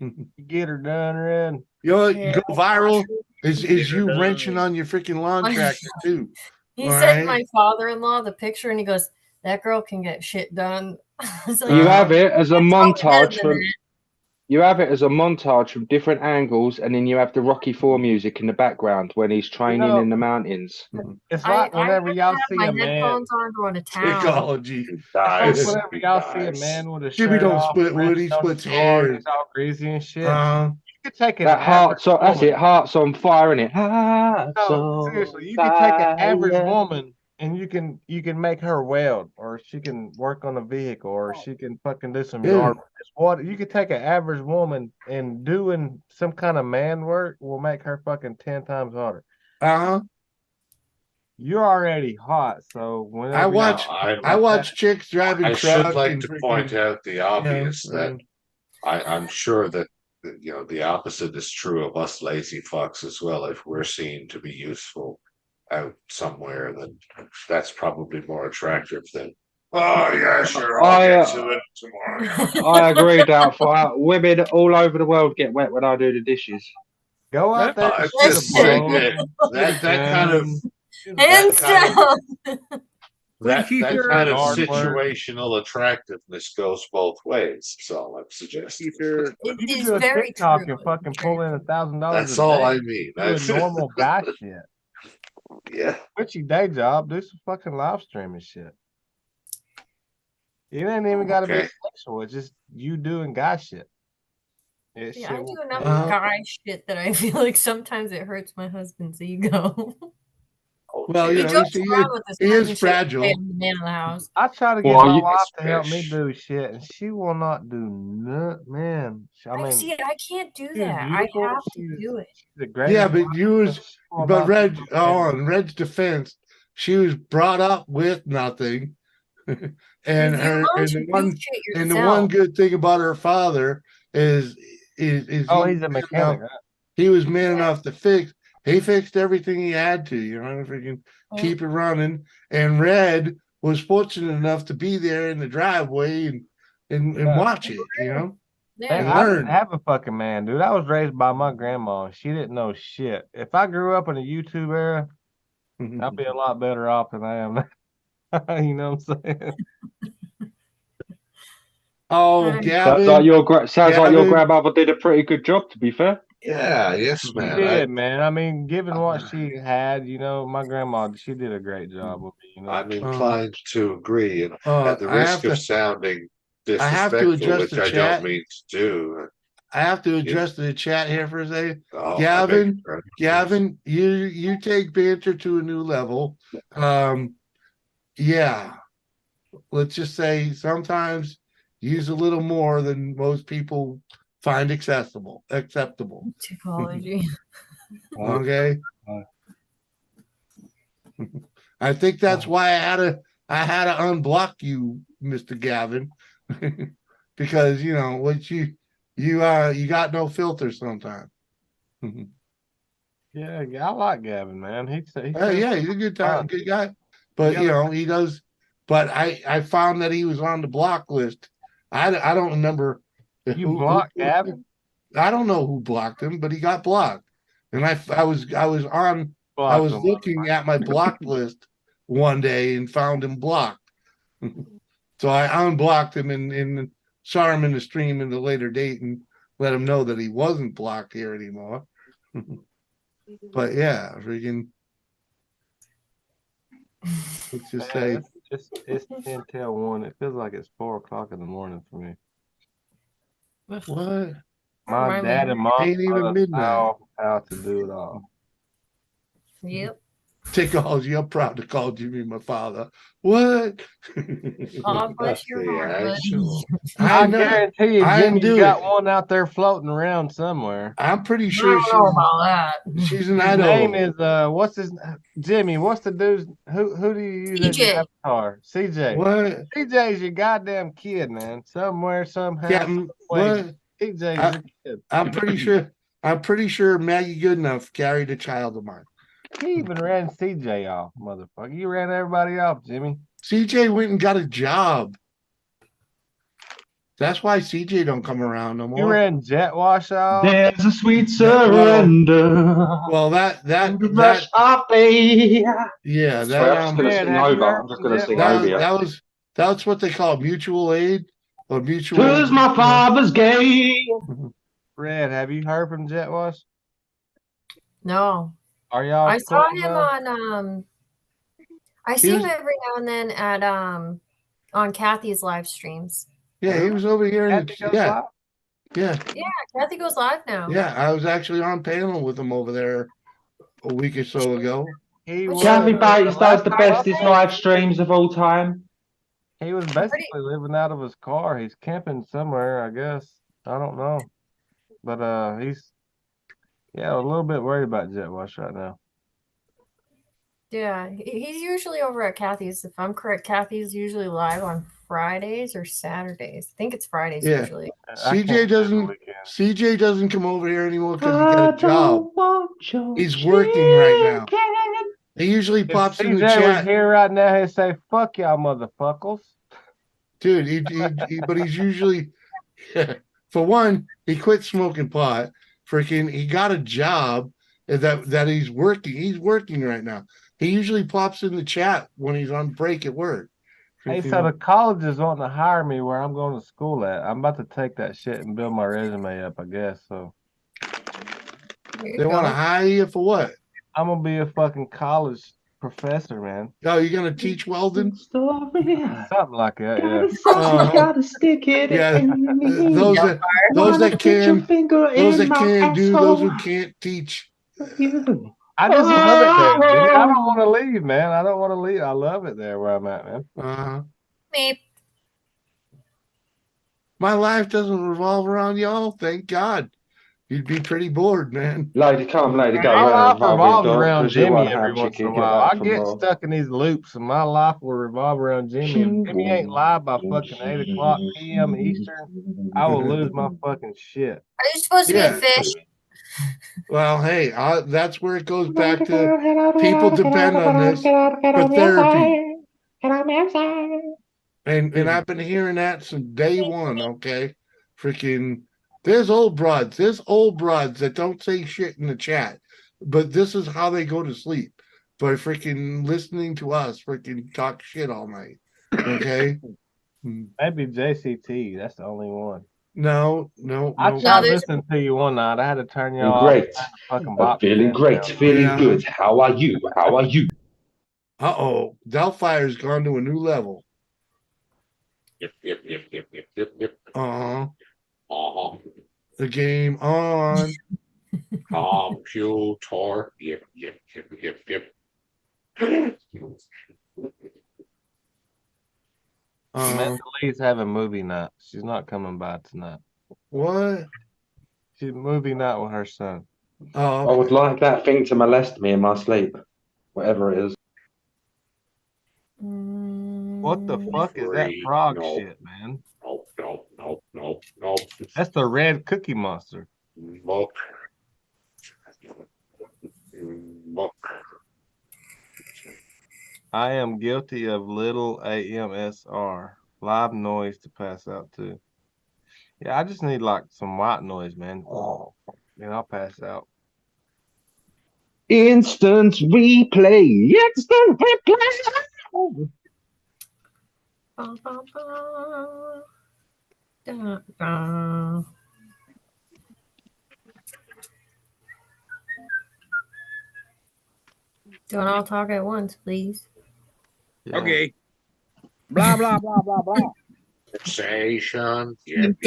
S3: you get her done, Red.
S1: You know, go viral is you wrenching on your freaking lawn tractor too.
S5: He sent my father-in-law the picture, and he goes, "That girl can get shit done."
S6: Like, you have it as a montage from. You have it as a montage from different angles, and then you have the Rocky IV music in the background when he's training in the mountains.
S3: It's like whenever y'all see a man.
S5: Headphones on going to town.
S1: Psychology.
S3: Whenever y'all see a man with a shirt
S1: Jimmy don't
S3: off,
S1: split wood, he splits hair.
S3: He's all greasy and shit.
S1: You
S3: could take
S6: that heart's on. That's it. Heart's on fire, isn't it?
S3: Seriously, you can take an average woman. And you can make her weld, or she can work on a vehicle, or she can fucking do some yard. What you could take an average woman and doing some kind of man work will make her fucking 10 times harder. You're already hot, so when
S1: I watch chicks driving trucks.
S2: I should like to point out the obvious that I'm sure that the opposite is true of us lazy fucks as well. If we're seen to be useful out somewhere, then that's probably more attractive than I'll get to it tomorrow.
S6: I agree, Doubtfire. Women all over the world get wet when I do the dishes.
S3: Go out there.
S2: That kind of situational attractiveness goes both ways. So I'm suggesting
S3: you can do a TikTok and fucking pull in $1,000.
S2: That's all I mean.
S3: That's normal guy shit.
S2: Yeah.
S3: Quit your day job. Do some fucking live streaming shit. It ain't even got to be sexual. It's just you doing guy shit.
S5: I do enough guy shit that I feel like sometimes it hurts my husband's ego.
S1: Well, he is fragile.
S5: The man of the house.
S3: I try to get my wife to help me do shit, and she will not do nothing. Man,
S5: I can't do that. I have to do it.
S1: Yeah, but Red, on Red's defense, she was brought up with nothing, and the one good thing about her father is
S3: Oh,
S1: he
S3: he's a
S1: man
S3: mechanic.
S1: enough- he was man enough to fix. He fixed everything he had to, you know, if he can keep it running. And Red was fortunate enough to be there in the driveway and watch it, you know.
S3: Hey,
S1: And
S3: I didn't
S1: learn.
S3: have a fucking man, dude. I was raised by my grandma. And she didn't know shit. If I grew up in a YouTube era, I'd be a lot better off than I am now. You know what I'm saying?
S1: Oh,
S5: Sounds
S1: Gavin.
S6: Sounds like your
S1: Gavin.
S6: grandmother did a pretty good job, to be fair.
S2: Yeah, yes,
S3: She
S2: man.
S3: did, man. I mean, given what she had, you know, my grandma, she did a great job with me. You know,
S2: I'm inclined to agree, and at the
S1: I have
S2: risk of
S1: to.
S2: sounding
S1: I have to
S2: disrespectful,
S1: address
S2: which
S1: the
S2: I
S1: chat.
S2: don't mean to do.
S1: I have to address the chat here for a second.
S2: Oh, I beg your
S1: Gavin,
S2: pardon.
S1: Gavin, you take banter to a new level. Yeah, let's just say sometimes use a little more than most people find acceptable.
S5: Psychology.
S1: Okay. I think that's why I had to unblock you, Mr. Gavin, because you know what you got no filter sometimes.
S3: yeah, I like Gavin, man. He's
S1: Yeah, he's a good guy, but you know he does. But I found that he was on the block list. I don't remember.
S3: You blocked Gavin?
S1: I don't know who blocked him, but he got blocked, and I was looking at my blocked list one day and found him blocked. So I unblocked him and saw him in the stream in the later date and let him know that he wasn't blocked here anymore. But yeah, freaking. Let's just say
S3: it's 10 till 1. It feels like it's 4 o'clock in the morning for me.
S1: What?
S3: My dad and mom
S1: ain't even midnight.
S3: How to do it all.
S5: Yep.
S1: Technology, I'm proud to call Jimmy my father. What?
S5: Oh, bless your heart, buddy.
S3: I guarantee you,
S1: I
S3: Jimmy,
S1: do
S3: you got
S1: it.
S3: one out there floating around somewhere.
S1: I'm pretty sure
S5: I don't know about that.
S1: she's an
S3: His
S1: idol.
S3: name is what's his Jimmy? What's the dude's who do you use as your
S5: CJ.
S3: avatar? CJ.
S1: What?
S3: CJ's your goddamn kid, man. Somewhere, somehow, some way.
S1: What?
S3: CJ's your kid.
S1: I'm pretty sure Maggie Goodenough carried a child of mine.
S3: He even ran CJ off, motherfucker. You ran everybody off, Jimmy.
S1: CJ went and got a job. That's why CJ don't come around no more.
S3: You ran Jet Wash off.
S6: There's a sweet surrender.
S1: Well, that
S6: rush off,
S1: yeah, that
S6: Sorry, I'm just gonna sing over. I'm just gonna sing over you.
S1: That's what they call mutual aid or mutual.
S6: 'Cause my father's gay.
S3: Red, have you heard from Jet Wash?
S5: No.
S3: Are y'all?
S5: I saw him on I see him every now and then at on Kathy's live streams.
S1: Yeah, he was over here in
S3: yeah.
S5: Yeah, Kathy goes live now.
S1: Yeah, I was actually on panel with him over there a week or so ago.
S6: Kathy Bates does the bestest live streams of all time.
S3: He was basically living out of his car. He's camping somewhere, I guess. I don't know. But he's a little bit worried about Jet Wash right now.
S5: Yeah, he's usually over at Kathy's. If I'm correct, Kathy's usually live on Fridays or Saturdays. I think it's Fridays usually.
S1: CJ doesn't come over here anymore because he got a job. He's working right now. He usually pops in the chat.
S3: CJ was here right now. He'd say, "Fuck y'all, motherfuckers."
S1: Dude, but he's usually, for one, he quit smoking pot. Freaking, he got a job that he's working. He's working right now. He usually pops in the chat when he's on break at work.
S3: Hey, so the colleges wanting to hire me where I'm going to school at. I'm about to take that shit and build my resume up, I guess. So
S1: they want to hire you for what?
S3: I'm gonna be a fucking college professor, man.
S1: Oh, you're gonna teach welding?
S3: Something like that, yeah.
S6: Gotta stick it in
S1: those that can do, those who can't teach.
S3: I just love it there, Jimmy. I don't want to leave, man. I don't want to leave. I love it there where I'm at, man.
S5: Beep.
S1: My life doesn't revolve around y'all, thank God. You'd be pretty bored, man.
S6: Lady come, lady go.
S3: My
S6: Where
S3: life
S6: have I been,
S3: revolves
S6: dog?
S3: around
S6: 'Cause you
S3: Jimmy
S6: won't
S3: every
S6: have
S3: once in a
S6: chicken. Get
S3: while.
S6: that
S3: I
S6: from
S3: get
S6: Rob.
S3: stuck in these loops, and my life will revolve around Jimmy. If Jimmy ain't live by fucking 8 o'clock p.m. Eastern, I will lose my fucking shit.
S5: Are you supposed to be a
S1: Yeah.
S5: fish?
S1: Well, hey, that's where it goes back to people depend on this for therapy. And I've been hearing that since day one, okay? Freaking, there's old broads that don't say shit in the chat, but this is how they go to sleep by freaking listening to us freaking talk shit all night, okay?
S3: Maybe JCT. That's the only one.
S1: No.
S3: I
S5: No,
S3: tried
S5: there's-
S3: listening to you one night. I had to turn you
S6: Feeling
S3: off.
S6: great.
S3: Fucking
S6: I'm
S3: box
S6: feeling
S3: down.
S6: great. Feeling
S1: Yeah.
S6: good. How are you? How are you?
S1: Uh-oh, Delphire's gone to a new level.
S2: Yep.
S1: Uh-huh. The game on.
S2: Computer. Yep.
S3: Amanda Lee's having movie night. She's not coming by tonight.
S1: What?
S3: She's movie night with her son.
S1: Oh,
S6: I would like that thing to molest me in my sleep, whatever it is.
S3: What the fuck is that frog shit, man?
S2: No.
S3: That's the red cookie monster.
S2: Look.
S3: I am guilty of little AMSR. Live noise to pass out to. Yeah, I just need like some white noise, man. And I'll pass out.
S6: Instant replay. Instant replay.
S5: Bum, bum, bum. Dun, dun. Don't all talk at once, please.
S3: Yeah.
S9: Okay. Blah blah blah blah blah.
S2: Sensation.
S5: Then-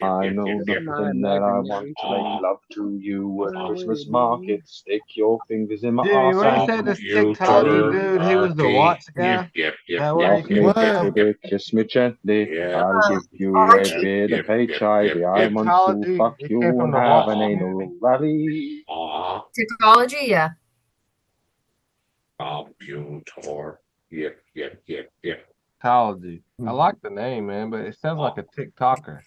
S6: I know nothing that I want to make love to you at Christmas market. Stick your fingers in my
S3: Jimmy, what you
S6: arse.
S3: say this TikTok dude? He was the watch guy. That way
S6: Love
S3: you
S6: me,
S3: can
S6: baby, kiss me gently.
S2: Yeah.
S6: I'll give you
S5: Archie.
S6: a bit of HIV. I want
S3: Tychology,
S6: to fuck
S3: it
S6: you
S3: came from
S6: and
S3: the
S6: have
S3: Watch
S6: an anal
S3: community.
S6: rally.
S5: Technology, yeah.
S2: Computer. Yep.
S3: Tychology. I like the name, man, but it sounds like a TikToker.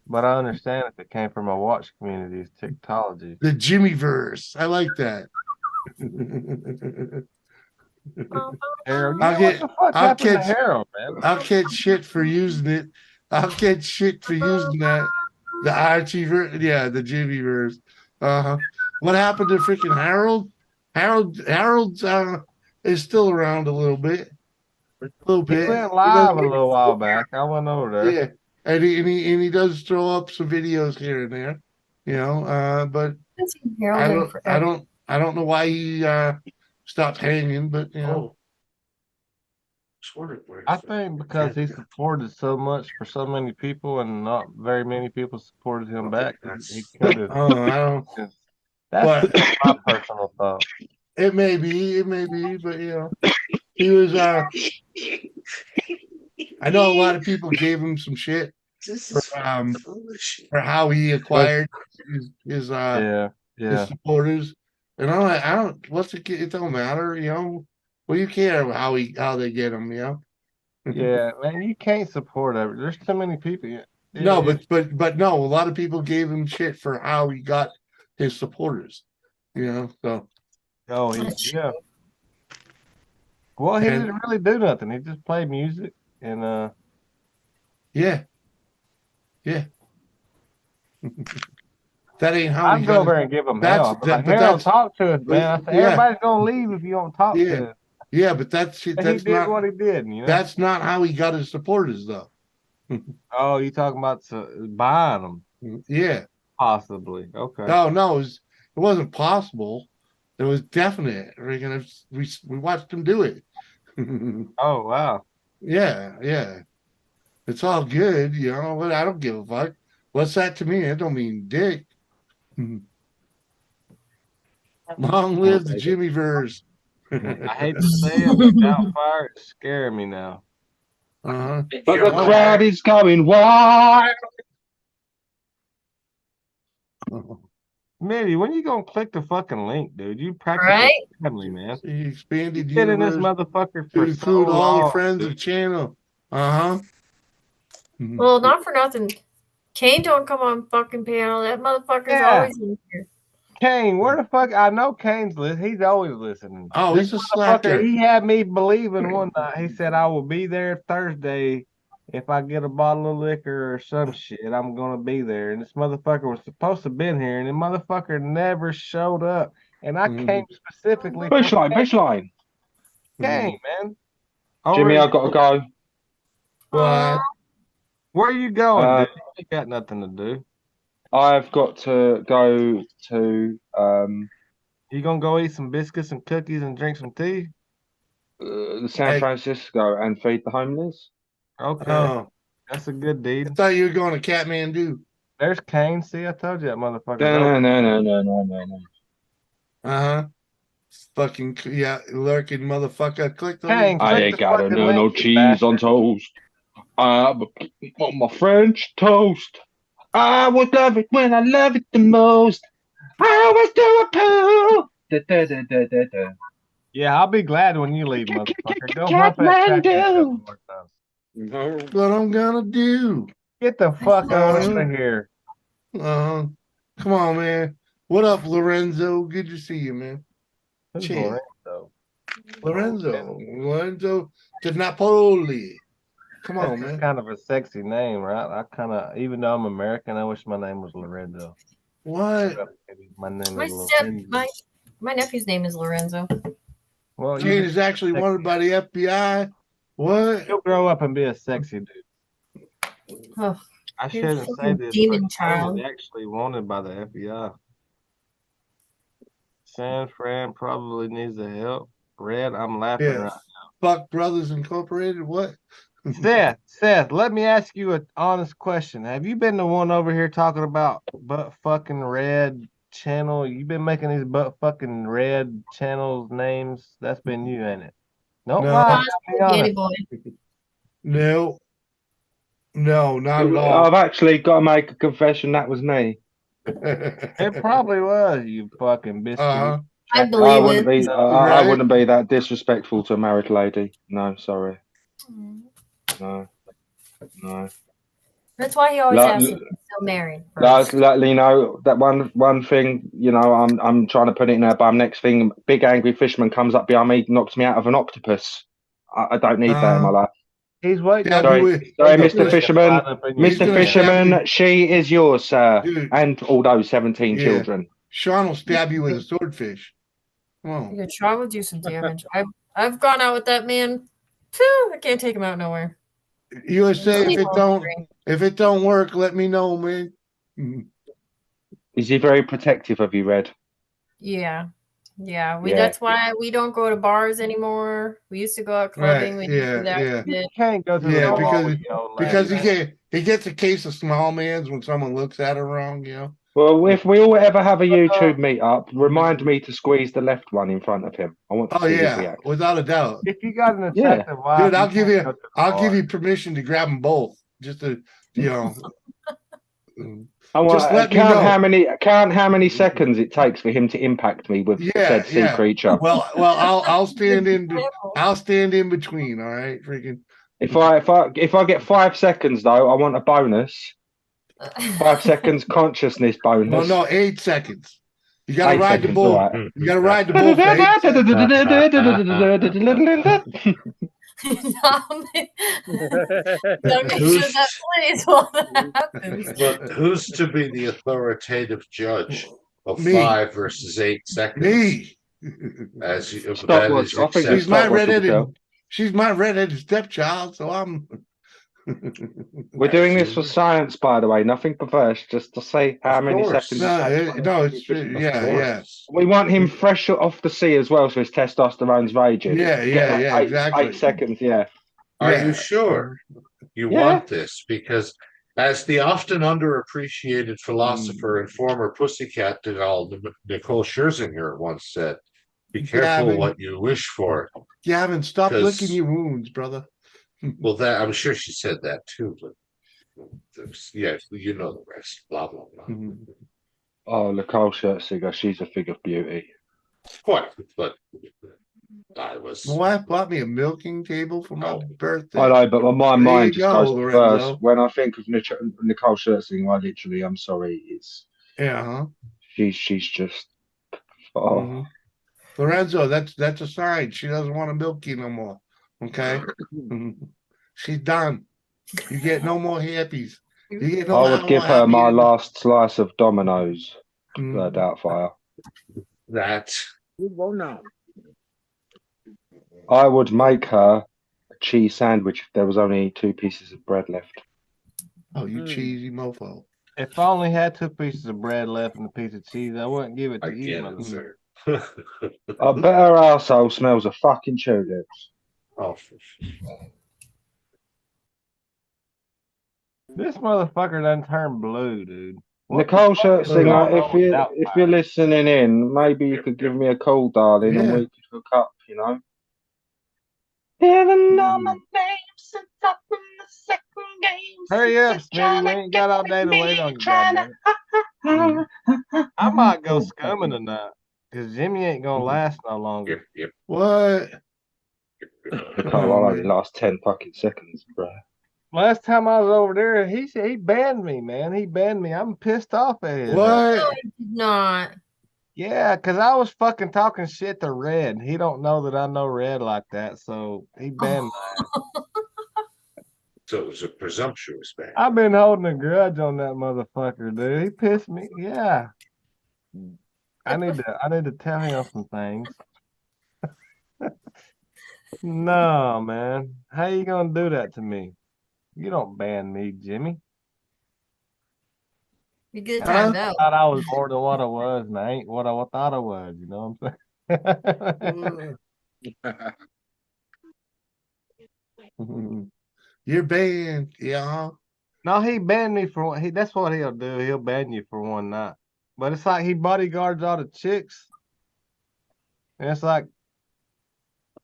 S3: But I understand if it came from a watch community, it's TikTology.
S1: the Jimmy verse. I like that.
S3: Harold,
S1: I'll
S3: what
S1: get-
S3: the fuck
S1: I'll
S3: happened
S1: catch-
S3: to Harold, man?
S1: I'll get shit for using it. I'll get shit for using that. The Archie verse, yeah, the Jimmy verse. What happened to freaking Harold? Harold's is still around a little bit.
S3: He
S1: You
S3: went
S1: know,
S3: live a little while back. I went over there.
S1: yeah, and he does throw up some videos here and there, you know. But I don't know why he stopped hanging, but you know.
S3: I think because he supported so much for so many people, and not very many people supported him back. He cut his.
S1: Oh, I don't.
S3: That's
S1: But
S3: my personal thought.
S1: it may be, but you know, he was. I know a lot of people gave him some shit for how he acquired his supporters, and I don't. What's it? It don't matter, you know. Well, you care how they get him, you know.
S3: Yeah, man, you can't support every. There's too many people.
S1: No, but no, a lot of people gave him shit for how he got his supporters, you know. So.
S3: Oh, yeah. Well, he didn't really do nothing. He just played music and
S1: yeah. That ain't how
S3: I'd go over and give him hell. But Harold, talk to us, man. I said everybody's gonna leave if you don't talk to us.
S1: Yeah, but that's
S3: he did
S1: not
S3: what he did. You know,
S1: that's not how he got his supporters, though.
S3: Oh, you talking about buying them?
S1: Yeah,
S3: possibly. Okay.
S1: No, it wasn't possible. It was definite. We watched him do it.
S3: Oh wow.
S1: Yeah. It's all good, you know. But I don't give a fuck. What's that to me? It don't mean dick. Long live the Jimmy verse.
S3: I hate to say it, but Doubtfire is scaring me now.
S6: But the crowd is going wild.
S3: Mitty, when you gonna click the fucking link, dude? You practically
S5: Right?
S3: family, man.
S1: The expanded
S3: You've been in this
S1: universe
S3: motherfucker
S1: to
S3: for so
S1: include all the
S3: long,
S1: friends of
S3: dude.
S1: channel. Uh-huh.
S5: Well, not for nothing. Kane don't come on fucking panel. That motherfucker's
S3: Yeah.
S5: always in here.
S3: Kane, where the fuck? I know Kane's he's always listening.
S1: Oh,
S3: This
S1: he's a
S3: motherfucker,
S1: slacker.
S3: he had me believing one night. He said I will be there Thursday if I get a bottle of liquor or some shit. I'm gonna be there. And this motherfucker was supposed to been here, and the motherfucker never showed up. And I came specifically for
S6: Bush line.
S3: Kane, man.
S6: Jimmy, I gotta go.
S1: What?
S3: Where are you going, dude? You got nothing to do.
S6: I've got to go to
S3: You gonna go eat some biscuits and cookies and drink some tea?
S6: San Francisco and feed the homeless.
S3: Okay.
S1: Oh,
S3: That's a good deed.
S1: I thought you were going to Kathmandu.
S3: There's Kane. See, I told you that motherfucker.
S6: No.
S1: Uh-huh. Fucking, yeah, lurking motherfucker. Click the
S3: Kane,
S1: link.
S6: I ain't gotta know no cheese on toast. I want my French toast. I would love it when I love it the most. I always do a poo.
S3: Yeah, I'll be glad when you leave, motherfucker. Go hump that tractor one more time.
S9: No.
S1: What I'm gonna do.
S3: Get the fuck out of here.
S1: Come on, man. What up, Lorenzo? Good to see you, man.
S3: Who's
S1: Cheers.
S3: Lorenzo?
S1: Lorenzo to Napoli. Come on,
S3: That's
S1: man.
S3: kind of a sexy name, right? I kind of, even though I'm American, I wish my name was Lorenzo.
S1: What?
S3: My name
S5: My
S3: is Lorenzo.
S5: my nephew's name is Lorenzo.
S3: Well,
S1: Kane is actually wanted by the FBI. What?
S3: You'll grow up and be a sexy dude.
S5: Oh,
S3: I
S5: you're a
S3: shouldn't say
S5: fucking
S3: this,
S5: demon
S3: but
S5: child.
S3: Kane is actually wanted by the FBI. San Fran probably needs the help. Red, I'm laughing right now.
S1: Fuck Brothers Incorporated. What?
S3: Seth, let me ask you an honest question. Have you been the one over here talking about butt fucking red channel? You been making these butt fucking red channels names? That's been you, ain't it? Don't lie. Be honest.
S1: No. No, not at all.
S6: I've actually got to make a confession. That was me.
S3: It probably was, you fucking biscuit.
S5: I believe
S6: I wouldn't be that disrespectful to a married lady. No, sorry. No.
S5: That's why he always asks if he's still married.
S6: You know, that one thing, you know, I'm trying to put it in her bum. Next thing, big angry fisherman comes up behind me, knocks me out of an octopus. I don't need that in my life.
S3: He's waiting.
S6: Sorry, Mr. Fisherman. Mr. Fisherman, she is yours, sir.
S1: Dude.
S6: And all those 17 children.
S1: Sean will stab you with a swordfish. Come on.
S5: Yeah, Sean will do some damage. I've gone out with that man. Phew, I can't take him out nowhere.
S1: USA, if it don't work, let me know, man.
S6: Is he very protective of you, Red?
S5: Yeah. That's why we don't go to bars anymore. We used to go out clubbing. We didn't do that shit.
S3: Can't go to the
S1: because he gets a case of small mans when someone looks at her wrong, you know.
S6: Well, if we all ever have a YouTube meetup, remind me to squeeze the left one in front of him. I want to see his reaction.
S1: Without a doubt.
S3: If you got an attractive wife,
S1: dude, I'll give you permission to grab them both, just to, you know.
S6: Just let me know. Count how many seconds it takes for him to impact me with said sea creature.
S1: Well, I'll stand in. I'll stand in between. All right, freaking.
S6: If I get 5 seconds though, I want a bonus. 5 seconds consciousness bonus.
S1: No, 8 seconds. You gotta ride the bull.
S6: Right.
S1: You gotta ride the bull.
S2: Who's to be the authoritative judge of
S1: Me.
S2: 5 versus 8 seconds?
S1: Me. She's my redheaded stepchild, so I'm.
S6: We're doing this for science, by the way, nothing perverse, just to say how many seconds.
S1: Yeah.
S6: We want him fresh off the sea as well, so his testosterone's raging.
S1: Yeah, exactly.
S6: 8 seconds, yeah.
S2: Are you sure you want this? Because as the often underappreciated philosopher and former pussycat doll Nicole Scherzinger once said, be careful what you wish for.
S1: Gavin, stop licking your wounds, brother.
S2: Well, I'm sure she said that too, but yeah, you know the rest. Blah blah blah.
S6: Oh, Nicole Scherzinger, she's a figure of beauty.
S2: Quite, but I was.
S1: My wife bought me a milking table for my birthday.
S6: I know, but my
S1: There
S6: mind
S1: you
S6: just
S1: go,
S6: goes to
S1: Lorenzo.
S6: first. When I think of Nicole Scherzinger, I'm sorry,
S1: Yeah, huh?
S6: She's just. Oh.
S1: Mhm. Lorenzo, that's a sign. She doesn't want to milk you no more. Okay? She's done. You get no more happies. You get no
S6: I would give her my last slice of Domino's, Doubtfire.
S2: That.
S9: Well, no.
S6: I would make her a cheese sandwich if there was only 2 pieces of bread left.
S1: Oh, you cheesy mofo.
S3: If I only had 2 pieces of bread left and a piece of cheese, I wouldn't give it to you,
S2: Again,
S3: mother.
S2: sir.
S6: I bet her arsehole smells of fucking tulips.
S2: Oh,
S3: This motherfucker done turned blue, dude.
S6: Nicole Scherzinger,
S3: Doubtfire?
S6: if you're listening in, maybe you could give me a call, darling, and
S1: Yeah.
S6: we could hook up, you know. Even know my name since up from the second game.
S3: Hurry up, Smitty. We ain't got all day to wait on you, goddamn. I might go scumming tonight, because Jimmy ain't gonna last no longer.
S2: Yep.
S1: What?
S6: Nicole, I'll only last 10 fucking seconds, bro.
S3: Last time I was over there, he said he banned me, man. He banned me. I'm pissed off at his ass.
S1: What?
S5: No, he did not.
S3: Yeah, because I was fucking talking shit to Red. He don't know that I know Red like that, so he banned my ass.
S2: So it was a presumptuous ban.
S3: I've been holding a grudge on that motherfucker, dude. He pissed me. Yeah. I need to tell him some things. No, man. How you gonna do that to me? You don't ban me, Jimmy.
S5: You get
S1: Huh?
S5: timed
S3: I
S5: out.
S3: thought I was more than what I was, and I ain't what I thought I was, you know what I'm saying?
S1: You're banned. Yeah.
S3: No, he banned me for that's what he'll do. He'll ban you for one night. But it's like he bodyguards all the chicks. And it's like,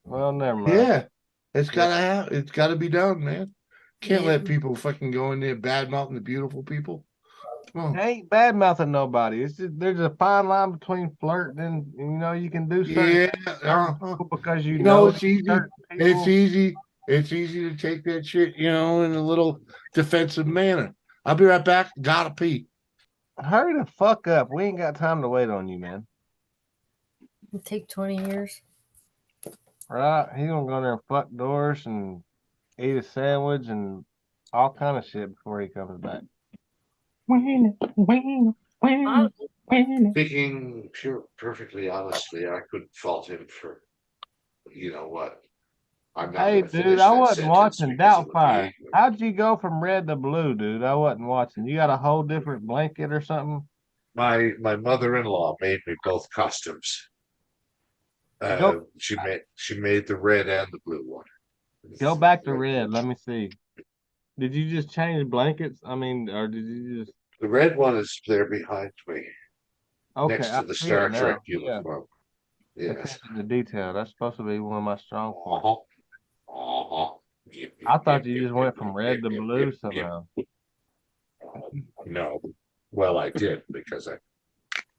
S3: well, never mind.
S1: Yeah. It's gotta be done, man. Can't
S5: Yeah.
S1: let people fucking go in there bad mouthing the beautiful people. Come on.
S3: I ain't bad mouthing nobody. It's just there's a fine line between flirting and you can do certain
S1: Yeah.
S3: things to certain people because you
S1: You
S3: know
S1: know, it's easy.
S3: certain
S1: It's
S3: people.
S1: easy. It's easy to take that shit, in a little defensive manner. I'll be right back. Gotta pee.
S3: Hurry the fuck up. We ain't got time to wait on you, man.
S5: It'll take 20 years.
S3: Right? He's gonna go in there and fuck doors and eat a sandwich and all kind of shit before he comes back.
S2: Speaking perfectly honestly, I couldn't fault him for, you know what? I'm not
S3: Hey,
S2: gonna
S3: dude,
S2: finish
S3: I
S2: that
S3: wasn't
S2: sentence
S3: watching
S2: because of the
S3: Doubtfire.
S2: behavior.
S3: How'd you go from red to blue, dude? I wasn't watching. You got a whole different blanket or something?
S2: My mother-in-law made me both costumes. She made the red and the blue one.
S3: Go back to red. Let me see. Did you just change blankets? I mean, or did you just?
S2: The red one is there behind me,
S3: Okay,
S2: next
S3: I
S2: to the
S3: see
S2: Star
S3: it now.
S2: Trek
S3: Yeah,
S2: uniform. Yes.
S3: attention to detail. That's supposed to be one of my strong points.
S2: Yep,
S3: I thought you
S2: yep,
S3: just
S2: yep,
S3: went from red to
S2: yep,
S3: blue
S2: yep,
S3: somehow.
S2: No. Well, I did because I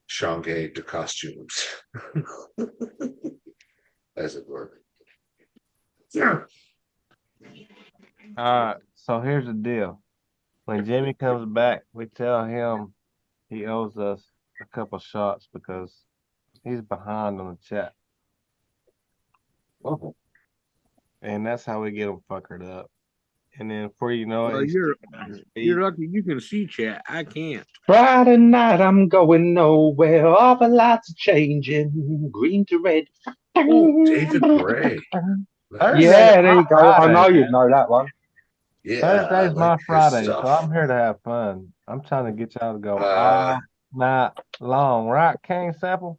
S2: shanghaed the costumes, as it were. Yeah.
S3: All right, so here's the deal. When Jimmy comes back, we tell him he owes us a couple shots because he's behind on the chat.
S2: Oh,
S3: And that's how we get him fuckered up. And then before you know it,
S9: Well,
S3: he's
S9: you're lucky you can see chat. I can't.
S6: Friday night, I'm going nowhere. All the lights are changing, green to red.
S2: oh, David Gray.
S6: Yeah, there you go. I
S3: Friday,
S6: know
S3: man.
S6: you'd know that one.
S2: Yeah,
S3: Thursday's my
S2: his
S3: Friday,
S2: stuff.
S3: so I'm here to have fun. I'm trying to get y'all to go all night long, right, King Sample?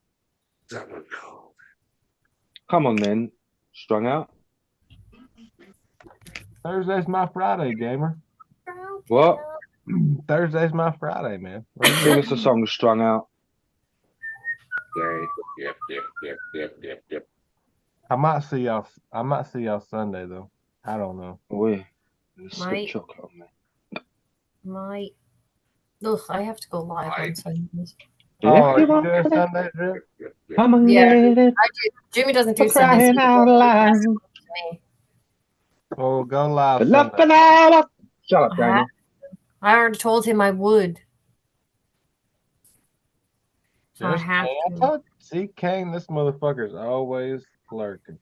S2: That one called.
S6: Come on then, strung out.
S3: Thursday's my Friday, gamer.
S6: What?
S3: Thursday's my Friday, man.
S6: Sing us a song, strung out.
S2: Yep.
S3: I might see y'all Sunday though. I don't know.
S6: We
S5: Might.
S6: chocolate on me.
S5: Might. Ugh, I have to go live on Sundays.
S3: Oh,
S6: If you
S3: you
S6: want
S3: doing
S6: to,
S3: Sunday, Drew?
S6: come and
S5: Yeah,
S6: get it.
S5: I do. Jimmy doesn't do
S6: For
S5: Sundays.
S6: crying out loud.
S3: Well, go live
S6: Fill up
S3: Sunday.
S6: an hour. Shut up, Jamie.
S5: I already told him I would. So I
S3: There's
S5: have
S3: Kane. I
S5: to.
S3: told you. See, Kane, this motherfucker's always lurking.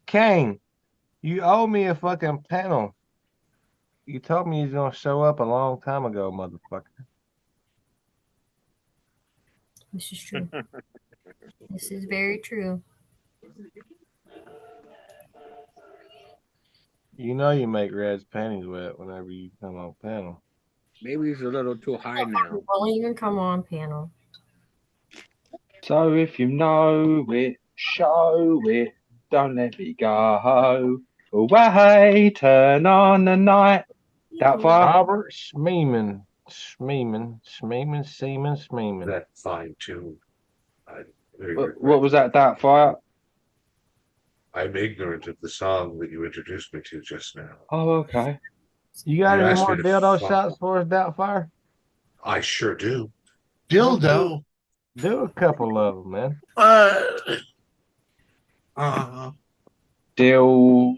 S3: Kane, you owe me a fucking panel. You told me you're gonna show up a long time ago, motherfucker.
S5: This is true. This is very true.
S3: You know you make Red's panties wet whenever you come on panel.
S9: Maybe he's a little too high now.
S5: Won't even come on panel.
S6: So if you know it, show it. Don't let me go away. Turn on the night. Doubtfire.
S3: Robert Schmeeman. Schmeeman.
S2: That fine tune.
S6: What was that, Doubtfire?
S2: I'm ignorant of the song that you introduced me to just now.
S6: Oh, okay.
S3: You got
S2: You
S3: any
S2: asked
S3: more
S2: me to
S3: dildo
S2: fuck.
S3: shots for us, Doubtfire?
S2: I sure do.
S1: Dildo.
S3: Do a couple of them, man.
S6: Dildo.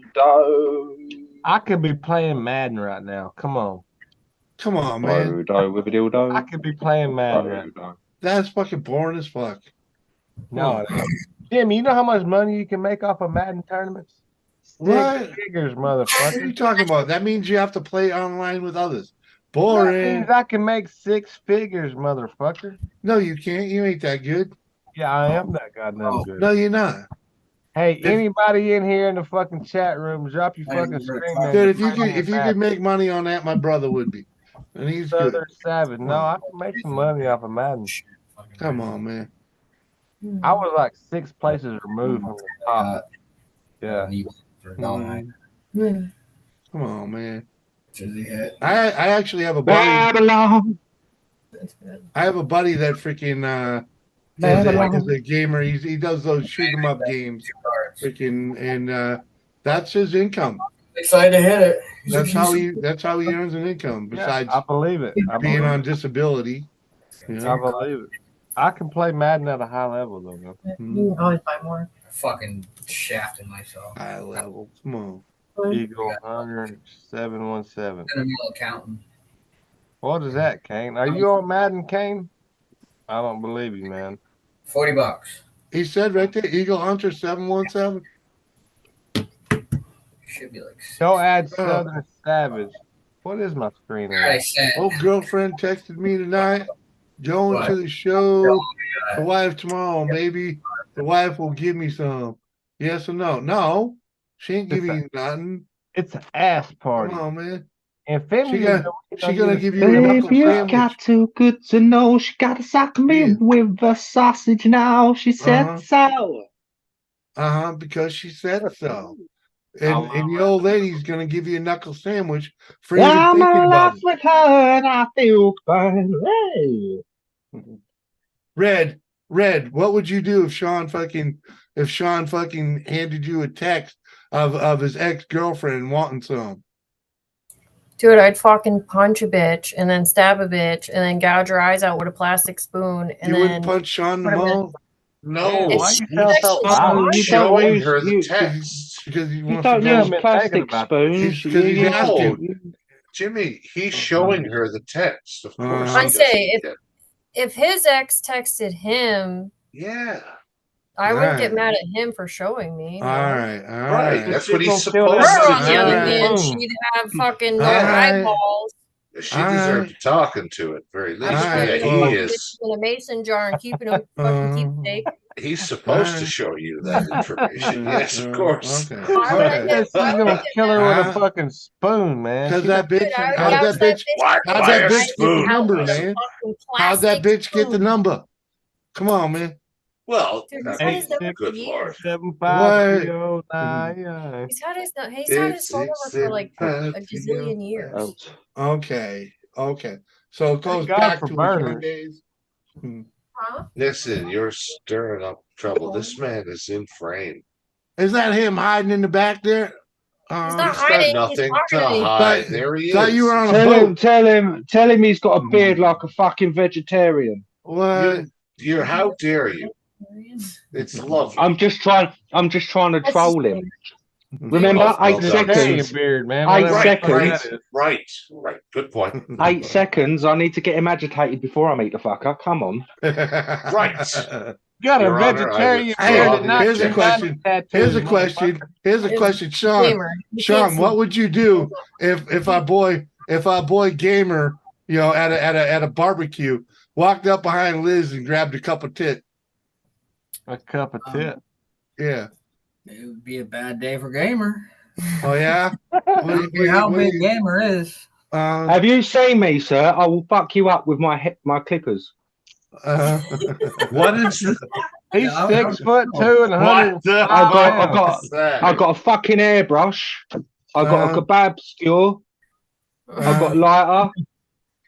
S3: I could be playing Madden right now. Come on.
S1: Come on, man.
S6: Dildo with a dildo.
S3: I could be playing Madden right now.
S6: Dildo.
S1: That's fucking boring as fuck.
S3: No, it ain't. Jimmy, you know how much money you can make off of Madden tournaments?
S1: What?
S3: 6 figures,
S1: What are
S3: motherfucker.
S1: you talking about? That means you have to play online with others.
S3: That
S1: Boring.
S3: means I can make 6 figures, motherfucker.
S1: No, you can't. You ain't that good.
S3: Yeah, I am that goddamn good.
S1: No, you're not.
S3: Hey, anybody in here in the fucking chat room, drop your fucking screen name.
S1: Dude, if you could make money on that, my brother would be. And he's good.
S3: Southern Savage. No, I can make some money off of Madden.
S1: Come on, man.
S3: I was like 6 places removed from the top. Yeah.
S1: Come on, man. I actually have a buddy.
S6: Babylon.
S1: I have a buddy that freaking is a gamer. He does those shoot 'em up games. Freaking and that's his income.
S10: Excited to hit it.
S1: That's how he earns an income besides
S3: I believe it. I
S1: being
S3: believe
S1: on
S3: it.
S1: disability. You
S3: I
S1: know?
S3: believe it. I can play Madden at a high level though. Man.
S5: You can always buy more.
S10: Fucking shafting myself.
S1: High level. Come on.
S3: Eagle 100-717.
S10: Accounting.
S3: What is that, Kane? Are you on Madden, Kane? I don't believe you, man.
S10: $40.
S1: He said right there, Eagle Hunter 717.
S10: Should be like.
S3: Go add Southern Savage. What is my screen?
S10: I said.
S1: Old girlfriend texted me tonight. Going to the show. The wife tomorrow. Maybe the wife will give me some. Yes or no? No. She ain't giving you nothing.
S3: It's an ass party.
S1: Come on, man.
S3: Infinity.
S1: She gonna give you a knuckle
S6: Baby, you
S1: sandwich.
S6: got too good to know. She got to sock me with a sausage now. She said so.
S1: Because she said so. And the old lady's gonna give you a knuckle sandwich for
S6: Yeah,
S1: even
S6: I'm
S1: thinking
S6: in
S1: about
S6: love with her and I feel fine. Hey.
S1: it. Red, what would you do if Sean fucking handed you a text of his ex-girlfriend wanting some?
S5: Dude, I'd fucking punch a bitch and then stab a bitch and then gouge her eyes out with a plastic spoon and
S1: You
S5: then
S1: wouldn't punch Sean in the mouth?
S2: No,
S3: why you sound so
S2: he's showing her the text.
S1: Because he
S6: You
S1: wants
S6: don't
S1: to go.
S6: use plastic spoons.
S1: Because he's
S6: You-
S1: asking.
S2: Jimmy, he's showing her the text. Of course,
S5: I
S2: he
S5: say
S2: doesn't.
S5: if his ex texted him,
S2: Yeah.
S5: I wouldn't get
S1: Right.
S5: mad at him for showing me.
S1: All right.
S2: Right, that's what he's
S3: She's gonna
S2: supposed
S5: Her,
S2: to
S5: on the other
S2: do.
S5: hand, she'd have fucking no
S1: All right.
S5: eyeballs.
S2: She deserved talking to it very least.
S1: right.
S2: Yeah,
S1: Oh.
S2: he is.
S5: In a mason jar and keeping him fucking keepsake.
S2: He's supposed to show you that information. Yes, of course.
S1: Okay.
S5: Why would I
S1: Okay.
S5: get-
S3: She's gonna kill her with a fucking spoon, man.
S1: Because
S3: She
S1: that bitch,
S5: Dude, I would
S1: how'd
S5: gouge
S1: that bitch,
S2: Why
S1: how'd
S2: buy
S1: that
S2: a
S1: bitch get the
S2: spoon?
S1: number,
S5: With a
S1: man?
S5: fucking
S1: How'd that
S5: plastic
S1: bitch get the
S5: spoon.
S1: number? Come on, man.
S2: Well,
S5: Dude, he's had his number for
S2: good
S5: years.
S2: lord.
S3: 75309.
S5: He's had his phone number for like a gazillion years.
S1: Okay. So it goes
S3: God
S1: back
S3: for
S1: to his young
S3: burners.
S1: days.
S5: Huh?
S2: Listen, you're stirring up trouble. This man is in frame.
S1: Is that him hiding in the back there?
S5: He's not
S2: He's got
S5: hiding.
S2: nothing
S5: He's
S2: to
S5: hiding.
S2: hide. There he
S1: Thought
S2: is.
S1: you were on a
S6: Tell him,
S1: boat.
S6: tell him he's got a beard like a fucking vegetarian.
S1: What?
S2: How dare you? It's lovely.
S6: I'm just trying to
S5: That's
S6: troll
S5: just-
S6: him. Remember,
S2: Well,
S6: 8
S2: well,
S6: seconds.
S3: beard, man.
S6: 8
S3: whatever
S6: seconds.
S3: that is.
S2: Right. Good point.
S6: 8 seconds. I need to get him agitated before I meet the fucker. Come on.
S2: Right.
S3: You got
S2: Your
S3: a
S2: Honor,
S3: vegetarian
S2: I
S3: beard
S2: withdraw
S3: and
S2: the
S1: Here's a
S3: not
S1: question. Here's a question. Here's a question, Sean.
S5: Gamer. You
S1: Sean,
S5: can't
S1: what
S5: see.
S1: would you do if our boy Gamer, at a barbecue, walked up behind Liz and grabbed a cup of tit?
S3: A cup of tit.
S1: Yeah.
S10: It would be a bad day for Gamer.
S1: Oh yeah.
S10: I don't care how big Gamer is.
S6: Have you seen me, sir? I will fuck you up with my clippers.
S2: What is this?
S3: He's
S10: Yeah,
S3: 6'2" and 100.
S2: What the
S6: I got a fucking airbrush. I got a kebab skewer. I've got lighter.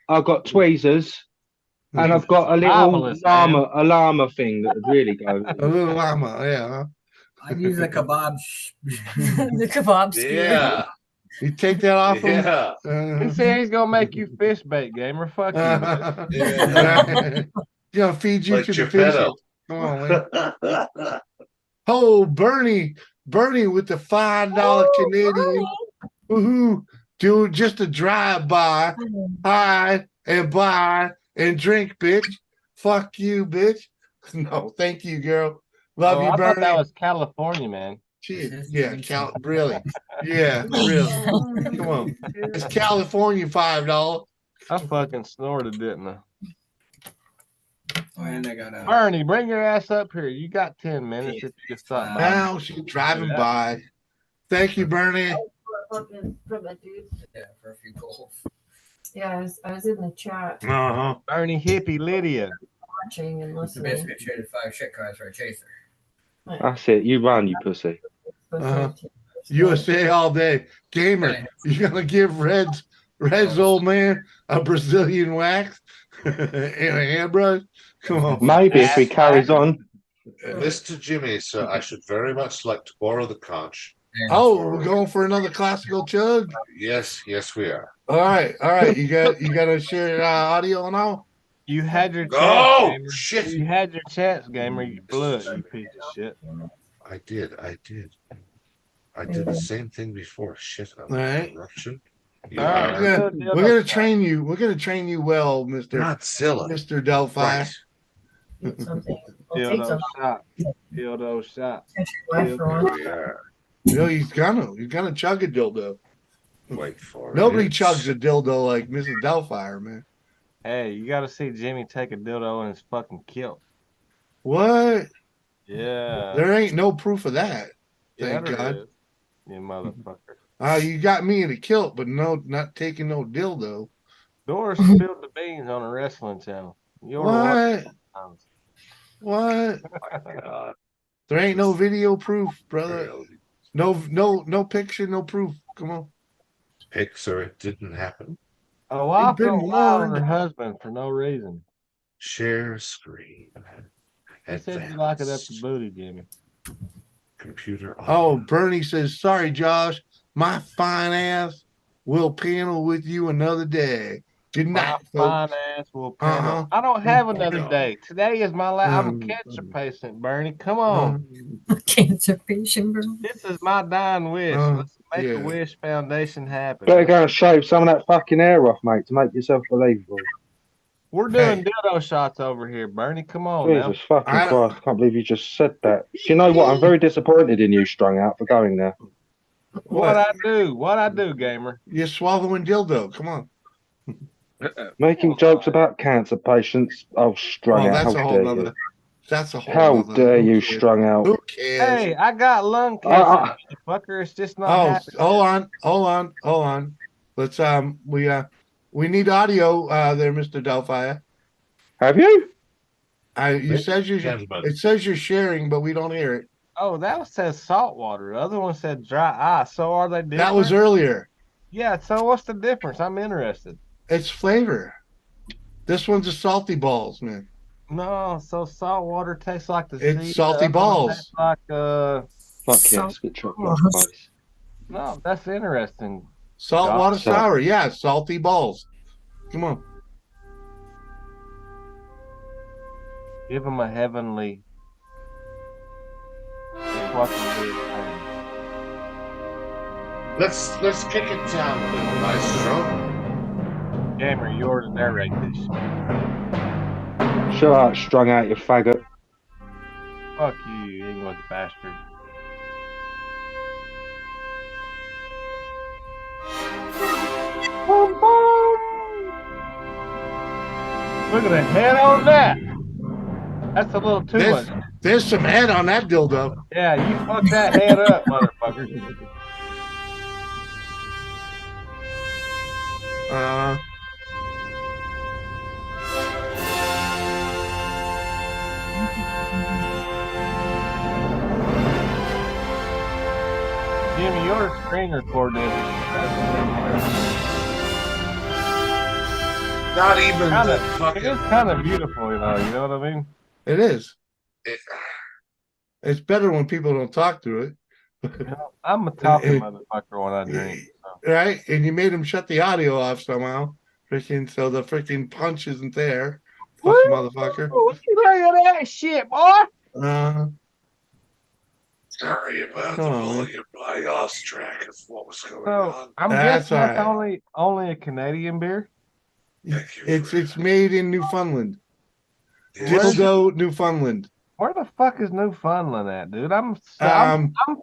S6: I've got tweezers. And I've got a little
S3: Marvelous,
S6: llama thing that would really go.
S1: a little llama, yeah.
S10: I'd use a kebab.
S5: The kebab skewer.
S2: Yeah.
S1: You take that off him?
S2: Yeah.
S3: He said he's gonna make you fish bait, Gamer. Fuck you.
S2: Yeah.
S1: Feed you
S2: Like
S1: to the
S2: Geppetto.
S1: fish. Come on, man. Oh, Bernie with the $5 Canadian. Woohoo! Do just a drive by, hi and buy and drink, bitch. Fuck you, bitch. No, thank you, girl. Love you,
S3: I thought
S1: Bernie.
S3: that was California, man.
S1: Shit. Yeah, really. Yeah, really. Come on. It's California $5.
S3: I fucking snorted, didn't I?
S10: Oh, and I got a.
S3: Bernie, bring your ass up here. You got 10 minutes if you just stop by.
S1: Now she's driving by. Thank you, Bernie.
S10: Yeah, for a few gold.
S5: Yeah, I was in the chat
S1: Uh-huh.
S3: Bernie hippie Lydia.
S5: watching and
S10: The
S5: listening.
S10: biscuit traded 5 shit cards for a chaser.
S6: That's it. You run, you pussy.
S1: USA all day. Gamer, you gonna give Red's old man a Brazilian wax and a hairbrush? Come on.
S6: Maybe if he carries on.
S2: Mr. Jimmy, sir, I should very much like to borrow the conch.
S1: Oh, we're going for another classical chug.
S2: Yes, we are.
S1: All right. You got to share audio and all.
S3: You had your chance.
S2: Oh,
S3: Gamer.
S2: shit.
S3: You had your chance, Gamer. You blew it, you piece of shit.
S2: I did. I did the same thing before. Shit.
S1: All right.
S2: Corruption.
S3: All right.
S1: We're gonna train you. We're gonna train you well,
S2: Godzilla.
S1: Mr. Delphi.
S2: Right.
S5: Something. We'll take
S3: Dildo
S5: some.
S3: shot. Dildo shot.
S5: Catch your wife for one.
S1: No, he's gonna chug a dildo.
S2: Wait for
S1: Nobody
S2: it.
S1: chugs a dildo like Mrs. Delphi, man.
S3: Hey, you got to see Jimmy take a dildo in his fucking kilt.
S1: What?
S3: Yeah.
S1: There ain't no proof of that.
S3: Yeah,
S1: Thank
S3: there
S1: God.
S3: is. You motherfucker.
S1: You got me in a kilt, but no, not taking no dildo.
S3: Doris spilled the beans on a wrestling channel. You order
S1: What?
S2: God.
S1: There ain't no video proof, brother. No picture, no proof. Come on.
S2: Pixar, it didn't happen.
S3: A wife
S1: been
S3: don't lie on
S1: warned.
S3: her husband for no reason.
S2: Share screen.
S3: He said you like it up the booty, Jimmy.
S2: Computer.
S1: Oh, Bernie says, sorry, Josh. My fine ass will panel with you another day. Good night,
S3: My
S1: folks.
S3: fine ass will panel.
S1: Uh-huh.
S3: I don't have another day. Today is my last. I'm a cancer patient, Bernie. Come on.
S5: Cancer patient, bro.
S3: This is my dying wish. Let's make
S1: yeah.
S3: a wish foundation happen.
S6: Better go and shave some of that fucking hair off, mate, to make yourself believable.
S3: We're doing dildo shots over here, Bernie. Come on now.
S6: Jesus fucking Christ, I can't believe you just said that. Do you know what? I'm very disappointed in you, strung out, for going there.
S3: What I do, Gamer?
S1: You're swallowing dildo. Come on.
S6: Making jokes about cancer patients. Oh, strung
S1: Well,
S6: out.
S1: that's a
S6: How
S1: whole
S6: dare
S1: nother.
S6: you?
S1: That's a whole
S6: How
S1: nother.
S6: dare
S1: Who
S6: you,
S1: cares?
S6: strung out?
S1: Who cares?
S3: Hey, I got lung cancer, fucker. It's just not happening.
S1: Hold on. Let's we need audio there, Mr. Delphi.
S6: Have you?
S1: It says you're sharing, but we don't hear it.
S3: Oh, that says salt water. The other one said dry ice. So are they different?
S1: That was earlier.
S3: Yeah, so what's the difference? I'm interested.
S1: It's flavor. This one's a salty balls, man.
S3: No, so salt water tastes like the
S1: It's
S3: sea.
S1: salty
S3: The other one
S1: balls.
S3: tastes like
S6: Fuck yeah, spit chocolate.
S3: No, that's interesting.
S1: Saltwater
S3: God.
S1: sour, yeah, salty balls. Come on.
S3: Give him a heavenly. Fucking weird thing.
S2: Let's kick it down a little, Maestro.
S3: Gamer, you're to narrate this.
S6: Shut up, strung out, you faggot.
S3: Fuck you English bastard. Boom, boom. Look at the head on that. That's a little too much.
S1: There's some head on that dildo.
S3: Yeah, you fuck that head up, motherfucker. Jimmy, your screen recording is
S2: Not even
S3: kinda,
S2: the fucking.
S3: it is kind of beautiful, you know what I mean?
S1: It is.
S2: It,
S1: It's better when people don't talk to it.
S3: I'm a talking motherfucker when I drink. So.
S1: Right? And you made him shut the audio off somehow. Freaking so the freaking punch isn't there. Fucking motherfucker.
S3: What you think of that shit, boy?
S2: Sorry about the volume. I lost track of what was going on.
S3: I'm
S1: That's
S3: guessing that's
S1: all right.
S3: only a Canadian beer.
S1: It's made in Newfoundland.
S2: Yes.
S1: Dildo, Newfoundland.
S3: Where the fuck is Newfoundland at, dude? I'm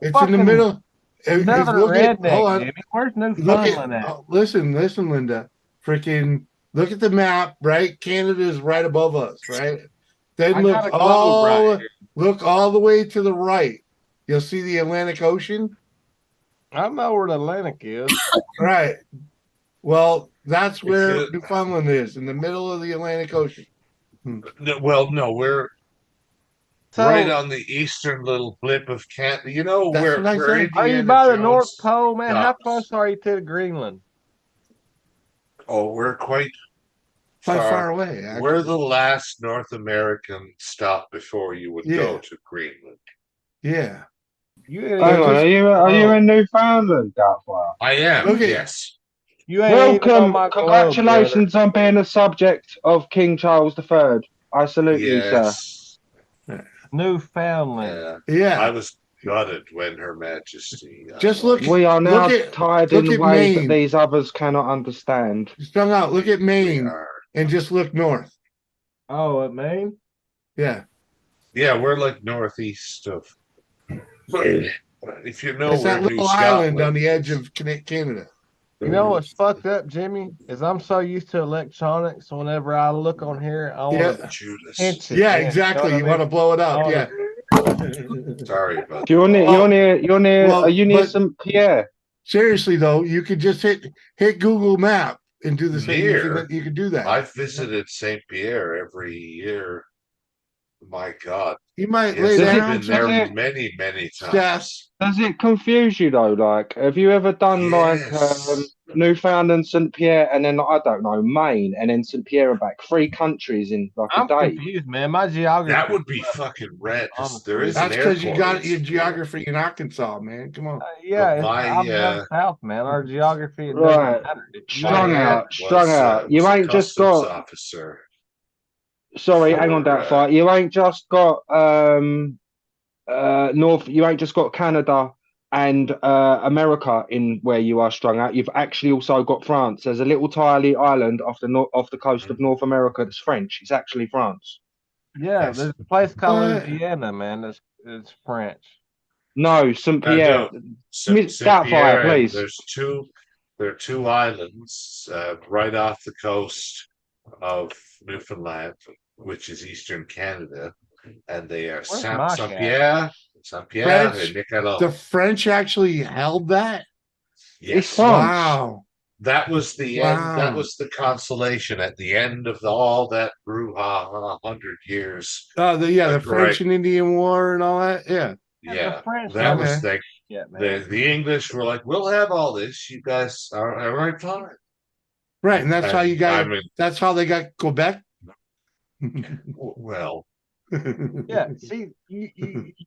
S1: It's in the middle.
S3: Another
S1: Look at,
S3: redneck,
S1: hold on.
S3: Jimmy. Where's
S1: Look
S3: Newfoundland
S1: at,
S3: at?
S1: listen, Linda. Freaking look at the map, right? Canada is right above us, right? Then
S3: I
S1: look
S3: got a globe right here.
S1: look all the way to the right. You'll see the Atlantic Ocean.
S3: I know where the Atlantic is.
S1: Right. Well, that's where Newfoundland is, in the middle of the Atlantic Ocean.
S2: No, well, no, we're right on the eastern little lip of Canada. You know
S1: That's what I
S2: where
S1: said.
S3: Are you
S2: Indiana
S3: by the
S2: Jones
S3: North Pole, man? How
S2: stops.
S3: close are you to Greenland?
S2: Oh, we're quite
S1: far away. Actually.
S2: We're the last North American stop before you would go to Greenland.
S1: Yeah.
S6: Hang on, are you in Newfoundland, Dartfire?
S2: I am.
S1: Okay.
S2: Yes.
S3: You ain't
S6: Welcome. Congratulations on being a subject of King Charles III. I salute you, sir.
S3: Newfoundland.
S1: Yeah.
S2: I was gutted when Her Majesty.
S1: Just look.
S6: We are now tied in
S1: at
S6: ways
S1: Maine.
S6: that these others cannot understand.
S1: Strung out. Look at Maine and just look north.
S3: Oh, at Maine?
S1: Yeah.
S2: Yeah, we're like northeast of. If you know
S1: It's
S2: where
S1: that
S2: New
S1: little
S2: Scotland
S1: island on the edge of Canada.
S3: You know what's fucked up, Jimmy? Is I'm so used to electronics. Whenever I look on here, I want to pinch it.
S1: Yeah, exactly. You want to blow it up. Yeah.
S2: Sorry about
S6: You're near. Are you near St. Pierre?
S1: Seriously though, you could just hit Google Map and do the same. You could do that.
S2: I've visited Saint Pierre every year. My God,
S1: you might
S2: yes,
S1: lay
S2: I've
S1: down.
S2: been there many times.
S1: Yes.
S6: Does it confuse you though? Like, have you ever done like Newfoundland, St. Pierre, and then I don't know, Maine, and then St. Pierre and back, 3 countries in like a day?
S3: I'm confused, man. My geography.
S2: That would be fucking red. There is
S1: That's because you got your geography in Arkansas, man. Come on.
S3: I'm down south, man. Our geography it
S6: right.
S3: Strung
S6: out. You ain't just got.
S2: Officer.
S6: Sorry, hang on, Dartfire. You ain't just got North. You ain't just got Canada and America in where you are strung out. You've actually also got France. There's a little tiny island off the coast of North America that's French. It's actually France.
S3: Yeah, there's a place called Louisiana, man. It's French.
S6: No, St. Pierre.
S2: Dartfire,
S6: please.
S2: There are 2 islands right off the coast of Newfoundland, which is eastern Canada, and they are Saint Pierre, and Nicolas.
S1: The French actually held that.
S2: Yes.
S1: Wow.
S2: That was the end. That was the consolation at the end of all that brouhaha, 100 years.
S1: The French and Indian War and all that. Yeah.
S2: Yeah, that was the English were like, we'll have all this. You guys are all right, fine.
S1: Right, and that's how you got. That's how they got Quebec.
S2: Well,
S3: Yeah, see,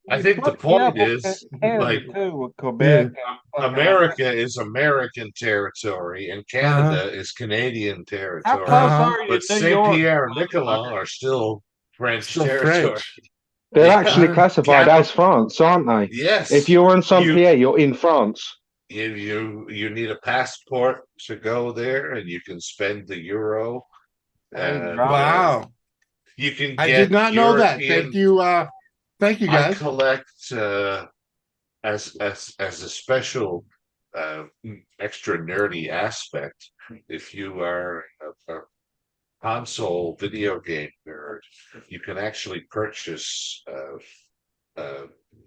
S2: I think the
S3: fucked me up
S2: point
S3: with
S2: is,
S3: Canada
S2: like,
S3: too, with Quebec.
S2: America is American territory and Canada is Canadian
S3: How
S2: territory.
S3: close
S1: Uh-huh.
S3: are you
S2: But
S3: to New
S2: Saint
S3: York?
S2: Pierre and Miquelon are still French
S1: Still
S2: territory.
S1: French.
S6: They're
S2: Yeah.
S6: actually classified as France, aren't they?
S2: Yes.
S6: If you're in Saint
S2: You-
S6: Pierre, you're in France.
S2: You need a passport to go there, and you can spend the euro. And,
S1: Wow.
S2: you can
S1: I
S2: get
S1: did not know that.
S2: European-
S1: Thank you. Thank you
S2: I
S1: guys.
S2: collect as a special extra nerdy aspect. If you are a console video game nerd, you can actually purchase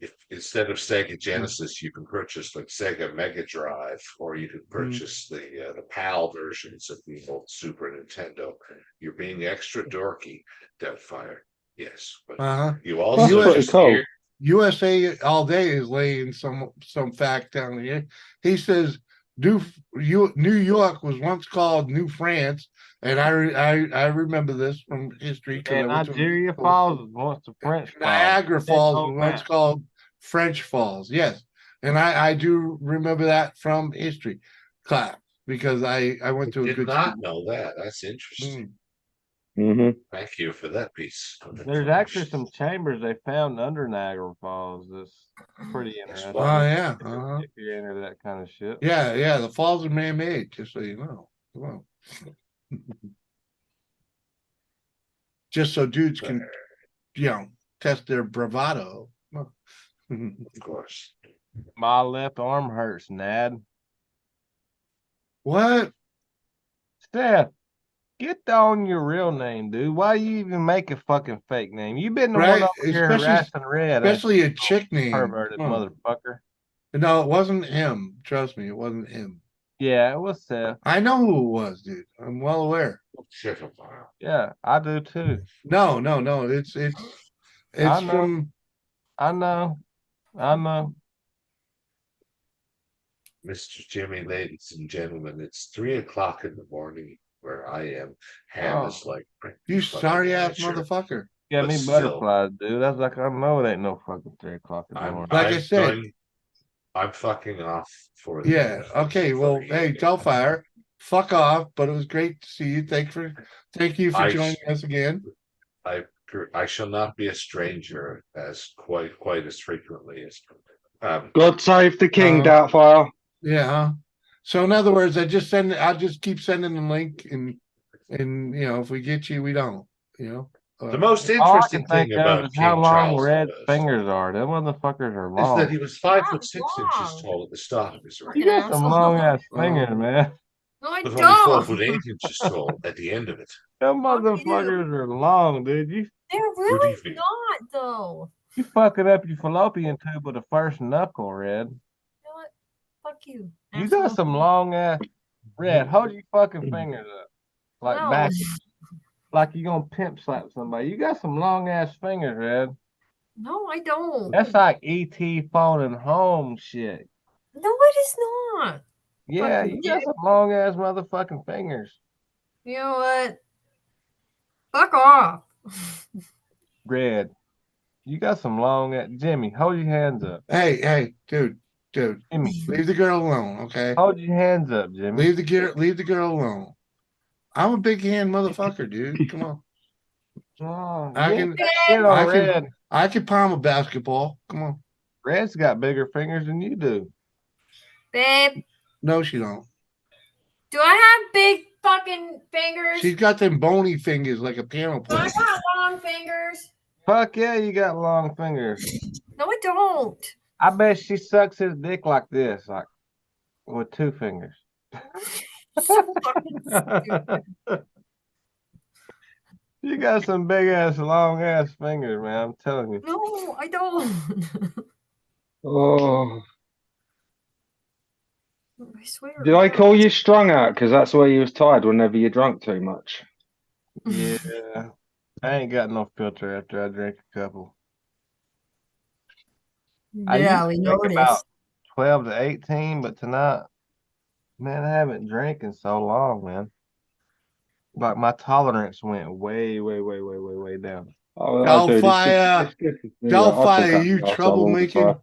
S2: if instead of Sega Genesis, you can purchase like Sega Mega Drive, or you can purchase the PAL versions of the old Super Nintendo. You're being extra dorky, Deadfire. Yes, but you also
S6: That's
S2: just
S6: pretty cool.
S2: hear
S1: USA all day is laying some fact down here. He says New York was once called New France, and I remember this from history because
S3: And
S1: I went to
S3: Nigeria Falls was once the French Falls.
S1: Niagara Falls
S3: Big
S1: was
S3: old
S1: once
S3: map.
S1: called French Falls. Yes, and I do remember that from history class because I went to a
S2: did
S1: good
S2: not
S1: school.
S2: know that. That's interesting.
S6: Mm-hmm.
S2: Thank you for that piece.
S3: There's actually some chambers they found under Niagara Falls. That's pretty interesting.
S1: Oh yeah,
S3: If you're into that kind of shit.
S1: yeah. The falls are man-made, just so you know. Come on. Just so dudes can, test their bravado.
S2: Of course.
S3: My left arm hurts, Nad.
S1: What?
S3: Steph, get on your real name, dude. Why you even make a fucking fake name? You've been the one
S1: Right,
S3: over here harassing Red.
S1: especially a chick name.
S3: Perverted
S1: Come on.
S3: motherfucker.
S1: No, it wasn't him. Trust me, it wasn't him.
S3: Yeah, it was Seth.
S1: I know who it was, dude. I'm well aware.
S3: Yeah, I do too.
S1: No. It's
S3: I know.
S1: from.
S3: I know.
S2: Mr. Jimmy, ladies and gentlemen, it's 3:00 in the morning where I am. Ham is like
S1: You sorry ass
S2: amateur.
S1: motherfucker.
S3: Got
S2: But
S3: me
S2: still.
S3: butterflies, dude. That's like I know it ain't no fucking 3 o'clock in the morning.
S1: Like I said.
S2: I'm fucking off for
S1: Yeah. Okay. Well, hey, Delfire, fuck off. But it was great to see you. Thank you for joining us again.
S2: I shall not be a stranger as quite as frequently as.
S6: God save the king, Doubtfire.
S1: Yeah. So in other words, I'll just keep sending the link, and if we get you, we don't.
S2: The most
S3: All I
S2: interesting
S3: can think
S2: thing
S3: of
S2: about
S3: is how
S2: King
S3: long
S2: Charles
S3: Red's fingers are. Them motherfuckers are
S2: is
S3: long.
S2: that he was 5'6" tall at the start of his reign.
S3: You got some long ass fingers, man.
S5: No, I
S2: But
S5: don't.
S2: only 4'8" tall at the end of it.
S3: Them motherfuckers are long, dude.
S5: They're really not, though.
S3: You fucking up your fallopian tube with the first knuckle, Red.
S5: You know what? Fuck you.
S3: You got some long ass. Red, hold your fucking fingers up. Like
S5: No.
S3: back. Like you gonna pimp slap somebody. You got some long ass fingers, Red.
S5: No, I don't.
S3: That's like E.T. phoning home shit.
S5: No, it is not.
S3: Yeah,
S5: Fucking
S3: you got
S5: dick.
S3: some long ass motherfucking fingers.
S5: You know what? Fuck off.
S3: Red, you got some long ass. Jimmy, hold your hands up.
S1: Hey, dude,
S3: Jimmy,
S1: leave the girl alone, okay?
S3: hold your hands up, Jimmy.
S1: Leave the girl alone. I'm a big hand motherfucker, dude. Come on.
S3: Oh,
S1: I
S3: you
S1: can,
S3: ain't got shit on Red.
S1: I can palm a basketball. Come on.
S3: Red's got bigger fingers than you do.
S5: Babe,
S1: No, she don't.
S5: do I have big fucking fingers?
S1: She's got them bony fingers like a piano
S5: Do I
S1: player.
S5: got long fingers?
S3: Fuck yeah, you got long fingers.
S5: No, I don't.
S3: I bet she sucks his dick like this, like with 2 fingers.
S5: So fucking stupid.
S3: You got some big ass, long ass fingers, man. I'm telling you.
S5: No, I don't.
S6: Oh.
S5: I swear.
S6: Did I call you strung out? Because that's where you was tired whenever you drank too much.
S3: Yeah. I ain't got no filter after I drink a couple.
S5: Yeah, we
S3: drink
S5: noticed.
S3: about 12 to 18, but tonight, man, I haven't drank in so long, man. Like my tolerance went way down.
S6: Oh, dude,
S1: Doubtfire,
S6: it's good to see you. I
S1: Doubtfire,
S6: talk
S1: you
S6: about arsehole all the time.
S1: troublemaking.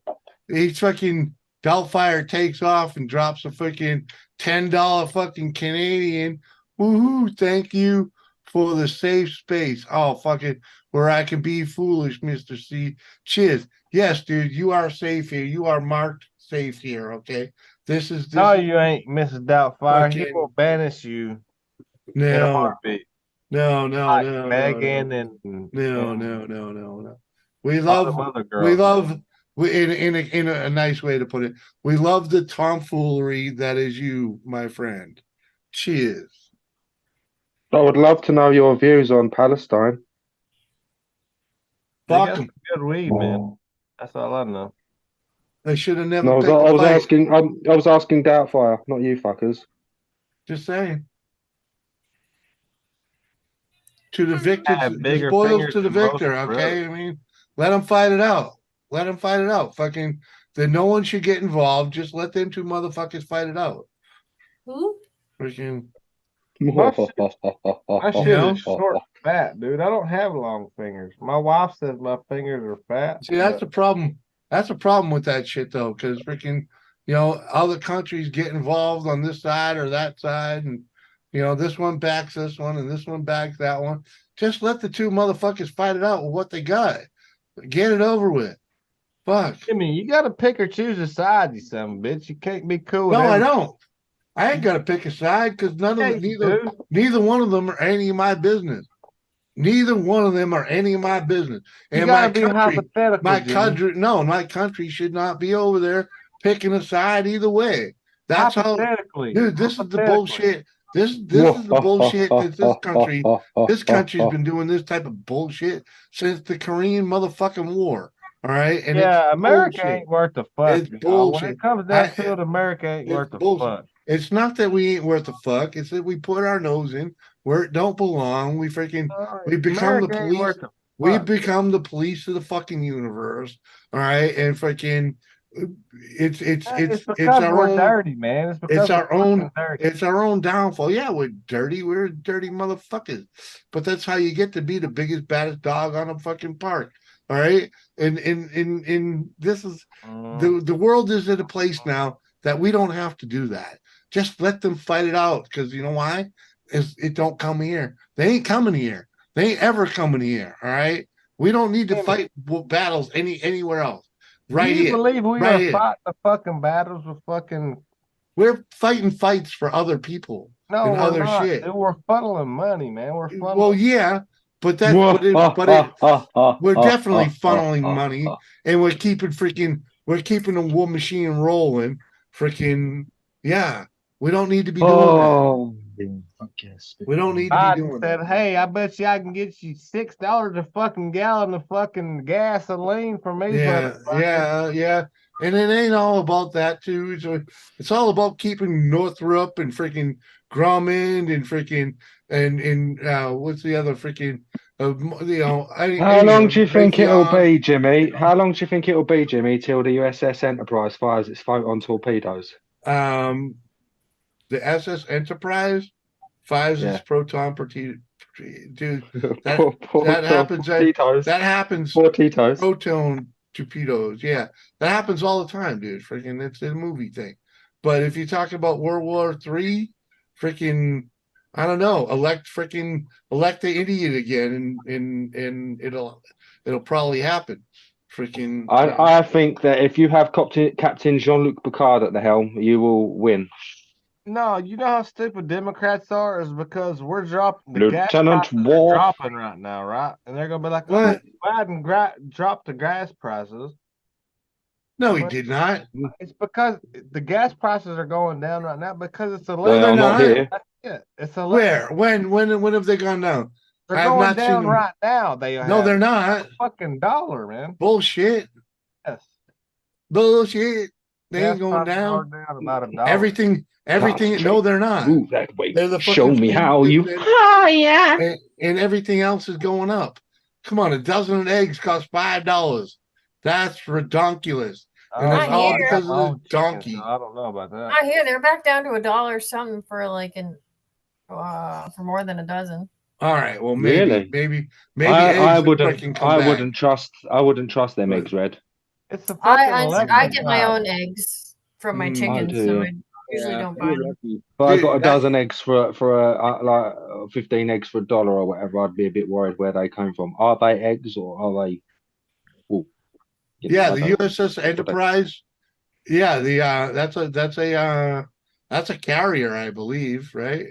S1: He's fucking Doubtfire takes off and drops a fucking $10 fucking Canadian. Woohoo! Thank you for the safe space. Oh, fucking where I can be foolish, Mr. C. Cheers. Yes, dude, you are safe here. You are marked safe here. Okay. This is
S3: No, you ain't, Mrs. Doubtfire. He
S1: fucking-
S3: will banish you in a
S1: no,
S3: heartbeat.
S1: no, no,
S3: Like
S1: no,
S3: Megan
S1: no,
S3: and
S1: no,
S3: and
S1: no, no, no, no. We
S3: all
S1: love
S3: them other
S1: we
S3: girls.
S1: love in a nice way to put it. We love the tomfoolery that is you, my friend. Cheers.
S6: I would love to know your views on Palestine.
S3: They
S1: Fuck
S3: got
S1: 'em.
S3: some good weed, man. That's all I know.
S1: They should have
S6: No,
S1: never
S6: I was,
S1: picked
S6: I
S1: a
S6: was
S1: fight.
S6: asking. I was asking Doubtfire, not you fuckers.
S1: Just saying. To the victor,
S3: Have
S1: the
S3: bigger
S1: spoils
S3: fingers
S1: to the
S3: than most
S1: victor. Okay,
S3: brothers.
S1: I mean, let them fight it out. Let them fight it out. Fucking, then no one should get involved. Just let them two motherfuckers fight it out.
S5: Who?
S1: Freaking,
S3: My shit
S1: know?
S3: is short and fat, dude. I don't have long fingers. My wife says my fingers are fat.
S1: See, that's
S3: but
S1: the problem. That's the problem with that shit, though, because freaking, other countries get involved on this side or that side, and this one backs this one and this one backs that one. Just let the two motherfuckers fight it out with what they got. Get it over with. Fuck.
S3: I mean, you got to pick or choose a side, you son of a bitch. You can't be cool.
S1: No,
S3: with
S1: I
S3: every-
S1: don't. I ain't got to pick a side because none
S3: Yeah,
S1: of
S3: you
S1: neither
S3: do.
S1: neither one of them are any of my business. Neither one of them are any of my business.
S3: You
S1: And
S3: gotta
S1: my
S3: be
S1: country,
S3: hypothetical,
S1: my
S3: Jimmy.
S1: country, no, my country should not be over there picking a side either way. That's how,
S3: Hypothetically,
S1: dude. This is the
S3: hypothetically.
S1: bullshit. This is the bullshit that this country's been doing this type of bullshit since the Korean motherfucking war. All right, and
S3: Yeah,
S1: it's
S3: America
S1: bullshit.
S3: ain't worth the fuck.
S1: It's
S3: y'all. When
S1: bullshit.
S3: it comes down to it, America ain't
S1: It's
S3: worth the
S1: bullshit.
S3: fuck.
S1: It's not that we ain't worth a fuck. It's that we put our nose in where it don't belong. We become
S3: America
S1: the
S3: ain't
S1: police.
S3: worth the
S1: We
S3: fuck.
S1: become the police of the fucking universe. All right, and freaking, it's
S3: It's because
S1: our
S3: we're
S1: own.
S3: dirty, man. It's because
S1: It's our
S3: we're
S1: own.
S3: fucking dirty.
S1: It's our own downfall. Yeah, we're dirty. We're dirty motherfuckers. But that's how you get to be the biggest, baddest dog on a fucking park. All right, and this is the world is at a place now that we don't have to do that. Just let them fight it out because you know why? It don't come here. They ain't coming here. They ain't ever coming here. All right. We don't need to fight battles anywhere else. Right
S3: Do you
S1: here.
S3: believe we
S1: right
S3: are
S1: here.
S3: fighting the fucking battles with fucking?
S1: We're fighting fights for other people
S3: No,
S1: and
S3: we're
S1: other
S3: not.
S1: shit.
S3: Dude, we're funneling money, man. We're funneling.
S1: Well, yeah, but that's we're definitely funneling money, and we're keeping the war machine rolling. Freaking yeah, we don't need to be doing that. We don't need to be
S3: Biden
S1: doing
S3: said,
S1: that.
S3: "Hey, I bet you I can get you $6 a fucking gallon of fucking gasoline from these motherfuckers."
S1: Yeah. And it ain't all about that too. So it's all about keeping Northrop and freaking Drummond and freaking and what's the other freaking
S6: How long do you think it'll be, Jimmy? How long do you think it'll be, Jimmy, till the USS Enterprise fires its photon torpedoes?
S1: The SS Enterprise fires its proton dude. That happens. That happens. Proton torpedoes. Yeah, that happens all the time, dude. Freaking, it's a movie thing. But if you talk about World War III, freaking, I don't know, elect the idiot again, and it'll probably happen. Freaking,
S6: I think that if you have Captain Jean-Luc Picard at the helm, you will win.
S3: No, you know how stupid Democrats are is because we're dropping the
S6: Lieutenant
S3: gas prices are
S6: Wolf.
S3: dropping right now, right? And they're gonna be like,
S1: What?
S3: Biden dropped the gas prices.
S1: No, he did not.
S3: It's because the gas prices are going down right now because it's
S1: No,
S3: illegal.
S1: they're not.
S6: here.
S3: Yeah, it's illegal.
S1: Where? When have they gone down?
S3: They're
S1: I have
S3: going
S1: not seen
S3: down
S1: them.
S3: right now. They
S1: No, they're not.
S3: fucking dollar, man.
S1: Bullshit.
S3: Yes.
S1: Bullshit. They
S3: Gas
S1: ain't going
S3: prices are
S1: down.
S3: down about $1.
S1: Everything. No, they're not.
S6: Move that way.
S1: They're the
S6: Show
S1: fucking
S6: me
S1: food
S6: how you.
S1: and-
S6: Oh yeah.
S1: and everything else is going up. Come on, a dozen of eggs cost $5. That's redonkulous. And that's
S5: Not
S1: all
S5: here.
S1: because of this donkey.
S3: So I don't know about that.
S5: Not here. They're back down to $1 something for like for more than a dozen.
S1: All right. Well,
S6: Really?
S1: maybe
S6: I
S1: eggs will
S6: wouldn't.
S1: fucking come
S6: I
S1: back.
S6: wouldn't trust. I wouldn't trust them
S1: But-
S6: eggs, Red.
S3: It's a fucking
S5: I
S3: electric
S5: get my
S3: job.
S5: own eggs from my
S1: Mm.
S5: chickens,
S6: do
S5: so
S6: you?
S5: I usually
S9: Yeah,
S5: don't buy
S9: you're
S5: them.
S9: lucky.
S6: If I
S1: Dude,
S6: got a
S1: that-
S6: dozen eggs for like 15 eggs for $1 or whatever, I'd be a bit worried where they came from. Are they eggs or are they? Well,
S1: Yeah,
S6: I
S1: the
S6: don't know.
S1: USS Enterprise. Yeah, that's a carrier, I believe, right?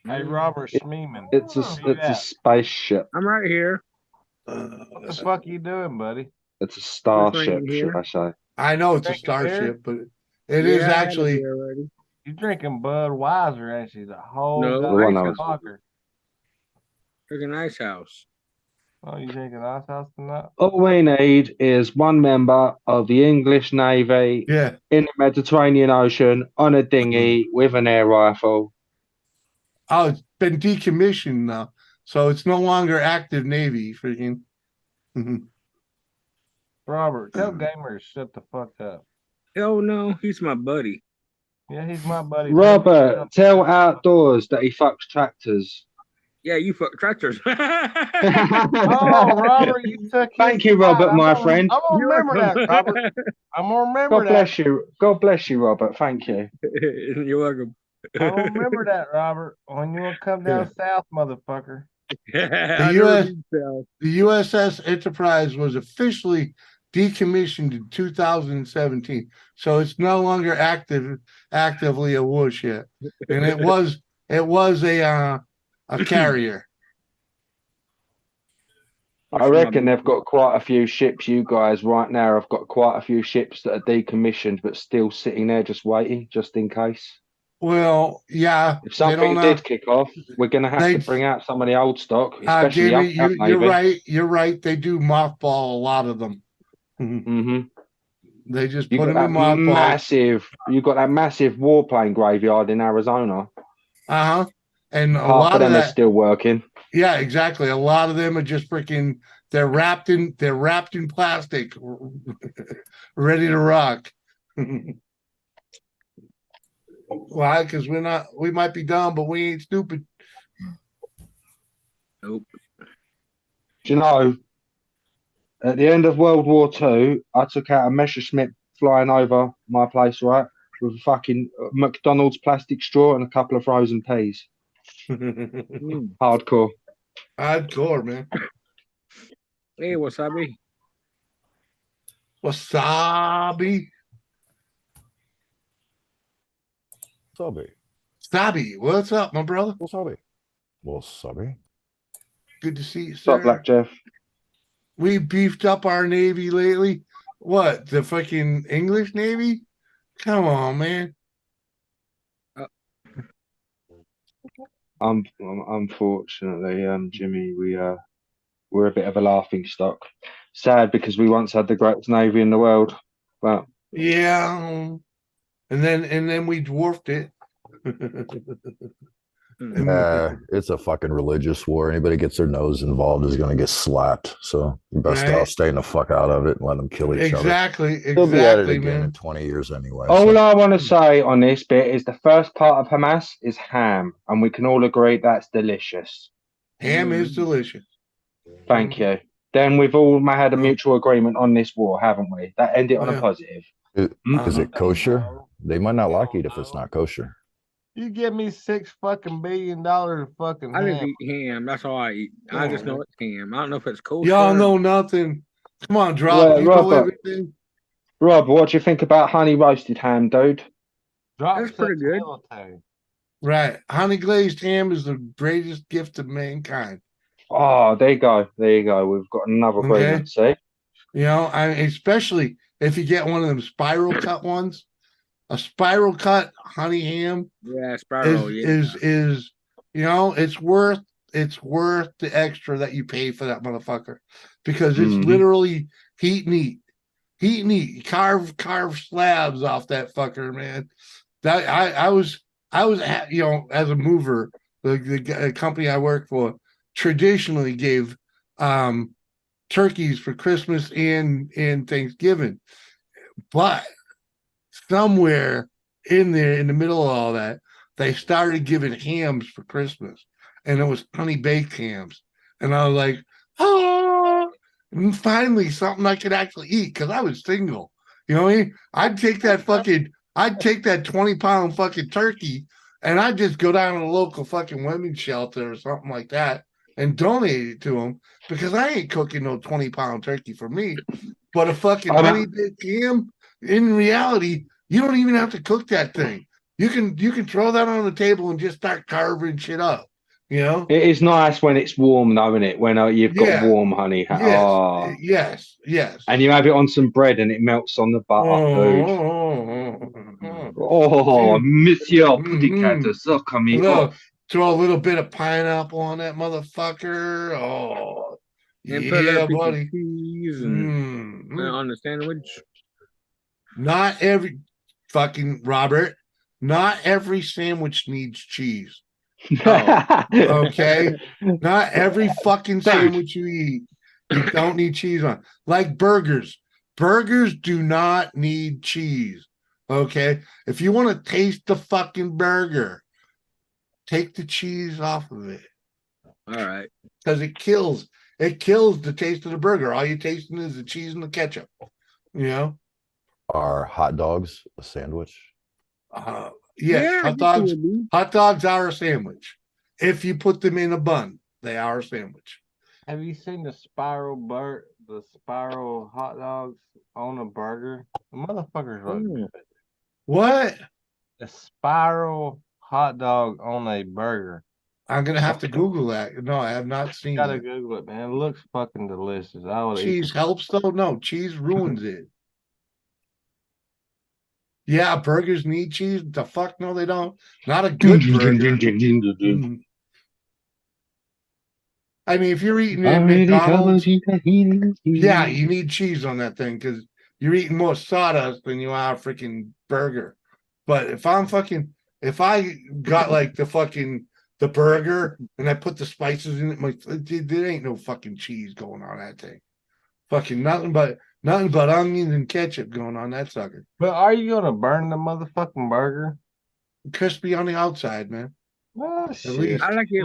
S3: Hey, Robert Schmeeman.
S6: It's a
S3: Where you
S6: it's a
S3: at?
S6: spaceship.
S9: I'm right here.
S3: What the fuck you doing, buddy?
S6: It's a starship,
S9: Right
S6: should
S9: here.
S6: I say?
S1: I know it's a
S3: Drinking beer?
S1: starship, but it is
S9: Yeah, I had a
S1: actually.
S9: beer already.
S3: You drinking Budweiser, ain't you? The whole
S9: No,
S6: The one I
S3: goddamn
S6: was-
S3: fucker.
S9: Freaking Ice House.
S3: Oh, you drinking Ice House tonight?
S6: All we need is one member of the English Navy
S1: Yeah.
S6: in the Mediterranean Ocean on a dinghy with an air rifle.
S1: Oh, it's been decommissioned now, so it's no longer active Navy. Freaking.
S3: Robert, tell gamers shut the fuck up.
S9: Oh no, he's my buddy.
S3: Yeah, he's my buddy.
S6: Robert, tell Outdoors that he fucks tractors.
S9: Yeah, you fuck tractors.
S3: Oh, Robert, you took.
S6: Thank
S3: his
S6: you, Robert,
S3: spot.
S6: my friend.
S3: I'm gonna remember that, Robert. I'm gonna remember
S6: God bless you. God bless you, Robert. Thank you.
S9: You're welcome.
S3: I'm gonna remember that, Robert. When you wanna come down south, motherfucker.
S1: The USS Enterprise was officially decommissioned in 2017, so it's no longer actively a warship, and it was a carrier.
S6: I reckon they've got quite a few ships. You guys right now have got quite a few ships that are decommissioned but still sitting there just waiting, just in case.
S1: Well, yeah.
S6: If something did kick off, we're going to have to bring out some of the old stock, especially
S1: Jamie,
S6: up
S1: you're
S6: Navy.
S1: right. You're right. They do mothball a lot of them.
S6: Mm-hmm.
S1: They just
S6: You
S1: put
S6: got
S1: them in
S6: that
S1: mothballs.
S6: massive. You got that massive warplane graveyard in Arizona.
S1: And a
S6: Half
S1: lot
S6: of them
S1: that
S6: are still working.
S1: Yeah, exactly. A lot of them are just freaking. They're wrapped in plastic, ready to rock. Why? Because we might be dumb, but we ain't stupid.
S9: Nope.
S6: Do you know, at the end of World War II, I took out a Messerschmitt flying over my place, right, with a fucking McDonald's plastic straw and a couple of frozen peas. Hardcore.
S1: Hardcore, man.
S9: Hey, wasabi.
S1: Wasabi. Wasabi. What's up, my brother?
S11: Wasabi.
S1: Good to see you,
S6: What's up,
S1: sir.
S6: Black Jeff?
S1: We beefed up our Navy lately. What? The fucking English Navy? Come on, man.
S6: Unfortunately, Jimmy, we're a bit of a laughing stock. Sad because we once had the greatest navy in the world, but
S1: Yeah. And then we dwarfed it.
S11: Yeah, it's a fucking religious war. Anybody gets their nose involved is going to get slapped. So you best
S1: Right.
S11: off staying the fuck out of it and let them kill each other.
S1: Exactly.
S11: They'll be at it
S1: Exactly,
S11: again
S1: man.
S11: in 20 years anyway.
S6: all
S11: so.
S6: I want to say on this bit is the first part of Hamas is ham, and we can all agree that's delicious.
S1: Ham is delicious.
S6: Thank you. Then we've all had a mutual agreement on this war, haven't we? That ended on a
S1: Yeah.
S6: positive.
S11: Is it kosher? They might not like it if it's not kosher.
S3: You give me $6 fucking billion of fucking
S9: I just
S3: ham.
S9: eat ham. That's all I eat. I just know it's ham. I don't know if it's kosher.
S1: Y'all know nothing. Come on, drop.
S6: Well,
S1: You know
S6: Robert,
S1: everything.
S6: Rob, what do you think about honey roasted ham, dude?
S9: That's pretty good.
S1: Right. Honey glazed ham is the greatest gift of mankind.
S6: Oh, there you go. There you go. We've got another agreement. See?
S1: You know, especially if you get one of them spiral cut ones. A spiral cut honey ham
S9: Yeah, spiral.
S1: is you know, it's worth the extra that you pay for that motherfucker, because it's literally heat and eat. Heat and eat. Carve slabs off that fucker, man. That I was you know, as a mover, the company I work for traditionally gave turkeys for Christmas and Thanksgiving, but somewhere in there, in the middle of all that, they started giving hams for Christmas, and it was honey baked hams. And I was like, oh, and finally something I could actually eat because I was single. You know what I mean? I'd take that 20-pound fucking turkey and I'd just go down to the local fucking women's shelter or something like that and donate it to them because I ain't cooking no 20-pound turkey for me. But a fucking honey baked ham, in reality, you don't even have to cook that thing. You can throw that on the table and just start carving shit up. You know,
S6: It is nice when it's warm, though, isn't it? When you've got warm honey.
S1: Yes,
S6: Oh.
S1: yes, yes.
S6: And you have it on some bread and it melts on the butter, dude. Oh, Monsieur Pussycat, suck me off.
S1: Throw a little bit of pineapple on that motherfucker. Oh,
S9: And put a
S1: yeah,
S9: piece of
S1: buddy.
S9: cheese and put it on the sandwich.
S1: Not every fucking Robert. Not every sandwich needs cheese. Oh, okay. Not every fucking sandwich you eat, you don't need cheese on. Like burgers. Burgers do not need cheese. Okay. If you want to taste the fucking burger, take the cheese off of it.
S9: All right.
S1: Because it kills the taste of the burger. All you're tasting is the cheese and the ketchup. You know?
S11: Are hot dogs a sandwich?
S1: Yes,
S9: Yeah,
S1: hot dogs are a sandwich. If you put them in a bun, they are a sandwich.
S3: Have you seen the spiral hot dogs on a burger? The motherfuckers look good.
S1: What?
S3: A spiral hot dog on a burger.
S1: I'm gonna have to Google that. No, I have not seen
S3: You gotta
S1: that.
S3: Google it, man. It looks fucking delicious. I would
S1: Cheese helps though? No, cheese ruins it. Yeah, burgers need cheese. The fuck no, they don't. Not a good burger. I mean, if you're eating at McDonald's, yeah, you need cheese on that thing because you're eating more sawdust than you are a freaking burger. But if I got like the burger and I put the spices in it, there ain't no fucking cheese going on that thing. Fucking nothing but onions and ketchup going on that sucker.
S3: But are you gonna burn the motherfucking burger?
S1: Crispy on the outside, man.
S3: Oh,
S1: At least.
S9: I like it.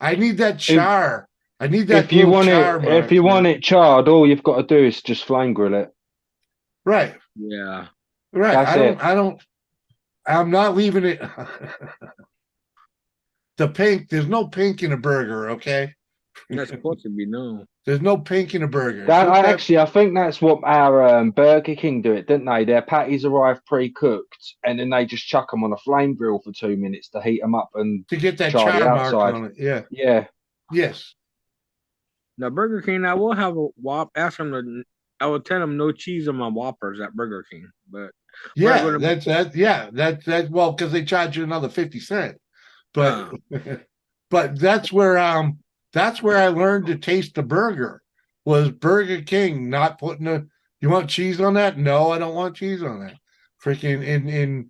S1: I need that char. I need that.
S6: If you want it charred, all you've got to do is just flame grill it.
S1: Right.
S9: Yeah.
S1: Right. I'm not leaving it. The pink. There's no pink in a burger. Okay.
S9: That's supposed to be no.
S1: There's no pink in a burger.
S6: I think that's what our Burger King do it, didn't they? Their patties arrive pre-cooked, and then they just chuck them on a flame grill for 2 minutes to heat them up and
S1: to get that char mark on it. Yeah.
S6: Yeah.
S1: Yes.
S9: Now Burger King, I will have a Whop. Ask them I will tell them no cheese on my Whoppers at Burger King, but
S1: yeah, that's well because they charge you another 50 cents, but but that's where I learned to taste the burger was Burger King not putting you want cheese on that? No, I don't want cheese on that. Freaking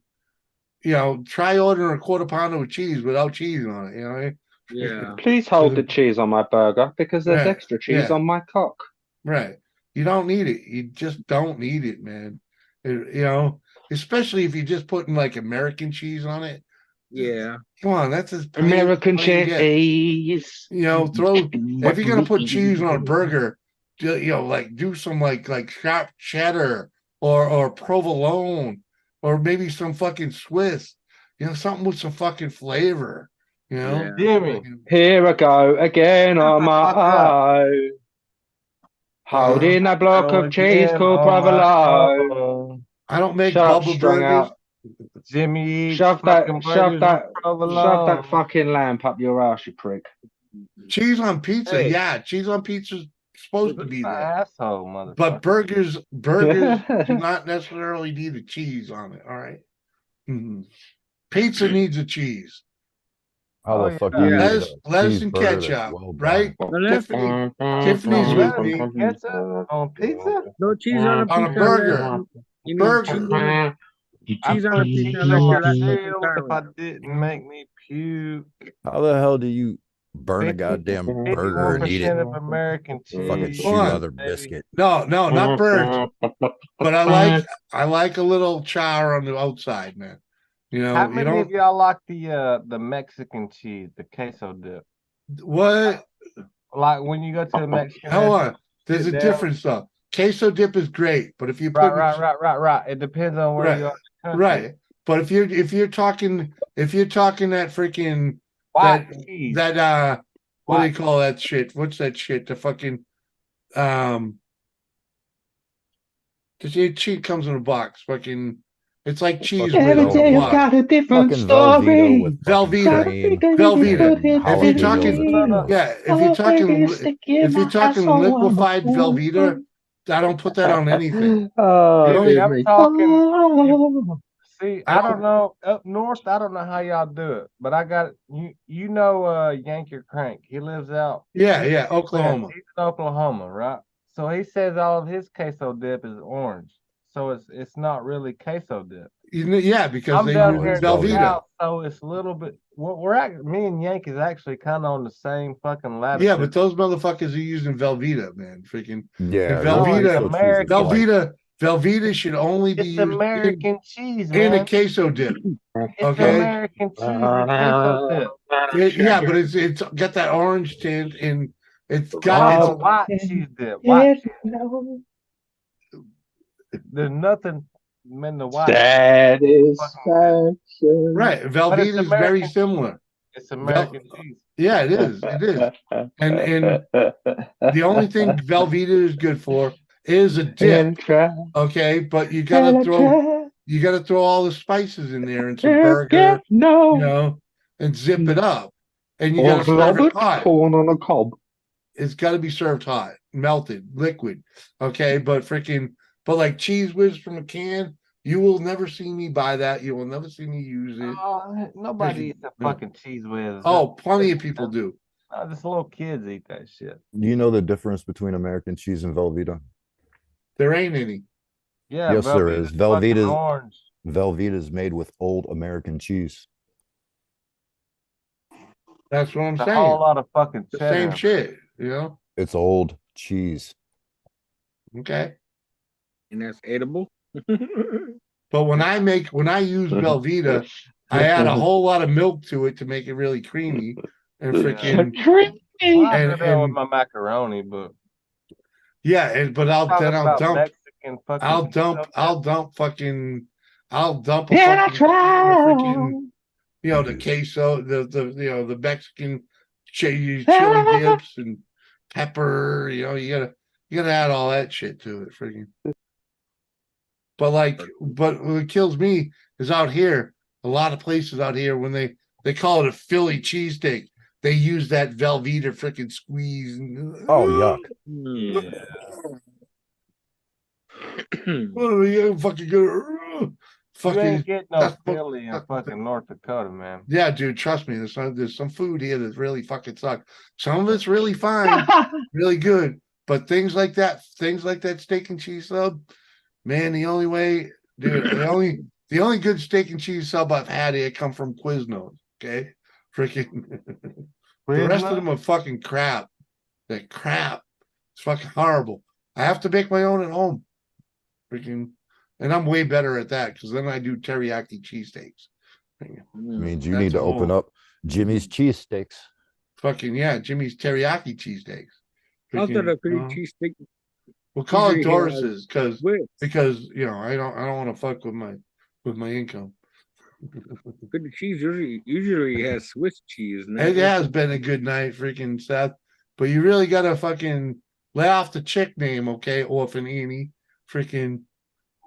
S1: try ordering a quarter pounder with cheese without cheese on it, you know?
S9: Yeah.
S6: Please hold the cheese on my burger because there's extra cheese on my cock.
S1: Right. You don't need it. You just don't need it, man. Especially if you're just putting like American cheese on it.
S9: Yeah.
S1: Come on, that's as
S6: American cheese.
S1: if you're gonna put cheese on a burger, like do some like sharp cheddar or provolone or maybe some fucking Swiss, something with some fucking flavor.
S3: Jimmy.
S6: Here I go again on my own. Holding a block of cheese called provolone.
S1: I don't make bubble burgers.
S3: Jimmy,
S6: shove that fucking lamp up your ass, you prick.
S1: Cheese on pizza, yeah, cheese on pizza's supposed to be there.
S3: Asshole, motherfucker.
S1: But burgers do not necessarily need a cheese on it. All right, pizza needs a cheese.
S11: How the fuck do you
S1: lettuce and ketchup, right? Tiffany's with me.
S3: Ketchup on pizza?
S9: No cheese on a pizza.
S1: On a burger.
S9: Burger. Cheese on a pizza.
S3: If I didn't make me puke.
S11: How the hell do you burn a goddamn burger and eat it?
S3: Of American cheese.
S11: Fucking shoe leather biscuit.
S1: No, not burnt. But I like a little char on the outside, man. You
S3: How
S1: know, you
S3: many of
S1: don't
S3: y'all like the Mexican cheese, the queso dip?
S1: what
S3: Like when you go to a Mexican
S1: hold
S3: restaurant,
S1: on. There's
S3: sit
S1: a
S3: down.
S1: difference though. Queso dip is great, but if you
S3: Right,
S1: put
S3: right. It depends on where
S1: right,
S3: you are in the country.
S1: right. But if you're talking that freaking
S3: White
S1: that
S3: cheese.
S1: that what do you
S3: White
S1: call that shit? What's that shit? The fucking um the cheese comes in a box. Fucking it's like cheese
S11: Fucking
S6: Every
S1: whiz in a
S6: day has
S11: Velveeta.
S1: box.
S6: got a different
S11: Fucking Velveeta with
S6: story.
S11: fucking
S1: Velveeta.
S11: cream
S1: Velveeta.
S11: and
S1: If you're
S11: jalapenos and
S1: talking
S3: No.
S11: tomatoes.
S1: yeah, if you're talking liquefied Velveeta, I don't put that on anything. The
S6: Oh,
S3: See,
S1: only
S6: dear
S3: I'm
S6: me.
S3: talking.
S6: Oh.
S3: See,
S1: I
S3: I
S1: don't
S3: don't know up north. I don't know how y'all do it, but I got you. You know, Yankee Crank. He lives out.
S1: yeah,
S3: He's
S1: yeah,
S3: west.
S1: Oklahoma.
S3: He's in Oklahoma, right? So he says all of his queso dip is orange. So it's not really queso dip.
S1: Yeah, because
S3: I'm
S1: they
S3: down
S11: No,
S3: here
S1: use
S11: it's
S3: in the
S11: Velveeta.
S1: Velveeta.
S3: south, so it's a little bit. We're me and Yankees actually kind of on the same fucking
S1: Yeah,
S3: latitude.
S1: but those motherfuckers are using Velveeta, man. Freaking
S11: Yeah,
S1: and
S11: your
S3: No, it's
S11: queso cheese is white.
S1: Velveeta should only be
S3: It's
S1: used
S3: American cheese,
S1: in a
S3: man.
S1: queso dip.
S3: It's
S1: Okay.
S3: American cheese and queso dip.
S1: Yeah, but it's got that orange tint and it's
S3: No,
S1: got
S3: it's
S1: it's
S3: a white cheese dip. White cheese. There's nothing in the white fucking dip.
S1: right.
S3: But it's
S1: Velveeta is very
S3: American.
S1: similar.
S3: It's American cheese.
S1: Yeah, it is. It is. And the only thing Velveeta is good for is a dip. Okay, but you gotta throw all the spices in there and some burger, and zip it up. And you gotta serve it hot.
S6: Corn on a cob.
S1: It's gotta be served hot, melted, liquid. Okay, but like Cheese Whiz from a can, you will never see me buy that. You will never see me use it.
S3: Nobody eats a fucking cheese whiz.
S1: Oh, plenty of people do.
S3: Just little kids eat that shit.
S11: Do you know the difference between American cheese and Velveeta?
S1: There ain't any.
S3: Yeah,
S11: Yes, there is.
S3: fucking orange.
S11: Velveeta is made with old American cheese.
S1: That's what I'm
S3: It's a
S1: saying.
S3: whole lot of fucking
S1: The
S3: cheddar.
S1: same shit, you know?
S11: It's old cheese.
S1: Okay.
S9: And that's edible.
S1: But when I use Velveeta, I add a whole lot of milk to it to make it really creamy and freaking
S3: Well, I do that with my macaroni, but
S1: yeah, but I'll
S3: talking about
S1: dump
S3: Mexican fucking
S1: I'll dump a fucking freaking the queso, the Mexican chili dips and pepper, you gotta add all that shit to it, freaking. But what kills me is out here, a lot of places out here when they call it a Philly cheesesteak, they use that Velveeta freaking squeeze.
S11: Oh, yuck.
S1: What are we fucking good?
S3: You ain't getting no Philly in fucking North Dakota, man.
S1: Yeah, dude, trust me. There's some food here that really fucking suck. Some of it's really fine, really good, but things like that steak and cheese sub, man, the only way, dude, the only good steak and cheese sub I've had here come from Quiznos. Okay, freaking. The rest of them are fucking crap. They're crap. It's fucking horrible. I have to make my own at home. Freaking, and I'm way better at that because then I do teriyaki cheesesteaks.
S11: Means you need to open up Jimmy's cheesesteaks.
S1: Fucking yeah, Jimmy's teriyaki cheesesteaks.
S9: I thought a pretty cheesesteak.
S1: We'll call it Doris's because I don't want to fuck with my income.
S9: Pretty cheese usually has Swiss cheese.
S1: It has been a good night, freaking Seth. But you really gotta fucking lay off the chick name, okay, Orphan Annie. Freaking,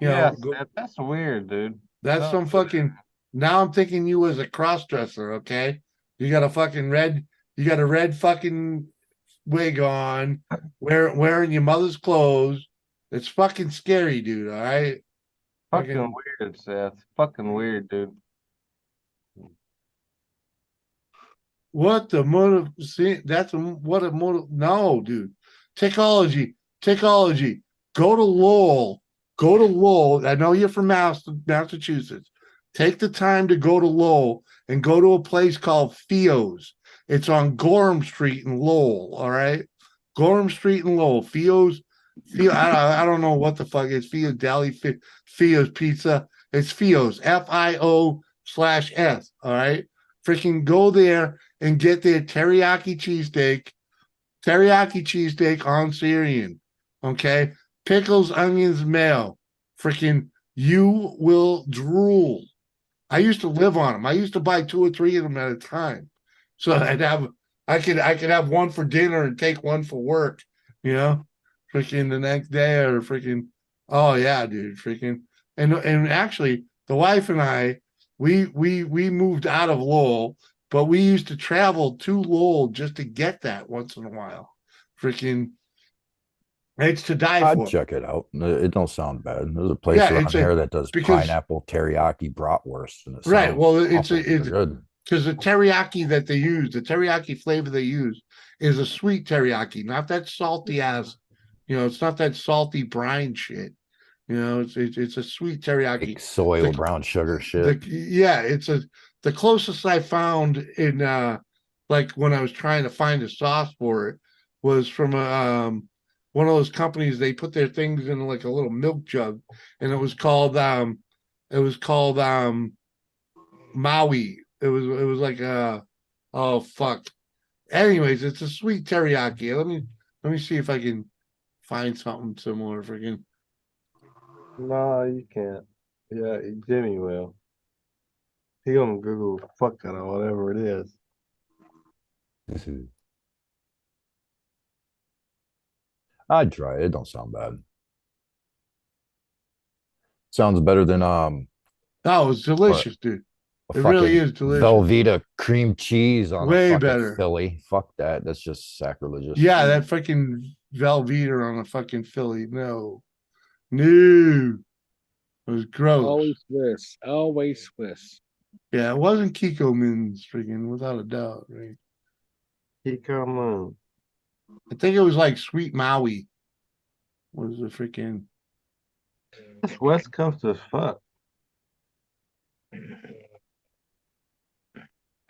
S3: that's weird, dude.
S1: That's some fucking. Now I'm thinking you as a cross dresser, okay? You got a red fucking wig on, wearing your mother's clothes. It's fucking scary, dude. All right.
S3: Fucking weird, Seth. Fucking weird, dude.
S1: What the motive? See, that's what a motive. No, dude. Technology. Go to Lowell. I know you're from Massachusetts. Take the time to go to Lowell and go to a place called Fio's. It's on Gorham Street in Lowell. All right, Gorham Street in Lowell. Fio's. I don't know what the fuck it's Fio's Deli. Fio's Pizza. It's Fio's. FIO S. All right. Freaking go there and get their teriyaki cheesesteak on Syrian. Okay. Pickles, onions, mayo. Freaking, you will drool. I used to live on them. I used to buy 2 or 3 of them at a time. So I could have one for dinner and take one for work, you know, freaking the next day or freaking, oh yeah, dude, freaking. And actually the wife and I, we moved out of Lowell, but we used to travel to Lowell just to get that once in a while. Freaking, it's to die
S11: I'd
S1: for.
S11: check it out. It don't sound bad. There's a place
S1: Yeah,
S11: around
S1: it's
S11: here that does
S1: because-
S11: pineapple teriyaki bratwurst, and it
S1: Right.
S11: sounds
S1: Well, it's
S11: good.
S1: because the teriyaki that they use, the teriyaki flavor they use, is a sweet teriyaki, not that salty ass. You know, it's not that salty brine shit. You know, it's a sweet teriyaki.
S11: Like soy with brown sugar shit.
S1: Yeah, the closest I found in like when I was trying to find a sauce for it was from one of those companies. They put their things in like a little milk jug, and it was called Maui. It was like oh fuck. Anyways, it's a sweet teriyaki. Let me see if I can find something similar. Freaking.
S3: No, you can't. Yeah, Jimmy will. He gonna Google the fuck out of whatever it is.
S11: I'd try it. It don't sound bad. Sounds better than
S1: Oh, it's delicious, dude. It really is delicious.
S11: Velveeta cream cheese on
S1: Way
S11: a fucking
S1: better.
S11: Philly. Fuck that. That's just sacrilegious.
S1: Yeah, that freaking Velveeta on a fucking Philly. No. It was gross.
S9: Always Swiss. Always Swiss.
S1: Yeah, it wasn't Kiko Min's freaking without a doubt, right?
S3: Kiko Moon.
S1: I think it was like Sweet Maui. Was the freaking
S3: That's West Coast as fuck.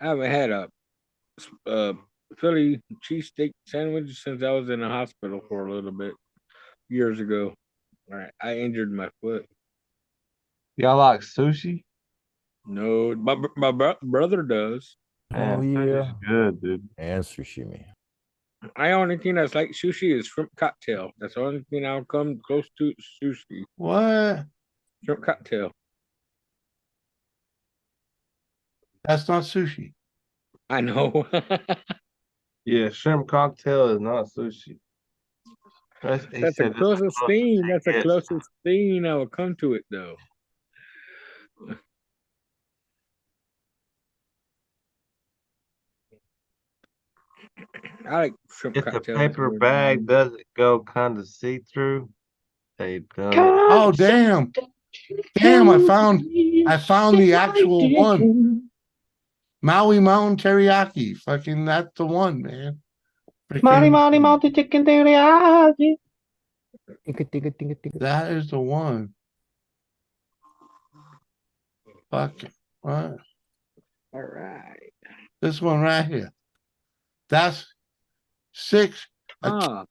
S9: I haven't had a Philly cheesesteak sandwich since I was in the hospital for a little bit years ago. All right, I injured my foot.
S3: Y'all like sushi?
S9: No, my brother does.
S3: Man, sushi's good, dude.
S11: And sashimi.
S9: I only thing that's like sushi is shrimp cocktail. That's the only thing I'll come close to sushi.
S1: what?
S9: Shrimp cocktail.
S1: That's not sushi.
S9: I know.
S3: Yeah, shrimp cocktail is not sushi.
S9: That's the closest thing. That's the closest thing I will come to it, though. I like shrimp
S3: If the
S9: cocktail.
S3: paper bag doesn't go kind of see through, they done.
S1: Oh damn! Damn! I found the actual one. Maui Mountain Teriyaki. Fucking, that's the one, man. Freaking-
S6: Mountain chicken teriyaki.
S1: That is the one. Fuck it. What?
S9: All right.
S1: This one right here. That's six for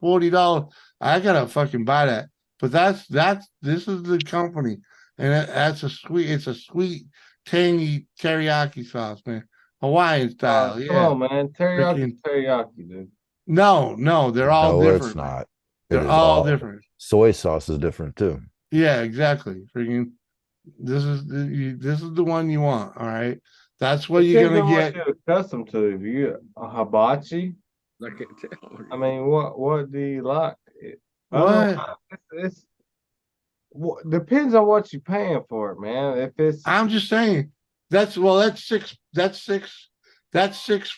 S1: $40. I gotta fucking buy that. But this is the company, and it's a sweet, tangy teriyaki sauce, man. Hawaiian style.
S3: Come
S1: Yeah.
S3: on, man. Teriyaki,
S1: Freaking-
S3: teriyaki, dude.
S1: No, they're all
S11: No,
S1: different.
S11: it's not.
S1: They're
S11: It is
S1: all different.
S11: Soy sauce is different too.
S1: Yeah, exactly. Freaking, this is the one you want. All right, that's what you're
S3: Depends
S1: gonna
S3: on
S1: get.
S3: what you're accustomed to. If you get a hibachi,
S9: I can't tell.
S3: I mean, what do you like?
S1: What?
S3: It's depends on what you're paying for it, man. If it's
S1: I'm just saying that's six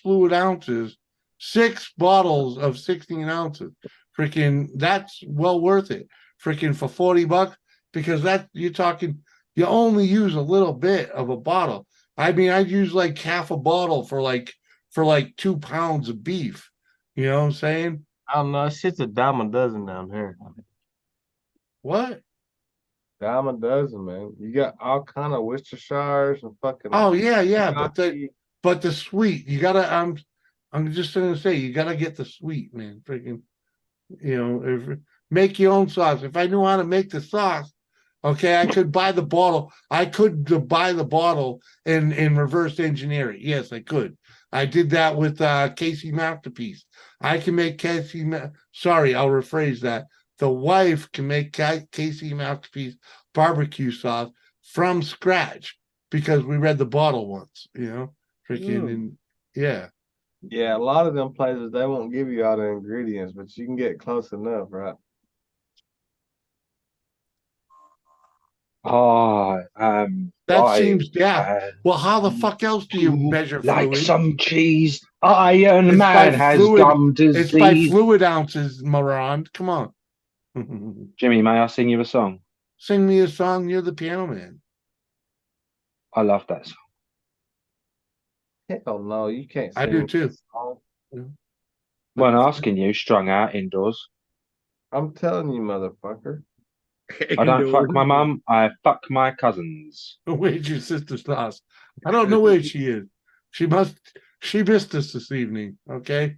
S1: fluid ounces, 6 bottles of 16 ounces. Freaking, that's well worth it. Freaking for $40, because you only use a little bit of a bottle. I mean, I'd use like half a bottle for like 2 pounds of beef. You know what I'm saying?
S3: I don't know, shit's a dime a dozen down here.
S1: What?
S3: Dime a dozen, man. You got all kind of Worcestershires and fucking.
S1: Oh yeah,
S3: Kentucky.
S1: but the sweet, you gotta. I'm just gonna say, you gotta get the sweet, man. Freaking, make your own sauce. If I knew how to make the sauce, Okay, I could buy the bottle. I could buy the bottle and reverse engineer it. Yes, I could. I did that with Casey Masterpiece. I can make sorry, I'll rephrase that. The wife can make Casey Masterpiece barbecue sauce from scratch because we read the bottle once, freaking, and yeah.
S3: Yeah, a lot of them places they won't give you all the ingredients, but you can get close enough, right?
S6: Oh,
S1: That seems, yeah. Well, how the fuck else do you measure
S6: like
S1: fluid?
S6: some cheese? Iron
S1: It's by
S6: Man has
S1: fluid.
S6: gum
S1: It's by
S6: disease.
S1: fluid ounces, moron. Come on.
S6: Jimmy, may I sing you a song?
S1: Sing me a song. You're the piano man.
S6: I love that song.
S3: Hell no, you can't
S1: I
S3: sing
S1: do too.
S3: this song.
S6: When asking you, strung out indoors.
S3: I'm telling you, motherfucker.
S6: I don't fuck my mum. I fuck my cousins.
S1: Where's your sister's lost? I don't know where she is. She missed us this evening. Okay.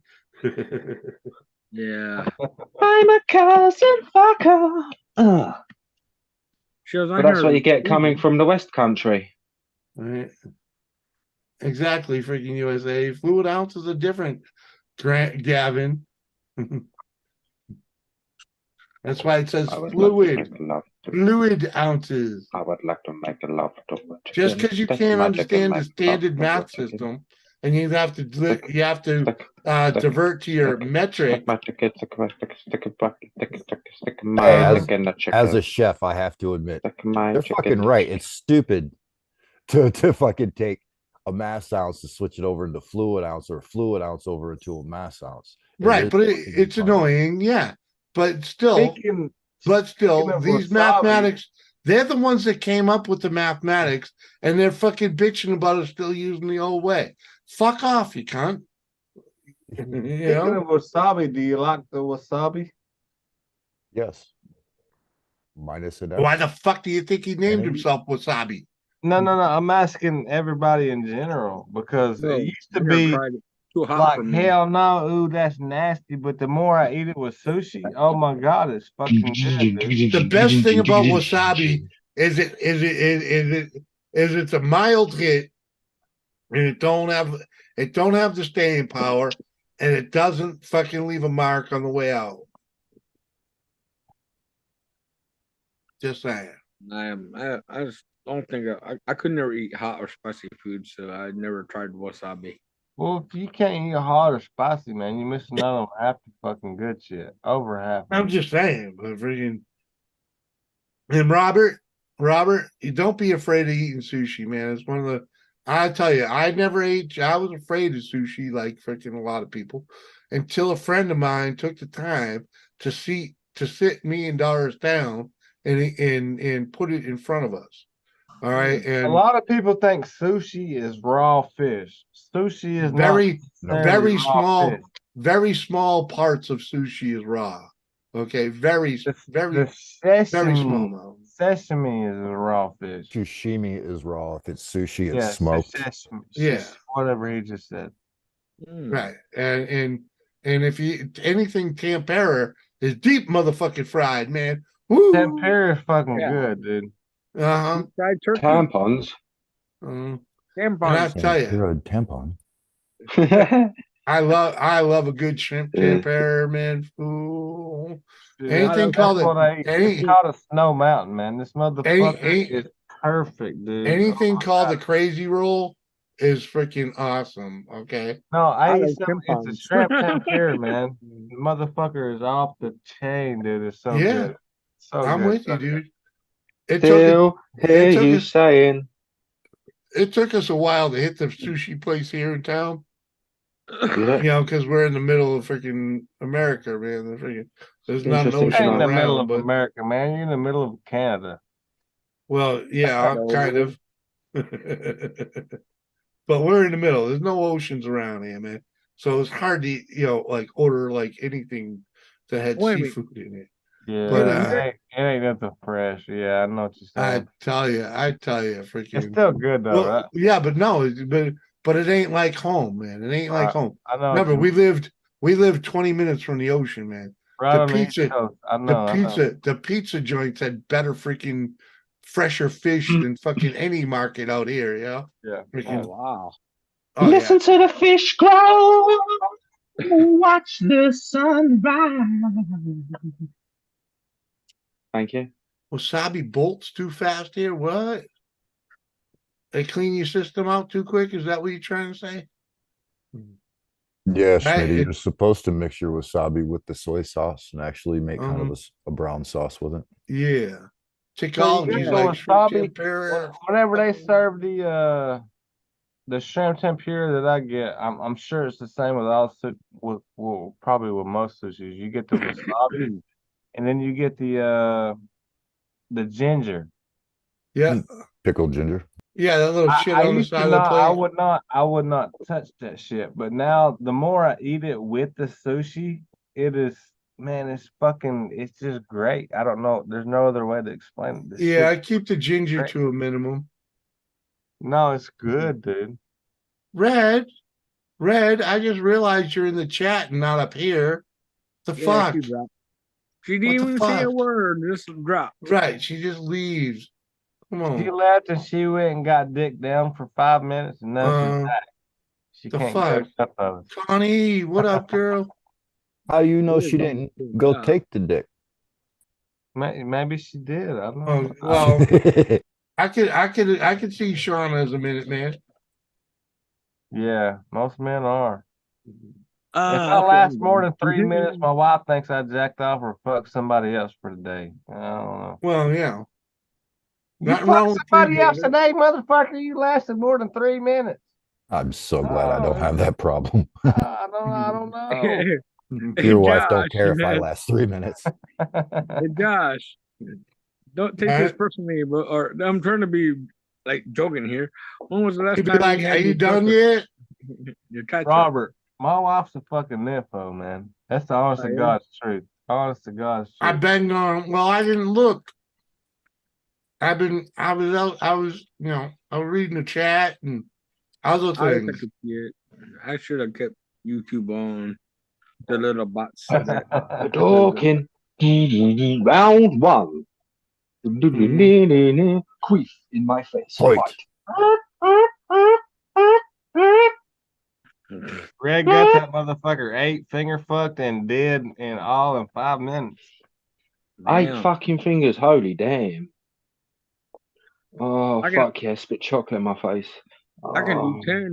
S9: Yeah.
S6: I'm a cousin fucker.
S9: She was on
S6: But that's
S9: here
S6: what you get
S9: this
S6: coming
S9: evening.
S6: from the West Country.
S1: Right. Exactly, freaking USA. Fluid ounces are different, Gavin. That's why it says fluid. Fluid ounces.
S6: I would like to make a love to
S1: Just because you can't understand the standard math system, and you have to divert to your metric.
S11: As a chef, I have to admit, they're fucking right. It's stupid to fucking take a mass ounce to switch it over into fluid ounce or fluid ounce over into a mass ounce.
S1: Right, but it's annoying, yeah. But still, these
S3: wasabi,
S1: mathematics, they're the ones that came up with the mathematics, and they're fucking bitching about it still using the old way. Fuck off, you cunt.
S3: Speaking of wasabi, do you like the wasabi?
S11: Yes. Minus an F.
S1: Why the fuck do you think he named himself Wasabi?
S3: No. I'm asking everybody in general because
S9: No,
S3: it used to
S9: I never
S3: be
S9: tried it. Too hot
S3: like
S9: for me.
S3: hell no, ooh, that's nasty. But the more I eat it with sushi, oh my god, it's fucking good, dude.
S1: The best thing about wasabi is it's a mild hit, and it don't have the staying power, and it doesn't fucking leave a mark on the way out. Just saying.
S9: I just don't think I could never eat hot or spicy food, so I never tried wasabi.
S3: Well, if you can't eat hot or spicy, man, you're missing out on half the fucking good shit. Over half.
S1: I'm just saying, but freaking. And Robert, you don't be afraid of eating sushi, man. It's one of the. I tell you, I never ate. I was afraid of sushi, like freaking a lot of people, until a friend of mine took the time to sit me and Doris down and put it in front of us. All right, and
S3: a lot of people think sushi is raw fish. Sushi is
S1: very small.
S3: Fish.
S1: Very small parts of sushi is raw. Okay, very
S3: sesame,
S1: small.
S3: Sesame is a raw fish.
S11: Sushimi is raw. If it's sushi, it's smoked.
S3: Whatever he just said.
S1: Right, and if you anything tempura is deep motherfucking fried, man. Woo!
S3: Tempura is fucking good, dude.
S9: Fried turkey.
S6: Tampons.
S9: Tampons.
S1: And I tell you,
S11: you're a tampon.
S1: I love a good shrimp tempura, man. Ooh. Anything called
S3: it's called a Snow Mountain, man. This motherfucker is perfect, dude.
S1: Anything called the crazy roll is freaking awesome. Okay.
S3: No, it's a shrimp tempura, man. The motherfucker is off the chain, dude. It's so good. So
S1: I'm
S3: good.
S1: with you, dude. It took us a while to hit the sushi place here in town. Because we're in the middle of freaking America, man. There's not an ocean
S3: in the
S1: around,
S3: middle of America, man. You're in the middle of Canada.
S1: Well, yeah, kind of. But we're in the middle. There's no oceans around here, man. So it's hard to, order anything that had seafood in it.
S3: Yeah, but it ain't nothing fresh. Yeah, I know what you're saying.
S1: I tell you, freaking.
S3: It's still good though, right?
S1: Yeah, but no, but it ain't like home, man. It ain't like home.
S3: I know.
S1: Remember, we lived 20 minutes from the ocean, man.
S3: Right
S1: the pizza joints had better freaking fresher fish than fucking any market out here, you know?
S3: Yeah.
S1: Freaking-
S9: Oh wow.
S1: oh,
S6: Listen to the fish grow. Watch the sunrise. Thank you.
S1: Wasabi bolts too fast here. What? They clean your system out too quick? Is that what you're trying to say?
S11: Yeah,
S1: Right,
S11: Schmitty,
S1: it-
S11: you're supposed to mix your wasabi with the soy sauce and actually make kind of
S1: Um,
S11: a brown sauce with it.
S1: Yeah.
S3: So you
S1: Technology
S3: get the
S1: like shrimp
S3: wasabi,
S1: tempura.
S3: whenever they serve the shrimp tempura that I get, I'm sure it's the same with all with probably with most sushis. You get the wasabi, and then you get the ginger.
S1: Yeah.
S11: Pickled ginger.
S1: Yeah, that little shit
S3: I
S1: on the
S3: used
S1: side
S3: to
S1: of the
S3: not,
S1: plate.
S3: I would not touch that shit. But now the more I eat it with the sushi, it is, man, it's just great. I don't know. There's no other way to explain it. The
S1: Yeah, I
S3: shit's
S1: keep the ginger
S3: great.
S1: to a minimum.
S3: No, it's good, dude.
S1: Red, I just realized you're in the chat and not up here. The
S9: Yeah,
S1: fuck?
S9: she dropped. She
S1: What
S9: didn't
S1: the
S9: even say a
S1: fuck?
S9: word. Just dropped.
S1: Right, she just leaves. Come
S3: She
S1: on.
S3: left and she went and got dick down for 5 minutes, and now she's back. She
S1: The
S3: can't
S1: fuck?
S3: go up of us.
S1: Connie, what up, girl?
S11: How do you know
S9: She
S11: she
S9: is doing
S11: didn't
S9: a good
S11: go
S9: job.
S11: take the dick?
S3: Maybe she did. I don't
S1: Oh,
S3: know.
S1: well, I could see Shauna as a minute man.
S3: Yeah, most men are. If
S9: Ah,
S3: I
S9: okay,
S3: last
S9: I'm
S3: more
S9: done.
S3: than 3 minutes, my wife thinks I jacked off or fucked somebody else for the day. I don't know.
S1: Well, yeah.
S3: You
S1: Nothing
S3: fucked
S1: wrong with
S3: somebody else
S1: pre-gaming.
S3: today, motherfucker. You lasted more than 3 minutes.
S11: I'm so glad I
S3: Oh,
S11: don't have that problem.
S3: I don't know.
S9: Hey,
S11: Your wife
S9: Josh,
S11: don't care if I last 3 minutes.
S9: hey, Josh, don't take this
S1: Right?
S9: personally, but or I'm trying to be like joking here. When was the last
S1: He'd be
S9: time
S1: like,
S9: you
S1: "Are
S9: had
S1: you
S9: your
S1: done
S9: toucher?
S1: yet?"
S9: Your toucher.
S3: Robert, my wife's a fucking nympho, man. That's the honest
S9: Oh,
S3: to
S9: yeah?
S3: God's truth. Honest to God's
S1: I
S3: truth.
S1: banged on. Well, I didn't look. I was out. I was reading the chat and other
S9: I wish I
S1: things.
S9: could see it. I should have kept YouTube on. The little bots said that.
S6: Talking. Round one. Queef in my face.
S11: Fight.
S3: Greg got that motherfucker 8 finger fucked and dead in all in 5 minutes.
S6: 8
S9: Damn.
S6: fucking fingers. Holy damn. Oh,
S9: I can-
S6: fuck yeah. Spit chocolate in my face.
S9: I can
S6: Oh.
S9: do 10.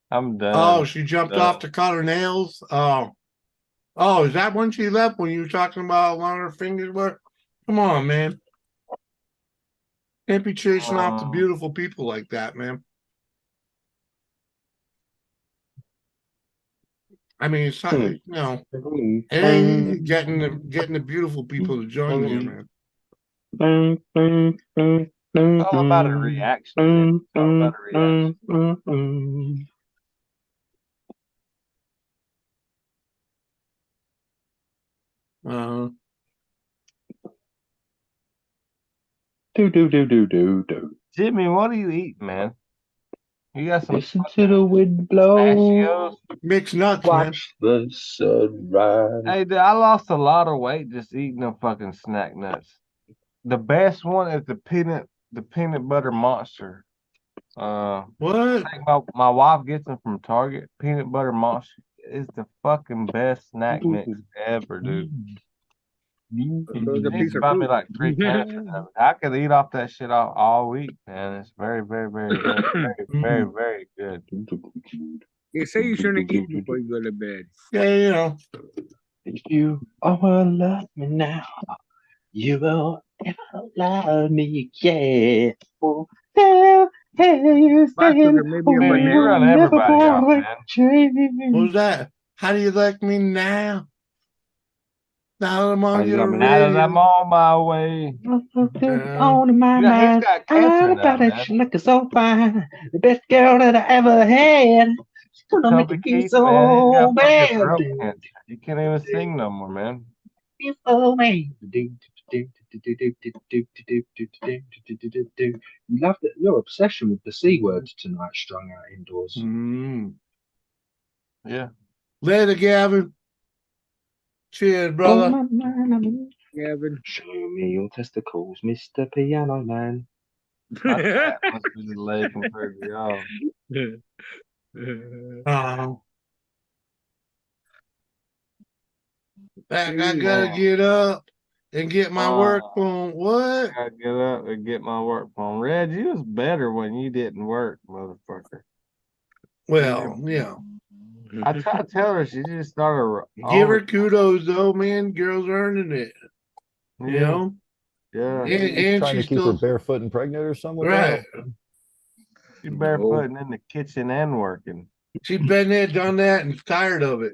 S3: I'm done.
S1: Oh, she jumped off to cut her nails. Oh, is that when she left? When you were talking about how long her fingers were? Come on, man. Can't be chasing off the beautiful people like that, man. I mean, it's not, it ain't easy getting the beautiful people to join you, man.
S3: It's all about a reaction, man. It's all about a reaction. Jimmy, what do you eat, man? You got some.
S6: Listen to the wind blow.
S3: Pistachios?
S1: Mixed nuts,
S6: Watch the sunrise.
S3: Hey, dude, I lost a lot of weight just eating them fucking snack nuts. The best one is the peanut butter monster.
S1: What?
S3: My wife gets them from Target. Peanut butter monster is the fucking best snack mix ever, dude.
S9: Those are a
S3: She
S9: piece of
S3: bought me
S9: fruit.
S3: like 3 canisters of it. I could eat off that shit all week, man. It's very, very, very, very, very, very, very good.
S9: They say you shouldn't eat before you go to bed.
S1: Yeah,
S6: If you all love me now, you will ever love me, yeah. Oh, hey,
S9: Sugar, maybe a
S3: Man, you run everybody off, man.
S1: What was that? How do you like me now? Now I'm on your
S3: Now that I'm
S1: radio.
S3: on my way.
S6: On my mind,
S3: He's got cancer now,
S6: about it,
S3: man.
S6: she looking so fine. The best girl that I ever had. She's gonna make
S3: Toby
S6: it be
S3: Keith, man, he's
S6: so
S3: got fucking
S6: bad.
S3: throat cancer. You can't even sing no more, man.
S6: You love your obsession with the C words tonight, strung out indoors.
S3: Yeah.
S1: Later, Gavin. Cheers,
S6: Oh,
S1: brother.
S9: Gavin.
S6: show me your testicles, Mr. Piano Man.
S3: My fat must be delayed compared to y'all.
S1: Back, I gotta get up and get my work on. What?
S3: I gotta get up and get my work phone. Reg, you was better when you didn't work, motherfucker.
S1: Well, yeah.
S3: I tried to tell her she just started.
S1: Give her kudos though, man. Girl's earning it. You know?
S3: Yeah.
S1: And
S11: trying to
S1: she's
S11: keep her
S1: still
S11: barefoot and pregnant or something.
S1: right.
S3: She's barefooting in the kitchen and working.
S1: She's been there, done that, and tired of it.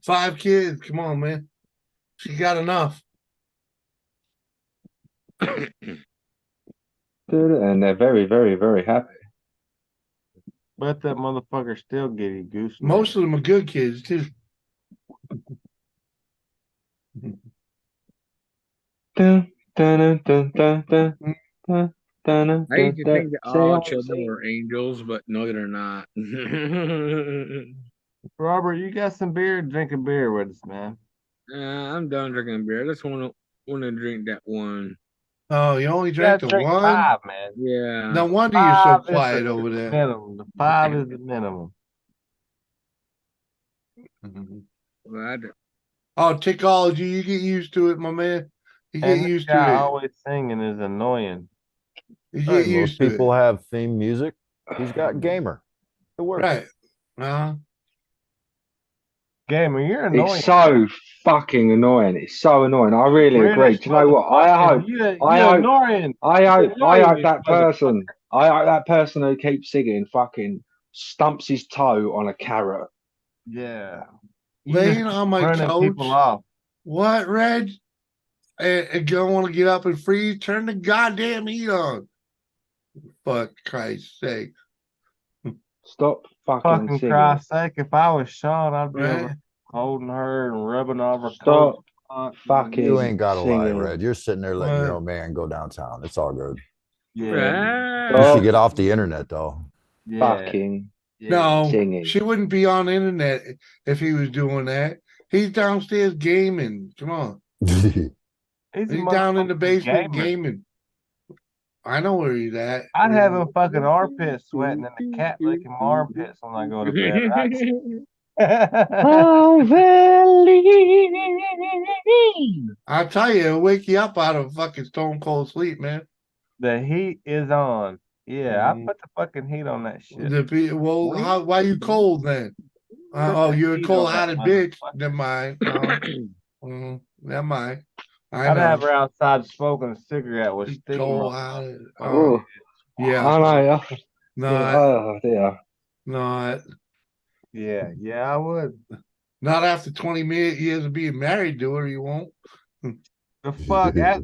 S1: 5 kids. Come on, man. She got enough.
S6: And they're very, very, very happy.
S3: But that motherfucker still getting goose.
S1: Most of them are good kids too.
S6: Dun, dun, dun, dun, dun, dun, dun, dun,
S9: I used to
S6: dun,
S9: think that
S6: say
S9: all
S6: on,
S9: children
S6: say.
S9: were angels, but no, they're not.
S3: Robert, you got some beer? Drink a beer with us, man.
S9: I'm done drinking beer. I just want to drink that one.
S1: Oh, you only drank the
S3: drink
S1: one?
S3: 5, man.
S9: Yeah.
S1: No wonder you're so
S3: 5
S1: quiet
S3: is
S1: over
S3: the
S1: there.
S3: minimum. The 5 is the minimum.
S1: Oh, technology, you get used to it, my man. You get
S3: And this
S1: used
S3: guy
S1: to it.
S3: always singing is annoying.
S1: You get
S11: Right,
S1: used
S11: most
S1: to
S11: people
S1: it.
S11: have theme music. He's got gamer. It works.
S1: Right.
S3: Gamer, you're annoying.
S6: It's so fucking annoying. It's so annoying. I really agree. Do you know what? I hope that person. I hope that person who keeps singing fucking stumps his toe on a carrot.
S3: Yeah.
S1: Laying on my couch.
S3: People off.
S1: What, Reg? And don't want to get up and freeze? Turn the goddamn heat on. Fuck Christ's sake.
S6: Stop fucking singing.
S3: Christ's sake, if I was Sean, I'd be
S1: Right?
S3: holding her and rubbing off her
S6: Stop
S3: coat.
S6: fucking
S11: You ain't got to lie,
S6: singing.
S11: Red. You're sitting there letting
S1: What?
S11: your old man go downtown. It's all good.
S3: Yeah.
S11: You should get off the internet, though.
S6: Fucking
S1: No,
S6: singing.
S1: she wouldn't be on the internet if he was doing that. He's downstairs gaming. Come on. He's down in the basement gaming. I know where he's at.
S3: I'd have him fucking armpits sweating and the cat licking my armpits when I go to bed.
S1: I'll tell you, it'll wake you up out of fucking stone cold sleep, man.
S3: The heat is on. Yeah, I put the fucking heat on that shit.
S1: Why you cold then? You're a cold-hearted bitch. Never mind. Never mind.
S3: I'd have her outside smoking a cigarette with steam.
S1: Cold-hearted.
S6: Yeah. I know.
S1: Not.
S6: Oh, dear.
S1: Not.
S3: Yeah, I would.
S1: Not after 20 years of being married to her, you won't.
S3: The fuck? I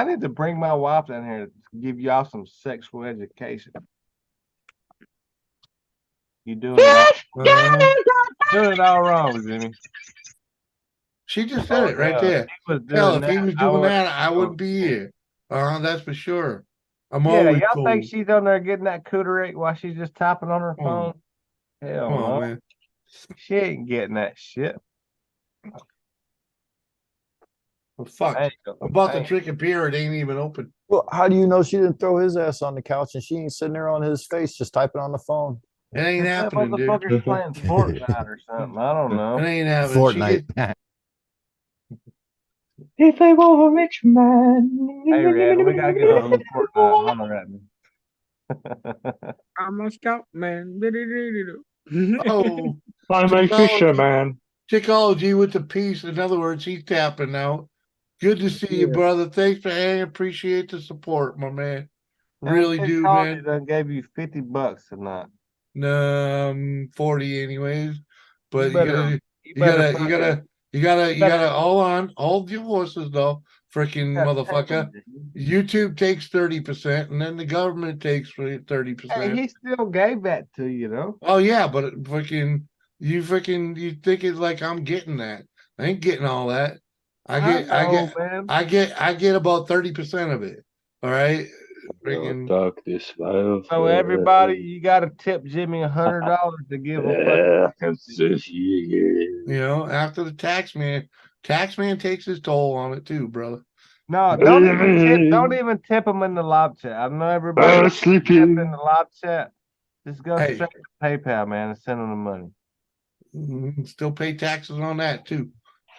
S3: need to bring my wife down here to give y'all some sexual education. You doing it all wrong, Jimmy.
S1: She just said it right there. Hell, if he was doing that, I wouldn't be here. That's for sure. Always
S3: y'all
S1: cold.
S3: think she's on there getting that cooterate while she's just typing on her phone? Hell no.
S1: Man.
S3: She ain't getting that shit.
S1: Well, fuck. About the drinking beer, it ain't even open.
S11: Well, how do you know she didn't throw his ass on the couch and she ain't sitting there on his face just typing on the phone?
S1: It ain't happening, dude.
S3: That motherfucker's playing Fortnite or something. I don't know.
S1: It ain't happening.
S11: Fortnite.
S6: If they were a rich man.
S3: Hey, Red, we gotta get on Fortnite. Holler at me.
S9: I'm a scout man.
S1: Oh,
S6: I'm a fisherman.
S1: Technology with the piece. In other words, he's tapping out. Good to see you, brother. Thanks for hanging. Appreciate the support, my man. Really do, man.
S3: Done gave you $50 tonight.
S1: 40 anyways. But you gotta hold your horses though. Freaking motherfucker. YouTube takes 30% and then the government takes 30%.
S3: Hey, he still gave that to you though.
S1: Oh yeah, but you think it's like I'm getting that. I ain't getting all that. I get about 30% of it. All right. Freaking
S6: darkness,
S3: So everybody, you got to tip Jimmy $100 to give him fucking.
S1: you know, after the tax man takes his toll on it too, brother.
S3: No, don't even tip him in the live chat. I know everybody tip in the live chat. Just go
S1: Hey.
S3: straight to PayPal, man, and send him the money.
S1: Still pay taxes on that too.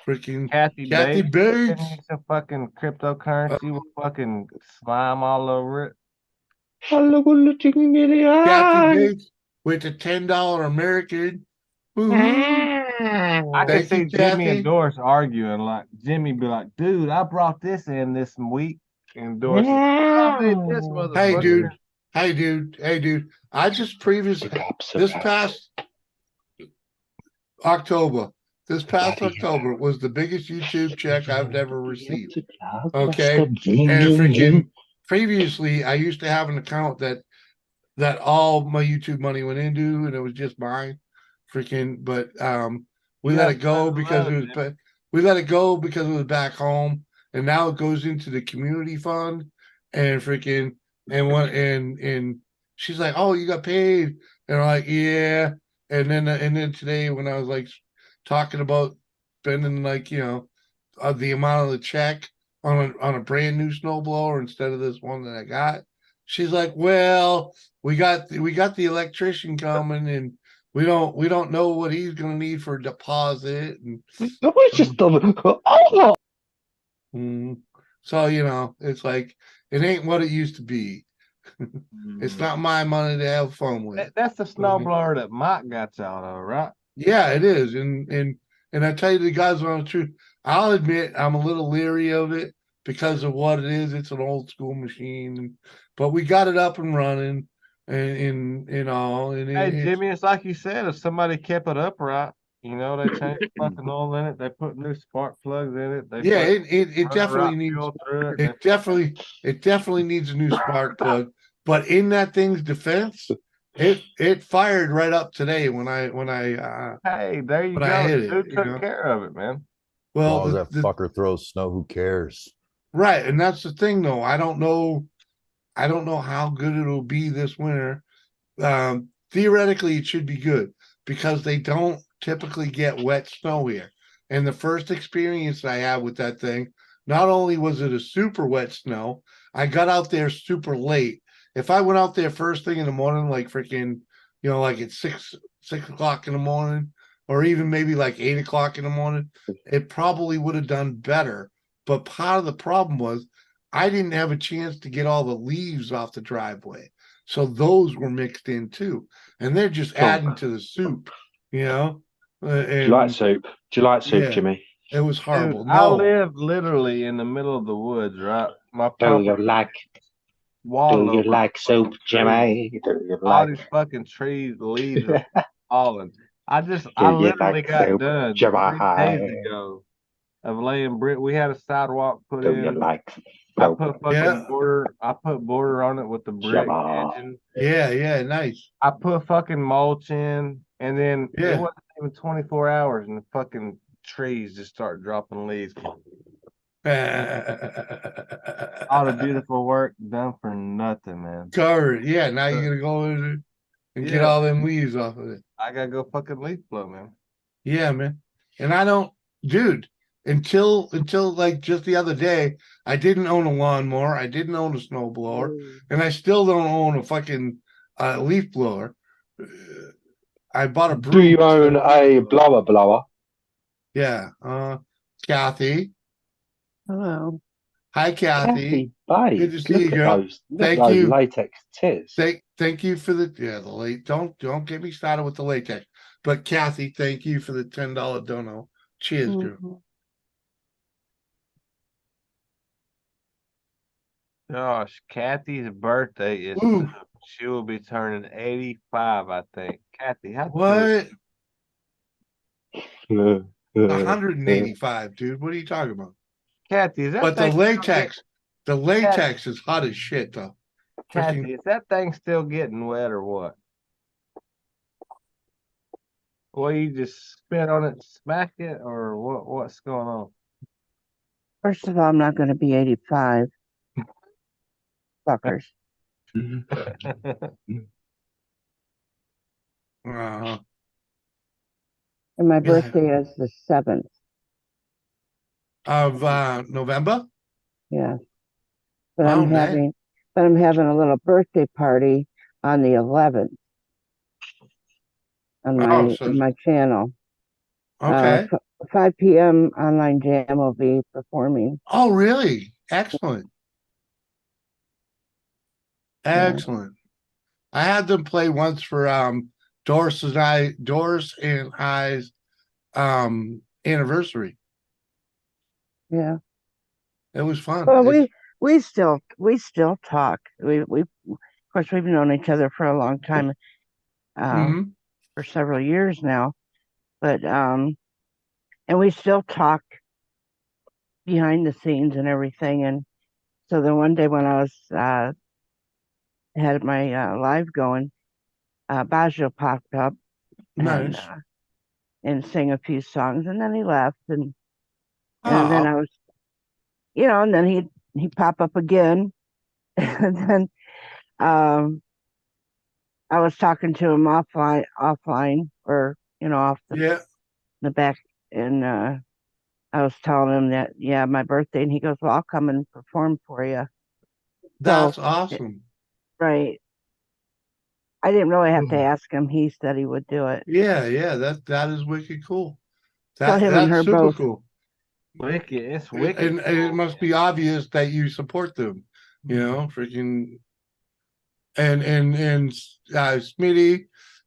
S1: Freaking
S3: Kathy
S1: Bates.
S3: send me some fucking cryptocurrency with fucking slime all over it.
S1: Kathy Bates with the $10 American.
S3: I can
S1: Thank
S3: see
S1: you,
S3: Jimmy
S1: Kathy.
S3: and Doris arguing. Like Jimmy be like, "Dude, I brought this in this week," and Doris, is like, "I made this motherfucker."
S1: Hey, dude. I just this past October was the biggest YouTube check I've ever received. Okay, and freaking previously, I used to have an account that all my YouTube money went into, and it was just mine. Freaking, but we let it go because it was back home, and now it goes into the community fund, and freaking, and she's like, "Oh, you got paid," and I'm like, "Yeah," and then today when I was like talking about spending like the amount of the check on a brand new snowblower instead of this one that I got. She's like, "Well, we got the electrician coming, and we don't know what he's gonna need for a deposit." And so it's like it ain't what it used to be. It's not my money to have fun with.
S3: That's the snowblower that Mike got y'all though, right?
S1: Yeah, it is, and I tell you the guys on the truth. I'll admit I'm a little leery of it because of what it is. It's an old school machine, but we got it up and running, and all. And
S3: Hey, Jimmy, it's like you said. If somebody kept it upright, they changed the fucking oil in it. They put new spark plugs in it. They
S1: it definitely needs it definitely needs a new spark plug. But in that thing's defense, it fired right up today when I
S3: hey, there you
S1: when
S3: go.
S1: I hit it.
S3: Who took care of it, man?
S1: Well,
S11: as long as that fucker throws snow, who cares?
S1: Right, and that's the thing, though. I don't know how good it'll be this winter. Theoretically, it should be good because they don't typically get wet snow here. And the first experience I had with that thing, not only was it a super wet snow, I got out there super late. If I went out there first thing in the morning, like freaking, like at 6 o'clock in the morning, or even maybe like 8 o'clock in the morning, it probably would have done better. But part of the problem was I didn't have a chance to get all the leaves off the driveway. So those were mixed in too. And they're just adding to the soup,
S6: Do you like soup? Do you like soup, Jimmy?
S1: It was horrible.
S3: Dude, I live literally in the middle of the woods, right? My
S6: Do you like soup, Jimmy?
S3: All these fucking trees, leaves are falling. I literally got done 3 days ago of laying brick. We had a sidewalk put in. I put border on it with the brick edging.
S1: Yeah, nice.
S3: I put fucking mulch in, and then it wasn't even 24 hours, and the fucking trees just start dropping leaves. All the beautiful work done for nothing, man.
S1: Covered. Yeah, now you're gonna go in and get all them leaves off of it.
S3: I gotta go fucking leaf blow, man.
S1: Yeah, man. And I don't, dude, until like just the other day, I didn't own a lawnmower, I didn't own a snowblower, and I still don't own a fucking leaf blower. I bought a broom.
S6: Do you own a blower?
S1: Yeah. Kathy.
S7: Hello.
S1: Hi, Kathy.
S6: Bye.
S1: Good to see you, girl. Thank you.
S6: Latex tears.
S1: Thank you for the late. Don't get me started with the latex. But Kathy, thank you for the $10 dono. Cheers, girl.
S3: Gosh, Kathy's birthday is
S1: Ooh.
S3: She will be turning 85, I think. Kathy, how
S1: What? 185, dude. What are you talking about?
S3: Kathy, is that
S1: But
S3: thing
S1: the latex is hot as shit, though.
S3: Kathy, is that thing still getting wet or what? Well, you just spit on it, smack it, or what's going on?
S7: First of all, I'm not going to be 85. Fuckers.
S1: Uh,
S12: And my
S1: Yeah.
S12: birthday is the 7th.
S1: of November.
S12: Yeah. But
S1: Oh,
S12: I'm
S1: dang.
S12: having a little birthday party on the 11th on
S1: Oh, so
S12: my channel.
S1: okay.
S12: 5 p.m. Online Jam will be performing.
S1: Oh, really? Excellent. Excellent. I had them play once for Doris and I's anniversary.
S12: Yeah.
S1: It was fun.
S12: Well, we still talk. We of course we've known each other for a long time,
S1: Mhm.
S12: for several years now, but and we still talk behind the scenes and everything. And so the one day when I was had my live going, Baggio popped up and
S1: Nice.
S12: and sang a few songs, and then he left, and then
S1: Oh,
S12: I was, and then he'd pop up again, and then um I was talking to him offline, or off
S1: yeah.
S12: the back, and I was telling him that, yeah, my birthday, and he goes, well, I'll come and perform for you.
S1: That's
S12: So,
S1: awesome.
S12: right, I didn't really have to
S1: Mhm.
S12: ask him. He said he would do it.
S1: Yeah. That is wicked cool.
S12: So him and
S1: That's
S12: her
S1: super
S12: both.
S1: cool.
S3: Wicked. It's wicked.
S1: And it must be obvious that you support them. Freaking and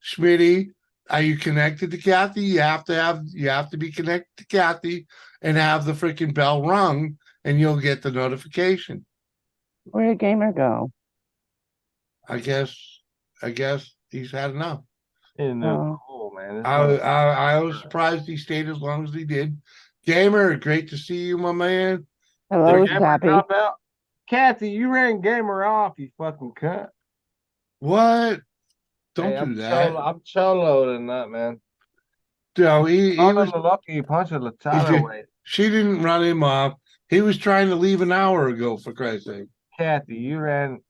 S1: Smitty, are you connected to Kathy? You have to be connected to Kathy and have the freaking bell rung, and you'll get the notification.
S12: Where'd Gamer go?
S1: I guess he's had enough.
S3: Cool, man.
S1: I was surprised he stayed as long as he did. Gamer, great to see you, my man.
S12: Hello,
S3: Gamer
S12: Sappy.
S3: drop out. Kathy, you ran Gamer off, you fucking cunt.
S1: What? Don't
S3: Hey,
S1: do that.
S3: I'm cholo tonight, man.
S1: No, he was
S3: lucky punch of the title weight.
S1: She didn't run him off. He was trying to leave an hour ago, for Christ's sake.
S3: Kathy, you ran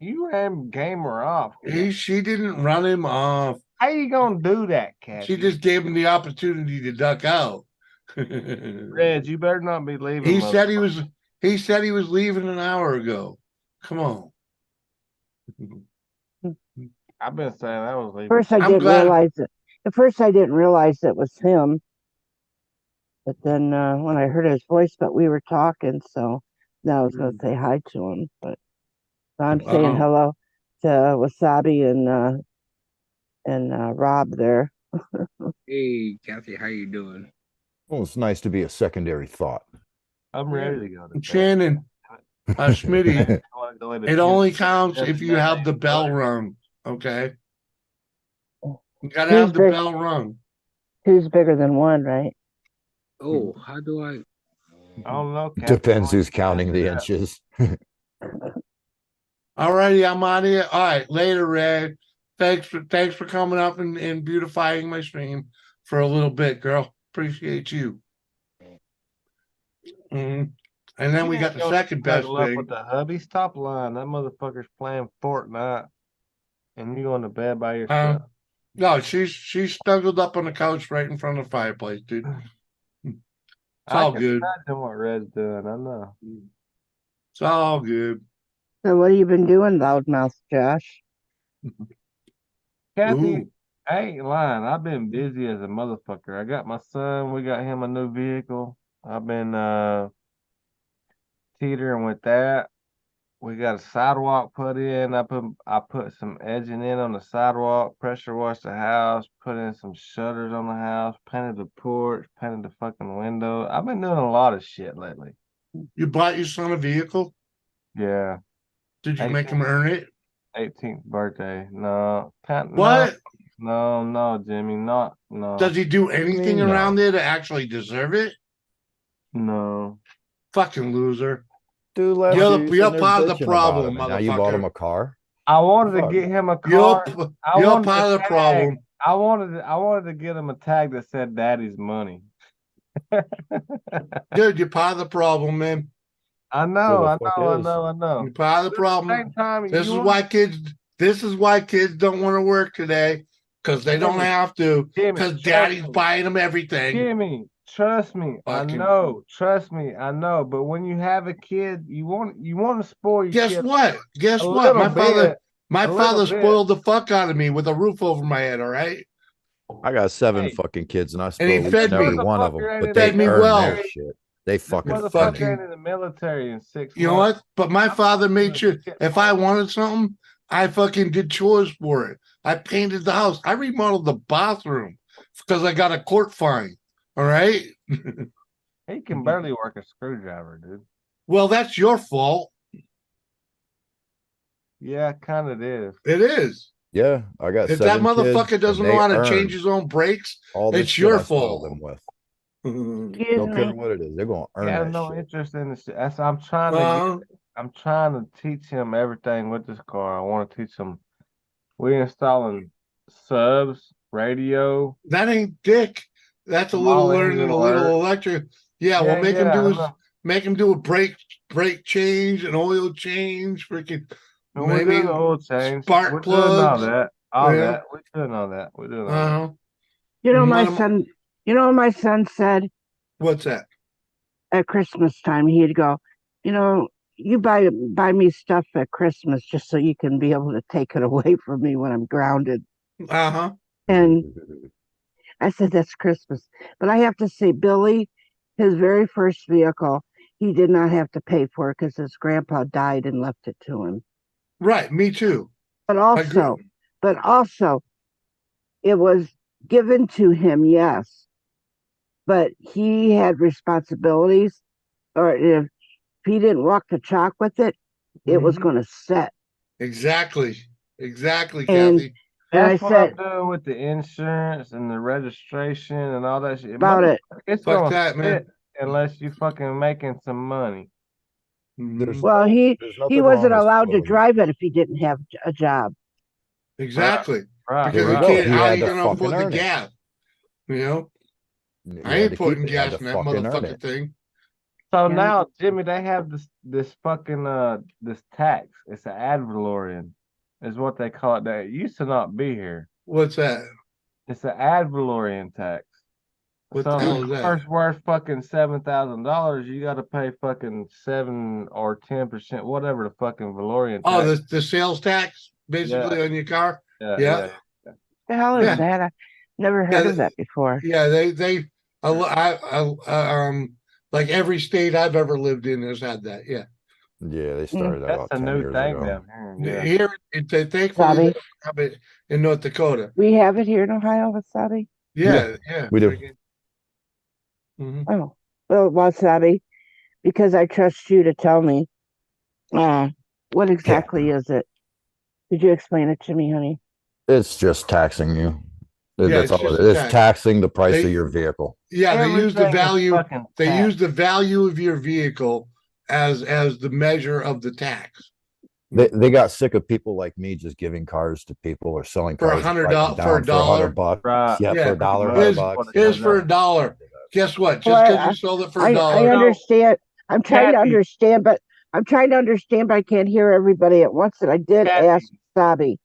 S3: Gamer off.
S1: She didn't run him off.
S3: How you gonna do that, Kathy?
S1: She just gave him the opportunity to duck out.
S3: Reg, you better not be leaving.
S1: He said he was leaving an hour ago. Come on.
S3: I've been saying I was leaving.
S12: First, I didn't realize it. At first, I didn't realize it was him. But then when I heard his voice, but we were talking, so now I was going to say hi to him. But so I'm saying hello to Wasabi and Rob there.
S9: Hey, Kathy, how you doing?
S11: Well, it's nice to be a secondary thought.
S3: I'm ready to go to bed.
S1: Shannon, Smitty, it only counts if you have the bell rung. Okay, you gotta have the bell rung.
S12: Two's bigger than one, right?
S9: Oh, how do I?
S3: I don't know.
S11: Depends who's counting the inches.
S1: All righty, I'm out of here. All right, later, Red. Thanks for coming up and beautifying my stream for a little bit, girl. Appreciate you. And then we got the second best thing.
S3: With the hubby, stop lying. That motherfucker's playing Fortnite, and you going to bed by yourself.
S1: No, she's snuggled up on the couch right in front of the fireplace, dude. It's all good.
S3: Imagine what Red's doing. I know.
S1: It's all good.
S12: So what have you been doing, loudmouth Josh?
S3: Kathy, I ain't lying. I've been busy as a motherfucker. I got my son. We got him a new vehicle. I've been teetering with that. We got a sidewalk put in. I put some edging in on the sidewalk, pressure washed the house, put in some shutters on the house, painted the porch, painted the fucking window. I've been doing a lot of shit lately.
S1: You bought your son a vehicle?
S3: Yeah.
S1: Did you make him earn it?
S3: 18th birthday. No.
S1: What?
S3: No, Jimmy. No.
S1: Does he do anything around there to actually deserve it?
S3: No.
S1: Fucking loser.
S11: Dude,
S1: you're part of the problem, motherfucker.
S11: Now you bought him a car?
S3: I wanted to get him a car.
S1: You're part of the problem.
S3: I wanted to get him a tag that said "Daddy's money."
S1: Dude, you're part of the problem, man.
S3: I know.
S1: You're part of the problem. This is This is why kids don't want to work today, because they don't have to, because daddy's buying them everything.
S3: Jimmy, trust me,
S1: Fucking-
S3: I know. Trust me, I know. But when you have a kid, you want to spoil your
S1: Guess
S3: kid.
S1: what? Guess
S3: a
S1: what?
S3: little bit,
S1: My
S3: a little
S1: father
S3: bit.
S1: spoiled the fuck out of me with a roof over my head. All right.
S11: I got 7
S3: Hey.
S11: fucking kids, and I
S1: And he
S11: spoiled
S1: fed
S11: each and every
S1: me.
S11: one of them.
S3: Motherfucker ain't
S11: But
S3: in
S11: they
S1: Fed me
S11: earned
S1: well.
S11: their shit. They
S3: This
S11: fucking
S3: motherfucker
S11: fucking.
S3: ain't in the military in 6
S1: You know
S3: months.
S1: what? But my father made sure if I wanted something, I fucking did chores for it. I painted the house. I remodeled the bathroom because I got a court fine. All right.
S3: He can barely work a screwdriver, dude.
S1: Well, that's your fault.
S3: Yeah, kind of is.
S1: It is.
S11: Yeah, I got
S1: If
S11: 7
S1: that
S11: kids,
S1: motherfucker
S11: and
S1: doesn't know
S11: they
S1: how to change
S11: earned
S1: his own brakes,
S11: all this
S1: it's
S11: shit
S1: your
S11: I spoiled
S1: fault.
S11: them with.
S12: Excuse
S11: Don't care
S12: me.
S11: what it is. They're gonna
S3: He
S11: earn
S3: has
S11: that
S3: no
S11: shit.
S3: interest in this. That's I'm trying to teach him everything with this car. I want to teach him. We're installing subs, radio.
S1: That ain't dick. That's a
S3: Small
S1: little learning
S3: engine
S1: a little
S3: work.
S1: electric. Yeah, well, make him
S3: yeah,
S1: do
S3: I'm
S1: his
S3: not-
S1: make him do a brake change, an oil change, freaking
S3: we're doing the oil change.
S1: spark
S3: We're doing all
S1: plugs.
S3: that.
S1: Yeah.
S3: We're doing all that. We're doing all that.
S1: Uh-huh.
S12: You know, my
S1: Mom-
S12: son. You know what my son said
S1: What's that?
S12: at Christmas time? He'd go, you know, you buy me stuff at Christmas just so you can be able to take it away from me when I'm grounded.
S1: Uh-huh.
S12: And I said, that's Christmas. But I have to say, Billy, his very first vehicle, he did not have to pay for it because his grandpa died and left it to him.
S1: Right, me too.
S12: But also, it was given to him, yes. But he had responsibilities, or if he didn't walk the chalk with it, it was going to set.
S1: Exactly. Exactly,
S12: And
S1: Kathy.
S3: That's
S12: I
S3: what I'm
S12: said
S3: doing with the insurance and the registration and all that shit.
S12: about it.
S3: It's
S1: Fuck
S3: gonna
S1: that, man.
S3: fit unless you fucking making some money.
S12: Well, he
S11: nothing
S12: wasn't
S11: wrong with
S12: allowed to
S11: spoiling.
S12: drive it if he didn't have a job.
S1: Exactly.
S3: Right,
S1: Because
S11: There you
S1: you
S11: go.
S1: can't,
S11: He
S1: how are
S11: had
S1: you
S11: to
S1: gonna
S11: fucking
S1: afford the
S11: earn it.
S1: gas? You know?
S11: You
S1: I
S11: had
S1: ain't
S11: to keep
S1: putting
S11: it. You had
S1: gas
S11: to
S1: in that
S11: fucking earn
S1: motherfucking
S11: it.
S1: thing.
S3: So
S12: Yeah.
S3: now, Jimmy, they have this fucking this tax. It's an ad valorem, is what they call it. That used to not be here.
S1: What's that?
S3: It's an ad valorem tax.
S1: What
S3: So
S1: the hell
S3: if
S1: is
S3: the
S1: that?
S3: car's worth fucking $7,000, you got to pay fucking 7 or 10%, whatever the fucking valorem
S1: Oh,
S3: tax.
S1: the sales tax basically on your car?
S3: Yeah.
S12: The hell is
S1: Yeah.
S12: that? I never heard of that before.
S1: Yeah, like every state I've ever lived in has had that. Yeah.
S11: Yeah, they started that
S3: That's
S11: about
S3: a
S11: 10
S3: new
S11: years
S3: thing
S11: ago.
S3: down here. Yeah.
S1: Here, thankfully,
S12: Bobby.
S1: they have it in North Dakota.
S12: We have it here in Ohio, wasabi.
S1: Yeah.
S11: We do.
S1: freaking- Mhm.
S12: Oh, well, wasabi, because I trust you to tell me. What exactly is it? Could you explain it to me, honey?
S11: It's just taxing you.
S1: Yeah,
S11: That's
S1: it's
S11: all
S1: just
S11: it is.
S1: tax.
S11: Taxing the price
S1: They-
S11: of your vehicle.
S1: Yeah, they use the
S3: Everything is
S1: value.
S3: fucking
S1: They
S3: tax.
S1: use the value of your vehicle as the measure of the tax.
S11: They got sick of people like me just giving cars to people or selling
S1: For
S11: cars and
S1: $100
S11: writing
S1: for
S11: down
S1: a
S11: for $100
S1: dollar.
S11: bucks.
S3: Right.
S11: Yeah,
S1: Yeah.
S11: for $1,
S1: Here's-
S11: $100.
S1: Here's for $1. Guess what? Just
S12: Well,
S1: because you sold it for
S12: I
S1: $1.
S12: understand. I'm trying to
S3: Kathy.
S12: understand, but I can't hear everybody at once. And I did
S3: Kathy.
S12: ask Bobby.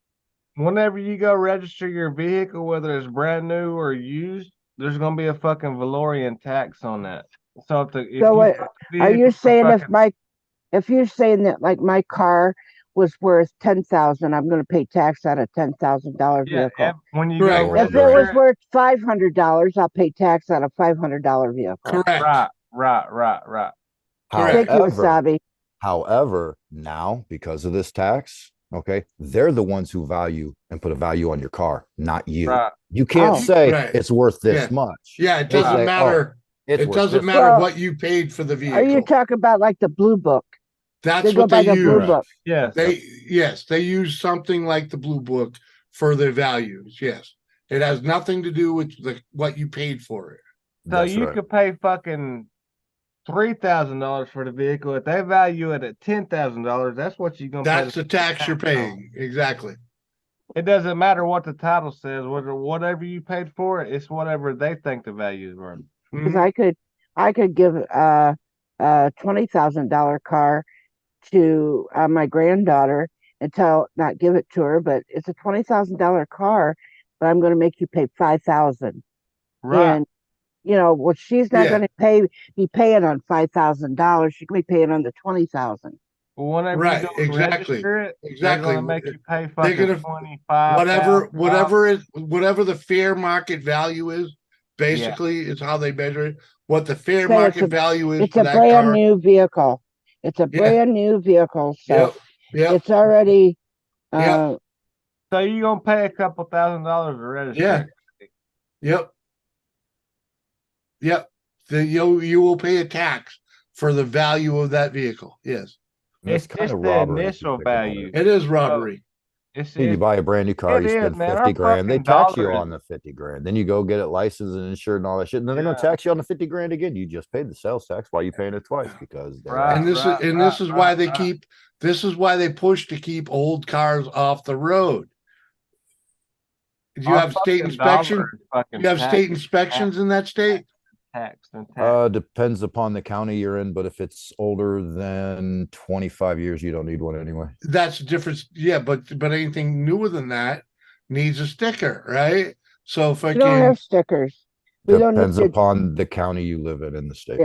S3: Whenever you go register your vehicle, whether it's brand new or used, there's gonna be a fucking valorem tax on that. So if
S12: So
S3: you
S12: what
S3: bought the
S12: are you
S3: vehicle for
S12: saying?
S3: fucking-
S12: If you're saying that like my car was worth 10,000, I'm going to pay tax on a $10,000
S3: yeah,
S12: vehicle.
S3: when you
S1: Correct.
S3: go
S12: If it
S3: register
S12: was worth $500, I'll pay tax on a $500 vehicle.
S1: Correct.
S3: Right.
S12: Thank you, Wasabi.
S11: However, now because of this tax, okay, they're the ones who value and put a value on your car, not you.
S3: Right.
S11: You can't
S12: Oh.
S11: say
S1: Right.
S11: it's worth this
S1: Yeah.
S11: much.
S1: Yeah, it
S11: They
S1: doesn't
S11: say,
S1: matter.
S11: it's
S1: It
S11: worth
S1: doesn't
S11: this
S1: matter
S12: Well,
S1: what you paid for the
S12: Are you
S1: vehicle.
S12: talking about like the blue book?
S1: That's
S12: They go
S1: what
S12: by
S1: they
S12: the blue
S1: use.
S12: book.
S3: Yes.
S1: They use something like the blue book for their values. Yes. It has nothing to do with what you paid for it.
S3: So
S11: That's
S3: you
S11: right.
S3: could pay fucking $3,000 for the vehicle. If they value it at $10,000, that's what you're gonna pay.
S1: That's the tax you're paying. Exactly.
S3: It doesn't matter what the title says, whatever you paid for it, it's whatever they think the value is worth.
S12: Because
S1: Mhm.
S12: I could give a $20,000 car to my granddaughter, not give it to her, but it's a $20,000 car, but I'm going to make you pay $5,000.
S3: Right.
S12: And well, she's not going to be paying on $5,000. She can be paying on the 20,000.
S3: Well, whenever
S1: Right,
S3: you go and
S1: exactly.
S3: register it,
S1: Exactly.
S3: they're gonna make you pay
S1: They're
S3: fucking
S1: gonna
S3: 25.
S1: whatever the fair market value is, basically is how they measure it. What the fair
S12: Say
S1: market value is
S12: it's
S1: for
S12: a
S1: that
S12: brand
S1: car.
S12: new vehicle. It's a
S1: Yeah.
S12: brand new vehicle, so
S1: Yep.
S12: it's already.
S1: Yep.
S3: So you're gonna pay a couple $1,000 to register.
S1: Yeah. Yep. You will pay a tax for the value of that vehicle. Yes.
S3: It's
S11: kind
S3: just
S11: of
S3: the
S11: robbery.
S3: initial value.
S1: It is robbery.
S11: You buy a brand new car, you spend 50 grand, they tax you on the 50 grand. Then you go get it licensed and insured and all that shit. And then they're gonna tax you on the 50 grand again. You just paid the sales tax. Why are you paying it twice? Because
S1: this is why they keep this is why they push to keep old cars off the road. Do you have state inspection? You have state inspections in that state?
S11: Depends upon the county you're in, but if it's older than 25 years, you don't need one anyway.
S1: That's the difference. Yeah, but anything newer than that needs a sticker, right? So if
S12: we don't have stickers. We
S11: depends upon the county you live in the state.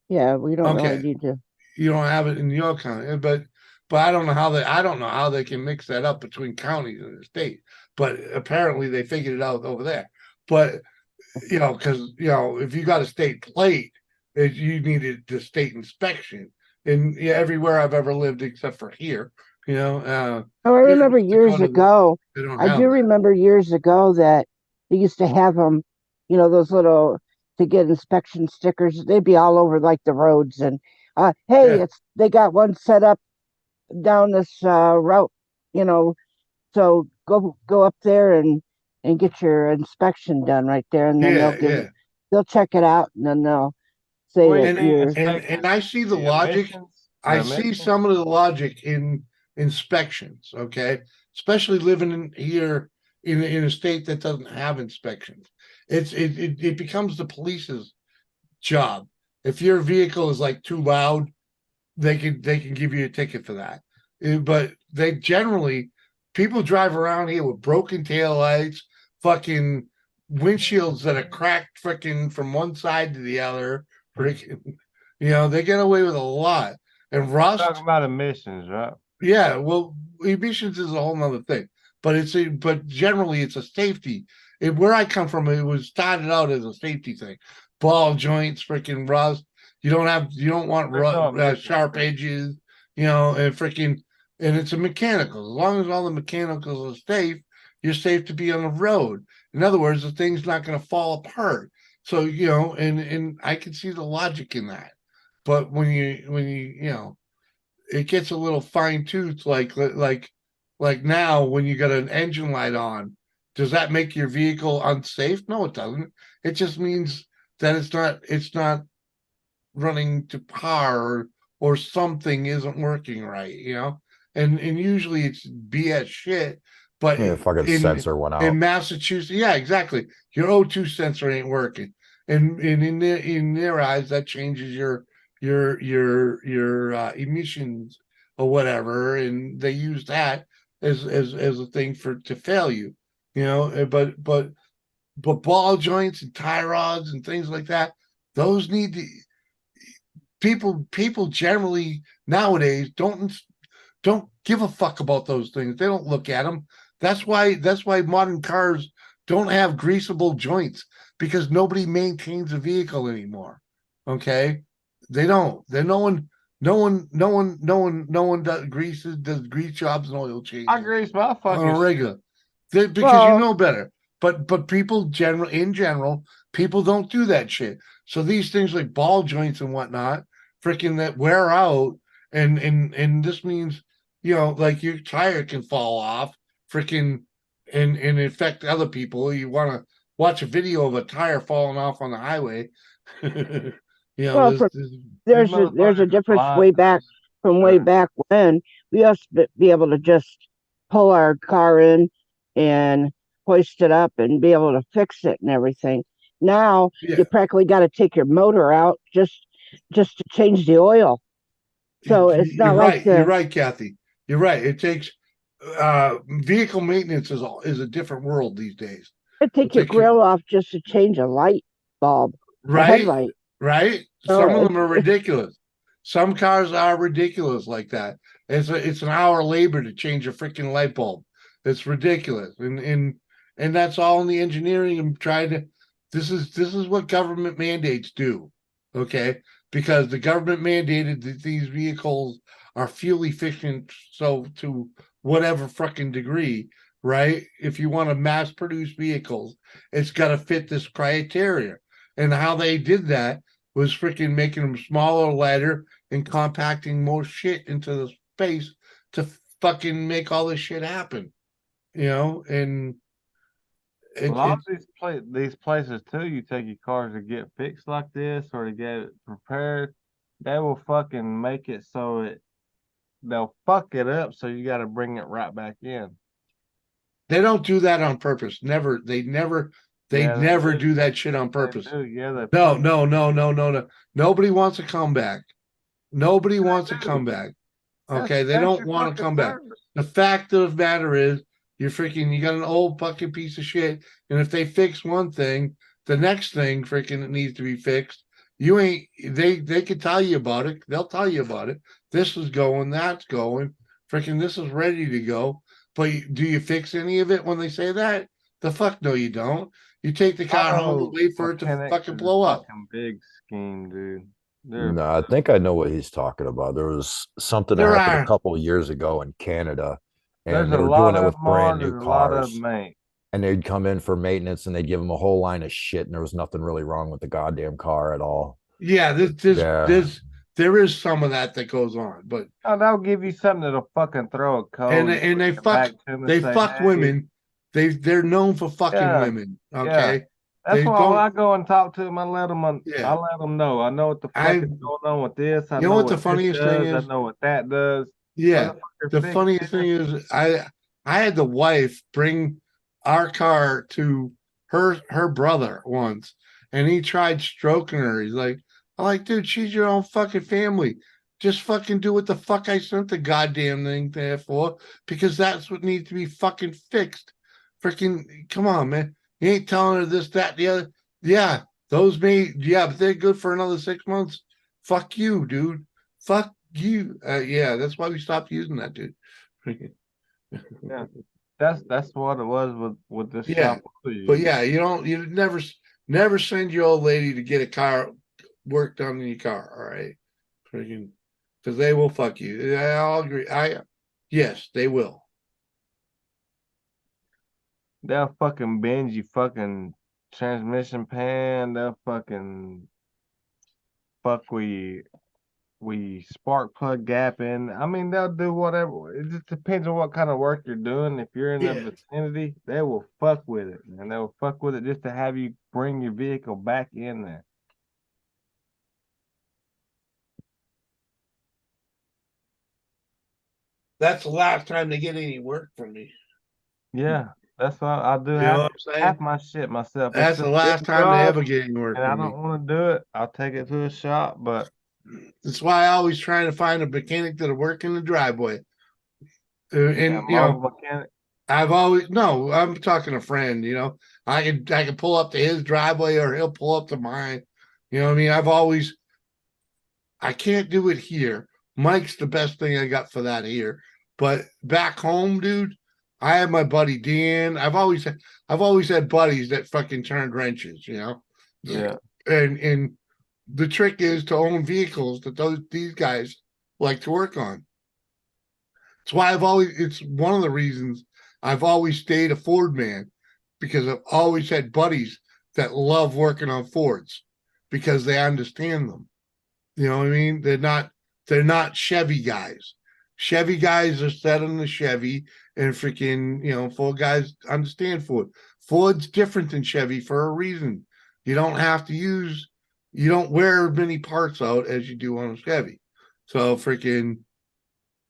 S12: Yeah, we don't really need to.
S1: You don't have it in your county, but I don't know how they can mix that up between counties and the state. But apparently they figured it out over there. But because if you got a state plate, you needed the state inspection. And everywhere I've ever lived except for here, I
S12: remember years ago.
S1: I
S12: do remember years ago that they used to have them, those little to get inspection stickers. They'd be all over like the roads. And they got one set up down this route, so go up there and get your inspection done right there, and then they'll check it out, and then they'll say
S1: and I see the logic. I see some of the logic in inspections. Okay, especially living here in a state that doesn't have inspections. It becomes the police's job. If your vehicle is like too loud, they can give you a ticket for that. But they generally, people drive around here with broken taillights, fucking windshields that are cracked freaking from one side to the other. Freaking, they get away with a lot. And rust.
S3: Talking about emissions, right?
S1: Yeah, well, emissions is a whole nother thing. But generally it's a safety. Where I come from, it was started out as a safety thing. Ball joints, freaking rust. You don't want sharp edges, and it's a mechanical. As long as all the mechanicals are safe, you're safe to be on the road. In other words, the thing's not going to fall apart. So, and I can see the logic in that. But when you it gets a little fine tooth, like now when you got an engine light on, does that make your vehicle unsafe? No, it doesn't. It just means that it's not running to par or something isn't working right, and usually it's BS shit. But
S11: fucking sensor went out
S1: in Massachusetts. Yeah, exactly. Your O2 sensor ain't working, and in their eyes that changes your emissions or whatever, and they use that as a thing to fail you, But ball joints and tie rods and things like that, those need to. People generally nowadays don't give a fuck about those things. They don't look at them. That's why modern cars don't have greasable joints, because nobody maintains a vehicle anymore. Okay, they don't. No one does grease jobs and oil changes.
S3: I grease my fucking
S1: on a regular, because you know better. But people in general, people don't do that shit. So these things like ball joints and whatnot, freaking that wear out, and this means like your tire can fall off, freaking, and affect other people. You want to watch a video of a tire falling off on the highway.
S12: There's a difference way back when we used to be able to just pull our car in and hoist it up and be able to fix it and everything. Now you practically got to take your motor out just to change the oil. So it's not
S1: you're
S12: like
S1: you're right, Kathy. You're right. It takes vehicle maintenance is a different world these days.
S12: It'd take your grill off just to change a light bulb, a headlight.
S1: Right? Some of them are ridiculous. Some cars are ridiculous like that. It's an hour labor to change a freaking light bulb. It's ridiculous. And that's all in the engineering and trying to this is what government mandates do. Okay? Because the government mandated that these vehicles are fuel efficient, so to whatever fucking degree, right? If you want to mass produce vehicles, it's got to fit this criteria. And how they did that was freaking making them smaller, lighter, and compacting more shit into the space to fucking make all this shit happen. And
S3: a lot of these places too, you take your cars to get fixed like this or to get it repaired, they will fucking make it so they'll fuck it up, so you got to bring it right back in.
S1: They don't do that on purpose. Never. They never do that shit on purpose.
S3: Yeah,
S1: No. Nobody wants to come back. Nobody wants to come back. Okay, they don't want to come back. The fact of the matter is, you got an old fucking piece of shit, and if they fix one thing, the next thing freaking needs to be fixed. They could tell you about it. They'll tell you about it. This is going, that's going. Freaking this is ready to go. But do you fix any of it when they say that? The fuck no, you don't. You take the car home and wait for it to fucking blow up.
S3: Big scheme, dude.
S11: No, I think I know what he's talking about. There was something that happened a couple of years ago in Canada, and they were doing it with brand new cars. And they'd come in for maintenance, and they'd give them a whole line of shit, and there was nothing really wrong with the goddamn car at all.
S1: Yeah, there is some of that goes on, but
S3: they'll give you something that'll fucking throw a code.
S1: And they fuck women. They're known for fucking women. Okay.
S3: Yeah. That's why when I go and talk to them, I let them know. I know what the fuck is going on with this. I know
S1: what the funniest thing is?
S3: I know what that does.
S1: Yeah. The funniest thing is I had the wife bring our car to her brother once, and he tried stroking her. He's like, I'm like, dude, she's your own fucking family. Just fucking do what the fuck I sent the goddamn thing there for, because that's what needs to be fucking fixed. Freaking, come on, man. You ain't telling her this, that, the other. Yeah, but they're good for another 6 months. Fuck you, dude. Fuck you. Yeah, that's why we stopped using that, dude.
S3: Yeah, that's what it was with this shop.
S1: But yeah, you never send your old lady to get a car work done in your car. All right, freaking, because they will fuck you. I'll agree. Yes, they will.
S3: They'll fucking bend you fucking transmission pan. They'll fucking fuck we spark plug gap in. I mean, they'll do whatever. It just depends on what kind of work you're doing. If you're in the vicinity, they will fuck with it, and they will fuck with it just to have you bring your vehicle back in there.
S1: That's the last time they get any work from me.
S3: Yeah. That's why I do half my shit myself.
S1: That's the last time they ever get any work.
S3: And I don't want to do it. I'll take it to a shop, but
S1: that's why I always try to find a mechanic that'll work in the driveway.
S3: Mechanic.
S1: I'm talking a friend. I can pull up to his driveway, or he'll pull up to mine. You know what I mean? I can't do it here. Mike's the best thing I got for that here, but back home, dude, I have my buddy Dan. I've always had buddies that fucking turned wrenches,
S3: Yeah.
S1: And the trick is to own vehicles that these guys like to work on. It's why it's one of the reasons I've always stayed a Ford man, because I've always had buddies that love working on Fords because they understand them. You know what I mean? They're not Chevy guys. Chevy guys are set in the Chevy, and freaking, Ford guys understand Ford. Ford's different than Chevy for a reason. You don't wear as many parts out as you do on a Chevy. So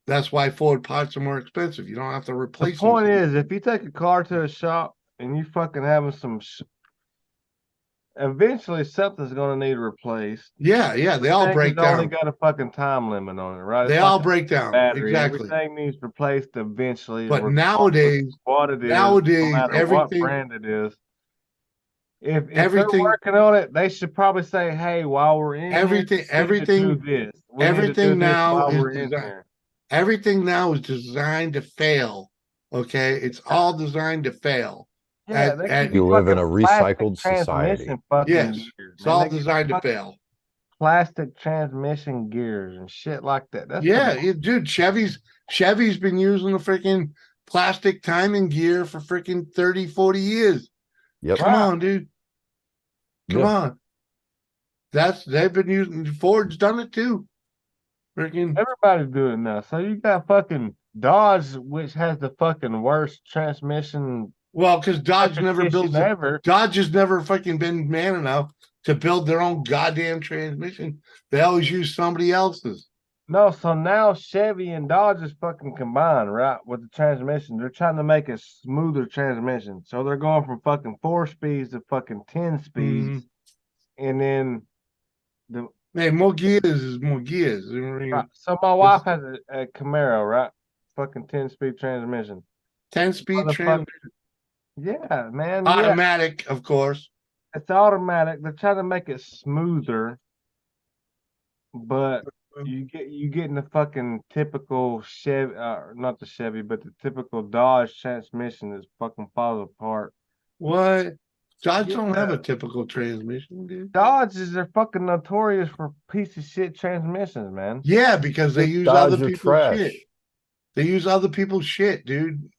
S1: that's why Ford parts are more expensive. You don't have to replace them.
S3: The point is, if you take a car to a shop and you fucking having some eventually something's going to need replaced.
S1: Yeah, they all break down.
S3: Only got a fucking time limit on it, right?
S1: They all break down.
S3: Battery.
S1: Exactly.
S3: Everything needs replaced eventually.
S1: But nowadays,
S3: what it is,
S1: nowadays,
S3: no matter
S1: everything,
S3: what brand it is. If they're working on it, they should probably say, "Hey, while we're in
S1: everything now is designed. Everything now is designed to fail. Okay, it's all designed to fail.
S3: Yeah,
S11: you live in a recycled society.
S1: Yes, it's all designed to fail.
S3: Plastic transmission gears and shit like that. That's
S1: dude. Chevy's been using the freaking plastic timing gear for freaking 30, 40 years.
S11: Yep.
S1: Come on, dude. Come on. They've been using. Ford's done it too. Freaking
S3: everybody's doing it now. So you got fucking Dodge, which has the fucking worst transmission.
S1: Well, because Dodge never builds it. Dodge has never fucking been man enough to build their own goddamn transmission. They always use somebody else's.
S3: No, so now Chevy and Dodge is fucking combined, right? With the transmission. They're trying to make a smoother transmission. So they're going from fucking 4 speeds to fucking 10 speeds. And then
S1: more gears is more gears.
S3: Right. So my wife has a Camaro, right? Fucking 10-speed transmission.
S1: 10-speed transmission.
S3: Yeah, man.
S1: Automatic, of course.
S3: It's automatic. They're trying to make it smoother, but you getting the fucking typical Chevy, not the Chevy, but the typical Dodge transmission that's fucking falls apart.
S1: What? Dodge don't have a typical transmission, dude.
S3: Dodge is fucking notorious for piece of shit transmissions, man.
S1: Yeah, because they use other people's shit. They use other people's shit, dude.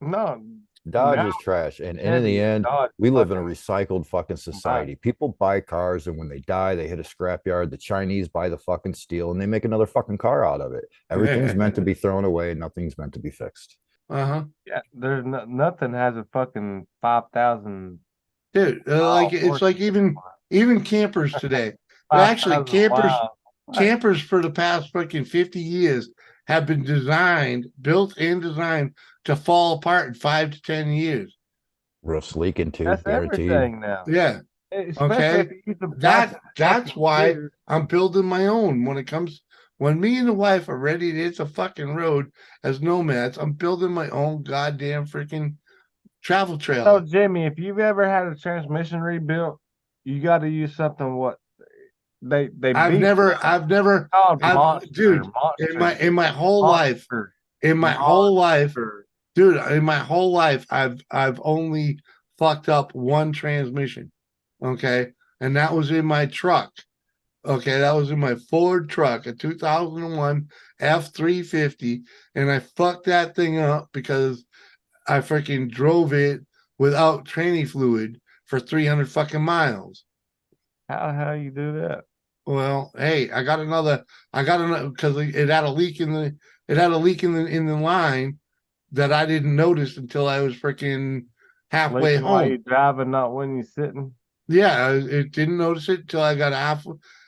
S3: No.
S11: Dodge is trash. And in the end, we live in a recycled fucking society. People buy cars, and when they die, they hit a scrapyard. The Chinese buy the fucking steel, and they make another fucking car out of it. Everything's meant to be thrown away, and nothing's meant to be fixed.
S1: Yeah,
S3: there's nothing has a fucking 5,000.
S1: Dude, it's like even campers today. Actually, campers for the past fucking 50 years have been built and designed to fall apart in 5 to 10 years.
S11: Roofs leaking too.
S3: That's
S11: guaranteed.
S3: everything now.
S1: Yeah. Okay. That's why I'm building my own. When me and the wife are ready to hit the fucking road as nomads, I'm building my own goddamn freaking travel trailer.
S3: So Jimmy, if you've ever had a transmission rebuilt, you got to use something I've never dude, in my whole life, I've only fucked up one transmission. Okay. And that was in my truck. Okay, that was in my Ford truck, a 2001 F350, and I fucked that thing up because I freaking drove it without training fluid for 300 fucking miles. How you do that?
S1: Well, hey, I got another because it had a leak in the line that I didn't notice until I was freaking halfway home.
S3: While you driving, not when you're sitting.
S1: Yeah, it didn't notice it until I got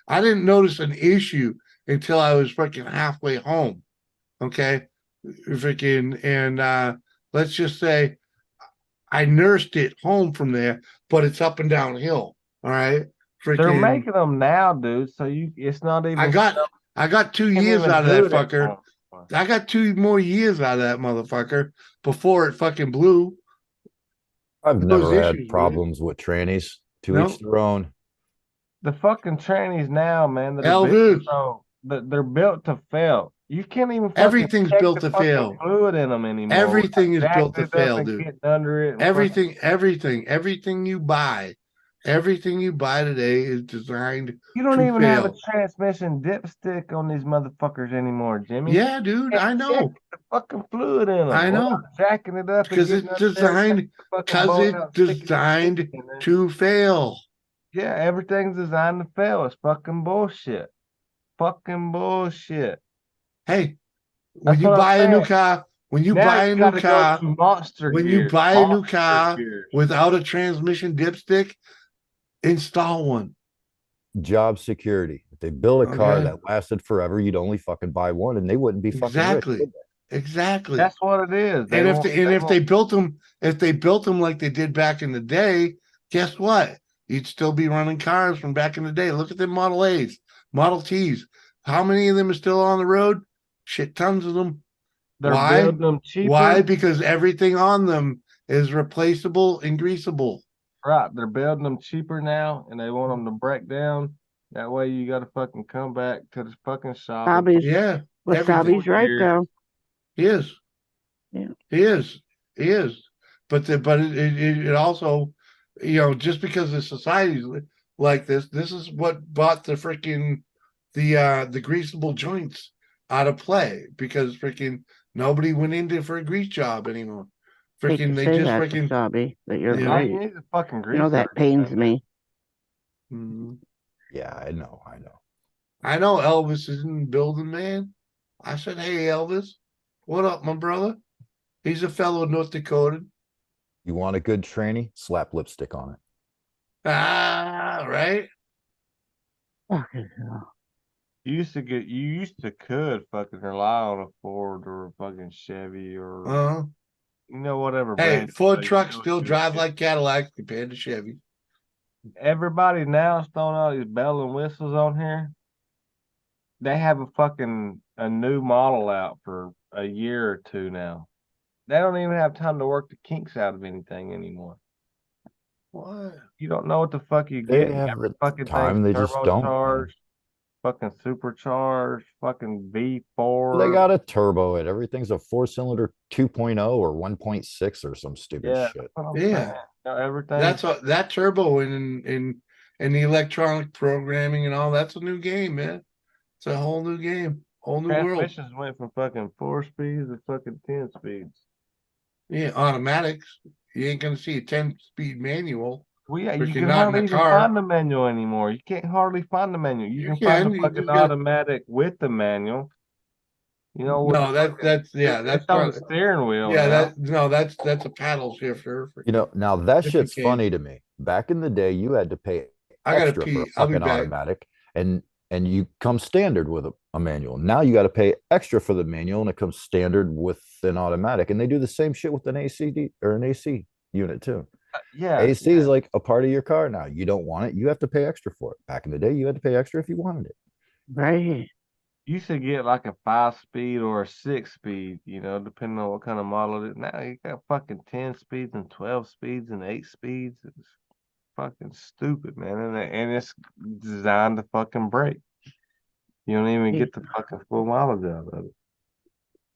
S1: I didn't notice an issue until I was freaking halfway home. Okay, and let's just say I nursed it home from there, but it's up and downhill. All right.
S3: They're making them now, dude. So it's not even.
S1: I got 2 years out of that fucker. I got 2 more years out of that motherfucker before it fucking blew.
S11: I've never had problems with trannies. To each their own.
S3: The fucking trannies now, man. They're built to fail. You can't even.
S1: Everything's built to fail.
S3: Fluid in them anymore.
S1: Everything is built to fail, dude.
S3: Under it.
S1: Everything you buy today is designed.
S3: You don't even have a transmission dipstick on these motherfuckers anymore, Jimmy.
S1: Yeah, dude, I know.
S3: The fucking fluid in them.
S1: I know.
S3: Jacking it up
S1: because it's designed to fail.
S3: Yeah, everything's designed to fail. It's fucking bullshit. Fucking bullshit.
S1: Hey, when you buy a new car, without a transmission dipstick, install one.
S11: Job security. If they build a car that lasted forever, you'd only fucking buy one, and they wouldn't be fucking rich.
S1: Exactly.
S3: That's what it is.
S1: If they built them like they did back in the day, guess what? You'd still be running cars from back in the day. Look at the Model A's, Model T's. How many of them are still on the road? Shit, tons of them.
S3: They're
S1: Why?
S3: building them cheaper.
S1: Why? Because everything on them is replaceable and greasable.
S3: Right. They're building them cheaper now, and they want them to break down. That way you got to fucking come back to the fucking shop.
S1: Yeah.
S12: Wasabi's right, though.
S1: He is.
S12: Yeah.
S1: He is. But it also, just because the society's like this is what brought the freaking the greasable joints out of play, because freaking nobody went into for a grease job anymore. Freaking they just freaking
S12: Wasabi, but you're
S3: right.
S12: right.
S3: You need to fucking grease.
S12: That pains me.
S1: Mm-hmm.
S11: Yeah, I know.
S1: I know Elvis is in the building, man. I said, hey, Elvis, what up, my brother? He's a fellow North Dakotan.
S11: You want a good tranny? Slap lipstick on it.
S1: Ah, right.
S12: Fucking hell.
S3: You used to could fucking rely on a Ford or a fucking Chevy or whatever.
S1: Hey,
S3: brand
S1: Ford trucks still drive like Cadillacs compared to Chevy.
S3: Everybody now is throwing all these bell and whistles on here. They have a new model out for a year or two now. They don't even have time to work the kinks out of anything anymore.
S1: What?
S3: You don't know what the fuck you
S11: They
S3: get.
S11: have
S3: Every
S11: the
S3: fucking
S11: time,
S3: thing's
S11: they just don't, man.
S3: turbocharged, fucking supercharged, fucking V4.
S11: They got a turbo. Everything's a 4-cylinder 2.0 or 1.6 or some stupid shit.
S1: Yeah.
S3: Everything.
S1: That's that turbo and the electronic programming and all. That's a new game, man. It's a whole new game, whole new world.
S3: Transmissions went from fucking 4 speeds to fucking 10 speeds.
S1: Yeah, automatics. You ain't gonna see a 10-speed manual.
S3: Well, yeah, you
S1: Freaking
S3: can
S1: not in
S3: hardly
S1: a
S3: even
S1: car.
S3: find the manual anymore. You can't hardly find the manual. You can
S1: can,
S3: find the
S1: you
S3: fucking
S1: just gotta-
S3: automatic with the manual.
S1: No, that's
S3: it's on the steering wheel.
S1: Yeah,
S3: now.
S1: that's a paddle shifter.
S11: Now that
S1: Just in
S11: shit's
S1: case.
S11: funny to me. Back in the day, you had to pay
S1: I gotta
S11: extra for
S1: pee.
S11: a
S1: I'll be
S11: fucking
S1: back.
S11: automatic, and you come standard with a manual. Now you got to pay extra for the manual, and it comes standard with an automatic. And they do the same shit with an AC unit too. AC is like a part of your car now. You don't want it, you have to pay extra for it. Back in the day, you had to pay extra if you wanted it.
S12: Right.
S3: You should get like a 5-speed or a 6-speed, depending on what kind of model it is. Now you got fucking 10 speeds and 12 speeds and 8 speeds. It's fucking stupid, man. And it's designed to fucking break. You don't even get the fucking full mileage out of it.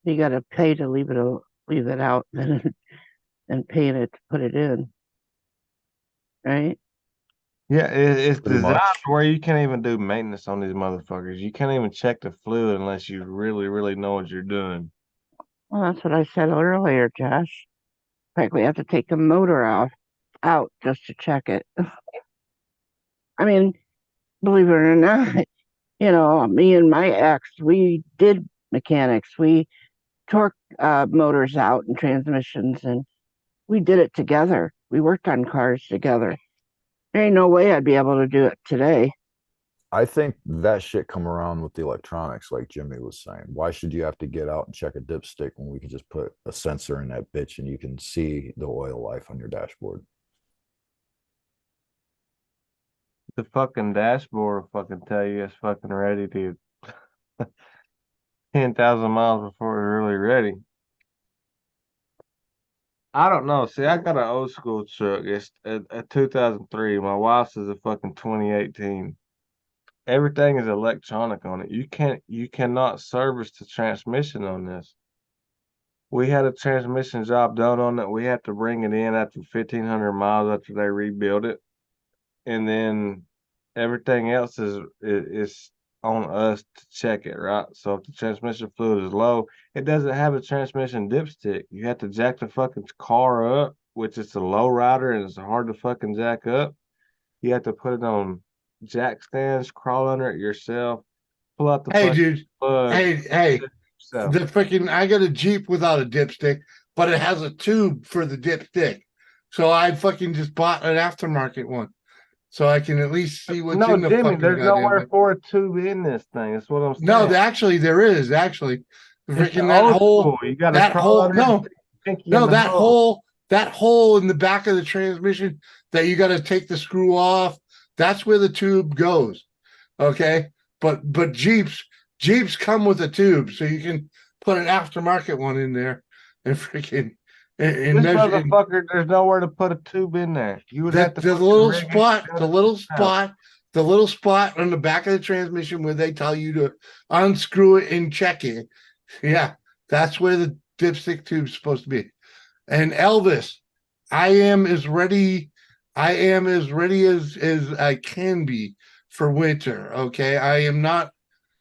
S12: You got to pay to leave it out and paying it to put it in. Right?
S3: Yeah, it's
S11: Pretty
S3: designed
S11: much.
S3: where you can't even do maintenance on these motherfuckers. You can't even check the fluid unless you really, really know what you're doing.
S12: Well, that's what I said earlier, Josh. In fact, we have to take the motor out just to check it. I mean, believe it or not, me and my ex, we did mechanics. We torque motors out and transmissions, and we did it together. We worked on cars together. There ain't no way I'd be able to do it today.
S11: I think that shit come around with the electronics, like Jimmy was saying. Why should you have to get out and check a dipstick when we can just put a sensor in that bitch and you can see the oil life on your dashboard?
S3: The fucking dashboard will fucking tell you it's fucking ready to 10,000 miles before it's really ready. I don't know. See, I got an old school truck. It's a 2003. My wife's is a fucking 2018. Everything is electronic on it. You cannot service the transmission on this. We had a transmission job done on it. We had to bring it in after 1,500 miles after they rebuilt it. And then everything else is on us to check it, right? So if the transmission fluid is low, it doesn't have a transmission dipstick. You have to jack the fucking car up, which is a low rider and it's hard to fucking jack up. You have to put it on jack stands, crawl under it yourself, pull out the
S1: dude.
S3: plug.
S1: Hey, the freaking I got a Jeep without a dipstick, but it has a tube for the dipstick. So I fucking just bought an aftermarket one. So I can at least see what's in the
S3: Jimmy,
S1: fucking
S3: there's
S1: goddamn
S3: nowhere
S1: thing.
S3: for a tube in this thing. That's what I'm saying.
S1: No, actually there is freaking
S3: that
S1: whole
S3: you gotta
S1: that
S3: crawl
S1: whole
S3: under
S1: that that hole in the back of the transmission that you got to take the screw off, that's where the tube goes. Okay. But Jeeps come with a tube, so you can put an aftermarket one in there and freaking and
S3: This
S1: measure.
S3: motherfucker, there's nowhere to put a tube in there. You would have to
S1: The
S3: fucking
S1: little
S3: rig it,
S1: spot,
S3: shut
S1: the
S3: it
S1: little
S3: down.
S1: spot on the back of the transmission where they tell you to unscrew it and check it. Yeah, that's where the dipstick tube's supposed to be. And Elvis, I am as ready as I can be for winter. Okay. I'm not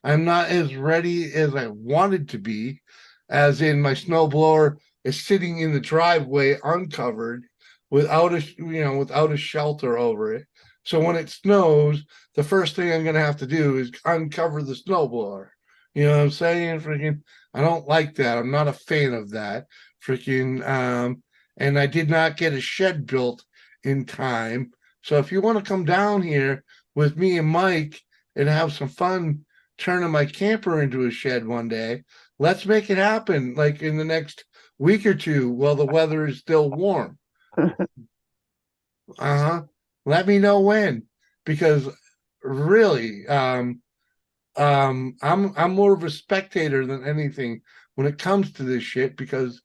S1: as ready as I wanted to be, as in my snowblower is sitting in the driveway uncovered without a shelter over it. So when it snows, the first thing I'm gonna have to do is uncover the snowblower. You know what I'm saying? Freaking, I don't like that. I'm not a fan of that. Freaking, and I did not get a shed built in time. So if you want to come down here with me and Mike and have some fun turning my camper into a shed one day, let's make it happen, like in the next week or two while the weather is still warm. Let me know when, because really, I'm more of a spectator than anything when it comes to this shit, because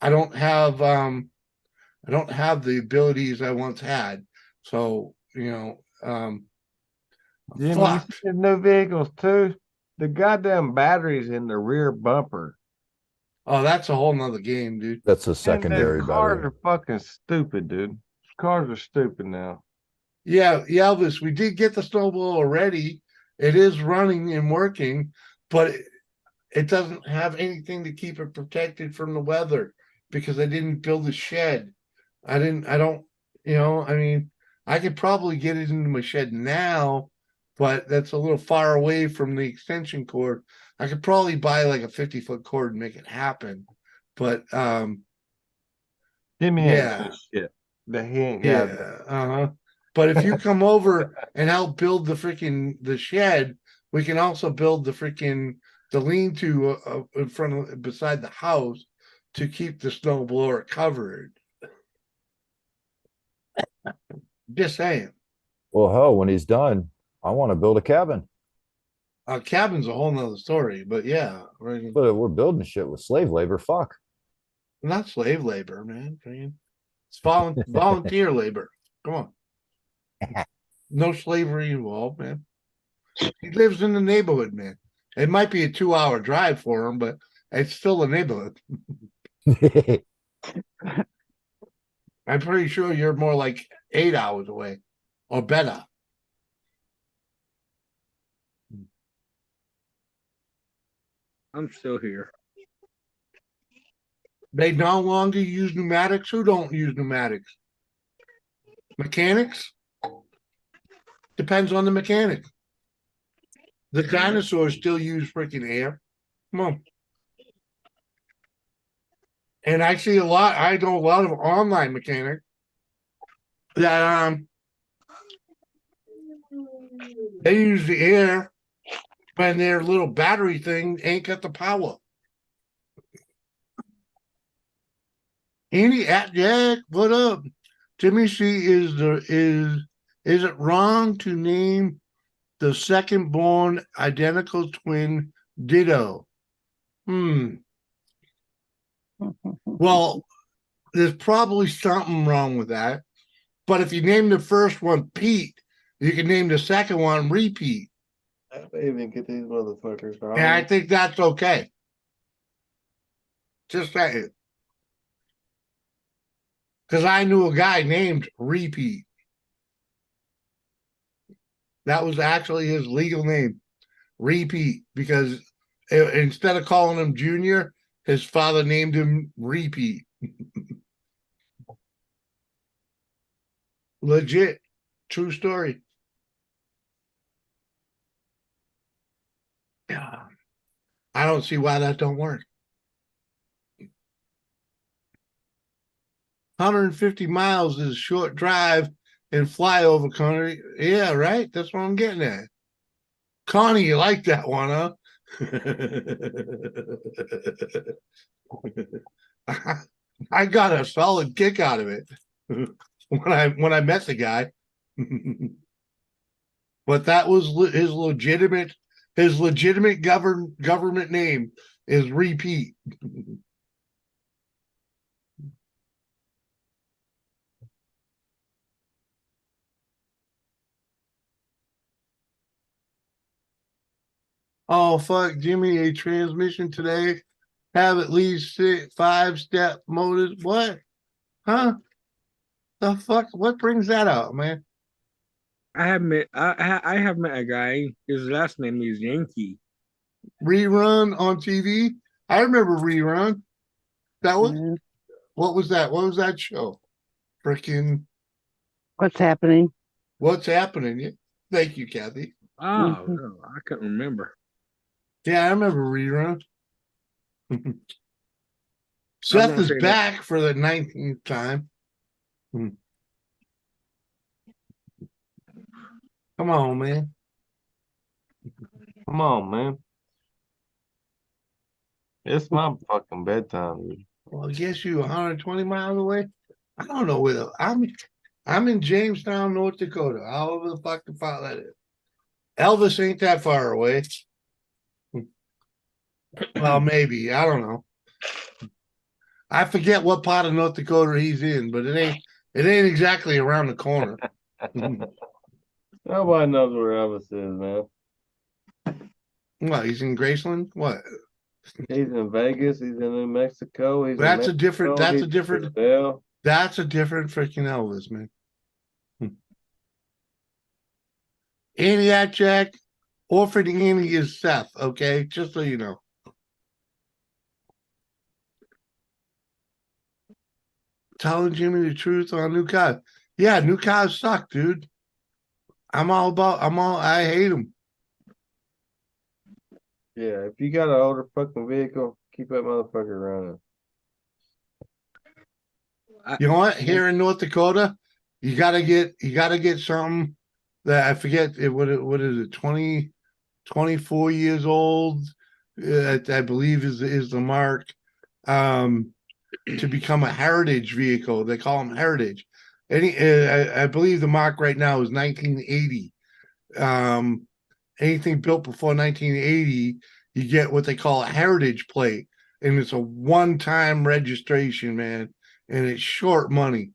S1: I don't have the abilities I once had. So,
S3: Jimmy, you see the new vehicles too? The goddamn batteries in the rear bumper.
S1: Oh, that's a whole nother game, dude.
S11: That's a secondary
S3: cars
S11: battery.
S3: are fucking stupid, dude. Cars are stupid now.
S1: Yeah, Elvis, we did get the snowball already. It is running and working, but it doesn't have anything to keep it protected from the weather, because I didn't build a shed. I don't, I mean, I could probably get it into my shed now, but that's a little far away from the extension cord. I could probably buy like a 50-foot cord and make it happen. But
S3: Jimmy ain't
S1: yeah.
S3: doing shit. He ain't got
S1: Yeah, But if you come over and help build the shed, we can also build the lean-to in front of beside the house to keep the snowblower covered. Just saying.
S11: Well, hell, when he's done, I want to build a cabin.
S1: A cabin's a whole nother story, but yeah, right.
S11: But we're building shit with slave labor. Fuck.
S1: Not slave labor, man. It's volunteer labor. Come on. No slavery involved, man. He lives in the neighborhood, man. It might be a 2-hour drive for him, but it's still a neighborhood. I'm pretty sure you're more like 8 hours away or better.
S9: I'm still here.
S1: They no longer use pneumatics. Who don't use pneumatics? Mechanics? Depends on the mechanic. The dinosaurs still use freaking air. Come on. And I know a lot of online mechanics that they use the air when their little battery thing ain't got the power. Jack, what up? Jimmy C, is it wrong to name the second born identical twin Ditto? Well, there's probably something wrong with that. But if you name the first one Pete, you can name the second one Repeat.
S3: I don't even get these motherfuckers wrong.
S1: And I think that's okay. Just saying. Because I knew a guy named Repeat. That was actually his legal name, Repeat, because instead of calling him Junior, his father named him Repeat. Legit. True story. Yeah. I don't see why that don't work. 150 miles is a short drive in flyover country. Yeah, right. That's what I'm getting at. Connie, you like that one, huh? I got a solid kick out of it when I met the guy. But that was his legitimate government name is Repeat. Oh fuck, Jimmy! A transmission today have at least 5-step motors. What? Huh? The fuck? What brings that up, man?
S9: I have met a guy. His last name is Yankee.
S1: Rerun on TV. I remember Rerun. That was what was that? What was that show? Freaking
S12: What's happening?
S1: What's happening? Yeah. Thank you, Kathy.
S9: Oh, no, I can't remember.
S1: Yeah, I remember Rerun. Seth is back for the 19th time. Come on, man.
S3: Come on, man. It's my fucking bedtime, dude.
S1: Well, I guess you 120 miles away. I don't know where I'm in Jamestown, North Dakota. However the fuck the fuck that is. Elvis ain't that far away. Well, maybe. I don't know. I forget what part of North Dakota he's in, but it ain't exactly around the corner.
S3: Nobody knows where Elvis is, man.
S1: What, he's in Graceland? What?
S3: He's in Vegas, he's in New Mexico,
S1: That's a different freaking Elvis, man. Aniac Jack, Orphan Annie is Seth, okay? Just so you know. Telling Jimmy the truth on new cars. Yeah, new cars suck, dude. I hate them.
S3: Yeah, if you got an older fucking vehicle, keep that motherfucker running.
S1: You know what? Here in North Dakota, you gotta get something that I forget what is it, 24 years old, I believe is the mark. To become a heritage vehicle. They call them heritage. I believe the mark right now is 1980. Anything built before 1980, you get what they call a heritage plate, and it's a one-time registration, man, and it's short money.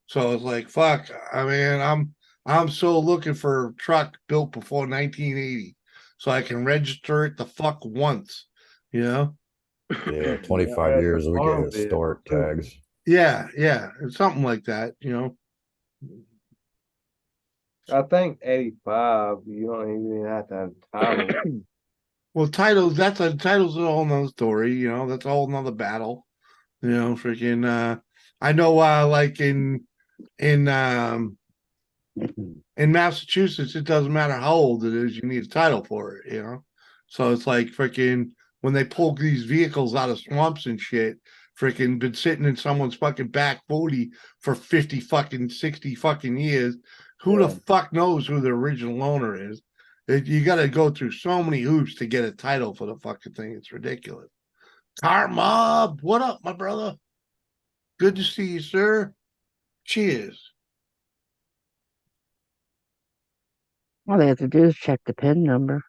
S1: So it's like, fuck. I mean, I'm so looking for a truck built before 1980, so I can register it the fuck once, you know.
S11: Yeah, 25 years we get historic tags.
S1: Yeah, something like that, you know.
S3: I think 85, you don't even have to have title.
S1: Well, titles a whole nother story, you know, that's a whole nother battle. You know, freaking I know like in Massachusetts, it doesn't matter how old it is, you need a title for it, you know. So it's like freaking when they pull these vehicles out of swamps and shit, freaking been sitting in someone's fucking back 40 for 50 fucking 60 fucking years. Who the fuck knows who the original owner is? You got to go through so many hoops to get a title for the fucking thing. It's ridiculous. Car Mob, what up, my brother? Good to see you, sir. Cheers.
S12: All they have to do is check the PIN number.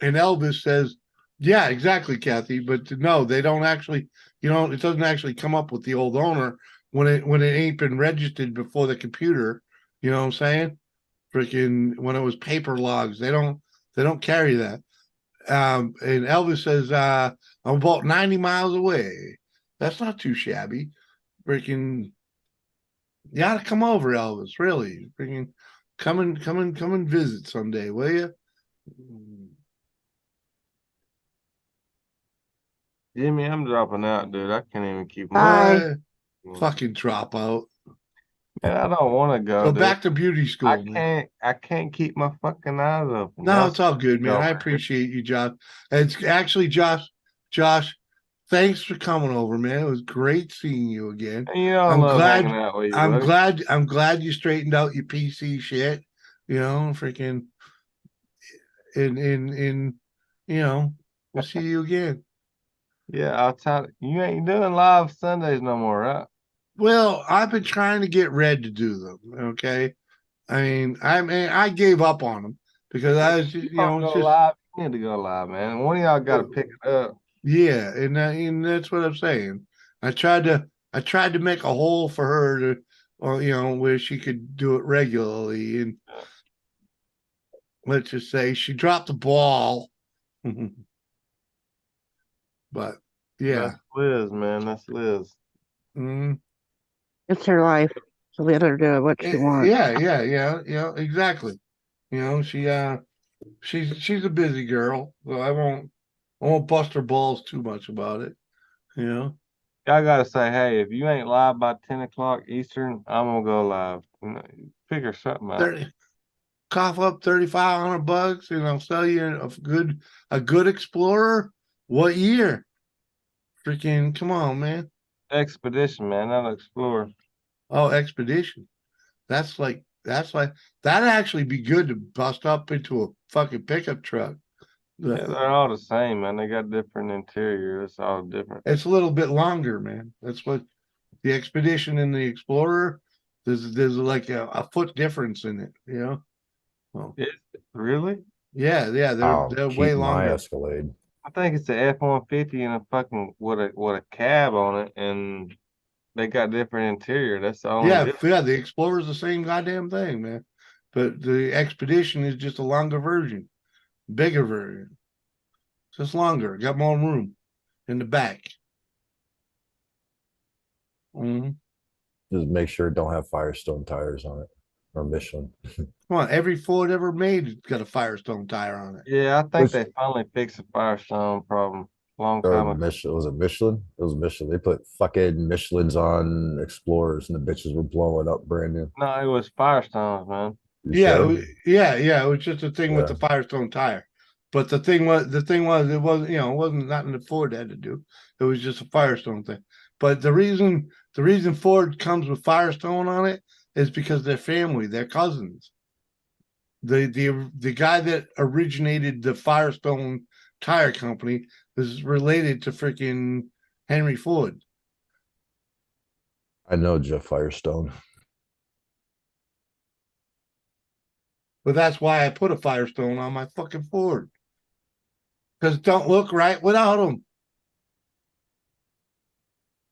S1: And Elvis says, yeah, exactly, Kathy. But no, they don't actually, you know, it doesn't actually come up with the old owner when it ain't been registered before the computer. You know what I'm saying? Freaking when it was paper logs, they don't carry that. And Elvis says, I'm about 90 miles away. That's not too shabby. Freaking, you ought to come over, Elvis. Really, freaking, come and visit someday, will you?
S3: Jimmy, I'm dropping out, dude. I can't even keep
S1: my fucking drop out.
S3: Man, I don't want to go.
S1: Go back to beauty school.
S3: I can't keep my fucking eyes open.
S1: No, it's all good, man. I appreciate you, Josh. It's actually Josh, thanks for coming over, man. It was great seeing you again.
S3: And, you know, I'm
S1: glad you straightened out your PC shit. You know, freaking in you know, we'll see you again.
S3: Yeah, I'll tell you ain't doing live Sundays no more, right?
S1: Well, I've been trying to get Red to do them. Okay, I gave up on them because I was,
S3: You
S1: you
S3: want
S1: know,
S3: to
S1: it's
S3: go
S1: just
S3: live? You need to go live, man. One of y'all got to pick it up.
S1: yeah, and that's what I'm saying. I tried to make a hole for her to, or where she could do it regularly, and let's just say she dropped the ball. But yeah,
S3: That's Liz, man. That's Liz.
S1: mm,
S12: It's her life. So let her do what she wants.
S1: yeah, exactly. She's a busy girl, so I won't bust her balls too much about it. You know,
S3: Y'all got to say, hey, if you ain't live by 10 o'clock Eastern, I'm going to go live. Figure something out.
S1: 30, cough up $3,500, and I'll sell you a good Explorer. What year? Freaking come on, man!
S3: Expedition, man, not Explorer.
S1: Oh, Expedition. That'd actually be good to bust up into a fucking pickup truck.
S3: Yeah, they're all the same, man. They got different interior. It's all different.
S1: It's a little bit longer, man. That's what the Expedition and the Explorer. There's like a foot difference in it. Well,
S3: Really?
S1: yeah, they're way
S11: keep my
S1: longer.
S11: Escalade.
S3: I think it's the F-150 and a fucking with a cab on it, and they got different interior. That's the only difference.
S1: Yeah. The Explorer's the same goddamn thing, man. But the Expedition is just a longer version, bigger version. Just longer, got more room in the back. Mm-hmm.
S11: Just make sure it don't have Firestone tires on it or Michelin.
S1: Come on, every Ford ever made got a Firestone tire on it.
S3: Yeah, I think they finally fixed the Firestone problem a long time ago.
S11: Was it Michelin? It was Michelin. They put fucking Michelins on Explorers and the bitches were blowing up brand new.
S3: No, it was Firestones, man.
S1: It was just a thing with the Firestone tire. But the thing was, it wasn't nothing that Ford had to do. It was just a Firestone thing. But the reason Ford comes with Firestone on it is because they're family, they're cousins. The guy that originated the Firestone tire company is related to freaking Henry Ford.
S11: I know Jeff Firestone.
S1: But that's why I put a Firestone on my fucking Ford. Because it don't look right without them.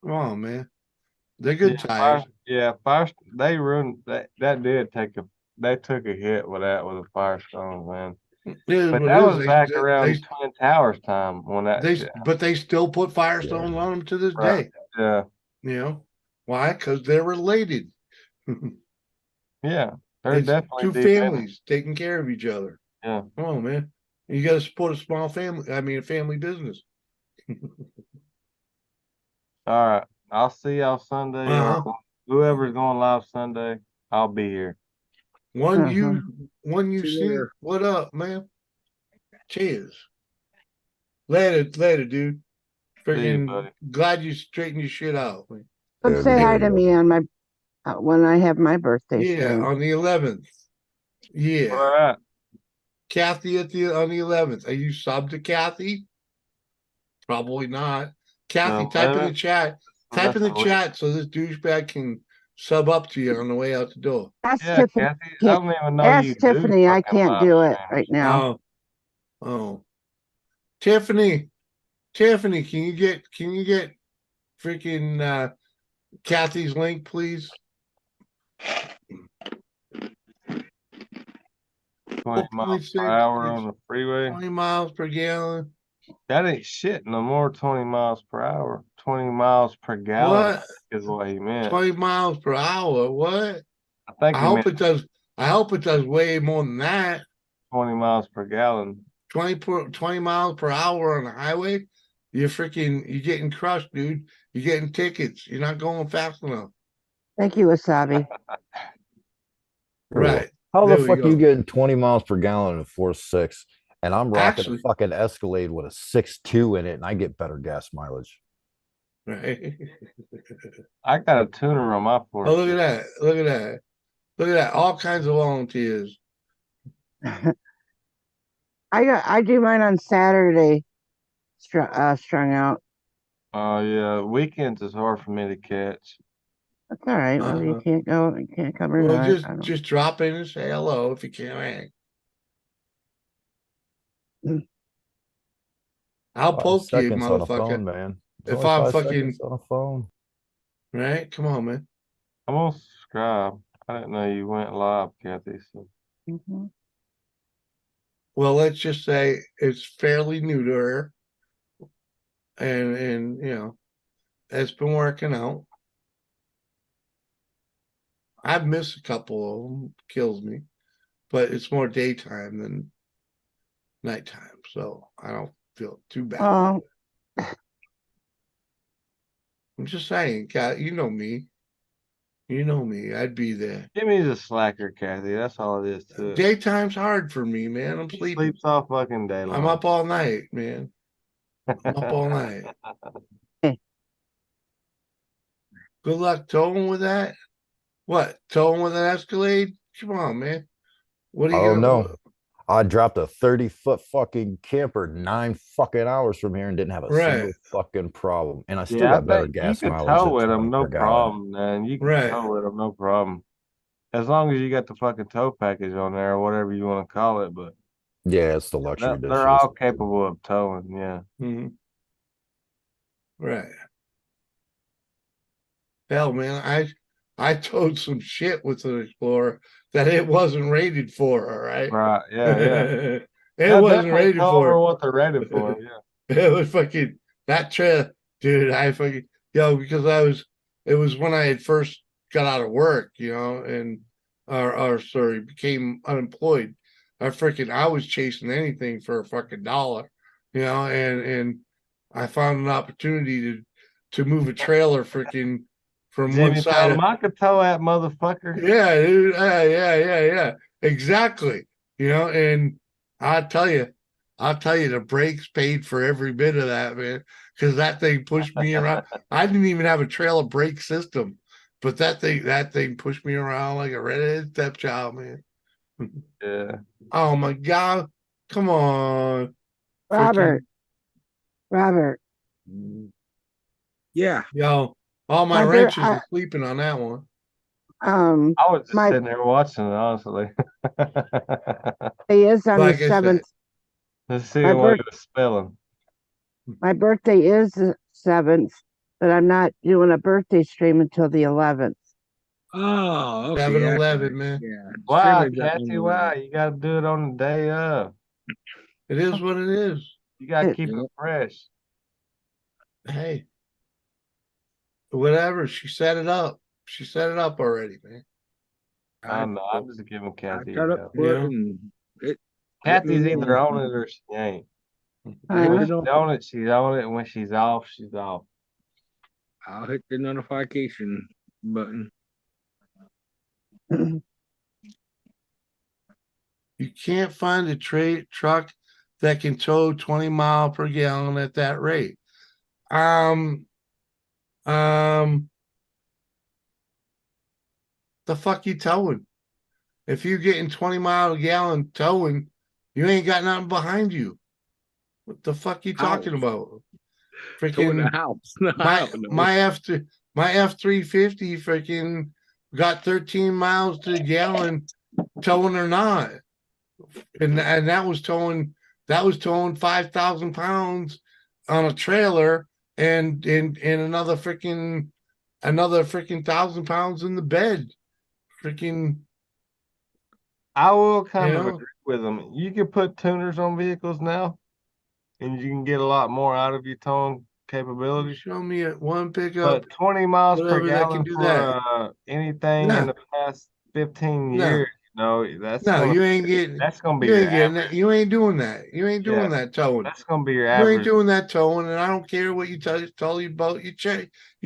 S1: Come on, man. They're good tires.
S3: They ruined that. They took a hit with a Firestone, man. But that was back around Twin Towers time when
S1: but they still put Firestone on them to this day.
S3: Yeah.
S1: Why? Because they're related.
S3: Yeah. They're
S1: It's
S3: definitely
S1: two families taking care of each other.
S3: Yeah.
S1: Come on, man. You got to support a small family. A family business.
S3: All right. I'll see y'all Sunday or whoever's going live Sunday. I'll be here.
S1: One you see. What up, man? Cheers. Later, dude. Freaking glad you straightened your shit out.
S12: Come say hi to me on my when I have my birthday stream.
S1: On the 11th. Yeah.
S3: All right.
S1: Kathy on the 11th. Are you subbed to Kathy? Probably not. Kathy, type in the chat. Type in the chat so this douchebag can sub up to you on the way out the door.
S12: Ask Tiffany.
S3: Kathy, I don't even know
S12: ask Tiffany. I can't do it right now.
S1: Oh. Tiffany, can you get freaking Kathy's link, please?
S3: 20 miles per hour on the freeway.
S1: 20 miles per gallon.
S3: That ain't shit no more. 20 miles per hour. 20 miles per gallon is what he meant.
S1: 20 miles per hour. What?
S3: I
S1: hope it does. I hope it does way more than that.
S3: 20 miles per gallon.
S1: 20 miles per hour on the highway. You're getting crushed, dude. You're getting tickets. You're not going fast enough.
S12: Thank you, Wasabi.
S1: Right.
S11: How the fuck are you getting 20 miles per gallon in a 4.6? And I'm rocking a fucking Escalade with a 6.2 in it, and I get better gas mileage.
S1: Right.
S3: I got a tuner on my Ford.
S1: Oh, look at that. Look at that. All kinds of volunteers.
S12: I do mine on Saturday, strung out.
S3: Oh, yeah. Weekends is hard for me to catch.
S12: That's all right. Well, you can't go. You can't come in.
S1: Well, just drop in and say hello if you can't hang. I'll poke you,
S11: seconds on a
S1: motherfucker.
S11: phone, man. It's
S1: If
S11: only
S1: I'm
S11: 5
S1: fucking
S11: seconds on a phone.
S1: right, come on, man.
S3: I'm gonna subscribe. I didn't know you went live, Kathy. So.
S1: Well, let's just say it's fairly new to her, and you know, it's been working out. I've missed a couple of them, kills me, but it's more daytime than nighttime, so I don't feel too bad. I'm just saying, God, you know me. You know me. I'd be there.
S3: Give me the slacker, Kathy. That's all it is too.
S1: Daytime's hard for me, man. I'm sleeping.
S3: Sleeps all fucking day long.
S1: I'm up all night, man. I'm up all night. Good luck towing with that. What? Towing with an Escalade? Come on, man. What are you
S11: Oh no. I dropped a 30-foot fucking camper 9 fucking hours from here and didn't have a single fucking problem. And I still got better gas
S3: you
S11: mileage.
S3: You can tow with them, no problem, man. You can tow with them, no problem. As long as you got the fucking tow package on there or whatever you want to call it. But
S11: yeah, it's the luxury.
S3: They're all capable of towing, yeah.
S1: Mm-hmm. Right. Hell, man, I towed some shit with an Explorer that it wasn't rated for. All right.
S3: Right. Yeah.
S1: It wasn't rated for
S3: what they're rated for. Yeah.
S1: It was fucking that trail, dude. I fucking because it was when I had first got out of work, you know, and became unemployed. I was chasing anything for a fucking dollar, you know, and I found an opportunity to move a trailer freaking from
S3: Jimmy
S1: one side
S3: of I could tow that motherfucker.
S1: Yeah, dude. Yeah. Exactly. You know, and I'll tell you, the brakes paid for every bit of that, man. Because that thing pushed me around. I didn't even have a trailer brake system, but that thing pushed me around like a redheaded stepchild, man.
S3: Yeah.
S1: Oh my God. Come on.
S12: Robert.
S9: Yeah.
S1: Yo, all my wrenches are sleeping on that one.
S3: I was just sitting there watching it, honestly.
S12: He is on the 7th.
S3: Let's see what it's spelling.
S12: My birthday is the 7th, but I'm not doing a birthday stream until the 11th.
S9: Oh, okay.
S1: 7-11, man.
S9: Yeah.
S3: Wow, Kathy, wow. You got to do it on the day of.
S1: It is what it is.
S3: You got to keep it fresh.
S1: Hey. Whatever. She set it up. She set it up already, man.
S3: I know. I'm just giving Kathy.
S9: Kathy's
S3: either on it or she ain't. When she's on it, she's on it. And when she's off, she's off.
S9: I'll hit the notification button.
S1: You can't find a truck that can tow 20 miles per gallon at that rate. The fuck you towing? If you're getting 20 miles a gallon towing, you ain't got nothing behind you. What the fuck you talking about? Freaking
S9: house.
S1: My F-350 freaking got 13 miles to the gallon towing or not. And that was towing 5,000 pounds on a trailer and another freaking 1,000 pounds in the bed. Freaking
S3: I will kind of agree with them. You can put tuners on vehicles now, and you can get a lot more out of your towing capability.
S1: Show me one pickup.
S3: But 20 miles per gallon
S1: can do
S3: for anything in the past 15 years, that's
S1: you ain't getting.
S3: That's gonna be
S1: you
S3: your
S1: ain't getting
S3: average.
S1: that. You ain't doing that. You ain't doing that towing.
S3: That's gonna be your
S1: You
S3: average.
S1: ain't doing that towing, and I don't care what you tell you about your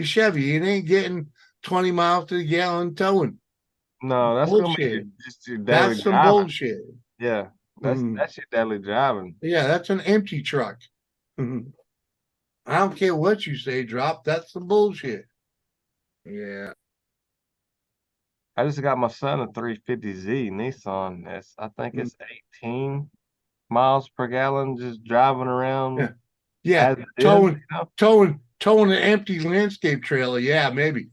S1: Chevy. You ain't getting 20 miles to the gallon towing.
S3: No, that's
S1: bullshit.
S3: Gonna be just your daily
S1: That's some
S3: driving.
S1: bullshit.
S3: Yeah, that's your daily driving.
S1: Yeah, that's an empty truck. I don't care what you say, drop. That's some bullshit.
S9: Yeah.
S3: I just got my son a 350Z Nissan. I think it's 18 miles per gallon just driving around.
S1: Yeah. Towing an empty landscape trailer. Yeah, maybe.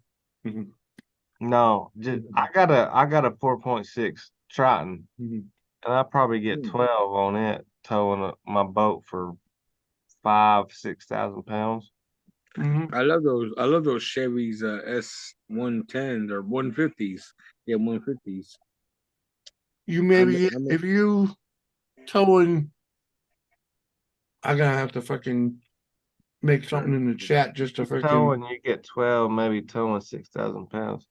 S3: No, I got a 4.6 Triton, and I probably get 12 on it towing my boat for 5,000-6,000 pounds.
S9: I love those. I love those Chevys S110s or 150s. Yeah, 150s.
S1: You maybe if you towing, I'm gonna have to fucking make something in the chat just to fucking
S3: towing. You get 12, maybe towing 6,000 pounds.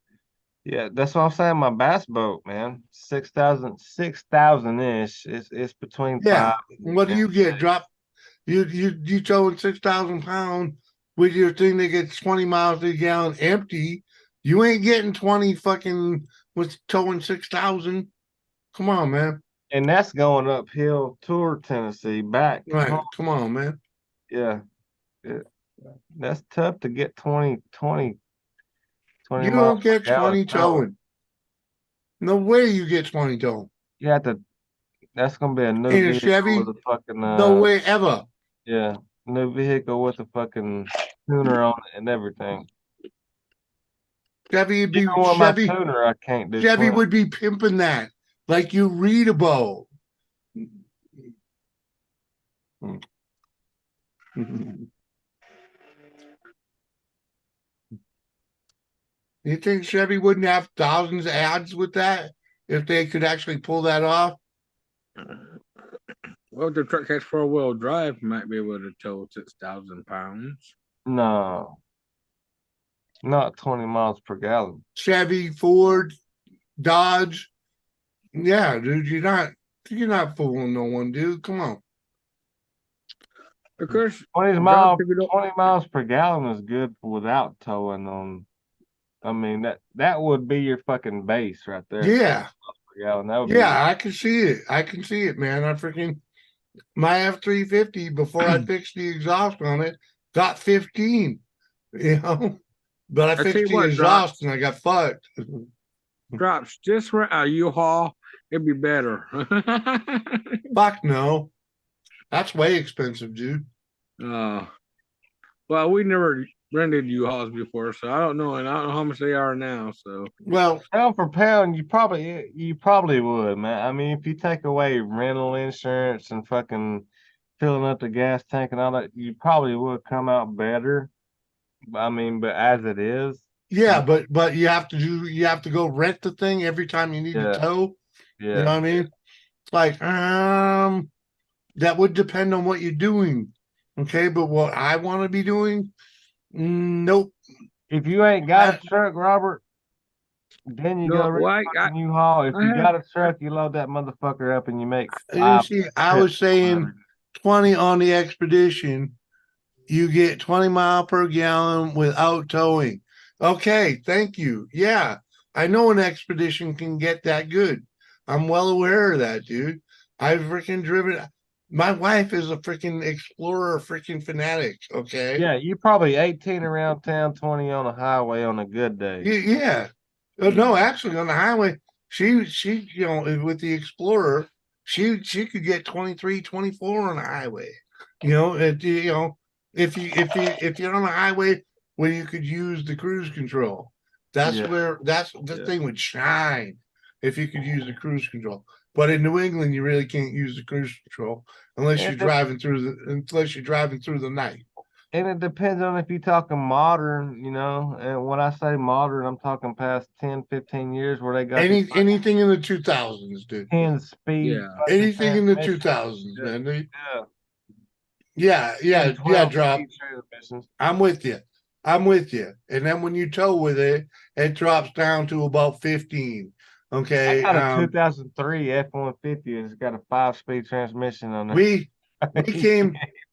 S3: Yeah, that's what I'm saying. My bass boat, man, 6,000 ish. It's between
S1: yeah.
S3: 5.
S1: What do you get? Drop you towing 6,000 pounds with your thing that gets 20 miles a gallon empty. You ain't getting 20 fucking with towing 6,000. Come on, man.
S3: And that's going uphill toward Tennessee back.
S1: Right.
S3: Home.
S1: Come on, man.
S3: Yeah. That's tough to get 20
S1: you
S3: miles
S1: don't get
S3: per
S1: 20
S3: gallon
S1: towing. No way you get 20 towing.
S3: You have to. That's gonna be a new
S1: In a
S3: vehicle
S1: Chevy?
S3: with a fucking.
S1: No way ever.
S3: Yeah, new vehicle with a fucking tuner on it and everything.
S1: Chevy would be
S3: Even with
S1: Chevy.
S3: my tuner, I can't do.
S1: Chevy
S3: 20.
S1: would be pimping that like you read about. You think Chevy wouldn't have thousands of ads with that if they could actually pull that off?
S9: Well, if the truck has 4-wheel drive, might be able to tow 6,000 pounds.
S3: No, not 20 miles per gallon.
S1: Chevy, Ford, Dodge. Yeah, dude, you're not fooling no one, dude. Come on.
S9: Of course,
S3: 20 miles per gallon is good without towing on. I mean that would be your fucking base right there.
S1: Yeah.
S3: Yeah,
S1: I can see it. I can see it, man. I freaking my F-350 before I fixed the exhaust on it got 15. You know, but I fixed the exhaust and I got fucked.
S9: Drops just for a U-Haul, it'd be better.
S1: Fuck no, that's way expensive, dude.
S9: Well, we never rented U-Hauls before, so I don't know, and I don't know how much they are now. So,
S3: well, pound for pound, you probably would, man. I mean, if you take away rental insurance and fucking filling up the gas tank and all that, you probably would come out better. I mean, but as it is,
S1: yeah, but you have to go rent the thing every time you need to tow.
S3: Yeah,
S1: you know what I mean. It's like that would depend on what you're doing. Okay, but what I want to be doing, nope.
S3: If you ain't got a truck, Robert, then you go rent a U-Haul. If you got a truck, you load that motherfucker up and you make 5.
S1: See, I was saying 20 on the Expedition. You get 20 mile per gallon without towing. Okay, thank you. Yeah, I know an Expedition can get that good. I'm well aware of that, dude. I've freaking driven. My wife is a freaking Explorer, freaking fanatic. Okay.
S3: Yeah, you probably 18 around town, 20 on the highway on a good day.
S1: Yeah. No, actually, on the highway, she with the Explorer, she could get 23, 24 on the highway. If you're on the highway where you could use the cruise control, that's the thing would shine if you could use the cruise control. But in New England, you really can't use the cruise control unless you're driving through the night.
S3: And it depends on if you're talking modern, and when I say modern, I'm talking past 10, 15 years where they got
S1: anything in the 2000s, dude.
S3: 10 speed.
S1: Anything in the 2000s, man. Yeah, drop. I'm with you. And then when you tow with it, it drops down to about 15. Okay.
S3: I got a 2003 F-150. It's got a 5-speed transmission on it.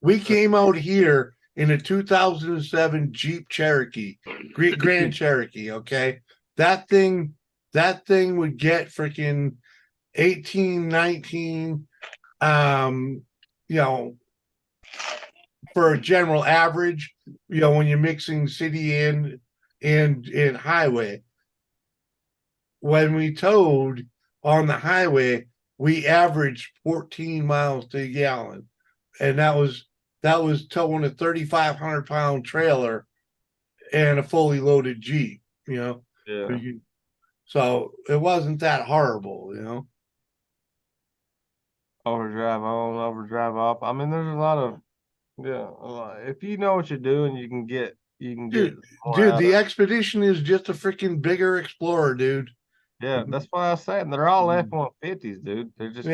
S1: We came out here in a 2007 Jeep Cherokee, Grand Cherokee. Okay. That thing would get freaking 18, 19, for a general average, when you're mixing city and highway. When we towed on the highway, we averaged 14 miles to a gallon. And that was towing a 3,500 pound trailer and a fully loaded Jeep,
S3: Yeah.
S1: So it wasn't that horrible, you know.
S3: Overdrive on, overdrive off. I mean, there's a lot of if you know what you're doing, you can get
S1: Dude,
S3: more out
S1: the
S3: of it.
S1: Expedition is just a freaking bigger Explorer, dude.
S3: Yeah, that's what I was saying. They're all F-150s, dude. They're just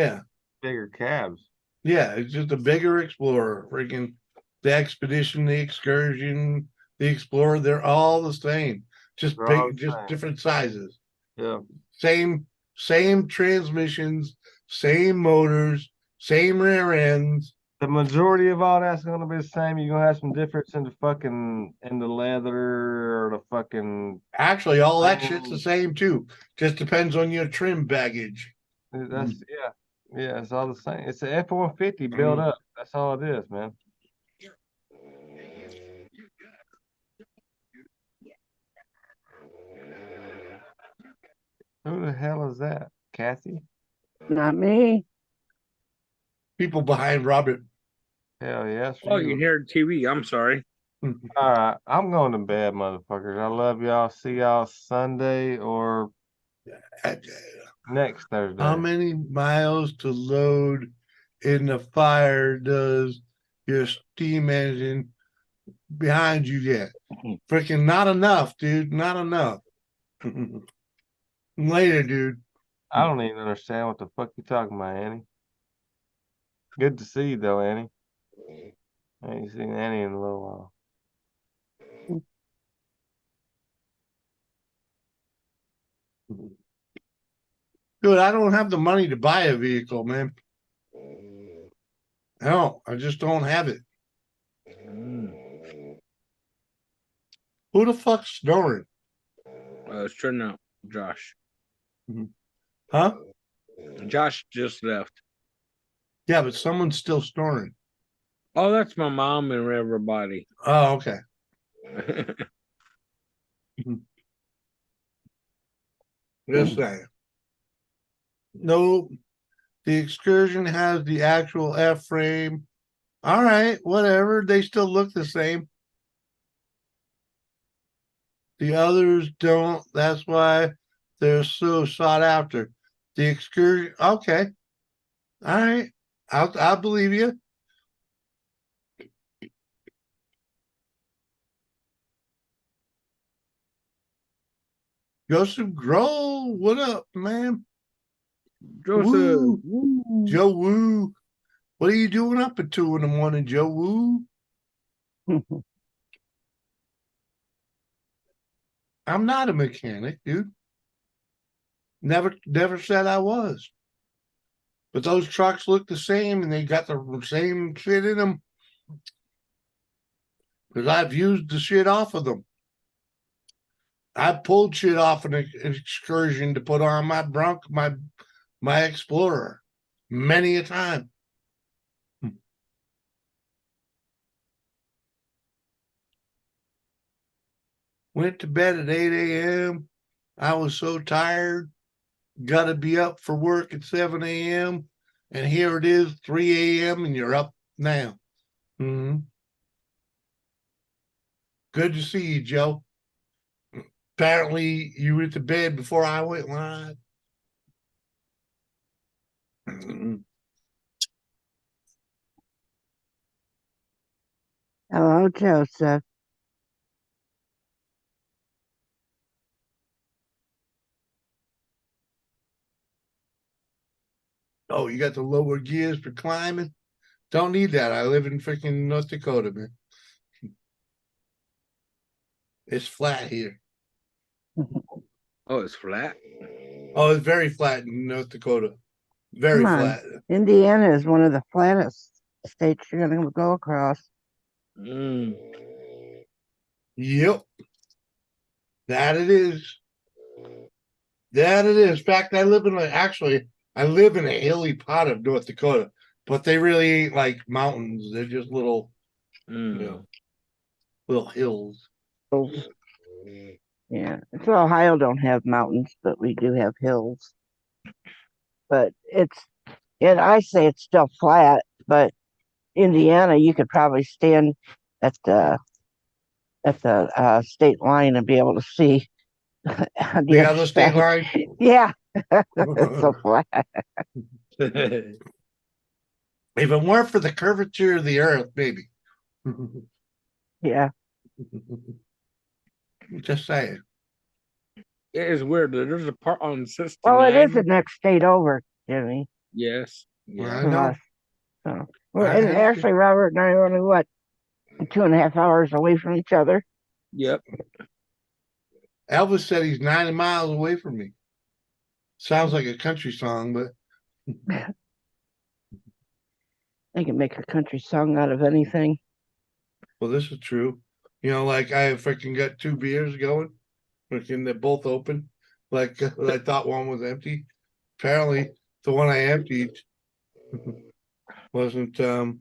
S3: bigger cabs.
S1: Yeah, it's just a bigger Explorer. Freaking the Expedition, the Excursion, the Explorer, they're all the same. Just
S3: They're all
S1: big,
S3: the
S1: just
S3: same.
S1: different sizes.
S3: Yeah.
S1: Same transmissions, same motors, same rear ends.
S3: The majority of all that's gonna be the same. You're gonna have some difference in the leather or the fucking
S1: Actually, all that shit's the same too. Just depends on your trim baggage.
S3: That's yeah, it's all the same. It's an F-150 built up. That's all it is, man. Who the hell is that? Kathy?
S12: Not me.
S1: People behind Robert.
S3: Hell yes.
S9: Oh, you hear TV. I'm sorry.
S3: All right, I'm going to bed, motherfuckers. I love y'all. See y'all Sunday or next Thursday.
S1: How many miles to load in the fire does your steam engine behind you get? Freaking not enough, dude. Not enough. Later, dude.
S3: I don't even understand what the fuck you're talking about, Annie. Good to see you, though, Annie. I ain't seen Annie in a little while.
S1: Dude, I don't have the money to buy a vehicle, man. No, I just don't have it. Who the fuck's snoring?
S9: It's turning out Josh.
S1: Huh?
S9: Josh just left.
S1: Yeah, but someone's still snoring.
S9: Oh, that's my mom and everybody.
S1: Oh, okay. Just saying. No, the Excursion has the actual F frame. All right, whatever. They still look the same. The others don't. That's why they're so sought after. The Excursion. Okay. All right. I'll believe you. Joseph Grohl, what up, man?
S9: Joseph.
S1: Woo. Joe Woo. What are you doing up at 2 a.m, Joe Woo? I'm not a mechanic, dude. Never said I was. But those trucks look the same and they got the same shit in them. Because I've used the shit off of them. I pulled shit off an Excursion to put on my my Explorer many a time. Went to bed at 8 a.m. I was so tired. Got to be up for work at 7 a.m. And here it is, 3 a.m. and you're up now. Mm-hmm. Good to see you, Joe. Apparently, you went to bed before I went live.
S12: Hello, Joseph.
S1: Oh, you got the lower gears for climbing? Don't need that. I live in freaking North Dakota, man. It's flat here.
S9: Oh, it's flat?
S1: Oh, it's very flat in North Dakota. Very flat.
S12: Indiana is one of the flattest states you're going to go across.
S1: Yep. That it is. That it is. In fact, I live in a hilly part of North Dakota, but they really ain't like mountains. They're just little, little hills.
S12: Yeah. So Ohio don't have mountains, but we do have hills. But I say it's still flat, but Indiana, you could probably stand at the state line and be able to see on
S1: The other state line?
S12: Yeah. It's so flat.
S1: If it weren't for the curvature of the earth, maybe.
S12: Yeah.
S1: Just saying.
S9: It is weird. There's a part on 69.
S12: Well, it is the next state over, Jimmy.
S9: Yes.
S1: Well,
S9: Yeah.
S1: I
S12: From
S1: know.
S12: us. So,
S1: I
S12: and
S1: understand.
S12: actually, Robert and I are only, what, 2.5 hours away from each other?
S9: Yep.
S1: Elvis said he's 90 miles away from me. Sounds like a country song, but
S12: They can make a country song out of anything.
S1: well, this is true. You know, like I freaking got 2 beers going, freaking they're both open. Like I thought one was empty. Apparently, the one I emptied wasn't the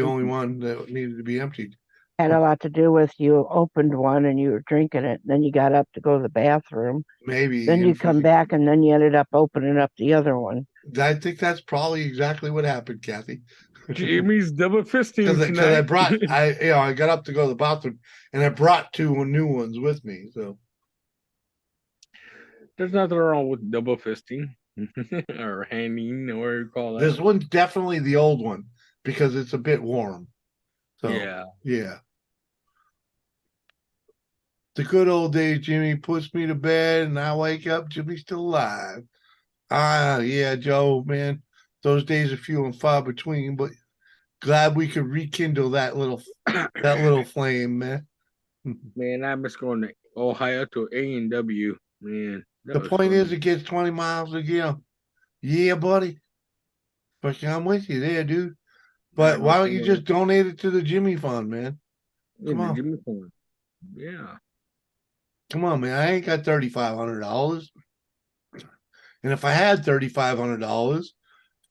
S1: only one that needed to be emptied.
S12: Had a lot to do with you opened one and you were drinking it, then you got up to go to the bathroom.
S1: Maybe.
S12: Then you come back and then you ended up opening up the other one.
S1: I think that's probably exactly what happened, Kathy.
S9: Jimmy's double fisting
S1: Because
S9: tonight.
S1: I brought I got up to go to the bathroom and I brought 2 new ones with me. So
S9: There's nothing wrong with double fisting or handing or whatever you call that.
S1: this one's definitely the old one because it's a bit warm. So yeah. The good old days, Jimmy puts me to bed and I wake up, Jimmy's still alive. Yeah, Joe, man. Those days are few and far between, but glad we could rekindle that little flame, man.
S9: Man, I miss going to Ohio to A&W, man.
S1: The point is, it gets 20 miles a year. Yeah, buddy. But I'm with you there, dude. But why don't you just donate it to the Jimmy Fund, man? Come on.
S9: Jimmy Fund. Yeah.
S1: Come on, man. I ain't got $3,500. And if I had $3,500,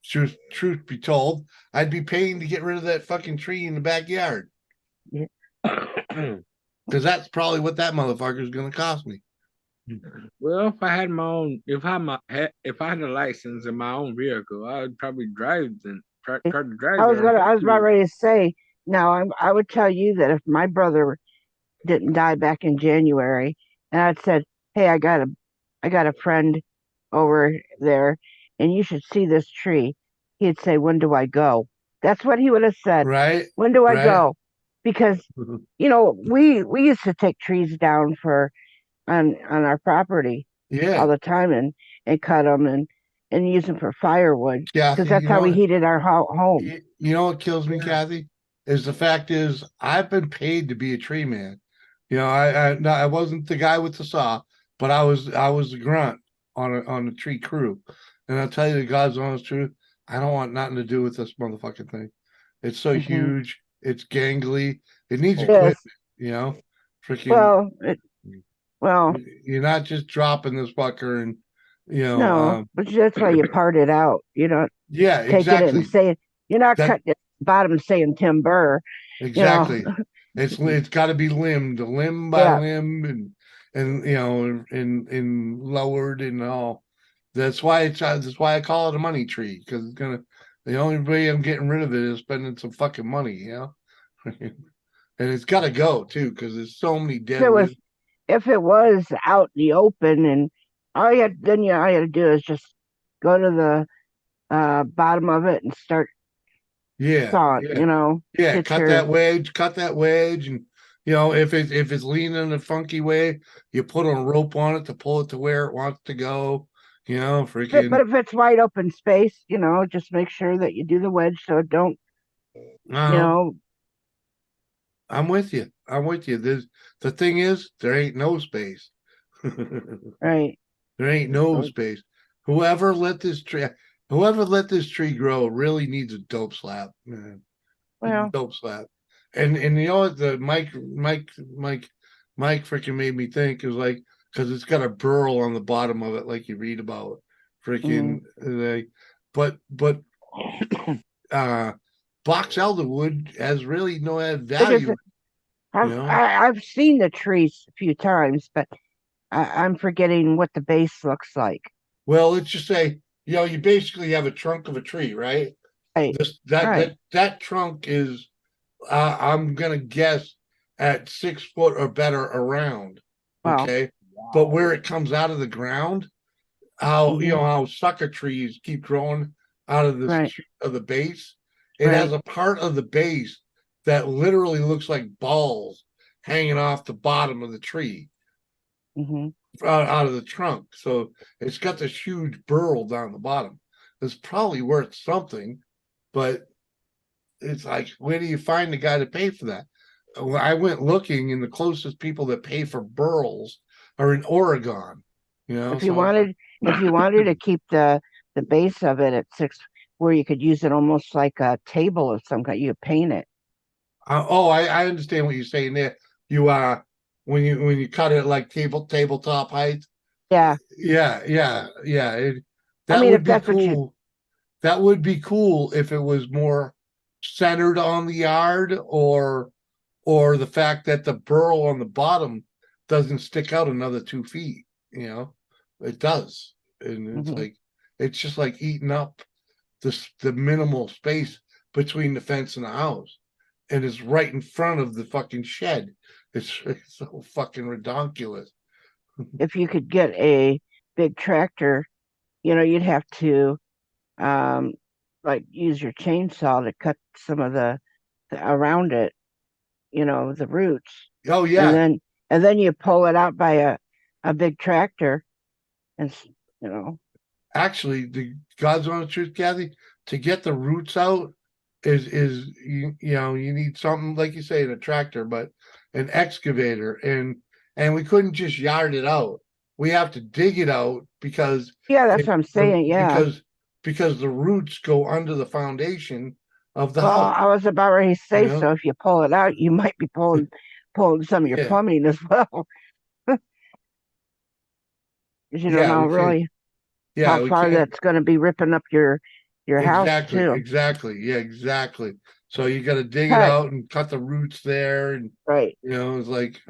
S1: truth be told, I'd be paying to get rid of that fucking tree in the backyard.
S12: Yeah.
S1: Because that's probably what that motherfucker is going to cost me.
S9: Well, if I had my own, if I had a license in my own vehicle, I would probably drive and try to drive.
S12: I was about ready to say. Now, I would tell you that if my brother didn't die back in January, and I'd said, "Hey, I got a friend over there, and you should see this tree," he'd say, "When do I go?" That's what he would have said.
S1: Right?
S12: When do I go? Because we used to take trees down on our property all the time and cut them and use them for firewood because that's how we heated our home.
S1: You know what kills me, Kathy? Is the fact is I've been paid to be a tree man. You know, I wasn't the guy with the saw, but I was the grunt on the tree crew. And I'll tell you the God's honest truth, I don't want nothing to do with this motherfucking thing. It's so huge, it's gangly, it needs equipment, you know. Freaking
S12: well,
S1: you're not just dropping this fucker and
S12: no, but that's why you part it out. You know, taking
S1: exactly.
S12: it and saying you're not cutting it bottom and saying timber.
S1: Exactly. It's got to be limbed, limb by limb, and you know, and lowered and all. That's why I call it a money tree, because it's gonna. The only way I'm getting rid of it is spending some fucking money, you know. And it's got to go too, because there's so many dead.
S12: If it was out in the open, and all you had to do is just go to the bottom of it and start. Sawing, you know.
S1: Cut that wedge, and you know, if it's leaning in a funky way, you put a rope on it to pull it to where it wants to go. You know, freaking.
S12: But if it's wide open space, you know, just make sure that you do the wedge so it don't. You know.
S1: I'm with you. The thing is, there ain't no space.
S12: Right.
S1: There ain't no space. Whoever let this tree grow really needs a dope slap, man.
S12: Well,
S1: dope slap. And you know what the Mike freaking made me think is like, because it's got a burl on the bottom of it, like you read about freaking but box elderwood has really no value.
S12: I've seen the trees a few times, but I'm forgetting what the base looks like.
S1: Well, let's just say, you know, you basically have a trunk of a tree, right?
S12: Right.
S1: That trunk is, I'm gonna guess, at 6 foot or better around. Okay, but where it comes out of the ground, how you know how sucker trees keep growing out of the of the base. It has a part of the base that literally looks like balls hanging off the bottom of the tree, out of the trunk. So it's got this huge burl down the bottom. It's probably worth something, but it's like, where do you find the guy to pay for that? When I went looking, and the closest people that pay for burls are in Oregon. You know,
S12: if you wanted to keep the base of it at 6, where you could use it almost like a table of some kind, you paint it.
S1: I understand what you're saying there. You when you cut it like tabletop height.
S12: Yeah.
S1: That would be cool. That would be cool if it was more centered on the yard, or the fact that the burl on the bottom doesn't stick out another 2 feet. You know, it does, and it's like, it's just like eating up the minimal space between the fence and the house, and it's right in front of the fucking shed. It's so fucking ridiculous.
S12: If you could get a big tractor, you know, you'd have to like use your chainsaw to cut some of the around it, you know, the roots.
S1: Oh yeah.
S12: And then you pull it out by a big tractor, and you know.
S1: Actually, the God's honest truth, Kathy, to get the roots out is you know, you need something like you say, a tractor, but an excavator, and we couldn't just yard it out. We have to dig it out, because
S12: that's what I'm saying. Yeah,
S1: because the roots go under the foundation of the
S12: well,
S1: house.
S12: I was about ready to say,
S1: you know?
S12: so if you pull it out, you might be pulling some of your plumbing as well. You don't know really how far that's going to be ripping up your house too.
S1: Exactly. Yeah, exactly. So you got to dig it out and cut the roots there, and you know, it's like,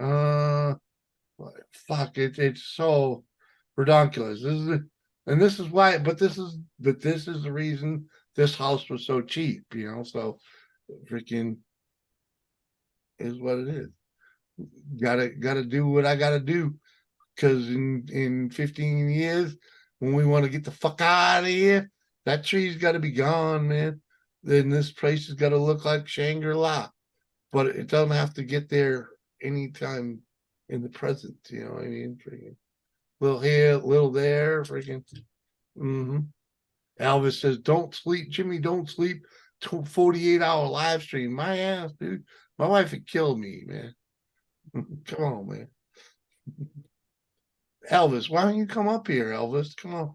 S1: fuck it. It's so ridiculous. This is why, but this is the reason this house was so cheap, you know. So freaking is what it is. Gotta do what I gotta do, because in 15 years, when we want to get the fuck out of here, that tree's got to be gone, man. Then this place has got to look like Shangri-La, but it doesn't have to get there anytime in the present. You know what I mean? Freaking little here, little there, freaking. Elvis says, "Don't sleep, Jimmy. Don't sleep." 48-hour live stream. My ass, dude. My wife would kill me, man. Come on, man. Elvis, why don't you come up here, Elvis? Come on.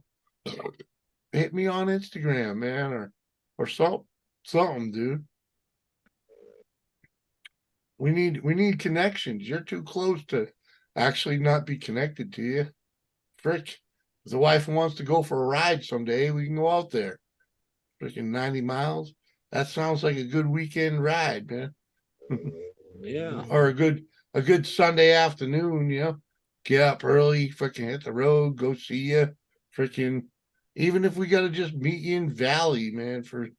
S1: Hit me on Instagram, man, or something, dude. We need connections. You're too close to actually not be connected to you. Frick. If the wife wants to go for a ride someday, we can go out there. Freaking 90 miles. That sounds like a good weekend ride, man.
S9: Yeah.
S1: Or a good Sunday afternoon, you know. Get up early, freaking hit the road, go see you. Freaking, even if we gotta just meet you in Valley, man, for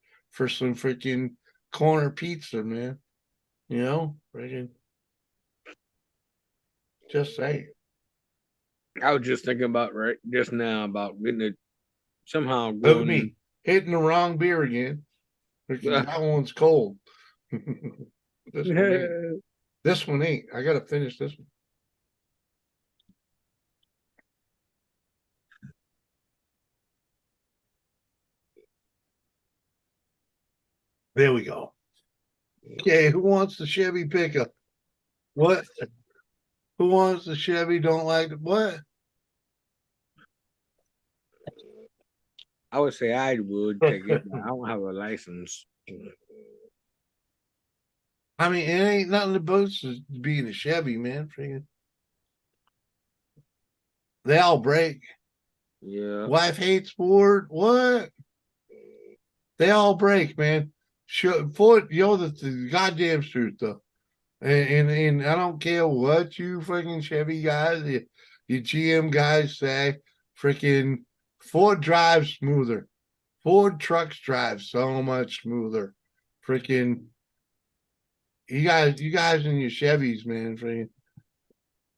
S1: some freaking corner pizza, man. You know, freaking, just saying.
S9: I was just thinking about just now about getting it somehow
S1: Look
S9: going.
S1: at me hitting the wrong beer again. That one's cold. This one ain't. I gotta finish this one. There we go. Okay, who wants the Chevy pickup? What? Who wants the Chevy? Don't like it? What?
S9: I would say I would take it, but I don't have a license.
S1: I mean, it ain't nothing to boast as being a Chevy, man. Freaking, they all break.
S9: Yeah.
S1: Wife hates Ford. What? They all break, man. Ford, you know, the goddamn truth, though. And I don't care what you freaking Chevy guys, you GM guys say, freaking Ford drives smoother. Ford trucks drive so much smoother. Freaking, you guys in your Chevys, man, freaking,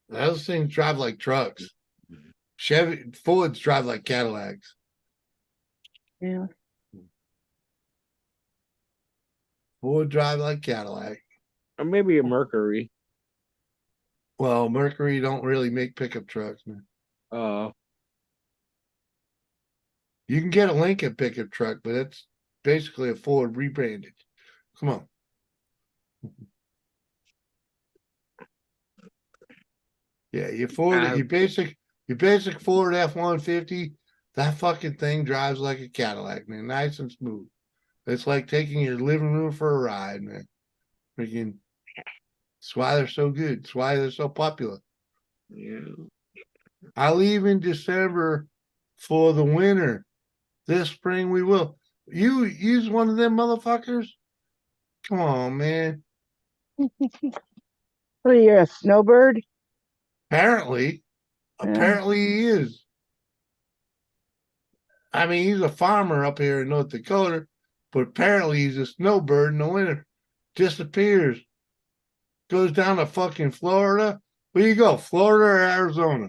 S1: Those things drive like trucks. Chevy Fords drive like Cadillacs.
S12: Yeah.
S1: Ford drive like Cadillac.
S9: Or maybe a Mercury.
S1: Well, Mercury don't really make pickup trucks, man. You can get a Lincoln pickup truck, but it's basically a Ford rebranded. Come on. Yeah, your Ford, your basic Ford F-150, that fucking thing drives like a Cadillac, man. Nice and smooth. It's like taking your living room for a ride, man. Freaking, that's why they're so good. That's why they're so popular.
S9: Yeah.
S1: I leave in December for the winter. This spring we will. You use one of them motherfuckers? Come on, man.
S12: What are you, a snowbird?
S1: Apparently he is. I mean, he's a farmer up here in North Dakota, but apparently he's a snowbird in the winter. Disappears. Goes down to fucking Florida. Where you go, Florida or Arizona?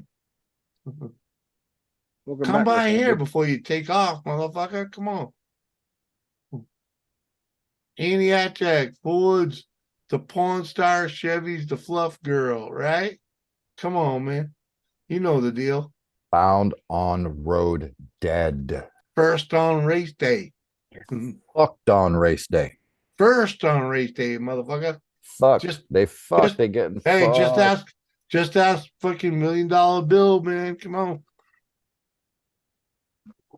S1: Come by here before you take off, motherfucker. Come on. Aniac, Fords, the Pawn Star, Chevys, the Fluff Girl, right? Come on, man. You know the deal.
S11: Found on road dead.
S1: First on race day.
S11: Fucked on race day.
S1: First on race day, motherfucker.
S11: Fuck. They getting
S1: hey,
S11: fucked.
S1: just ask fucking $1 million bill, man. Come on.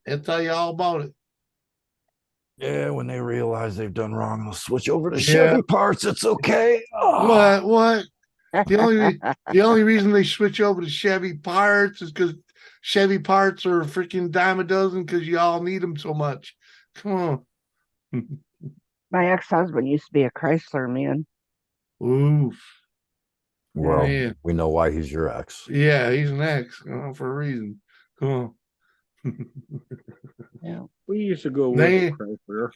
S1: I'll tell you all about it.
S11: Yeah, when they realize they've done wrong, they'll switch over to Chevy parts. It's okay.
S1: Oh. What? The only reason they switch over to Chevy parts is because Chevy parts are freaking dime a dozen because you all need them so much. Come on.
S12: My ex-husband used to be a Chrysler man.
S1: Oof.
S11: Well, yeah. We know why he's your ex.
S1: Yeah, he's an ex for a reason. Come on.
S9: Yeah, we used to go with Chrysler.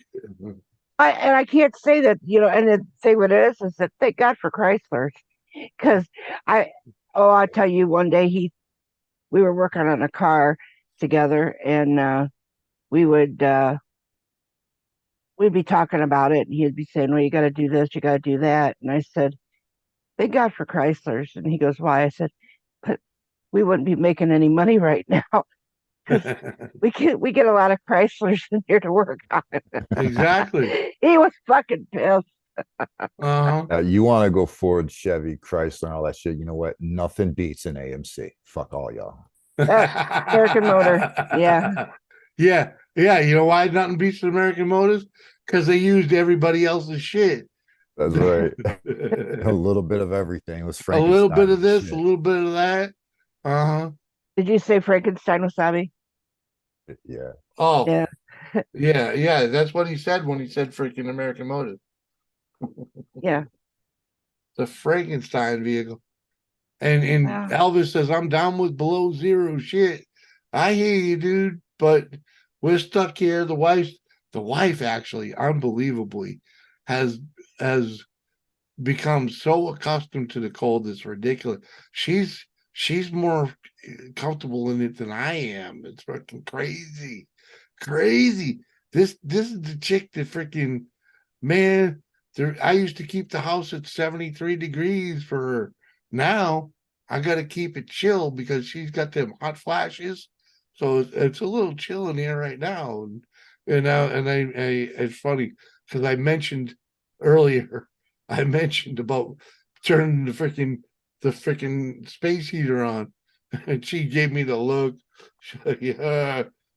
S12: I can't say that, and the thing with it is that thank God for Chrysler, because I'll tell you, one day we were working on a car together, and we'd be talking about it, and he'd be saying, well, you got to do this, you got to do that. And I said, thank God for Chryslers. And he goes, why? I said, but we wouldn't be making any money right now. we get a lot of Chryslers in here to work on it.
S1: Exactly.
S12: He was fucking pissed.
S11: You want to go Ford, Chevy, Chrysler, and all that shit. You know what? Nothing beats an AMC. Fuck all y'all.
S12: American Motor. Yeah.
S1: Yeah. You know why nothing beats American Motors? Because they used everybody else's shit.
S11: That's right. A little bit of everything. Was Frankenstein.
S1: A little bit of this, a little bit of that.
S12: Did you say Frankenstein wasabi?
S11: Yeah.
S1: Oh. Yeah. Yeah. That's what he said when he said freaking American Motors.
S12: Yeah.
S1: The Frankenstein vehicle. And Elvis says, I'm down with below zero shit. I hear you, dude, but we're stuck here. The wife actually, unbelievably, has become so accustomed to the cold, it's ridiculous. She's more comfortable in it than I am. It's fucking crazy. This is the chick that freaking, man, I used to keep the house at 73 degrees for her. Now I got to keep it chill because she's got them hot flashes. So it's a little chill in here right now. And it's funny because I mentioned earlier, about turning the freaking space heater on, and she gave me the look.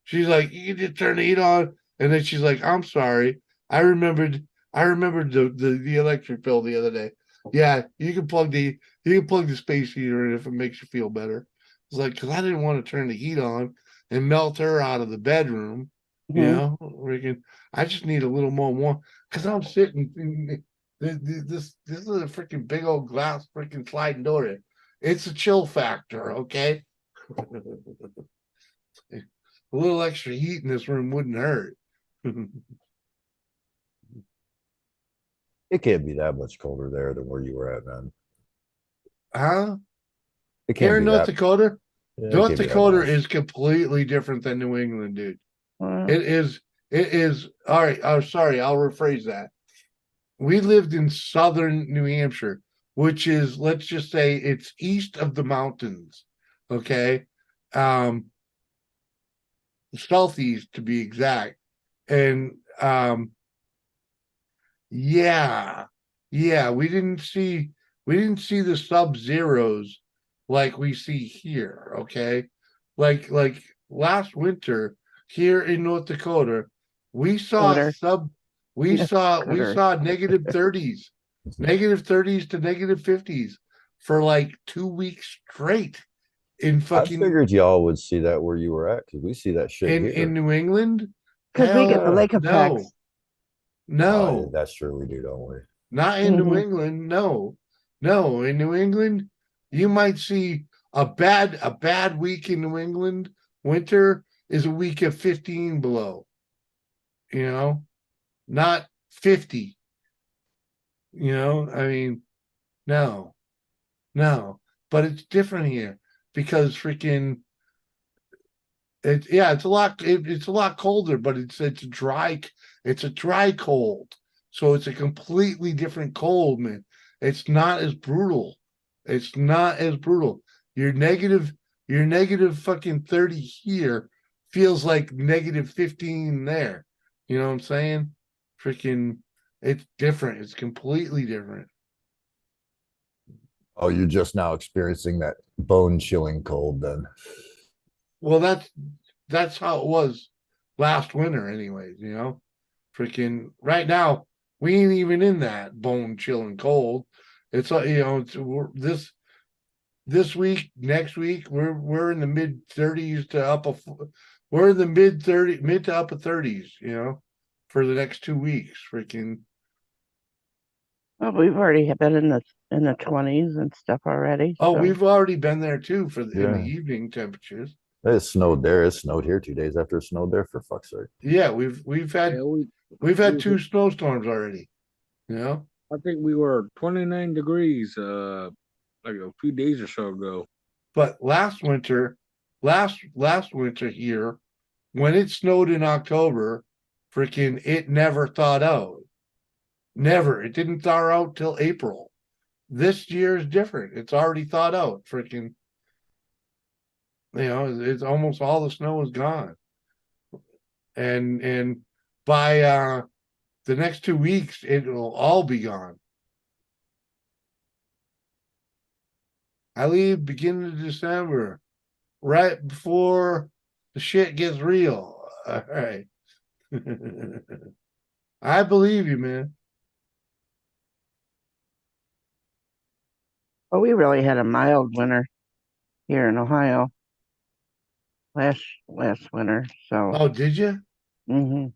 S1: She's like, you can just turn the heat on, and then she's like, I'm sorry, I remembered the electric bill the other day. Yeah, you can plug the space heater in if it makes you feel better. It's like, because I didn't want to turn the heat on and melt her out of the bedroom. You know, I just need a little more warm because I'm sitting. This is a freaking big old glass freaking sliding door here. It's a chill factor, okay? A little extra heat in this room wouldn't hurt.
S11: It can't be that much colder there than where you were at, man.
S1: Huh?
S11: It can't
S1: Here in
S11: be
S1: North
S11: that.
S1: Dakota,
S11: Yeah, it
S1: North
S11: can't be that
S1: Dakota
S11: worse.
S1: is completely different than New England, dude.
S12: Well,
S1: It is all right. Oh, sorry, I'll rephrase that. We lived in southern New Hampshire, which is, let's just say, it's east of the mountains. Okay. Southeast to be exact. And yeah, we didn't see the sub-zeros like we see here. Okay. Like last winter here in North Dakota, we saw
S12: Scooter.
S1: we saw
S12: Scooter.
S1: negative 30s to negative 50s for like 2 weeks straight in
S11: I
S1: fucking
S11: figured y'all would see that where you were at because we see that shit here.
S1: in New England.
S12: Because we get the
S1: Hell
S12: lake
S1: no.
S12: effects.
S1: No,
S11: That's true. We do, don't we?
S1: not in New England. No, in New England, you might see a bad week in New England. Winter is a week of 15 below. You know, not 50. You know, I mean, no, but it's different here because freaking it's a lot it's a lot colder, but it's a dry cold. So it's a completely different cold, man. It's not as brutal. It's not as brutal. Your negative fucking 30 here feels like negative 15 there. You know what I'm saying? Freaking it's different. It's completely different.
S11: Oh, you're just now experiencing that bone chilling cold then.
S1: Well, that's how it was last winter, anyways. You know, freaking right now we ain't even in that bone chilling cold. It's this week, next week we're in the mid 30s to we're in the mid to upper 30s. You know, for the next 2 weeks, freaking.
S12: Well, we've already been in the 20s and stuff already.
S1: Oh,
S12: so.
S1: we've already been there too in the
S11: Yeah.
S1: evening temperatures.
S11: It snowed there. It snowed here 2 days after it snowed there, for fuck's sake.
S1: Yeah, we've had two snowstorms already. You know,
S9: I think we were 29 degrees like a few days or so ago.
S1: but last winter here, when it snowed in October, freaking it never thawed out. Never. It didn't thaw out till April. This year is different. It's already thawed out. Freaking, it's almost all the snow is gone. And by the next 2 weeks, it will all be gone. I leave beginning of December, right before the shit gets real. All right. I believe you, man.
S12: Well, we really had a mild winter here in Ohio last winter. So.
S1: Oh, did you?
S12: Mm-hmm.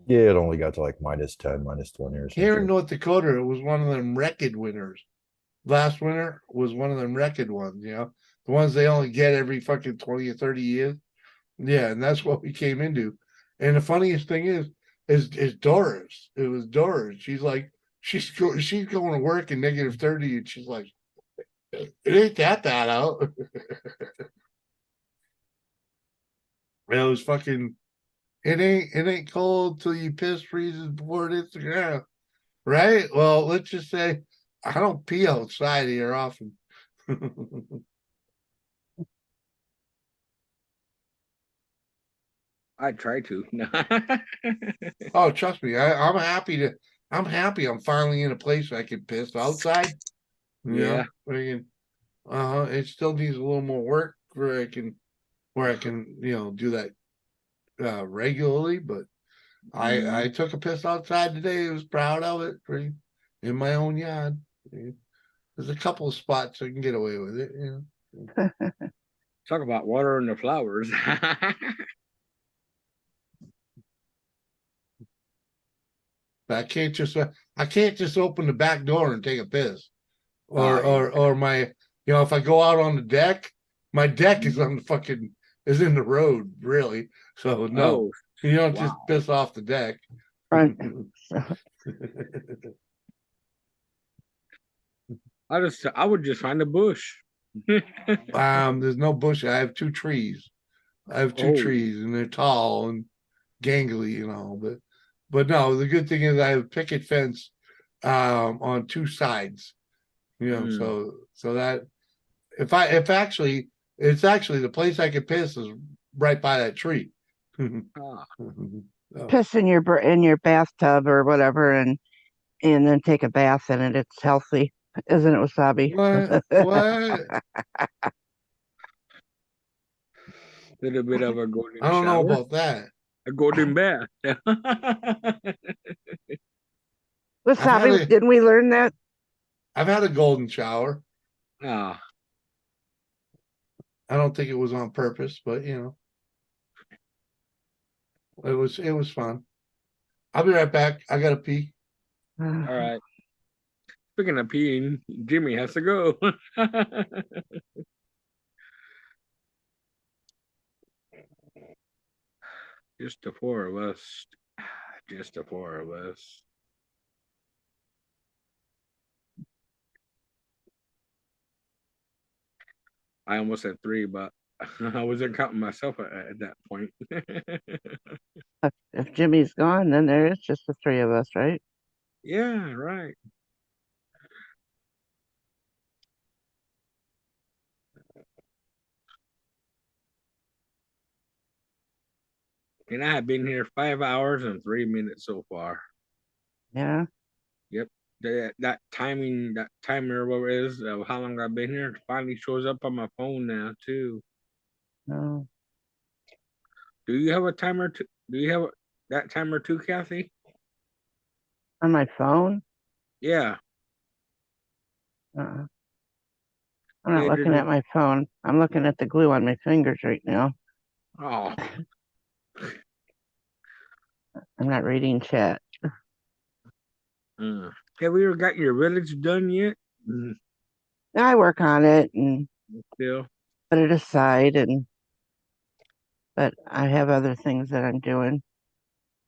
S11: Yeah, it only got to like -10, -20 or something.
S1: Here in North Dakota, it was one of them record winters. Last winter was one of them record ones, the ones they only get every fucking 20 or 30 years. Yeah, and that's what we came into. And the funniest thing is Doris. It was Doris. She's like, she's going to work in negative 30, and she's like, it ain't that bad out. It was fucking. It ain't cold till you piss freezes before it hits the ground, right? Well, let's just say I don't pee outside here often.
S9: I try to.
S1: Oh, trust me, I'm happy I'm finally in a place where I can piss outside.
S9: Yeah.
S1: It still needs a little more work where I can do that regularly, but I took a piss outside today. I was proud of it in my own yard. There's a couple of spots I can get away with it.
S9: Talk about watering the flowers.
S1: But I can't just open the back door and take a piss, or my if I go out on the deck, my deck is on the is in the road really. So no, you don't just piss off the deck.
S12: Right.
S9: I would just find a bush.
S1: There's no bush. I have 2 trees. I have two
S9: Oh.
S1: trees, and they're tall and gangly, but no, the good thing is I have picket fence on 2 sides. So that if actually it's actually the place I could piss is right by that tree.
S12: Piss in your bathtub or whatever, and then take a bath in it. It's healthy, isn't it, Wasabi?
S1: What?
S9: Little bit of a golden
S1: I don't know
S9: shower.
S1: about that.
S9: A golden bath.
S12: Wasabi, didn't we learn that?
S1: I've had a golden shower.
S9: Ah.
S1: I don't think it was on purpose, but it was fun. I'll be right back. I gotta pee.
S9: All right. Speaking of peeing, Jimmy has to go. Just the 4 of us. Just the 4 of us. I almost said 3, but I wasn't counting myself at that point.
S12: If Jimmy's gone, then there is just the 3 of us, right?
S9: Yeah, right. And I have been here 5 hours and 3 minutes so far.
S12: Yeah.
S9: Yep. That timing, that timer, whatever it is, of how long I've been here, finally shows up on my phone now too.
S12: No.
S9: Do you have a timer? Do you have that timer too, Kathy?
S12: On my phone?
S9: Yeah.
S12: I'm not looking at my phone. I'm looking at the glue on my fingers right now.
S9: Oh.
S12: I'm not reading chat.
S9: Have you ever got your village done yet?
S12: I work on it and
S9: still
S12: put it aside, but I have other things that I'm doing.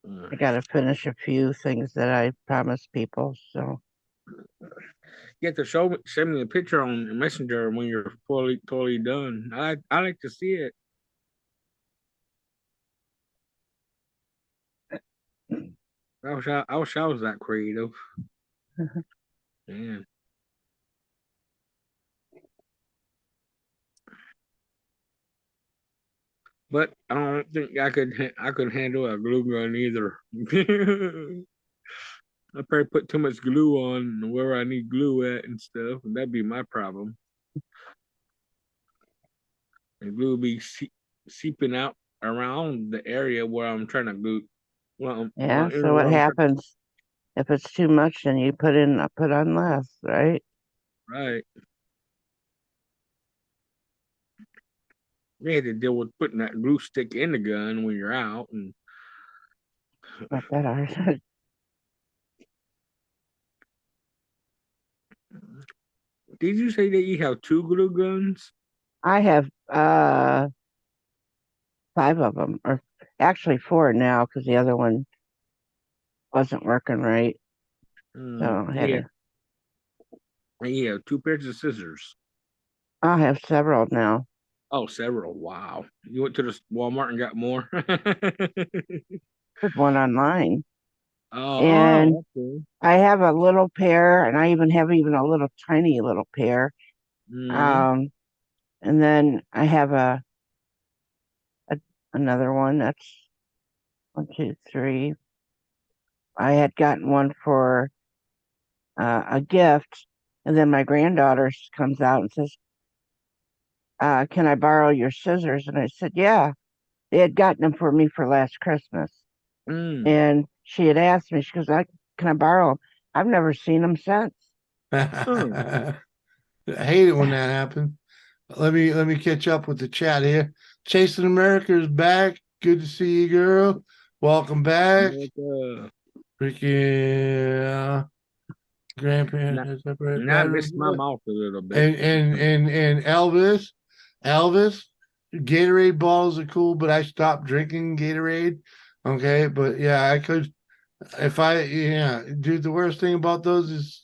S12: I got to finish a few things that I promised people. So
S9: you have to send me a picture on Messenger when you're totally done. I like to see it. I wish I was that creative. Man. But I don't think I could handle a glue gun either. I probably put too much glue on where I need glue at and stuff, and that'd be my problem. And glue be seeping out around the area where I'm trying to glue.
S12: yeah. So what happens if it's too much? Then you put on less, right?
S9: Right. You had to deal with putting that glue stick in the gun when you're out, and
S12: not that hard.
S9: Did you say that you have 2 glue guns?
S12: I have 5 of them, or actually 4 now, because the other one wasn't working right. So I had to.
S9: You have 2 pairs of scissors.
S12: I have several now.
S9: Oh, several. Wow. You went to the Walmart and got more?
S12: Put one online.
S9: And okay.
S12: I have a little pair, and I even have a little tiny little pair. And then I have another one. That's 1, 2, 3. I had gotten one for a gift, and then my granddaughter comes out and says, "Can I borrow your scissors?" And I said, "Yeah." They had gotten them for me for last Christmas, and she had asked me. She goes, "Can I borrow them?" I've never seen them since.
S1: I hate it when that happens. Let me catch up with the chat here. Chasing America is back. Good to see you, girl. Welcome back. Freaking grandparents.
S9: I missed my mouth a little bit.
S1: And Elvis, Gatorade bottles are cool, but I stopped drinking Gatorade. Okay, but yeah, I could dude, the worst thing about those is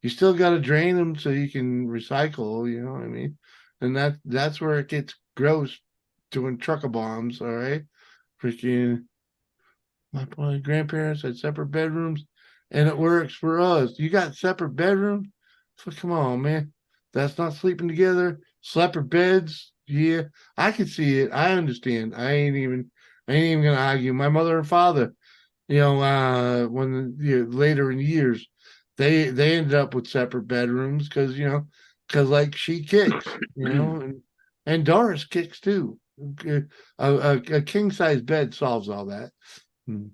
S1: you still got to drain them so you can recycle, you know what I mean? and that's where it gets gross doing trucker bombs. All right, freaking my grandparents had separate bedrooms, and it works for us. You got separate bedrooms? So come on, man. That's not sleeping together. Separate beds. Yeah, I can see it. I understand. I ain't even gonna argue. My mother and father, when later in years, they ended up with separate bedrooms because like she kicks, and Doris kicks too. A king size bed solves all that. Hmm.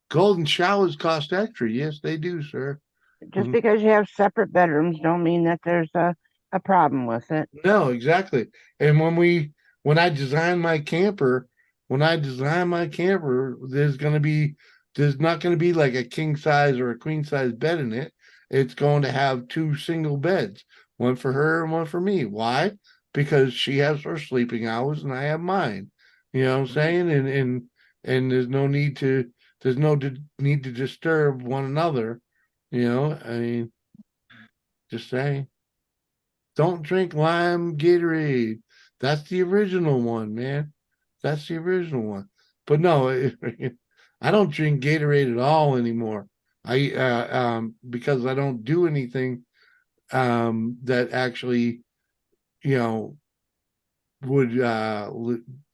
S1: Golden showers cost extra. Yes, they do, sir.
S12: Just because you have separate bedrooms don't mean that there's a problem with it.
S1: No, exactly. And when I design my camper, there's not gonna be like a king size or a queen size bed in it. It's going to have two single beds, one for her and one for me. Why? Because she has her sleeping hours and I have mine. You know what I'm saying? And there's no need to disturb one another. I mean, just saying. Don't drink lime Gatorade. That's the original one, man. That's the original one. But no, I don't drink Gatorade at all anymore. Because I don't do anything that actually, you know, would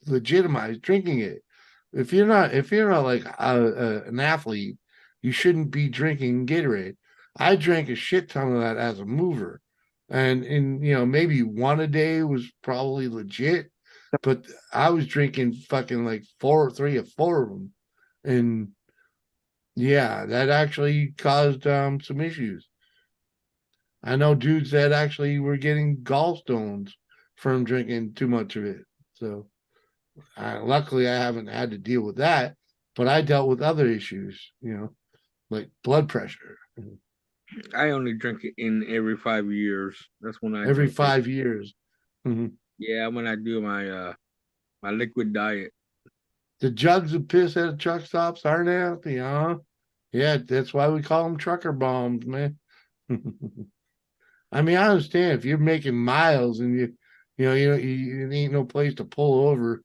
S1: legitimize drinking it. If you're not like an athlete, you shouldn't be drinking Gatorade. I drank a shit ton of that as a mover, and maybe one a day was probably legit, but I was drinking fucking like 3 or 4 of them, and yeah, that actually caused some issues. I know dudes that actually were getting gallstones from drinking too much of it. So luckily I haven't had to deal with that, but I dealt with other issues, like blood pressure.
S9: I only drink it in every 5 years. That's when I
S1: Every
S9: drink it.
S1: 5 years.
S9: Yeah, when I do my liquid diet.
S1: The jugs of piss at the truck stops aren't healthy, huh? Yeah, that's why we call them trucker bombs, man. I mean, I understand if you're making miles and you ain't no place to pull over,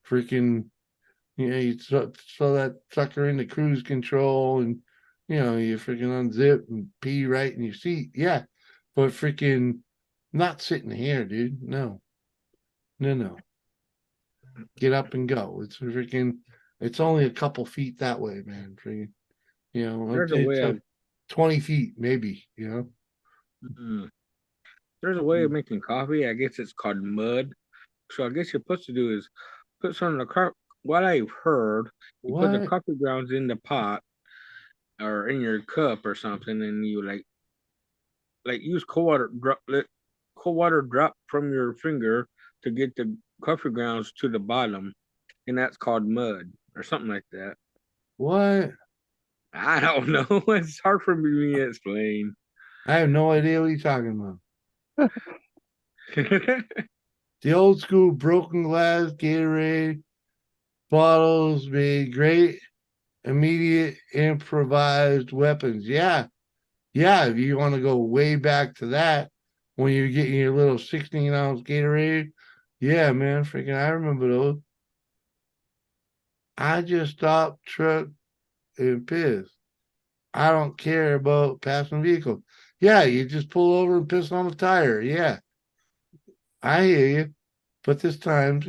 S1: freaking, you throw that sucker into cruise control and, you freaking unzip and pee right in your seat. Yeah. But freaking not sitting here, dude. No, no. Get up and go. It's only a couple feet that way, man. Freaking,
S9: There's a way of
S1: 20 feet, maybe,
S9: There's a way of making coffee. I guess it's called mud. So I guess you're supposed to do is put some of the what I've heard, you put the
S1: What?
S9: coffee grounds in the pot or in your cup or something, and you like use cold water drop from your finger to get the coffee grounds to the bottom, and that's called mud or something like that.
S1: What?
S9: I don't know. It's hard for me to explain.
S1: I have no idea what you're talking about. The old school broken glass Gatorade bottles made great immediate improvised weapons. Yeah. Yeah. If you want to go way back to that, when you're getting your little 16-ounce Gatorade. Yeah, man. Freaking, I remember those. I just stopped truck and piss. I don't care about passing vehicles. Yeah, you just pull over and piss on the tire. Yeah, I hear you. But this time,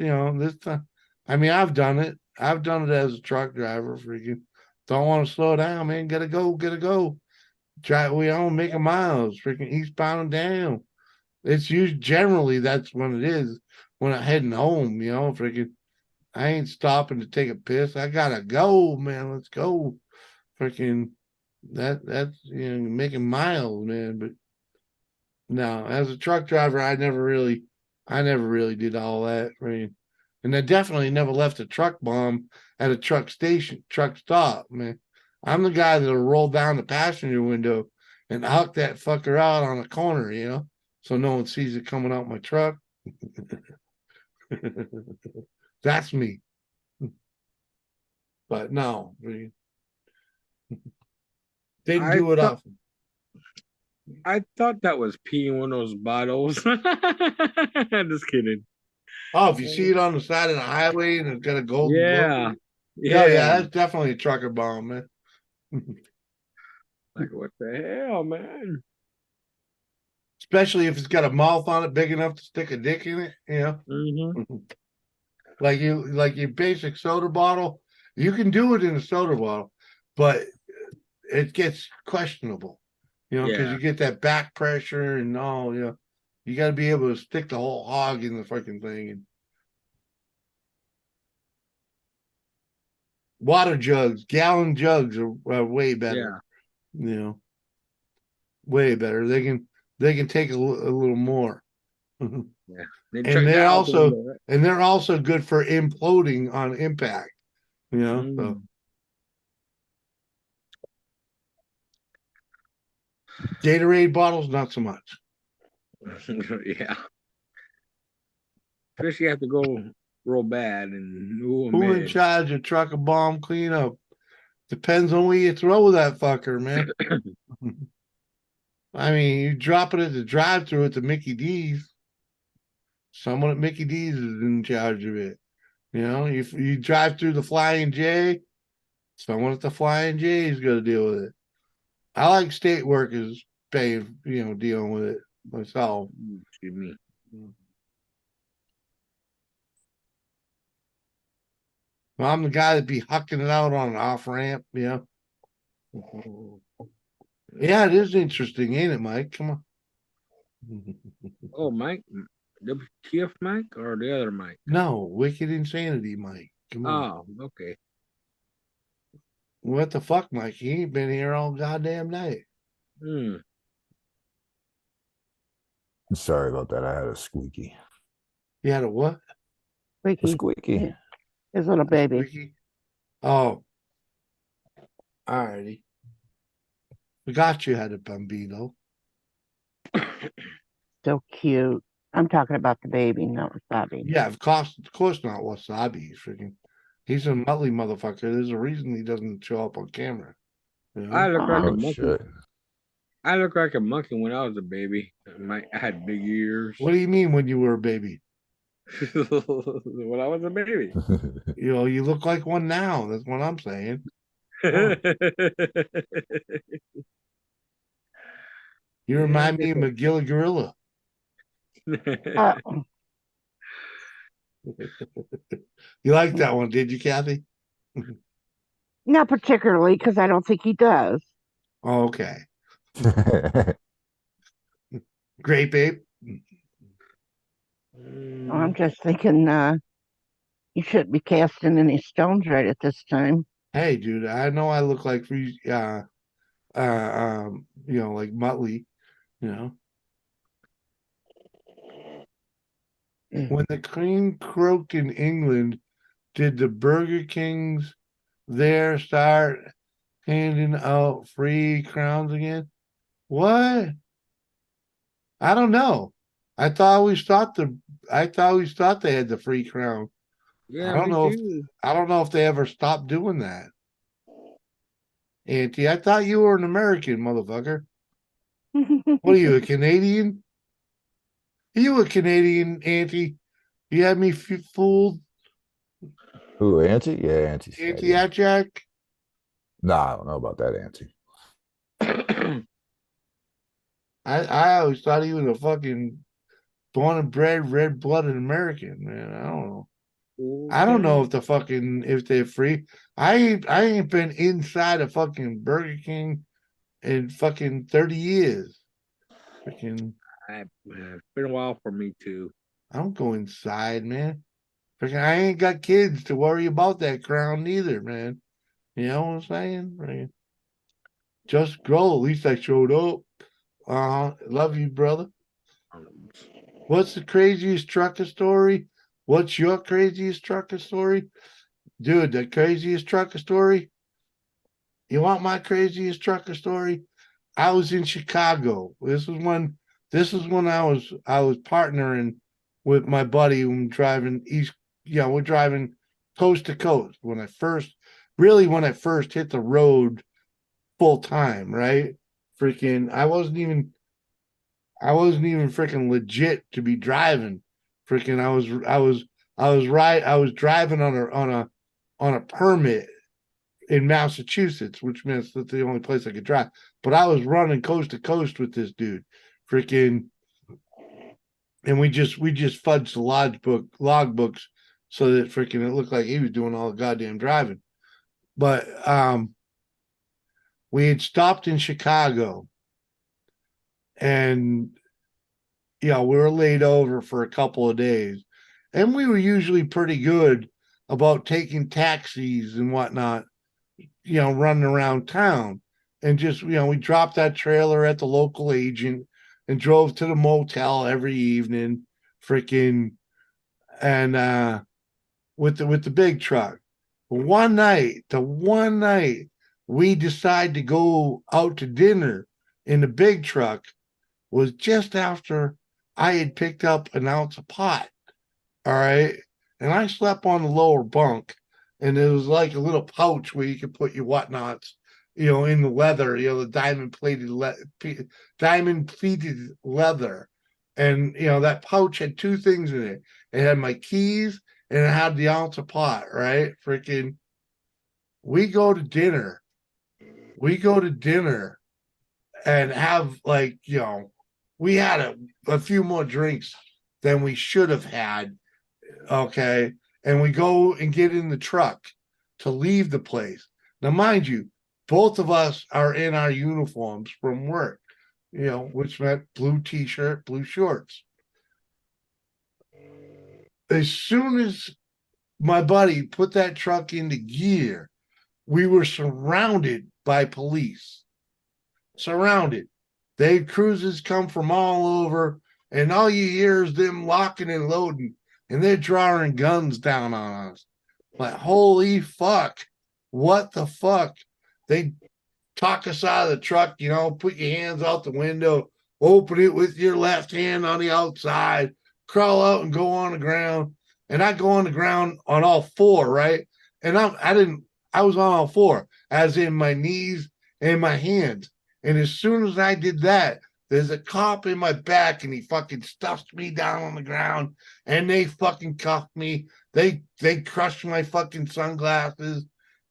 S1: I mean, I've done it. I've done it as a truck driver. Freaking, don't want to slow down, man. Gotta go. We don't make a miles. Freaking eastbound and down. It's usually generally that's when it is when I'm heading home. Freaking, I ain't stopping to take a piss. I gotta go, man. Let's go. Freaking, that's making miles, man. But no, as a truck driver, I never really did all that. Right? And I definitely never left a truck bomb at a truck stop, man. I'm the guy that'll roll down the passenger window and huck that fucker out on a corner, so no one sees it coming out my truck. That's me. But no, didn't do it often.
S9: I thought that was pee in one of those bottles. Just kidding.
S1: Oh, if you see it on the side of the highway and it's got a golden glow.
S9: Yeah.
S1: Yeah,
S9: Yeah.
S1: that's definitely a trucker bomb, man.
S9: Like, what the hell, man?
S1: Especially if it's got a mouth on it big enough to stick a dick in it, you know.
S9: Mm-hmm.
S1: Like your basic soda bottle, you can do it in a soda bottle, but it gets questionable, you know, because
S9: Yeah.
S1: you get that back pressure and all, you know, you got to be able to stick the whole hog in the fucking thing. And water jugs, gallon jugs are way better, you know, way better. They can take a little more.
S9: Yeah. They
S1: And
S9: checked that
S1: they're
S9: out the
S1: also
S9: window, right?
S1: and they're also good for imploding on impact, you know. So Gatorade bottles, not so much.
S9: Yeah. First, you have to go real bad and
S1: Who in charge of trucker bomb cleanup? Depends on where you throw that fucker, man. I mean, you drop it at the drive-through at the Mickey D's. Someone at Mickey D's is in charge of it. You know, if you drive through the Flying J, someone at the Flying J is going to deal with it. I like state workers paying, you know, dealing with it myself.
S9: Excuse me.
S1: Well, I'm the guy that be hucking it out on an off ramp, you know. Yeah, it is interesting, ain't it, Mike? Come on.
S9: Oh, Mike, WTF Mike or the other Mike?
S1: No, Wicked Insanity, Mike. Come on.
S9: Oh, okay.
S1: What the fuck, Mike? He ain't been here all goddamn night.
S11: Sorry about that. I had a squeaky.
S1: You had a what?
S11: A squeaky.
S12: His little baby.
S1: Squeaky? Oh. Alrighty. Forgot you had a bambino.
S12: So cute. I'm talking about the baby, not Wasabi.
S1: Yeah, of course not Wasabi. He's a Muttley motherfucker. There's a reason he doesn't show up on camera. You know?
S9: I look like a monkey.
S11: Shit.
S9: I look like a monkey when I was a baby. I had big ears.
S1: What do you mean when you were a baby?
S9: When I was a baby.
S1: You know, you look like one now. That's what I'm saying. Oh. You remind me of McGilla Gorilla. You like that one, did you, Kathy?
S12: Not particularly, because I don't think he does.
S1: Oh, okay. Great, babe.
S12: I'm just thinking you shouldn't be casting any stones right at this time.
S1: Hey, dude, I know I look like you know, like Muttley, you know. When the Queen croaked in England, did the Burger Kings there start handing out free crowns again? What? I don't know. I always thought they had the free crown.
S9: Yeah,
S1: I don't
S9: me
S1: know
S9: too.
S1: I don't know if they ever stopped doing that. Auntie, I thought you were an American, motherfucker. What are you, a Canadian? Are you a Canadian, Auntie? You had me fooled.
S11: Who, Auntie? Yeah, Auntie's.
S1: Auntie Atchak?
S11: Nah, I don't know about that, Auntie.
S1: I always thought he was a fucking born and bred, red-blooded American, man. I don't know. I don't know if they're free. I ain't been inside a fucking Burger King in fucking 30 years. Freaking,
S9: It's been a while for me too.
S1: I don't go inside, man. Freaking, I ain't got kids to worry about that crown neither, man. You know what I'm saying? Right. Just grow. At least I showed up. Love you, brother. What's the craziest trucker story? What's your craziest trucker story? Dude, the craziest trucker story? You want my craziest trucker story? I was in Chicago. This was when I was partnering with my buddy and driving we're driving coast to coast when I first hit the road full time, right? freaking, I wasn't even freaking legit to be driving. Freaking, I was driving on a permit in Massachusetts, which means that's the only place I could drive. But I was running coast to coast with this dude, freaking, and we just fudged the log books so that freaking it looked like he was doing all the goddamn driving. But we had stopped in Chicago, and we were laid over for a couple of days, and we were usually pretty good about taking taxis and whatnot, running around town, and just, we dropped that trailer at the local agent and drove to the motel every evening, freaking, and with the big truck. One night, we decided to go out to dinner in the big truck was just after I had picked up an ounce of pot. All right. And I slept on the lower bunk, and it was like a little pouch where you could put your whatnots, in the leather, the diamond pleated leather. And, that pouch had two things in it. It had my keys and it had the ounce of pot, right? Freaking, we go to dinner and have we had a few more drinks than we should have had. Okay. And we go and get in the truck to leave the place. Now, mind you, both of us are in our uniforms from work, which meant blue t-shirt, blue shorts. As soon as my buddy put that truck into gear, we were surrounded by police. Surrounded. They cruises come from all over, and all you hear is them locking and loading, and they're drawing guns down on us. Like, holy fuck. What the fuck? They talk us out of the truck, put your hands out the window, open it with your left hand on the outside, crawl out and go on the ground. And I go on the ground on all four, right? And I was on all four, as in my knees and my hands. And as soon as I did that, there's a cop in my back, and he fucking stuffs me down on the ground, and they fucking cuffed me. They crushed my fucking sunglasses,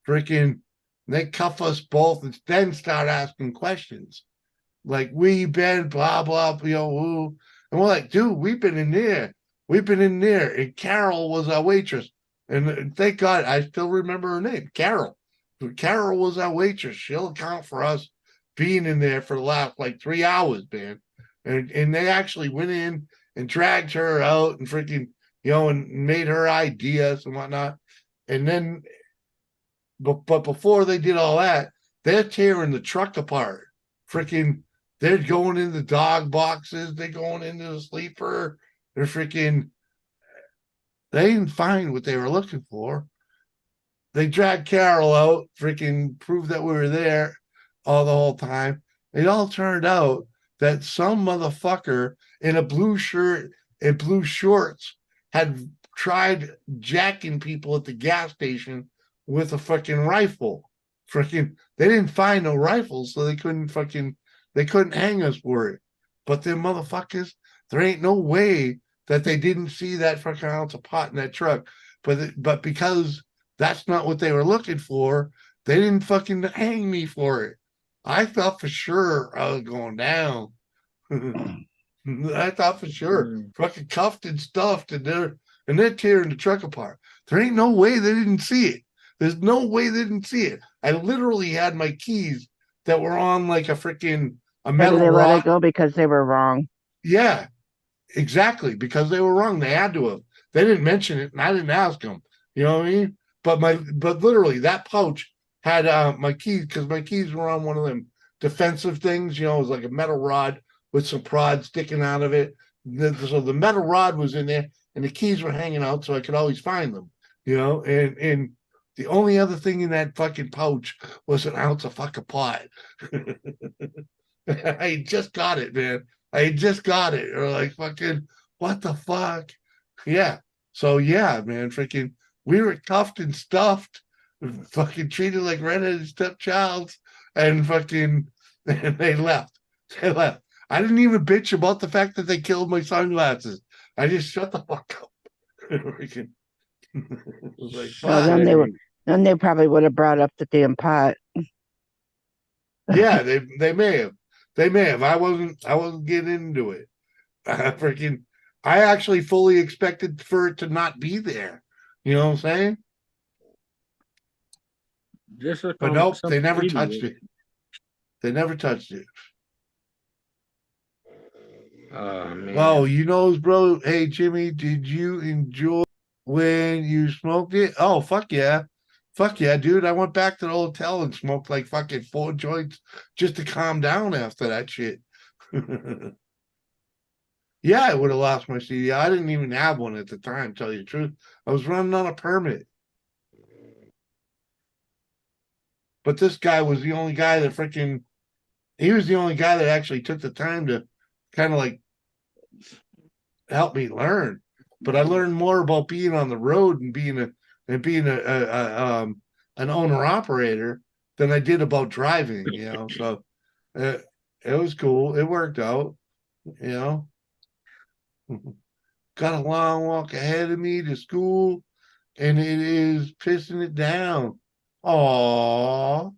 S1: freaking, they cuff us both and then start asking questions. Like, where you been, blah, blah, who? And we're like, dude, we've been in there. And Carol was our waitress. And thank God, I still remember her name, Carol. Carol was our waitress. She'll account for us being in there for the last 3 hours, man. And they actually went in and dragged her out and freaking, and made her ID us and whatnot. And then, but before they did all that, they're tearing the truck apart. Freaking, they're going in the dog boxes. They're going into the sleeper. They're freaking, they didn't find what they were looking for. They dragged Carol out, freaking proved that we were there all the whole time. It all turned out that some motherfucker in a blue shirt and blue shorts had tried jacking people at the gas station with a fucking rifle. Freaking, they didn't find no rifles, so they couldn't hang us for it. But them motherfuckers, there ain't no way that they didn't see that fucking ounce of pot in that truck. But because that's not what they were looking for, they didn't fucking hang me for it. I thought for sure I was going down. I thought for sure. Fucking cuffed and stuffed, and they're tearing the truck apart. There ain't no way they didn't see it. There's no way they didn't see it. I literally had my keys that were on a freaking a metal
S12: Maybe they
S1: rod.
S12: let it go because they were wrong.
S1: Yeah, exactly. Because they were wrong. They had to have. They didn't mention it, and I didn't ask them. You know what I mean? But literally that pouch had my keys, because my keys were on one of them defensive things. It was like a metal rod with some prod sticking out of it. So the metal rod was in there, and the keys were hanging out, so I could always find them. And the only other thing in that fucking pouch was an ounce of fucking pot. I just got it, man. I just got it. Or fucking, what the fuck? Yeah. So yeah, man, freaking, we were cuffed and stuffed, fucking treated like redheaded stepchilds, and fucking, And they left. They left. I didn't even bitch about the fact that they killed my sunglasses. I just shut the fuck up. It was like,
S12: So then
S1: fuck.
S12: they probably would have brought up the damn pot.
S1: Yeah, they may have. They may have. I wasn't getting into it. I actually fully expected for it to not be there. You know what I'm saying?
S9: Just like
S1: But
S9: on
S1: nope,
S9: some
S1: they never
S9: idiot.
S1: touched it. They never touched it.
S9: Oh man.
S1: Oh, you know, bro. Hey, Jimmy, did you enjoy when you smoked it? Oh, fuck yeah. Fuck yeah, dude. I went back to the hotel and smoked like fucking 4 joints just to calm down after that shit. Yeah, I would have lost my CD. I didn't even have one at the time, tell you the truth. I was running on a permit. But this guy was the only guy that he was the only guy that actually took the time to kind of like help me learn. But I learned more about being on the road and being an owner operator than I did about driving, you know. So it was cool. It worked out, you know. Got a long walk ahead of me to school, and it is pissing it down. Aw,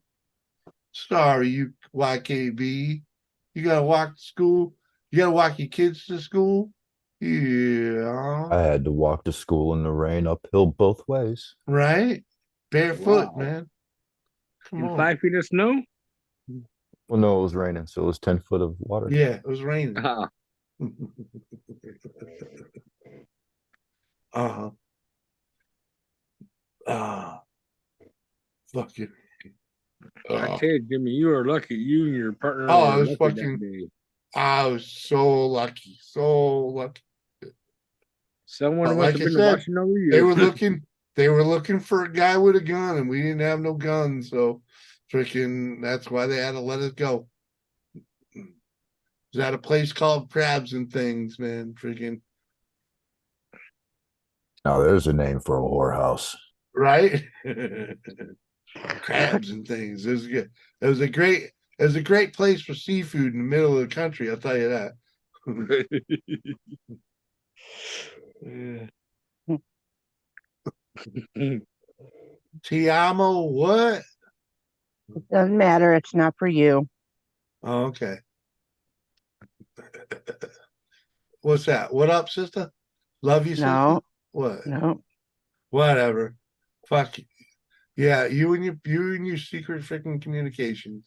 S1: sorry, you YKB. You gotta walk to school. You gotta walk your kids to school. Yeah.
S11: I had to walk to school in the rain uphill both ways.
S1: Right? Barefoot,
S9: Wow.
S1: man. Come
S9: In
S1: on.
S9: 5 feet of snow?
S11: Well, no, it was raining, so it was 10 foot of water.
S1: Yeah, it was raining.
S9: Ah,
S1: Uh-huh. Ah, fuck it.
S9: I tell you, Jimmy, you are lucky. You and your partner
S1: Oh, I
S9: were
S1: was
S9: lucky
S1: fucking-
S9: that day.
S1: I was so lucky. So lucky.
S9: Someone
S1: But
S9: must
S1: like
S9: have
S1: I
S9: been
S1: said,
S9: watching over you.
S1: they were looking for a guy with a gun, and we didn't have no guns, so freaking that's why they had to let us go. Is at a place called Crabs and Things, man. Freaking
S11: Now there's a name for a whorehouse.
S1: right? Crabs and Things. It was good. It was a great place for seafood in the middle of the country, I'll tell you that. Ti amo, what?
S12: It doesn't matter. It's not for you.
S1: Oh, okay. What's that? What up, sister? Love you, sister?
S12: No,
S1: What?
S12: no.
S1: Whatever. Fuck you. Yeah, you and your secret freaking communications.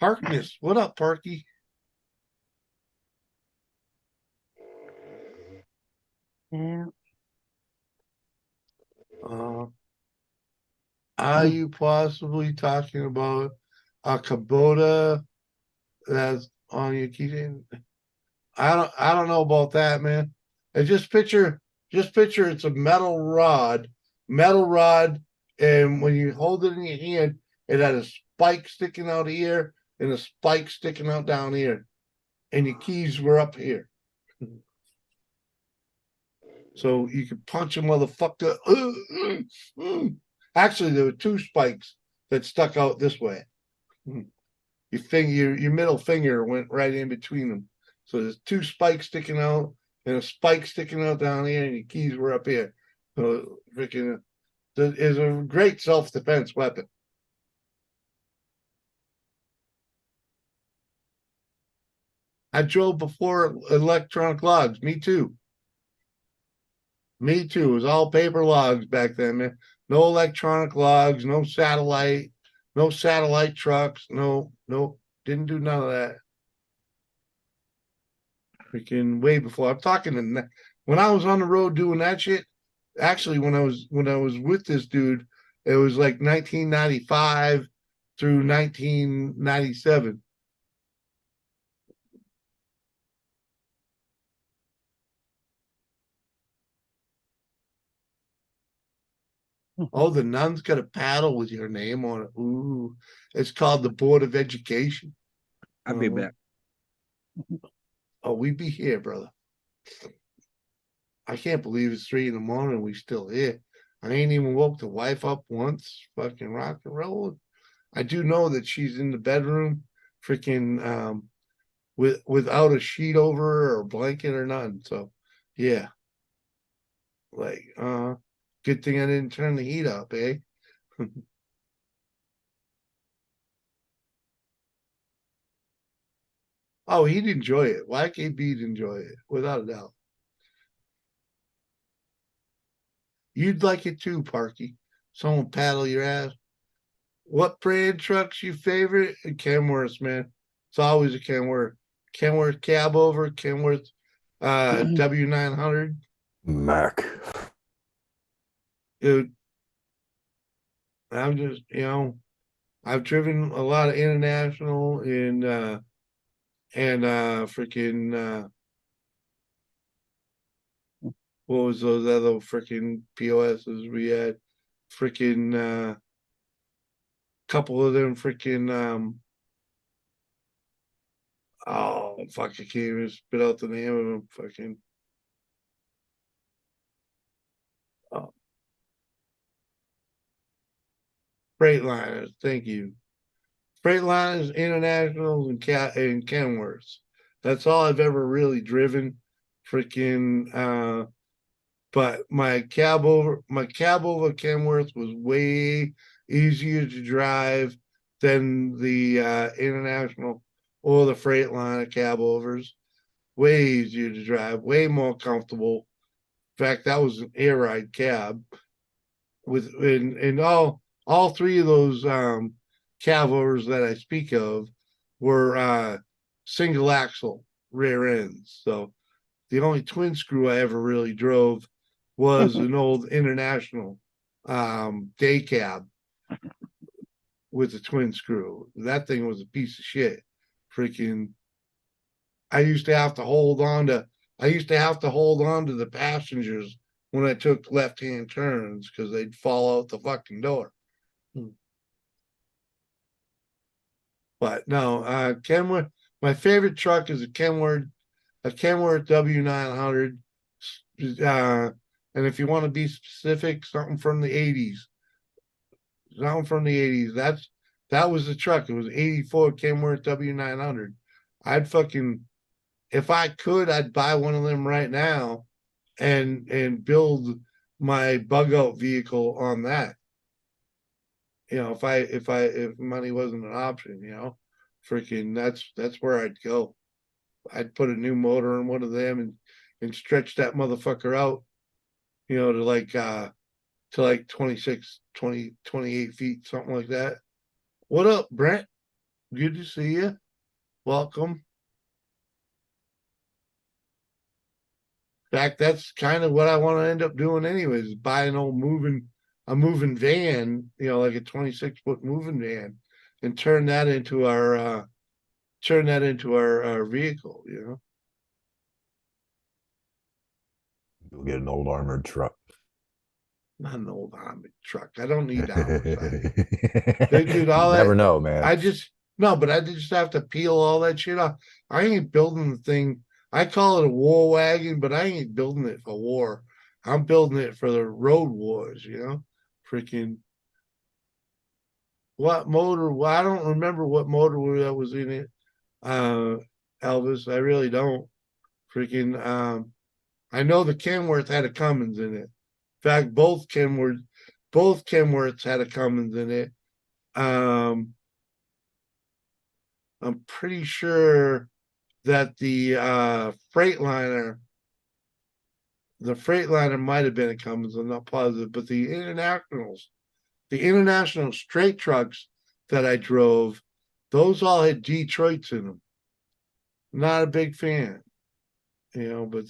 S1: Harkness, what up, Parky?
S12: Yeah.
S1: Are you possibly talking about a Kubota that's on your keychain? I don't know about that, man. And just picture it's a metal rod, and when you hold it in your hand, it had a spike sticking out here and a spike sticking out down here, and your keys were up here. So you could punch a motherfucker. Actually, there were 2 spikes that stuck out this way. Your middle finger went right in between them. So there's 2 spikes sticking out and a spike sticking out down here, and your keys were up here. So freaking is a great self-defense weapon. I drove before electronic logs. Me too. Me too. It was all paper logs back then, man. No electronic logs, no satellite trucks. No, didn't do none of that. Freaking way before. I'm talking when I was on the road doing that shit. Actually, when I was with this dude, it was like 1995 through 1997. Oh, the nun's got a paddle with your name on it. Ooh, it's called the Board of Education.
S9: I'll be back.
S1: Oh, we be here, brother. I can't believe it's 3 in the morning. We still here. I ain't even woke the wife up once. Fucking rock and roll. I do know that she's in the bedroom, freaking without a sheet over or a blanket or nothing. So yeah. Like, good thing I didn't turn the heat up, eh? Oh, he'd enjoy it. YKB'd enjoy it, without a doubt. You'd like it too, Parky. Someone paddle your ass. What brand truck's your favorite? Kenworth, man. It's always a Kenworth. Kenworth cab over, Kenworth W900.
S11: Mac.
S1: Dude, I'm just, I've driven a lot of international and freaking what was those other freaking POSs we had? Freaking couple of them freaking oh fuck, I can't even spit out the name of them. Fucking Freightliners, thank you. Freightliners, internationals, and Kenworths. That's all I've ever really driven. Freaking but my cab over Kenworth was way easier to drive than the international or the Freightliner cab overs. Way easier to drive, way more comfortable. In fact, that was an air ride cab with and all three of those cab overs that I speak of were single axle rear ends. So the only twin screw I ever really drove was an old international day cab with a twin screw. That thing was a piece of shit. Freaking I used to have to hold on to the passengers when I took left-hand turns because they'd fall out the fucking door. But no, Kenworth, my favorite truck is a Kenworth W900. And if you want to be specific, something from the 80s. Something from the 80s. That was the truck. It was 84 Kenworth W900. I'd fucking, if I could, I'd buy one of them right now and build my bug out vehicle on that. If money wasn't an option, freaking that's where I'd go. I'd put a new motor in one of them and stretch that motherfucker out, to like 26, 20, 28 feet, something like that. What up, Brent? Good to see you. Welcome. In fact, that's kind of what I want to end up doing anyways, is buy a moving van, like a 26-foot moving van, and turn that into our vehicle,
S11: Go get an old armored truck.
S1: Not an old armored truck. I don't need that. Dude, all
S11: you
S1: that,
S11: never know, man.
S1: I just have to peel all that shit off. I ain't building the thing. I call it a war wagon, but I ain't building it for war. I'm building it for the road wars, Freaking what motor? Well, I don't remember what motor that was in it. Elvis, I really don't. Freaking I know the Kenworth had a Cummins in it. In fact, both Kenworths had a Cummins in it. I'm pretty sure that the Freightliner might have been a Cummins. I'm not positive, but the international straight trucks that I drove, those all had Detroits in them. Not a big fan, but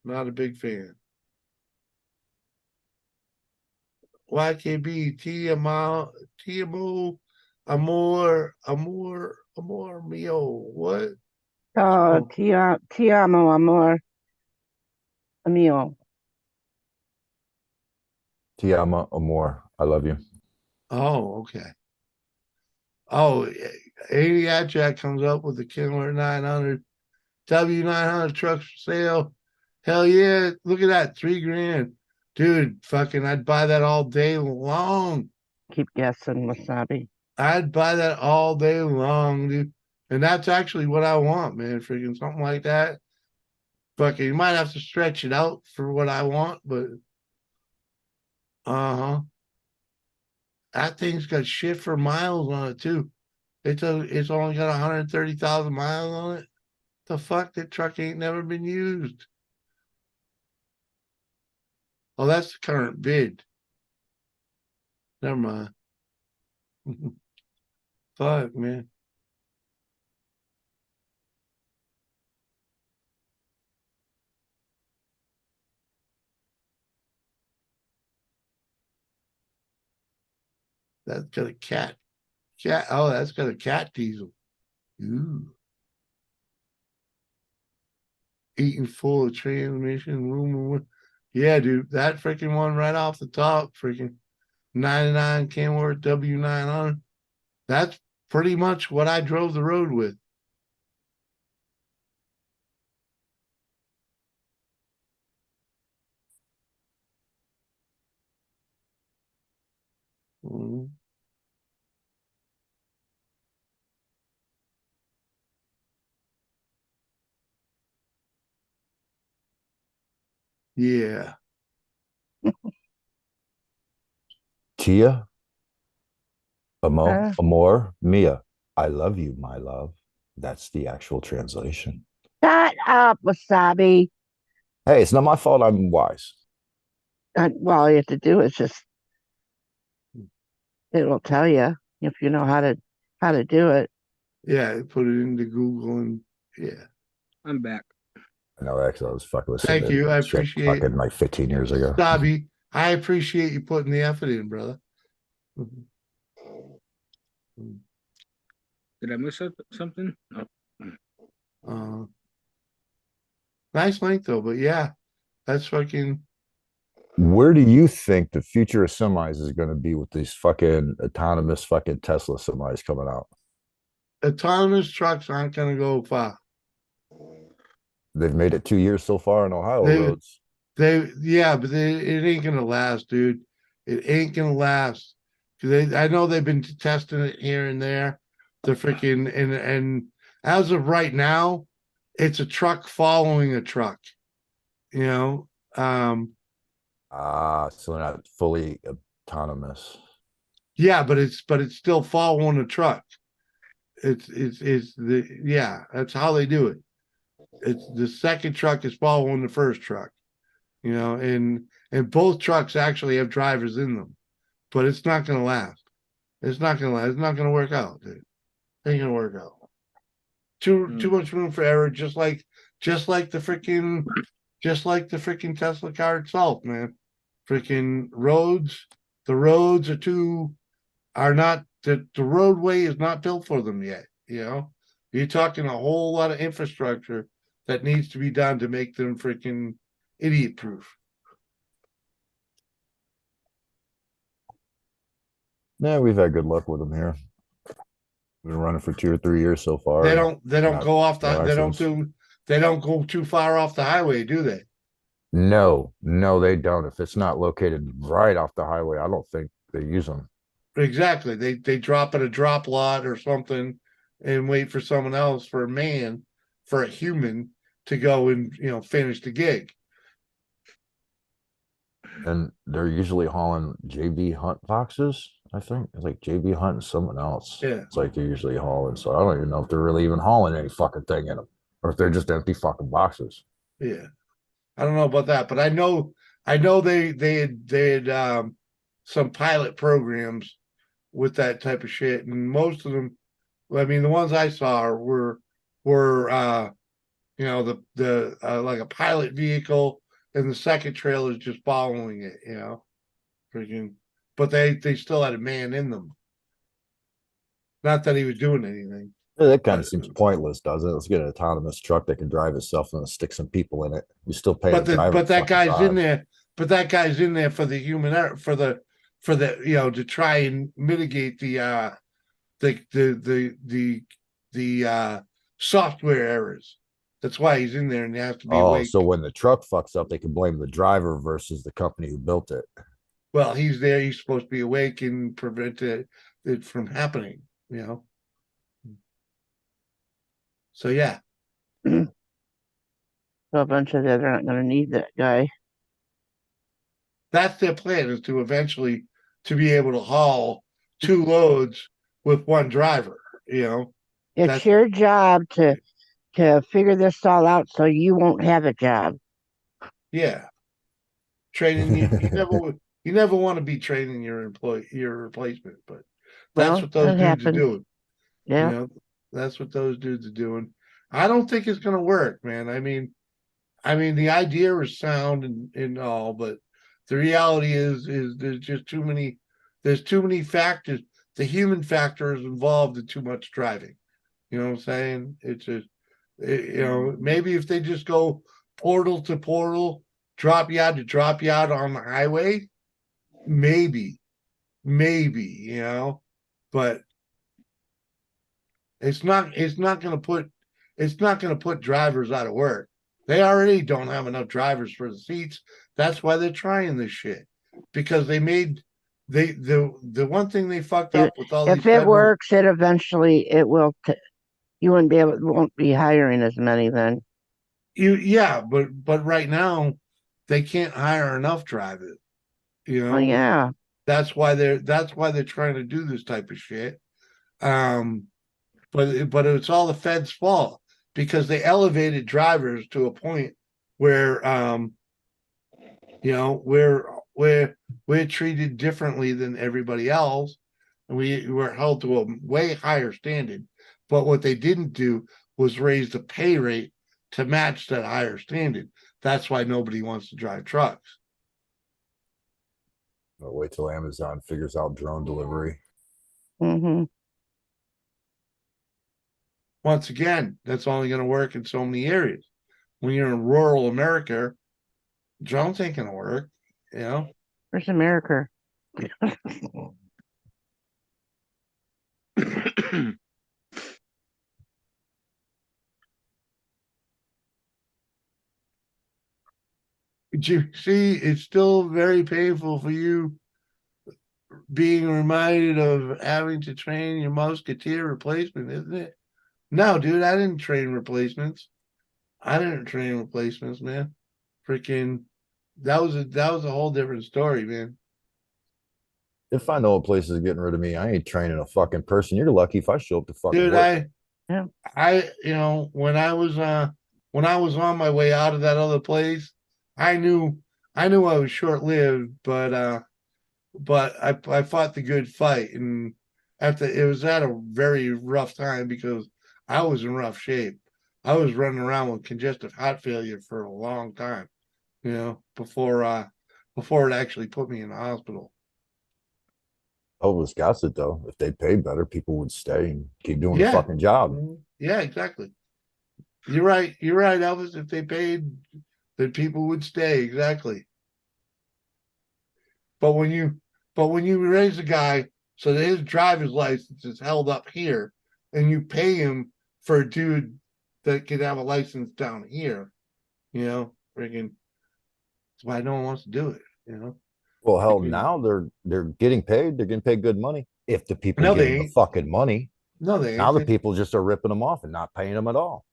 S1: not a big fan. YKB, Tiamo, Amor mio. What?
S12: Oh, ti amo, amor mio.
S11: Ti amo, amor. I love you.
S1: Oh, okay. Oh, 80 Jack comes up with the Kenworth 900 W900 trucks for sale. Hell yeah! Look at that, $3,000, dude. Fucking, I'd buy that all day long.
S12: Keep guessing, Wasabi.
S1: I'd buy that all day long, dude. And that's actually what I want, man. Freaking something like that. Fucking, you might have to stretch it out for what I want, but that thing's got shit for miles on it too. It's only got 130,000 miles on it. The fuck, that truck ain't never been used. Oh, that's the current bid. Never mind. Fuck, man. That's got a cat. Oh, that's got a cat diesel. Ooh. Eating full of transmission room. Yeah, dude, that freaking one right off the top, freaking 99 Kenworth W900. That's pretty much what I drove the road with. Mm-hmm. Yeah.
S11: Tia, Amor, Mia, I love you, my love. That's the actual translation.
S12: Shut up, Wasabi.
S11: Hey, it's not my fault I'm wise.
S12: Well, all you have to do is just, it'll tell you if you know how to do it.
S1: Yeah, put it into Google and yeah.
S9: I'm back.
S11: No, actually, I was fucking with
S1: Thank you. I appreciate
S11: fucking like 15 years ago.
S1: Bobby, I appreciate you putting the effort in, brother.
S9: Did I miss something? No.
S1: Nice link though, but yeah, that's fucking.
S11: Where do you think the future of semis is going to be with these fucking autonomous fucking Tesla semis coming out?
S1: Autonomous trucks aren't going to go far.
S11: They've made it 2 years so far on Ohio roads.
S1: But it ain't going to last, dude. It ain't going to last. Because I know they've been testing it here and there. The freaking, and as of right now, it's a truck following a truck, you know?
S11: So they're not fully autonomous.
S1: Yeah, but it's still following a truck. That's how they do it. It's the second truck is following the first truck, you know, and both trucks actually have drivers in them, but it's not going to last. It's not going to last. It's not going to work out, dude. It ain't going to work out. Too much room for error, just like the freaking Tesla car itself, man. Freaking roads, the roads are not the roadway is not built for them yet, you know. You're talking a whole lot of infrastructure that needs to be done to make them freaking idiot proof.
S11: Yeah, we've had good luck with them here. We've been running for 2 or 3 years so far.
S1: They don't go off the they don't go too far off the highway, do they?
S11: No, they don't. If it's not located right off the highway, I don't think they use them.
S1: Exactly. They drop at a drop lot or something and wait for someone else, for a human to go and, you know, finish the gig.
S11: And they're usually hauling JB Hunt boxes, I think. It's like JB Hunt and someone else.
S1: Yeah.
S11: It's like they're usually hauling. So I don't even know if they're really even hauling any fucking thing in them, or if they're just empty fucking boxes.
S1: Yeah. I don't know about that, but I know they had some pilot programs with that type of shit, and most of them, I mean, the ones I saw were you know, the like a pilot vehicle, and the second trailer is just following it, you know, freaking. But they still had a man in them. Not that he was doing anything.
S11: Yeah, that kind of seems pointless, doesn't it? Let's get an autonomous truck that can drive itself and stick some people in it. You still pay
S1: But
S11: the driver.
S1: but that guy's in there. But that guy's in there for the human error, for the you know, to try and mitigate the software errors. That's why he's in there, and he has to be awake.
S11: So when the truck fucks up, they can blame the driver versus the company who built it.
S1: Well, he's there. He's supposed to be awake and prevent it, it from happening, So yeah.
S12: So a bunch of that are not going to need that guy.
S1: That's their plan, is to eventually to be able to haul 2 loads with 1 driver,
S12: It's your job to figure this all out so you won't have a job.
S1: Yeah. Training you never want to be training your replacement, but that's what those dudes are doing.
S12: Yeah.
S1: That's what those dudes are doing. I don't think it's gonna work, man. I mean the idea is sound and all, but the reality is there's just too many factors. The human factor is involved in too much driving. You know what I'm saying? It's just maybe if they just go portal to portal, drop you out to drop you out on the highway, maybe, but it's not going to put drivers out of work. They already don't have enough drivers for the seats. That's why they're trying this shit, because they made the one thing they fucked up with all
S12: if
S1: these
S12: it works, it eventually it will. You won't be hiring as many then.
S1: But right now they can't hire enough drivers.
S12: Oh yeah.
S1: That's why they're trying to do this type of shit. But it's all the Fed's fault, because they elevated drivers to a point where we're treated differently than everybody else, and we were held to a way higher standard. But what they didn't do was raise the pay rate to match that higher standard. That's why nobody wants to drive trucks.
S11: I'll wait till Amazon figures out drone delivery.
S12: Mm-hmm.
S1: Once again, that's only going to work in so many areas. When you're in rural America, drones ain't going to work.
S12: Where's America?
S1: You see, it's still very painful for you being reminded of having to train your musketeer replacement, isn't it? No, dude, I didn't train replacements. Man. Freaking, that was a whole different story, man.
S11: If I know a place is getting rid of me, I ain't training a fucking person. You're lucky if I show up to fucking
S1: Dude,
S11: work.
S1: when I was on my way out of that other place, I knew I was short lived, but I fought the good fight, and it was at a very rough time, because I was in rough shape. I was running around with congestive heart failure for a long time, before it actually put me in the hospital.
S11: Elvis got it though. If they paid better, people would stay and keep doing the fucking job.
S1: Yeah, exactly. You're right, Elvis. If they paid, then people would stay. Exactly. But when you raise a guy so that his driver's license is held up here, and you pay him for a dude that could have a license down here, freaking, that's why no one wants to do it.
S11: Well, hell, now they're getting paid. They're getting paid good money. If the people give them the fucking money.
S1: No, they ain't.
S11: Now the people just are ripping them off and not paying them at all.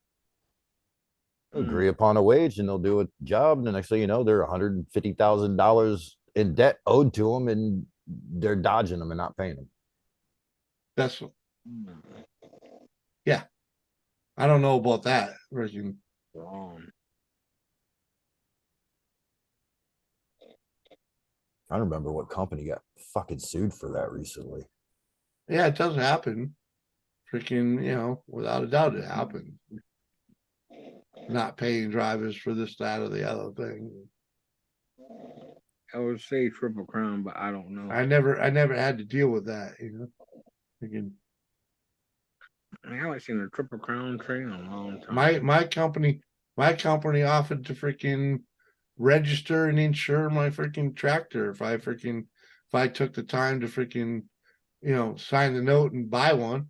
S11: Agree upon a wage, and they'll do a job, and the next thing you know, they're $150,000 in debt owed to them, and they're dodging them and not paying them.
S1: That's yeah. I don't know about that.
S11: I don't remember what company got fucking sued for that recently.
S1: Yeah, it does happen. Freaking, without a doubt it happens. Not paying drivers for this, that, or the other thing.
S9: I would say Triple Crown, but I don't know.
S1: I never had to deal with that, Freaking,
S9: I haven't seen a Triple Crown train in a long time.
S1: My company offered to freaking register and insure my freaking tractor if I took the time to freaking, sign the note and buy one,